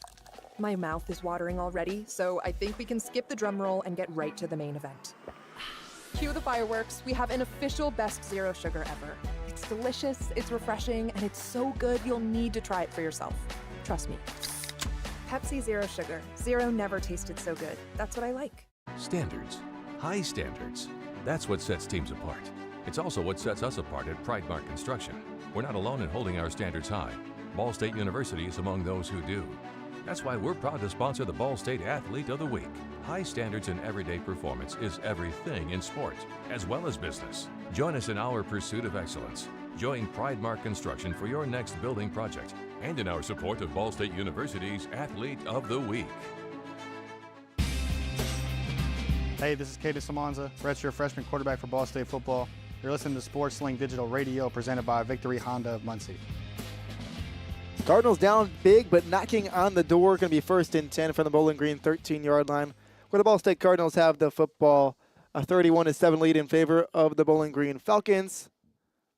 My mouth is watering already, so I think we can skip the drum roll and get right to the main event. Cue the fireworks. We have an official best Zero Sugar ever. It's delicious, it's refreshing, and it's so good you'll need to try it for yourself. Trust me. Pepsi Zero Sugar. Zero never tasted so good. That's what I like. Standards. High standards. That's what sets teams apart. It's also what sets us apart at Pridemark Construction. We're not alone in holding our standards high. Ball State University is among those who do. That's why we're proud to sponsor the Ball State Athlete of the Week. High standards in everyday performance is everything in sport, as well as business. Join us in our pursuit of excellence. Join Pridemark Construction for your next building project and in our support of Ball State University's Athlete of the Week. Hey, this is Kaden Samanza, redshirt freshman quarterback for Ball State football. You're listening to SportsLink Digital Radio presented by Victory Honda of Muncie. Cardinals down big, but knocking on the door. Going to be 1st and 10 from the Bowling Green 13-yard line, where the Ball State Cardinals have the football. A 31-7 lead in favor of the Bowling Green Falcons.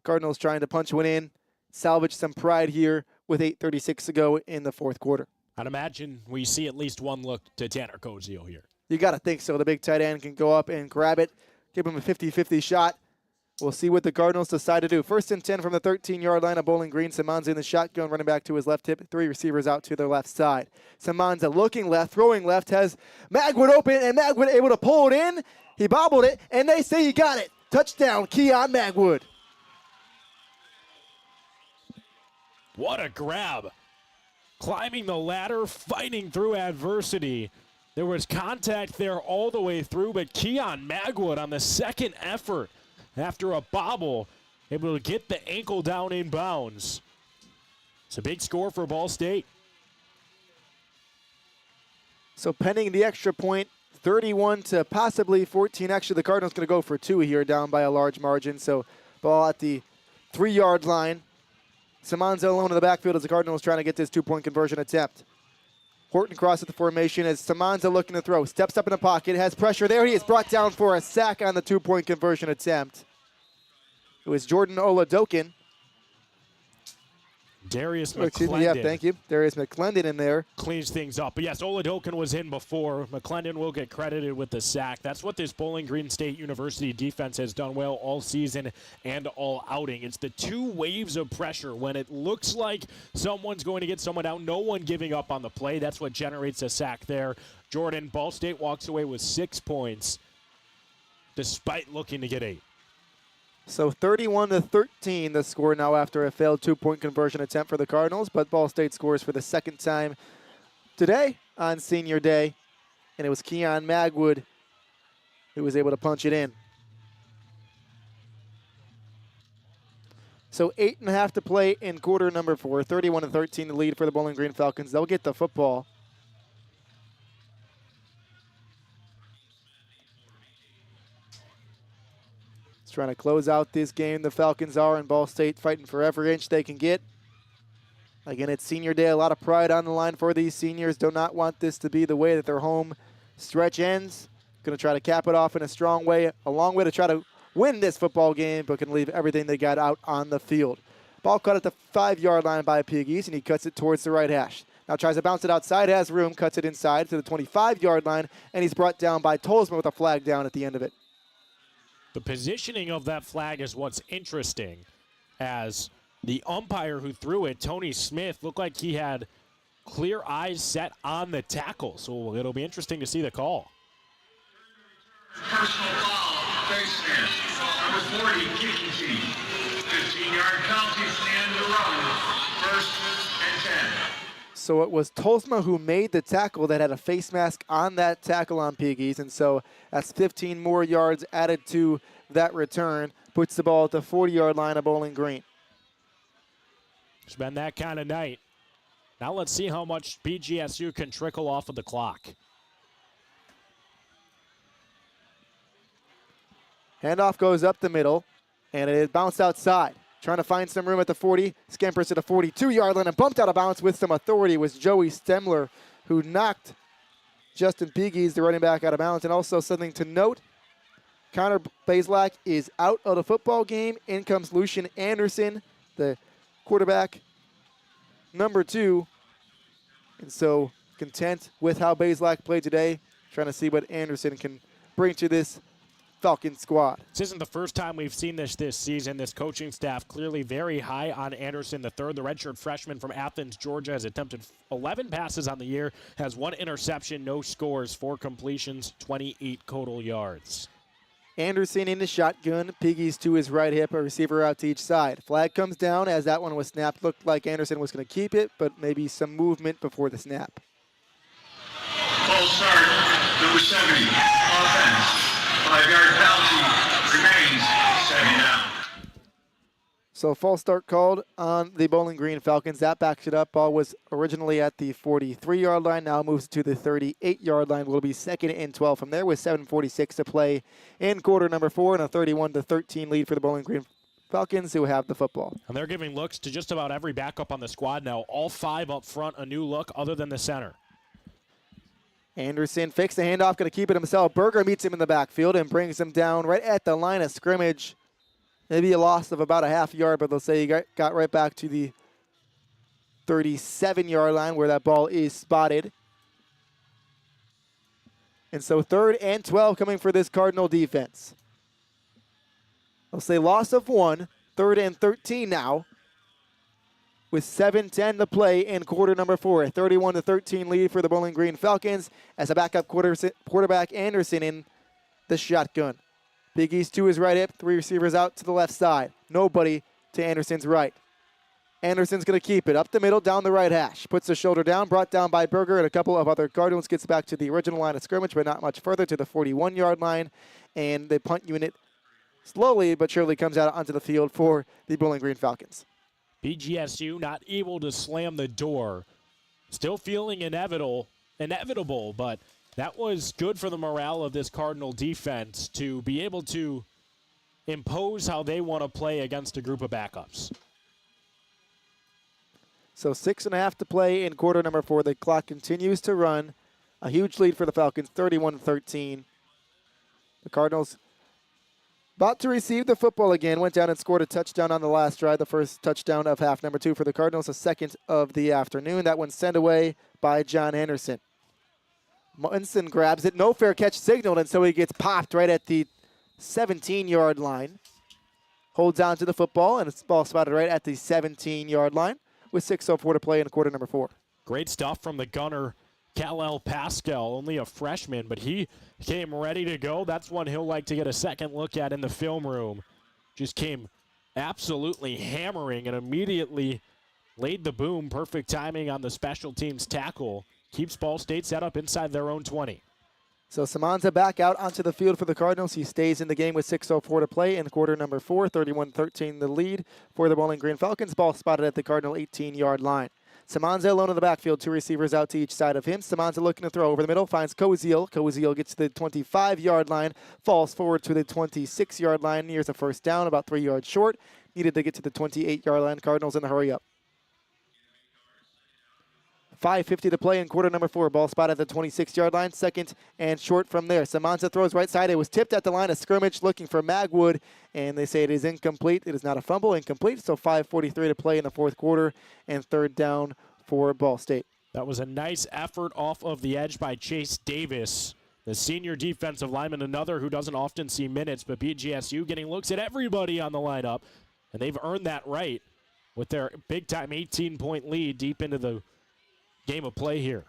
Cardinals trying to punch one in, salvage some pride here with 8:36 to go in the fourth quarter. I'd imagine we see at least one look to Tanner Kozio here. You got to think so. The big tight end can go up and grab it, give him a 50-50 shot. We'll see what the Cardinals decide to do. 1st and 10 from the 13-yard line of Bowling Green. Samanza in the shotgun, running back to his left hip. 3 receivers out to their left side. Samanza looking left, throwing left, has Magwood open, and Magwood able to pull it in. He bobbled it, and they say he got it. Touchdown, Keon Magwood. What a grab. Climbing the ladder, fighting through adversity. There was contact there all the way through, but Keon Magwood on the second effort after a bobble, able to get the ankle down in bounds. It's a big score for Ball State. So pending the extra point, 31 to possibly 14. Actually, the Cardinals going to go for 2 here, down by a large margin. So ball at the 3-yard line. Samanza alone in the backfield as the Cardinals trying to get this 2-point conversion attempt. Horton crosses the formation as Samanza looking to throw. Steps up in the pocket, has pressure there. He is brought down for a sack on the 2-point conversion attempt. It was Jordan Oladokin. Darius McClendon. Excuse me, yeah, thank you. Darius McClendon in there. Cleans things up. But yes, Oladokin was in before. McClendon will get credited with the sack. That's what this Bowling Green State University defense has done well all season and all outing. It's the 2 waves of pressure. When it looks like someone's going to get someone out, no one giving up on the play. That's what generates a sack there. Jordan, Ball State walks away with 6 points despite looking to get 8. So 31 to 13, the score now after a failed 2-point conversion attempt for the Cardinals. But Ball State scores for the second time today on Senior Day. And it was Keon Magwood who was able to punch it in. So 8.5 to play in quarter number 4. 31 to 13, the lead for the Bowling Green Falcons. They'll get the football. Trying to close out this game. The Falcons are, in Ball State fighting for every inch they can get. Again, it's Senior Day. A lot of pride on the line for these seniors. Do not want this to be the way that their home stretch ends. Going to try to cap it off in a strong way. A long way to try to win this football game, but can leave everything they got out on the field. Ball caught at the 5-yard line by Piggies, and he cuts it towards the right hash. Now tries to bounce it outside, has room, cuts it inside to the 25-yard line, and he's brought down by Tolsma with a flag down at the end of it. The positioning of that flag is what's interesting, as the umpire who threw it, Tony Smith, looked like he had clear eyes set on the tackle. So it'll be interesting to see the call. Personal foul, face mask. Number 40, kicking team. 15-yard penalty from the end of the run. First and 10. So it was Tolsma who made the tackle that had a face mask on that tackle on Piggies, and so that's 15 more yards added to that return. Puts the ball at the 40-yard line of Bowling Green. It's been that kind of night. Now let's see how much BGSU can trickle off of the clock. Handoff goes up the middle, and it is bounced outside. Trying to find some room at the 40. Scampers to the 42-yard line and bumped out of bounds with some authority was Joey Stemler, who knocked Justin Piggies, the running back, out of bounds. And also something to note, Connor Bazelak is out of the football game. In comes Lucian Anderson, the quarterback, number 2. And so content with how Bazelak played today. Trying to see what Anderson can bring to this Falcon squad. This isn't the first time we've seen this season. This coaching staff clearly very high on Anderson III. The redshirt freshman from Athens, Georgia, has attempted 11 passes on the year, has 1 interception, no scores, 4 completions, 28 total yards. Anderson in the shotgun. Piggies to his right hip, a receiver out to each side. Flag comes down as that one was snapped. Looked like Anderson was going to keep it, but maybe some movement before the snap. False start, number 70, offense. 5-yard penalty remains, 7 down. So false start called on the Bowling Green Falcons. That backs it up. Ball was originally at the 43-yard line. Now moves to the 38-yard line. Will be 2nd and 12 from there with 7:46 to play in quarter number 4 and a 31-13 lead for the Bowling Green Falcons, who have the football. And they're giving looks to just about every backup on the squad now. All 5 up front, a new look other than the center. Anderson fakes the handoff, going to keep it himself. Berger meets him in the backfield and brings him down right at the line of scrimmage. Maybe a loss of about a half yard, but they'll say he got right back to the 37-yard line where that ball is spotted. And so 3rd and 12 coming for this Cardinal defense. They'll say loss of 1, 3rd and 13 now, with 7:10 to play in quarter number 4. A 31-13 lead for the Bowling Green Falcons as a backup quarterback Anderson in the shotgun. Piggies to his right hip, 3 receivers out to the left side. Nobody to Anderson's right. Anderson's going to keep it up the middle, down the right hash. Puts the shoulder down, brought down by Berger and a couple of other Cardinals. Gets back to the original line of scrimmage, but not much further, to the 41-yard line. And the punt unit slowly but surely comes out onto the field for the Bowling Green Falcons. BGSU not able to slam the door. Still feeling inevitable, but that was good for the morale of this Cardinal defense to be able to impose how they want to play against a group of backups. So 6.5 to play in quarter number 4. The clock continues to run. A huge lead for the Falcons, 31-13. The Cardinals about to receive the football again. Went down and scored a touchdown on the last drive. The first touchdown of half number 2 for the Cardinals, the 2nd of the afternoon. That one sent away by John Henderson. Munson grabs it. No fair catch signaled, and so he gets popped right at the 17-yard line. Holds on to the football, and it's ball spotted right at the 17-yard line with 6:04 to play in quarter number 4. Great stuff from the gunner, Kal-El Pascal, only a freshman, but he came ready to go. That's one he'll like to get a second look at in the film room. Just came absolutely hammering and immediately laid the boom. Perfect timing on the special teams tackle. Keeps Ball State set up inside their own 20. So Samanza back out onto the field for the Cardinals. He stays in the game with 6:04 to play in quarter number 4. 31-13 the lead for the Bowling Green Falcons. Ball spotted at the Cardinal 18-yard line. Samanza alone in the backfield, 2 receivers out to each side of him. Samanza looking to throw over the middle, finds Koziel. Koziel gets to the 25-yard line, falls forward to the 26-yard line, nears a first down, about 3 yards short. Needed to get to the 28-yard line. Cardinals in the hurry up. 5:50 to play in quarter number 4. Ball spot at the 26-yard line. 2nd and short from there. Samanza throws right side. It was tipped at the line of scrimmage looking for Magwood, and they say it is incomplete. It is not a fumble, incomplete. So 5:43 to play in the 4th quarter and 3rd down for Ball State. That was a nice effort off of the edge by Chase Davis, the senior defensive lineman, another who doesn't often see minutes, but BGSU getting looks at everybody on the lineup, and they've earned that right with their big-time 18-point lead deep into the game of play here.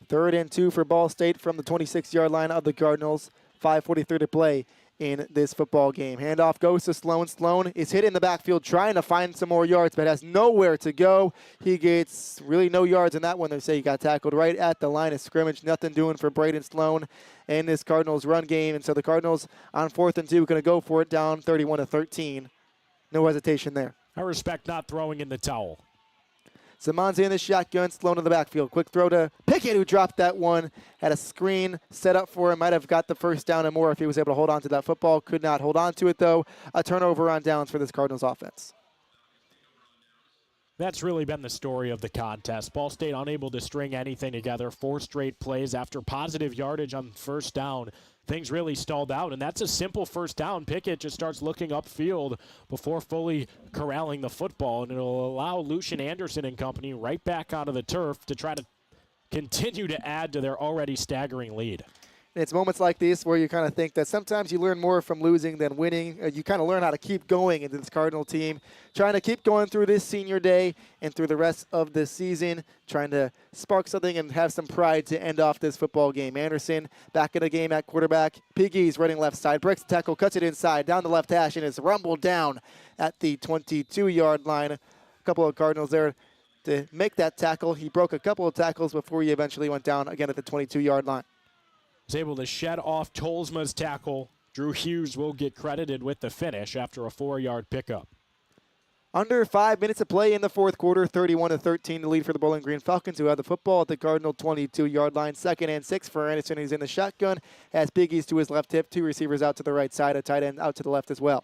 3rd and 2 for Ball State from the 26-yard line of the Cardinals. 5:43 to play in this football game. Handoff goes to Sloan. Sloan is hit in the backfield trying to find some more yards, but has nowhere to go. He gets really no yards in that one. They say he got tackled right at the line of scrimmage. Nothing doing for Braden Sloan in this Cardinals run game. And so the Cardinals on 4th and 2 going to go for it down 31-13. No hesitation there. I respect not throwing in the towel. Simonza in the shotgun, Sloan in the backfield. Quick throw to Pickett, who dropped that one. Had a screen set up for him. Might have got the first down and more if he was able to hold on to that football. Could not hold on to it, though. A turnover on downs for this Cardinals offense. That's really been the story of the contest. Ball State unable to string anything together. 4 straight plays after positive yardage on first down. Things really stalled out, and that's a simple first down. Pickett just starts looking upfield before fully corralling the football, and it'll allow Lucian Anderson and company right back onto the turf to try to continue to add to their already staggering lead. And it's moments like this where you kind of think that sometimes you learn more from losing than winning. You kind of learn how to keep going into this Cardinal team, trying to keep going through this senior day and through the rest of the season, trying to spark something and have some pride to end off this football game. Anderson back in the game at quarterback. Piggy's running left side, breaks the tackle, cuts it inside, down the left hash, and is rumbled down at the 22-yard line. A couple of Cardinals there to make that tackle. He broke a couple of tackles before he eventually went down again at the 22-yard line. Was able to shed off Tolsma's tackle. Drew Hughes will get credited with the finish after a 4-yard pickup. Under 5 minutes of play in the fourth quarter, 31-13 to lead for the Bowling Green Falcons, who have the football at the Cardinal 22-yard line. 2nd and 6 for Anderson. He's in the shotgun. Has Biggies to his left hip, 2 receivers out to the right side, a tight end out to the left as well.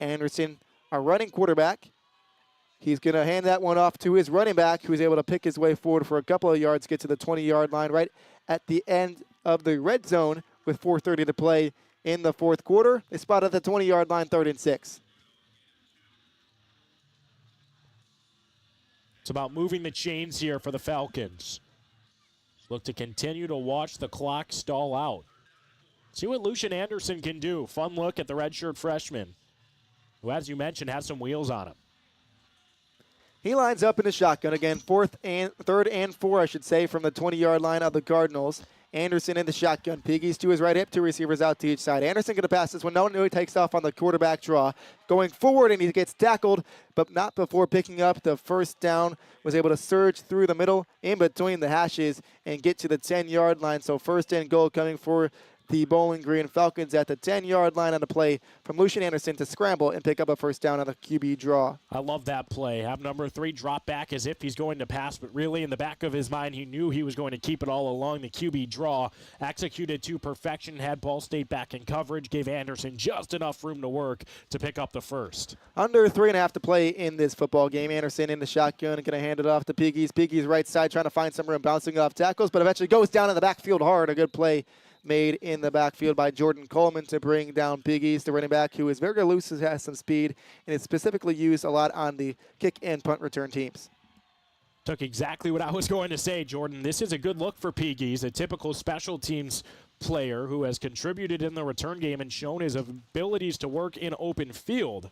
Anderson, a running quarterback. He's going to hand that one off to his running back, who's able to pick his way forward for a couple of yards, get to the 20-yard line right at the end of the red zone with 4:30 to play in the fourth quarter. They spot at the 20-yard line, 3rd and 6. It's about moving the chains here for the Falcons. Look to continue to watch the clock stall out. See what Lucian Anderson can do. Fun look at the redshirt freshman, who, as you mentioned, has some wheels on him. He lines up in the shotgun again, 3rd and 4, I should say, from the 20-yard line of the Cardinals. Anderson in the shotgun. Piggies to his right hip, 2 receivers out to each side. Anderson going to pass this one. No, he takes off on the quarterback draw. Going forward, and he gets tackled, but not before picking up the first down. Was able to surge through the middle, in between the hashes, and get to the 10-yard line. So 1st and goal coming for the Bowling Green Falcons at the 10-yard line on the play from Lucian Anderson to scramble and pick up a first down on the QB draw. I love that play. Have number 3 drop back as if he's going to pass, but really in the back of his mind, he knew he was going to keep it all along. The QB draw executed to perfection, had Ball State back in coverage, gave Anderson just enough room to work to pick up the first. Under 3.5 to play in this football game. Anderson in the shotgun and going to hand it off to Piggies. Piggies right side trying to find some room, bouncing off tackles, but eventually goes down in the backfield hard. A good play made in the backfield by Jordan Coleman to bring down Piggies, the running back, who is very elusive, has some speed, and is specifically used a lot on the kick and punt return teams. Took exactly what I was going to say, Jordan. This is a good look for Piggies, a typical special teams player who has contributed in the return game and shown his abilities to work in open field.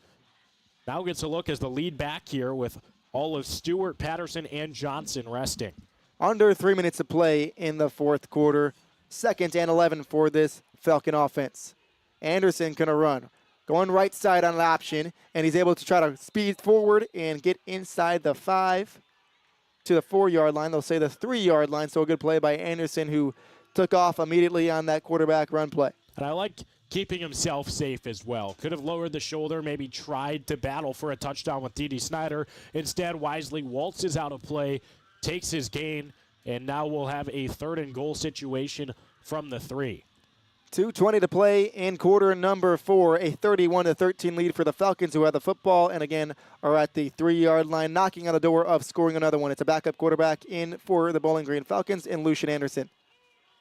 Now gets a look as the lead back here with all of Stewart, Patterson, and Johnson resting. Under 3 minutes of play in the fourth quarter. 2nd and 11 for this Falcon offense. Anderson going to run. Going right side on an option, and he's able to try to speed forward and get inside the 5 to the 4-yard line. They'll say the 3-yard line, so a good play by Anderson, who took off immediately on that quarterback run play. And I like keeping himself safe as well. Could have lowered the shoulder, maybe tried to battle for a touchdown with D.D. Snyder. Instead, wisely waltzes out of play, takes his gain, and now we'll have a 3rd and goal situation from the 3. 2:20 to play in quarter number 4. A 31-13 lead for the Falcons, who have the football and again are at the 3-yard line, knocking on the door of scoring another one. It's a backup quarterback in for the Bowling Green Falcons in Lucian Anderson.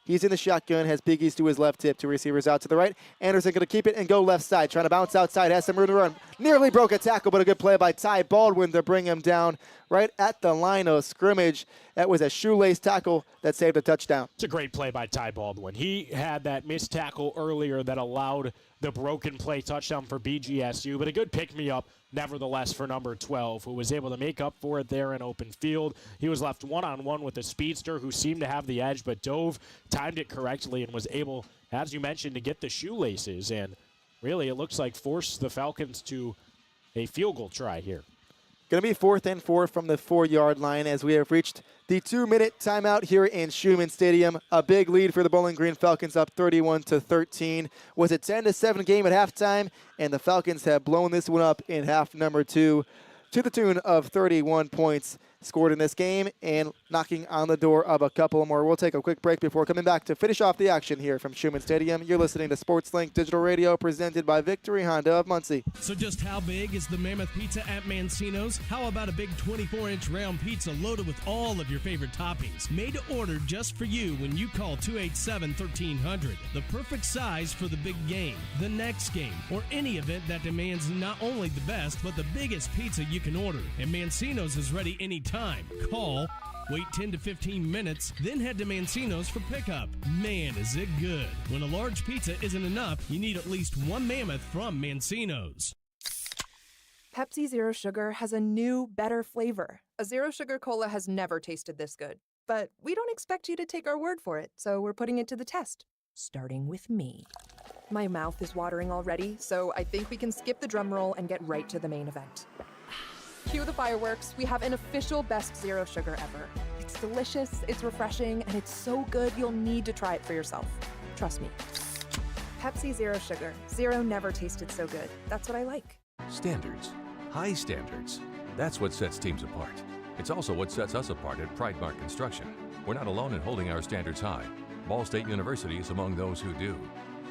He's in the shotgun, has Piggies to his left hip, 2 receivers out to the right. Anderson going to keep it and go left side, trying to bounce outside, has some room to run. Nearly broke a tackle, but a good play by Ty Baldwin to bring him down right at the line of scrimmage. That was a shoelace tackle that saved a touchdown. It's a great play by Ty Baldwin. He had that missed tackle earlier that allowed the broken play touchdown for BGSU, but a good pick-me-up nevertheless, for number 12, who was able to make up for it there in open field. He was left one-on-one with a speedster who seemed to have the edge, but dove, timed it correctly, and was able, as you mentioned, to get the shoelaces. And really, it looks like forced the Falcons to a field goal try here. Going to be 4th and 4 from the 4-yard line as we have reached the 2-minute timeout here in Schumann Stadium. A big lead for the Bowling Green Falcons, up 31-13. Was a 10-7 game at halftime, and the Falcons have blown this one up in half number 2 to the tune of 31 points scored in this game and knocking on the door of a couple more. We'll take a quick break before coming back to finish off the action here from Schumann Stadium. You're listening to SportsLink Digital Radio presented by Victory Honda of Muncie. So just how big is the Mammoth Pizza at Mancino's? How about a big 24-inch round pizza loaded with all of your favorite toppings? Made to order just for you when you call 287-1300. The perfect size for the big game, the next game, or any event that demands not only the best, but the biggest pizza you can order. And Mancino's is ready anytime. Call, wait 10 to 15 minutes, then head to Mancino's for pickup. Man, is it good. When a large pizza isn't enough, you need at least one Mammoth from Mancino's. Pepsi Zero Sugar has a new, better flavor. A Zero Sugar Cola has never tasted this good. But we don't expect you to take our word for it, so we're putting it to the test. Starting with me. My mouth is watering already, so I think we can skip the drum roll and get right to the main event. Cue the fireworks. We have an official best Zero Sugar ever. It's delicious, it's refreshing, and it's so good you'll need to try it for yourself. Trust me. Pepsi Zero Sugar. Zero never tasted so good. That's what I like. Standards. High standards. That's what sets teams apart. It's also what sets us apart at Pridemark Construction. We're not alone in holding our standards high. Ball State University is among those who do.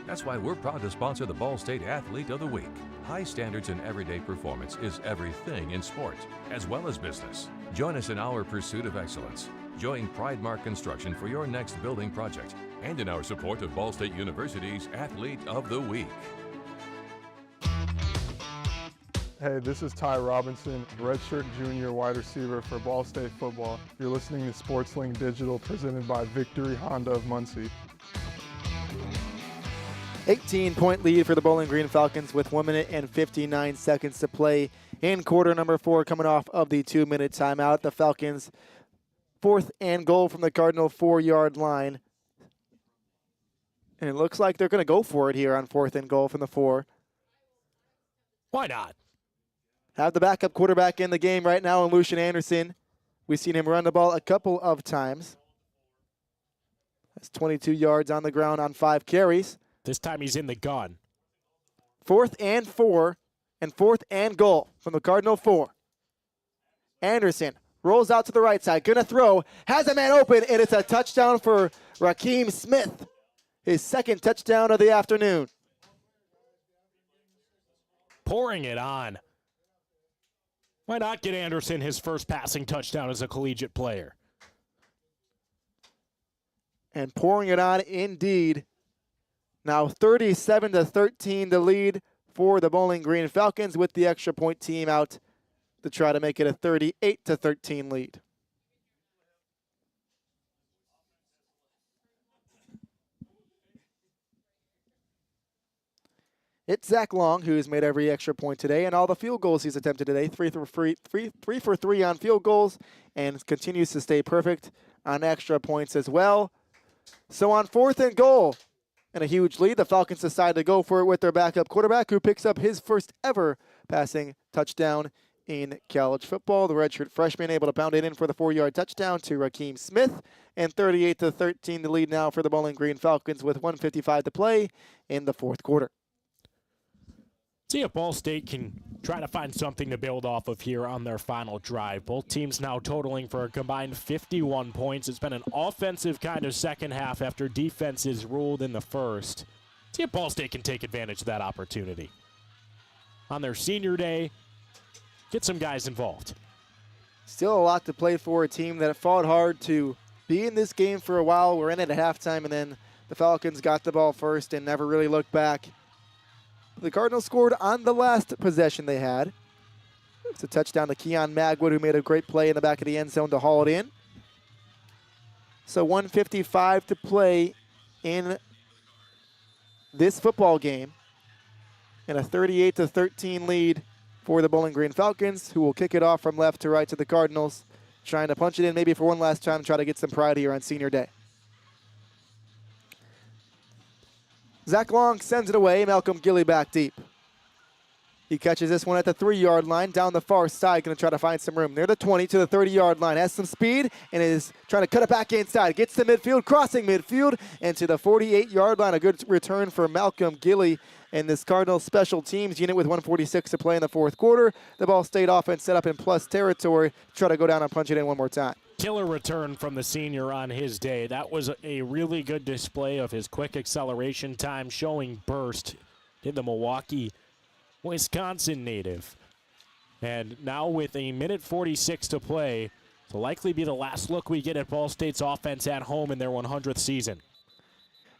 That's why we're proud to sponsor the Ball State Athlete of the Week. High standards in everyday performance is everything in sport, as well as business. Join us in our pursuit of excellence. Join Pridemark Construction for your next building project and in our support of Ball State University's Athlete of the Week. Hey, this is Ty Robinson, redshirt junior wide receiver for Ball State football. You're listening to SportsLink Digital presented by Victory Honda of Muncie. 18-point lead for the Bowling Green Falcons with 1 minute and 59 seconds to play in quarter number 4, coming off of the 2-minute timeout. The Falcons 4th and goal from the Cardinal 4-yard line. And it looks like they're going to go for it here on 4th and goal from the 4. Why not? Have the backup quarterback in the game right now in Lucian Anderson. We've seen him run the ball a couple of times. That's 22 yards on the ground on 5 carries. This time he's in the gun. 4th and 4 and 4th and goal from the Cardinal 4. Anderson rolls out to the right side, gonna throw, has a man open, and it's a touchdown for Raheem Smith. His 2nd touchdown of the afternoon. Pouring it on. Why not get Anderson his first passing touchdown as a collegiate player? And pouring it on indeed. Now 37-13 the lead for the Bowling Green Falcons with the extra point team out to try to make it a 38-13 lead. It's Zach Long, who has made every extra point today, and all the field goals he's attempted today. 3 for 3 on field goals, and continues to stay perfect on extra points as well. So on 4th and goal, and a huge lead, the Falcons decide to go for it with their backup quarterback, who picks up his first ever passing touchdown in college football. The redshirt freshman able to pound it in for the 4-yard touchdown to Raheem Smith, and 38-13 the lead now for the Bowling Green Falcons with 1:55 to play in the 4th quarter. See if Ball State can try to find something to build off of here on their final drive. Both teams now totaling for a combined 51 points. It's been an offensive kind of second half after defenses ruled in the first. See if Ball State can take advantage of that opportunity. On their senior day, get some guys involved. Still a lot to play for, a team that fought hard to be in this game for a while. We're in it at halftime, and then the Falcons got the ball first and never really looked back. The Cardinals scored on the last possession they had. It's a touchdown to Keon Magwood, who made a great play in the back of the end zone to haul it in. So 1:55 to play in this football game, and a 38-13 lead for the Bowling Green Falcons, who will kick it off from left to right to the Cardinals, trying to punch it in maybe for one last time, try to get some pride here on senior day. Zach Long sends it away. Malcolm Gilly back deep. He catches this one at the 3-yard line down the far side, going to try to find some room. Near the 20 to the 30-yard line. Has some speed and is trying to cut it back inside. Gets to midfield, crossing midfield, and to the 48-yard line. A good return for Malcolm Gilly and this Cardinals special teams unit with 1:46 to play in the fourth quarter. The Ball State offense set up in plus territory. Try to go down and punch it in one more time. Killer return from the senior on his day. That was a really good display of his quick acceleration time, showing burst in the Milwaukee, Wisconsin native. And now with a minute 46 to play, it'll likely be the last look we get at Ball State's offense at home in their 100th season.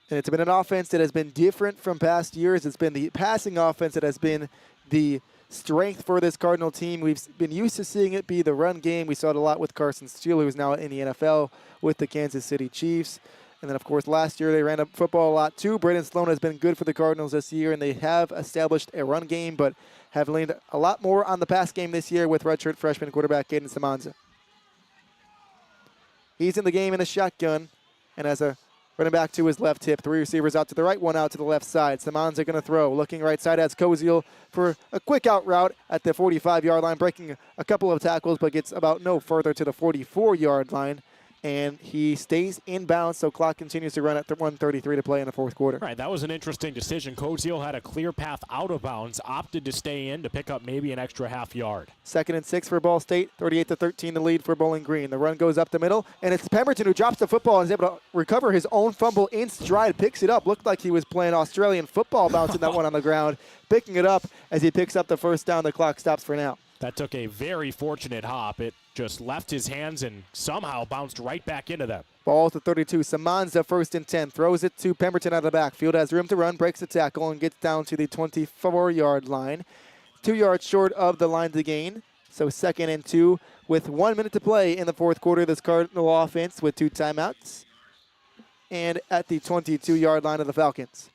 And it's been an offense that has been different from past years. It's been the passing offense that has been the strength for this Cardinal team. We've been used to seeing it be the run game. We saw it a lot with Carson Steele, who's now in the NFL with the Kansas City Chiefs. And then, of course, last year they ran up football a lot, too. Braden Sloan has been good for the Cardinals this year, and they have established a run game, but have leaned a lot more on the pass game this year with redshirt freshman quarterback Caden Samanza. He's in the game in a shotgun, and as a running back to his left hip. 3 receivers out to the right, 1 out to the left side. Samanza going to throw. Looking right side as Koziel for a quick out route at the 45-yard line, breaking a couple of tackles, but gets about no further to the 44-yard line. And he stays in bounds, so clock continues to run at 1:33 to play in the fourth quarter. All right, that was an interesting decision. Koziel had a clear path out of bounds, opted to stay in to pick up maybe an extra half yard. 2nd and 6 for Ball State, 38-13 the lead for Bowling Green. The run goes up the middle, and it's Pemberton who drops the football and is able to recover his own fumble in stride, picks it up. Looked like he was playing Australian football, bouncing that one on the ground, picking it up as he picks up the first down. The clock stops for now. That took a very fortunate hop. It just left his hands and somehow bounced right back into them. Ball to 32. Samanza 1st and 10. Throws it to Pemberton out of the backfield. Has room to run. Breaks the tackle and gets down to the 24-yard line. 2 yards short of the line to gain. So 2nd and 2 with 1 minute to play in the fourth quarter. This Cardinal offense with 2 timeouts. And at the 22-yard line of the Falcons.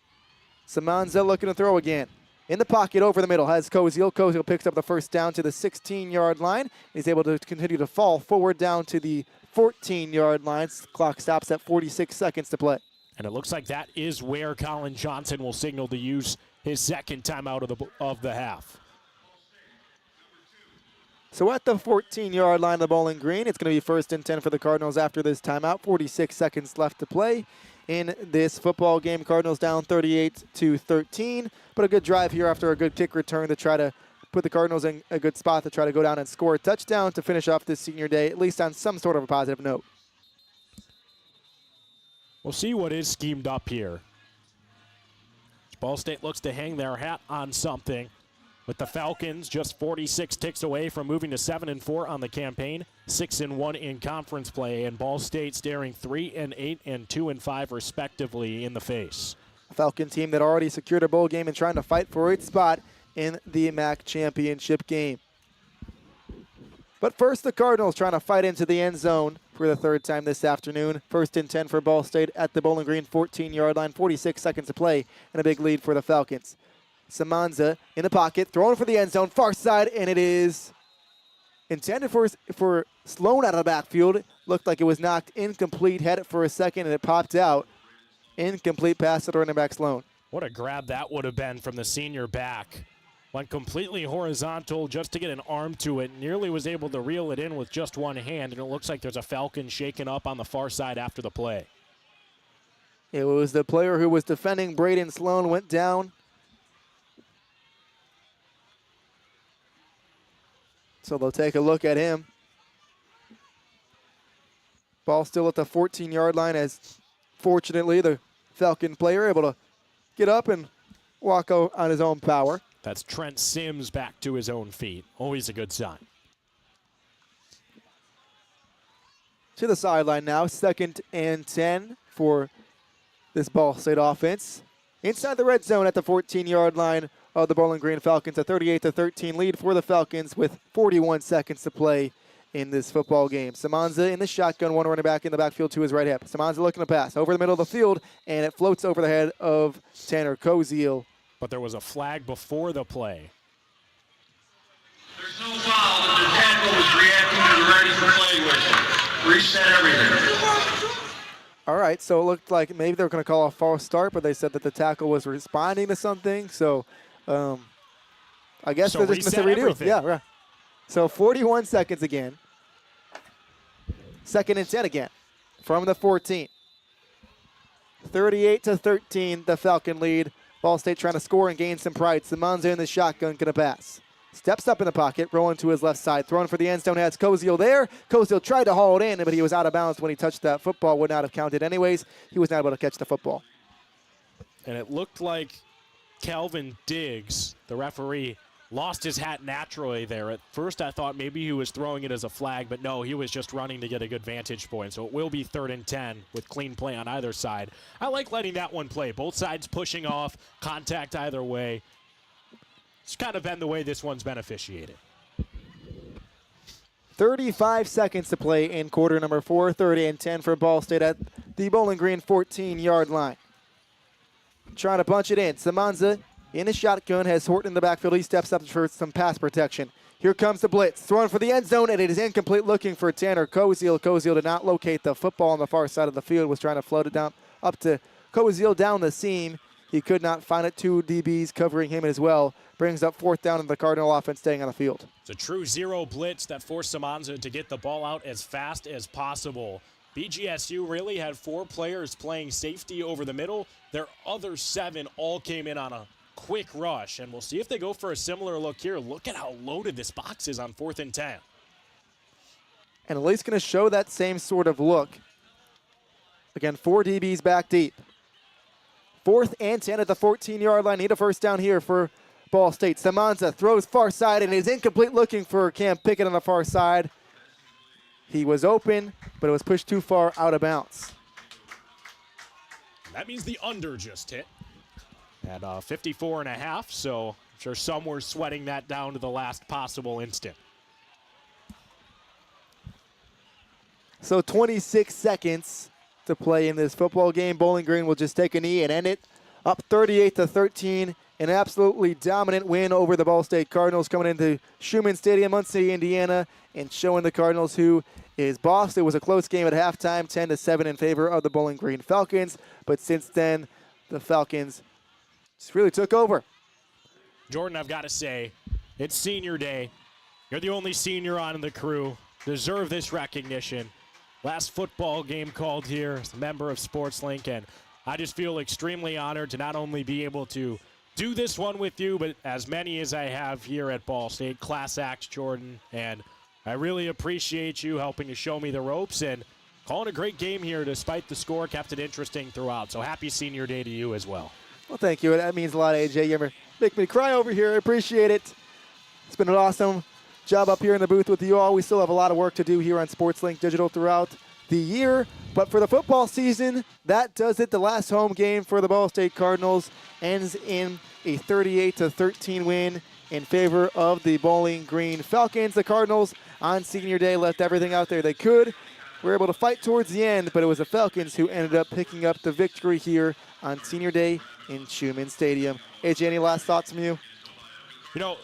Samanza looking to throw again. In the pocket over the middle has Koziel. Koziel picks up the first down to the 16-yard line. He's able to continue to fall forward down to the 14-yard line. Clock stops at 46 seconds to play. And it looks like that is where Colin Johnson will signal to use his second timeout of the half. So at the 14-yard line of the Bowling Green, it's going to be 1st and 10 for the Cardinals after this timeout. 46 seconds left to play in this football game. Cardinals down 38-13, but a good drive here after a good kick return to try to put the Cardinals in a good spot to try to go down and score a touchdown to finish off this senior day, at least on some sort of a positive note. We'll see what is schemed up here. Ball State looks to hang their hat on something, with the Falcons just 46 ticks away from moving to 7-4 on the campaign, 6-1 in conference play, and Ball State staring 3-8 and 2-5 respectively in the face. A Falcon team that already secured a bowl game and trying to fight for its spot in the MAC championship game. But first, the Cardinals trying to fight into the end zone for the 3rd time this afternoon. 1st and 10 for Ball State at the Bowling Green 14-yard line, 46 seconds to play, and a big lead for the Falcons. Samanza in the pocket, throwing for the end zone, far side, and it is intended for Sloan out of the backfield. Looked like it was knocked incomplete, had it for a second, and it popped out. Incomplete pass to running back Sloan. What a grab that would have been from the senior back. Went completely horizontal just to get an arm to it. Nearly was able to reel it in with just one hand, and it looks like there's a Falcon shaken up on the far side after the play. It was the player who was defending Braden Sloan went down. So they'll take a look at him. Ball still at the 14-yard line as, fortunately, the Falcon player able to get up and walk out on his own power. That's Trent Sims back to his own feet. Always a good sign. To the sideline now, 2nd and 10 for this Ball State offense. Inside the red zone at the 14-yard line of the Bowling Green Falcons, a 38-13 lead for the Falcons with 41 seconds to play in this football game. Samanza in the shotgun, one running back in the backfield to his right hip. Samanza looking to pass over the middle of the field, and it floats over the head of Tanner Koziel. But there was a flag before the play. No foul, but the tackle was reacting to the ready for play whistle. Reset everything. All right, so it looked like maybe they were going to call a false start, but they said that the tackle was responding to something. So I guess they're just going to redo. Everything. Yeah, right. So 41 seconds again. 2nd and 10 again from the 14. 38-13, the Falcon lead. Ball State trying to score and gain some pride. Simonza in the shotgun, going to pass. Steps up in the pocket, rolling to his left side. Throwing for the end zone, has Koziel there. Koziel tried to haul it in, but he was out of bounds when he touched that football. Would not have counted anyways. He was not able to catch the football. And it looked like Calvin Diggs, the referee, lost his hat naturally there. At first I thought maybe he was throwing it as a flag, but no, he was just running to get a good vantage point. So it will be 3rd and 10 with clean play on either side. I like letting that one play. Both sides pushing off, contact either way. It's kind of been the way this one's been officiated. 35 seconds to play in quarter number 4. 30 and 10 for Ball State at the Bowling Green 14-yard line. Trying to punch it in. Simonza in a shotgun, has Horton in the backfield. He steps up for some pass protection. Here comes the blitz. Throwing for the end zone, and it is incomplete, looking for Tanner Koziel. Koziel did not locate the football on the far side of the field. Was trying to float it down up to Koziel down the seam. He could not find it. 2 DBs covering him as well. Brings up 4th down, and the Cardinal offense staying on the field. It's a true zero blitz that forced Simonza to get the ball out as fast as possible. BGSU really had 4 players playing safety over the middle. Their other 7 all came in on a quick rush, and we'll see if they go for a similar look here. Look at how loaded this box is on 4th and 10. And at least going to show that same sort of look. Again, 4 DBs back deep. 4th and 10 at the 14-yard line. Need a first down here for Ball State. Simonza throws far side and is incomplete, looking for Cam Pickett on the far side. He was open, but it was pushed too far out of bounds. That means the under just hit at 54.5, so I'm sure some were sweating that down to the last possible instant. So 26 seconds to play in this football game. Bowling Green will just take a knee and end it. Up 38-13. An absolutely dominant win over the Ball State Cardinals coming into Schumann Stadium, Muncie, Indiana, and showing the Cardinals who is boss. It was a close game at halftime, 10-7 in favor of the Bowling Green Falcons. But since then, the Falcons just really took over. Jordan, I've got to say, it's senior day. You're the only senior on in the crew. Deserve this recognition. Last football game called here as a member of SportsLink, and I just feel extremely honored to not only be able to do this one with you, but as many as I have here at Ball State. Class act, Jordan, and I really appreciate you helping to show me the ropes and calling a great game here despite the score. Kept it interesting throughout, so happy senior day to you as well. Well, thank you. That means a lot, AJ. You ever make me cry over here. I appreciate it. It's been an awesome job up here in the booth with you all. We still have a lot of work to do here on SportsLink Digital throughout the year. But for the football season, that does it. The last home game for the Ball State Cardinals ends in a 38-13 win in favor of the Bowling Green Falcons. The Cardinals on senior day left everything out there they could. Were able to fight towards the end, but it was the Falcons who ended up picking up the victory here on senior day in Schumann Stadium. AJ, any last thoughts from you? You know,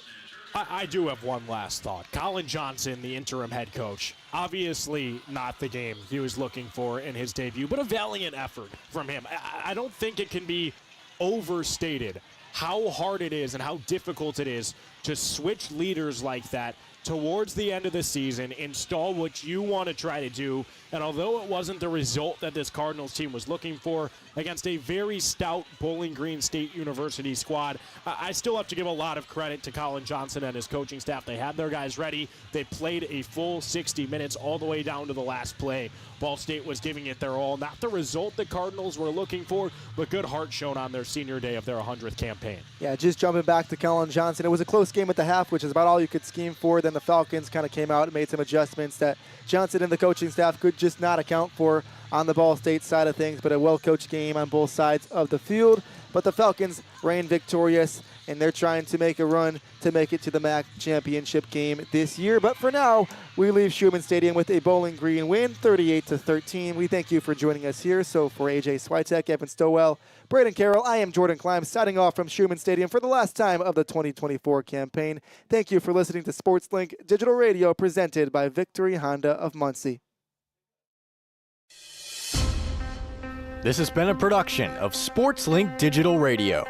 I do have one last thought. Colin Johnson, the interim head coach, obviously not the game he was looking for in his debut, but a valiant effort from him. I don't think it can be overstated how hard it is and how difficult it is to switch leaders like that towards the end of the season, install what you want to try to do. And although it wasn't the result that this Cardinals team was looking for against a very stout Bowling Green State University squad, I still have to give a lot of credit to Colin Johnson and his coaching staff. They had their guys ready. They played a full 60 minutes all the way down to the last play. Ball State was giving it their all. Not the result the Cardinals were looking for, but good heart shown on their senior day of their 100th campaign. Yeah, just jumping back to Colin Johnson. It was a close game at the half, which is about all you could scheme for. Then the Falcons kind of came out and made some adjustments that Johnson and the coaching staff could just not account for on the Ball State side of things, but a well-coached game on both sides of the field. But the Falcons reign victorious and they're trying to make a run to make it to the MAC championship game this year. But for now, we leave Schumann Stadium with a Bowling Green win, 38-13. We thank you for joining us here. So for AJ Switek, Evan Stowell, Braden Carroll, I am Jordan Klein, signing off from Schumann Stadium for the last time of the 2024 campaign. Thank you for listening to SportsLink Digital Radio, presented by Victory Honda of Muncie. This has been a production of SportsLink Digital Radio.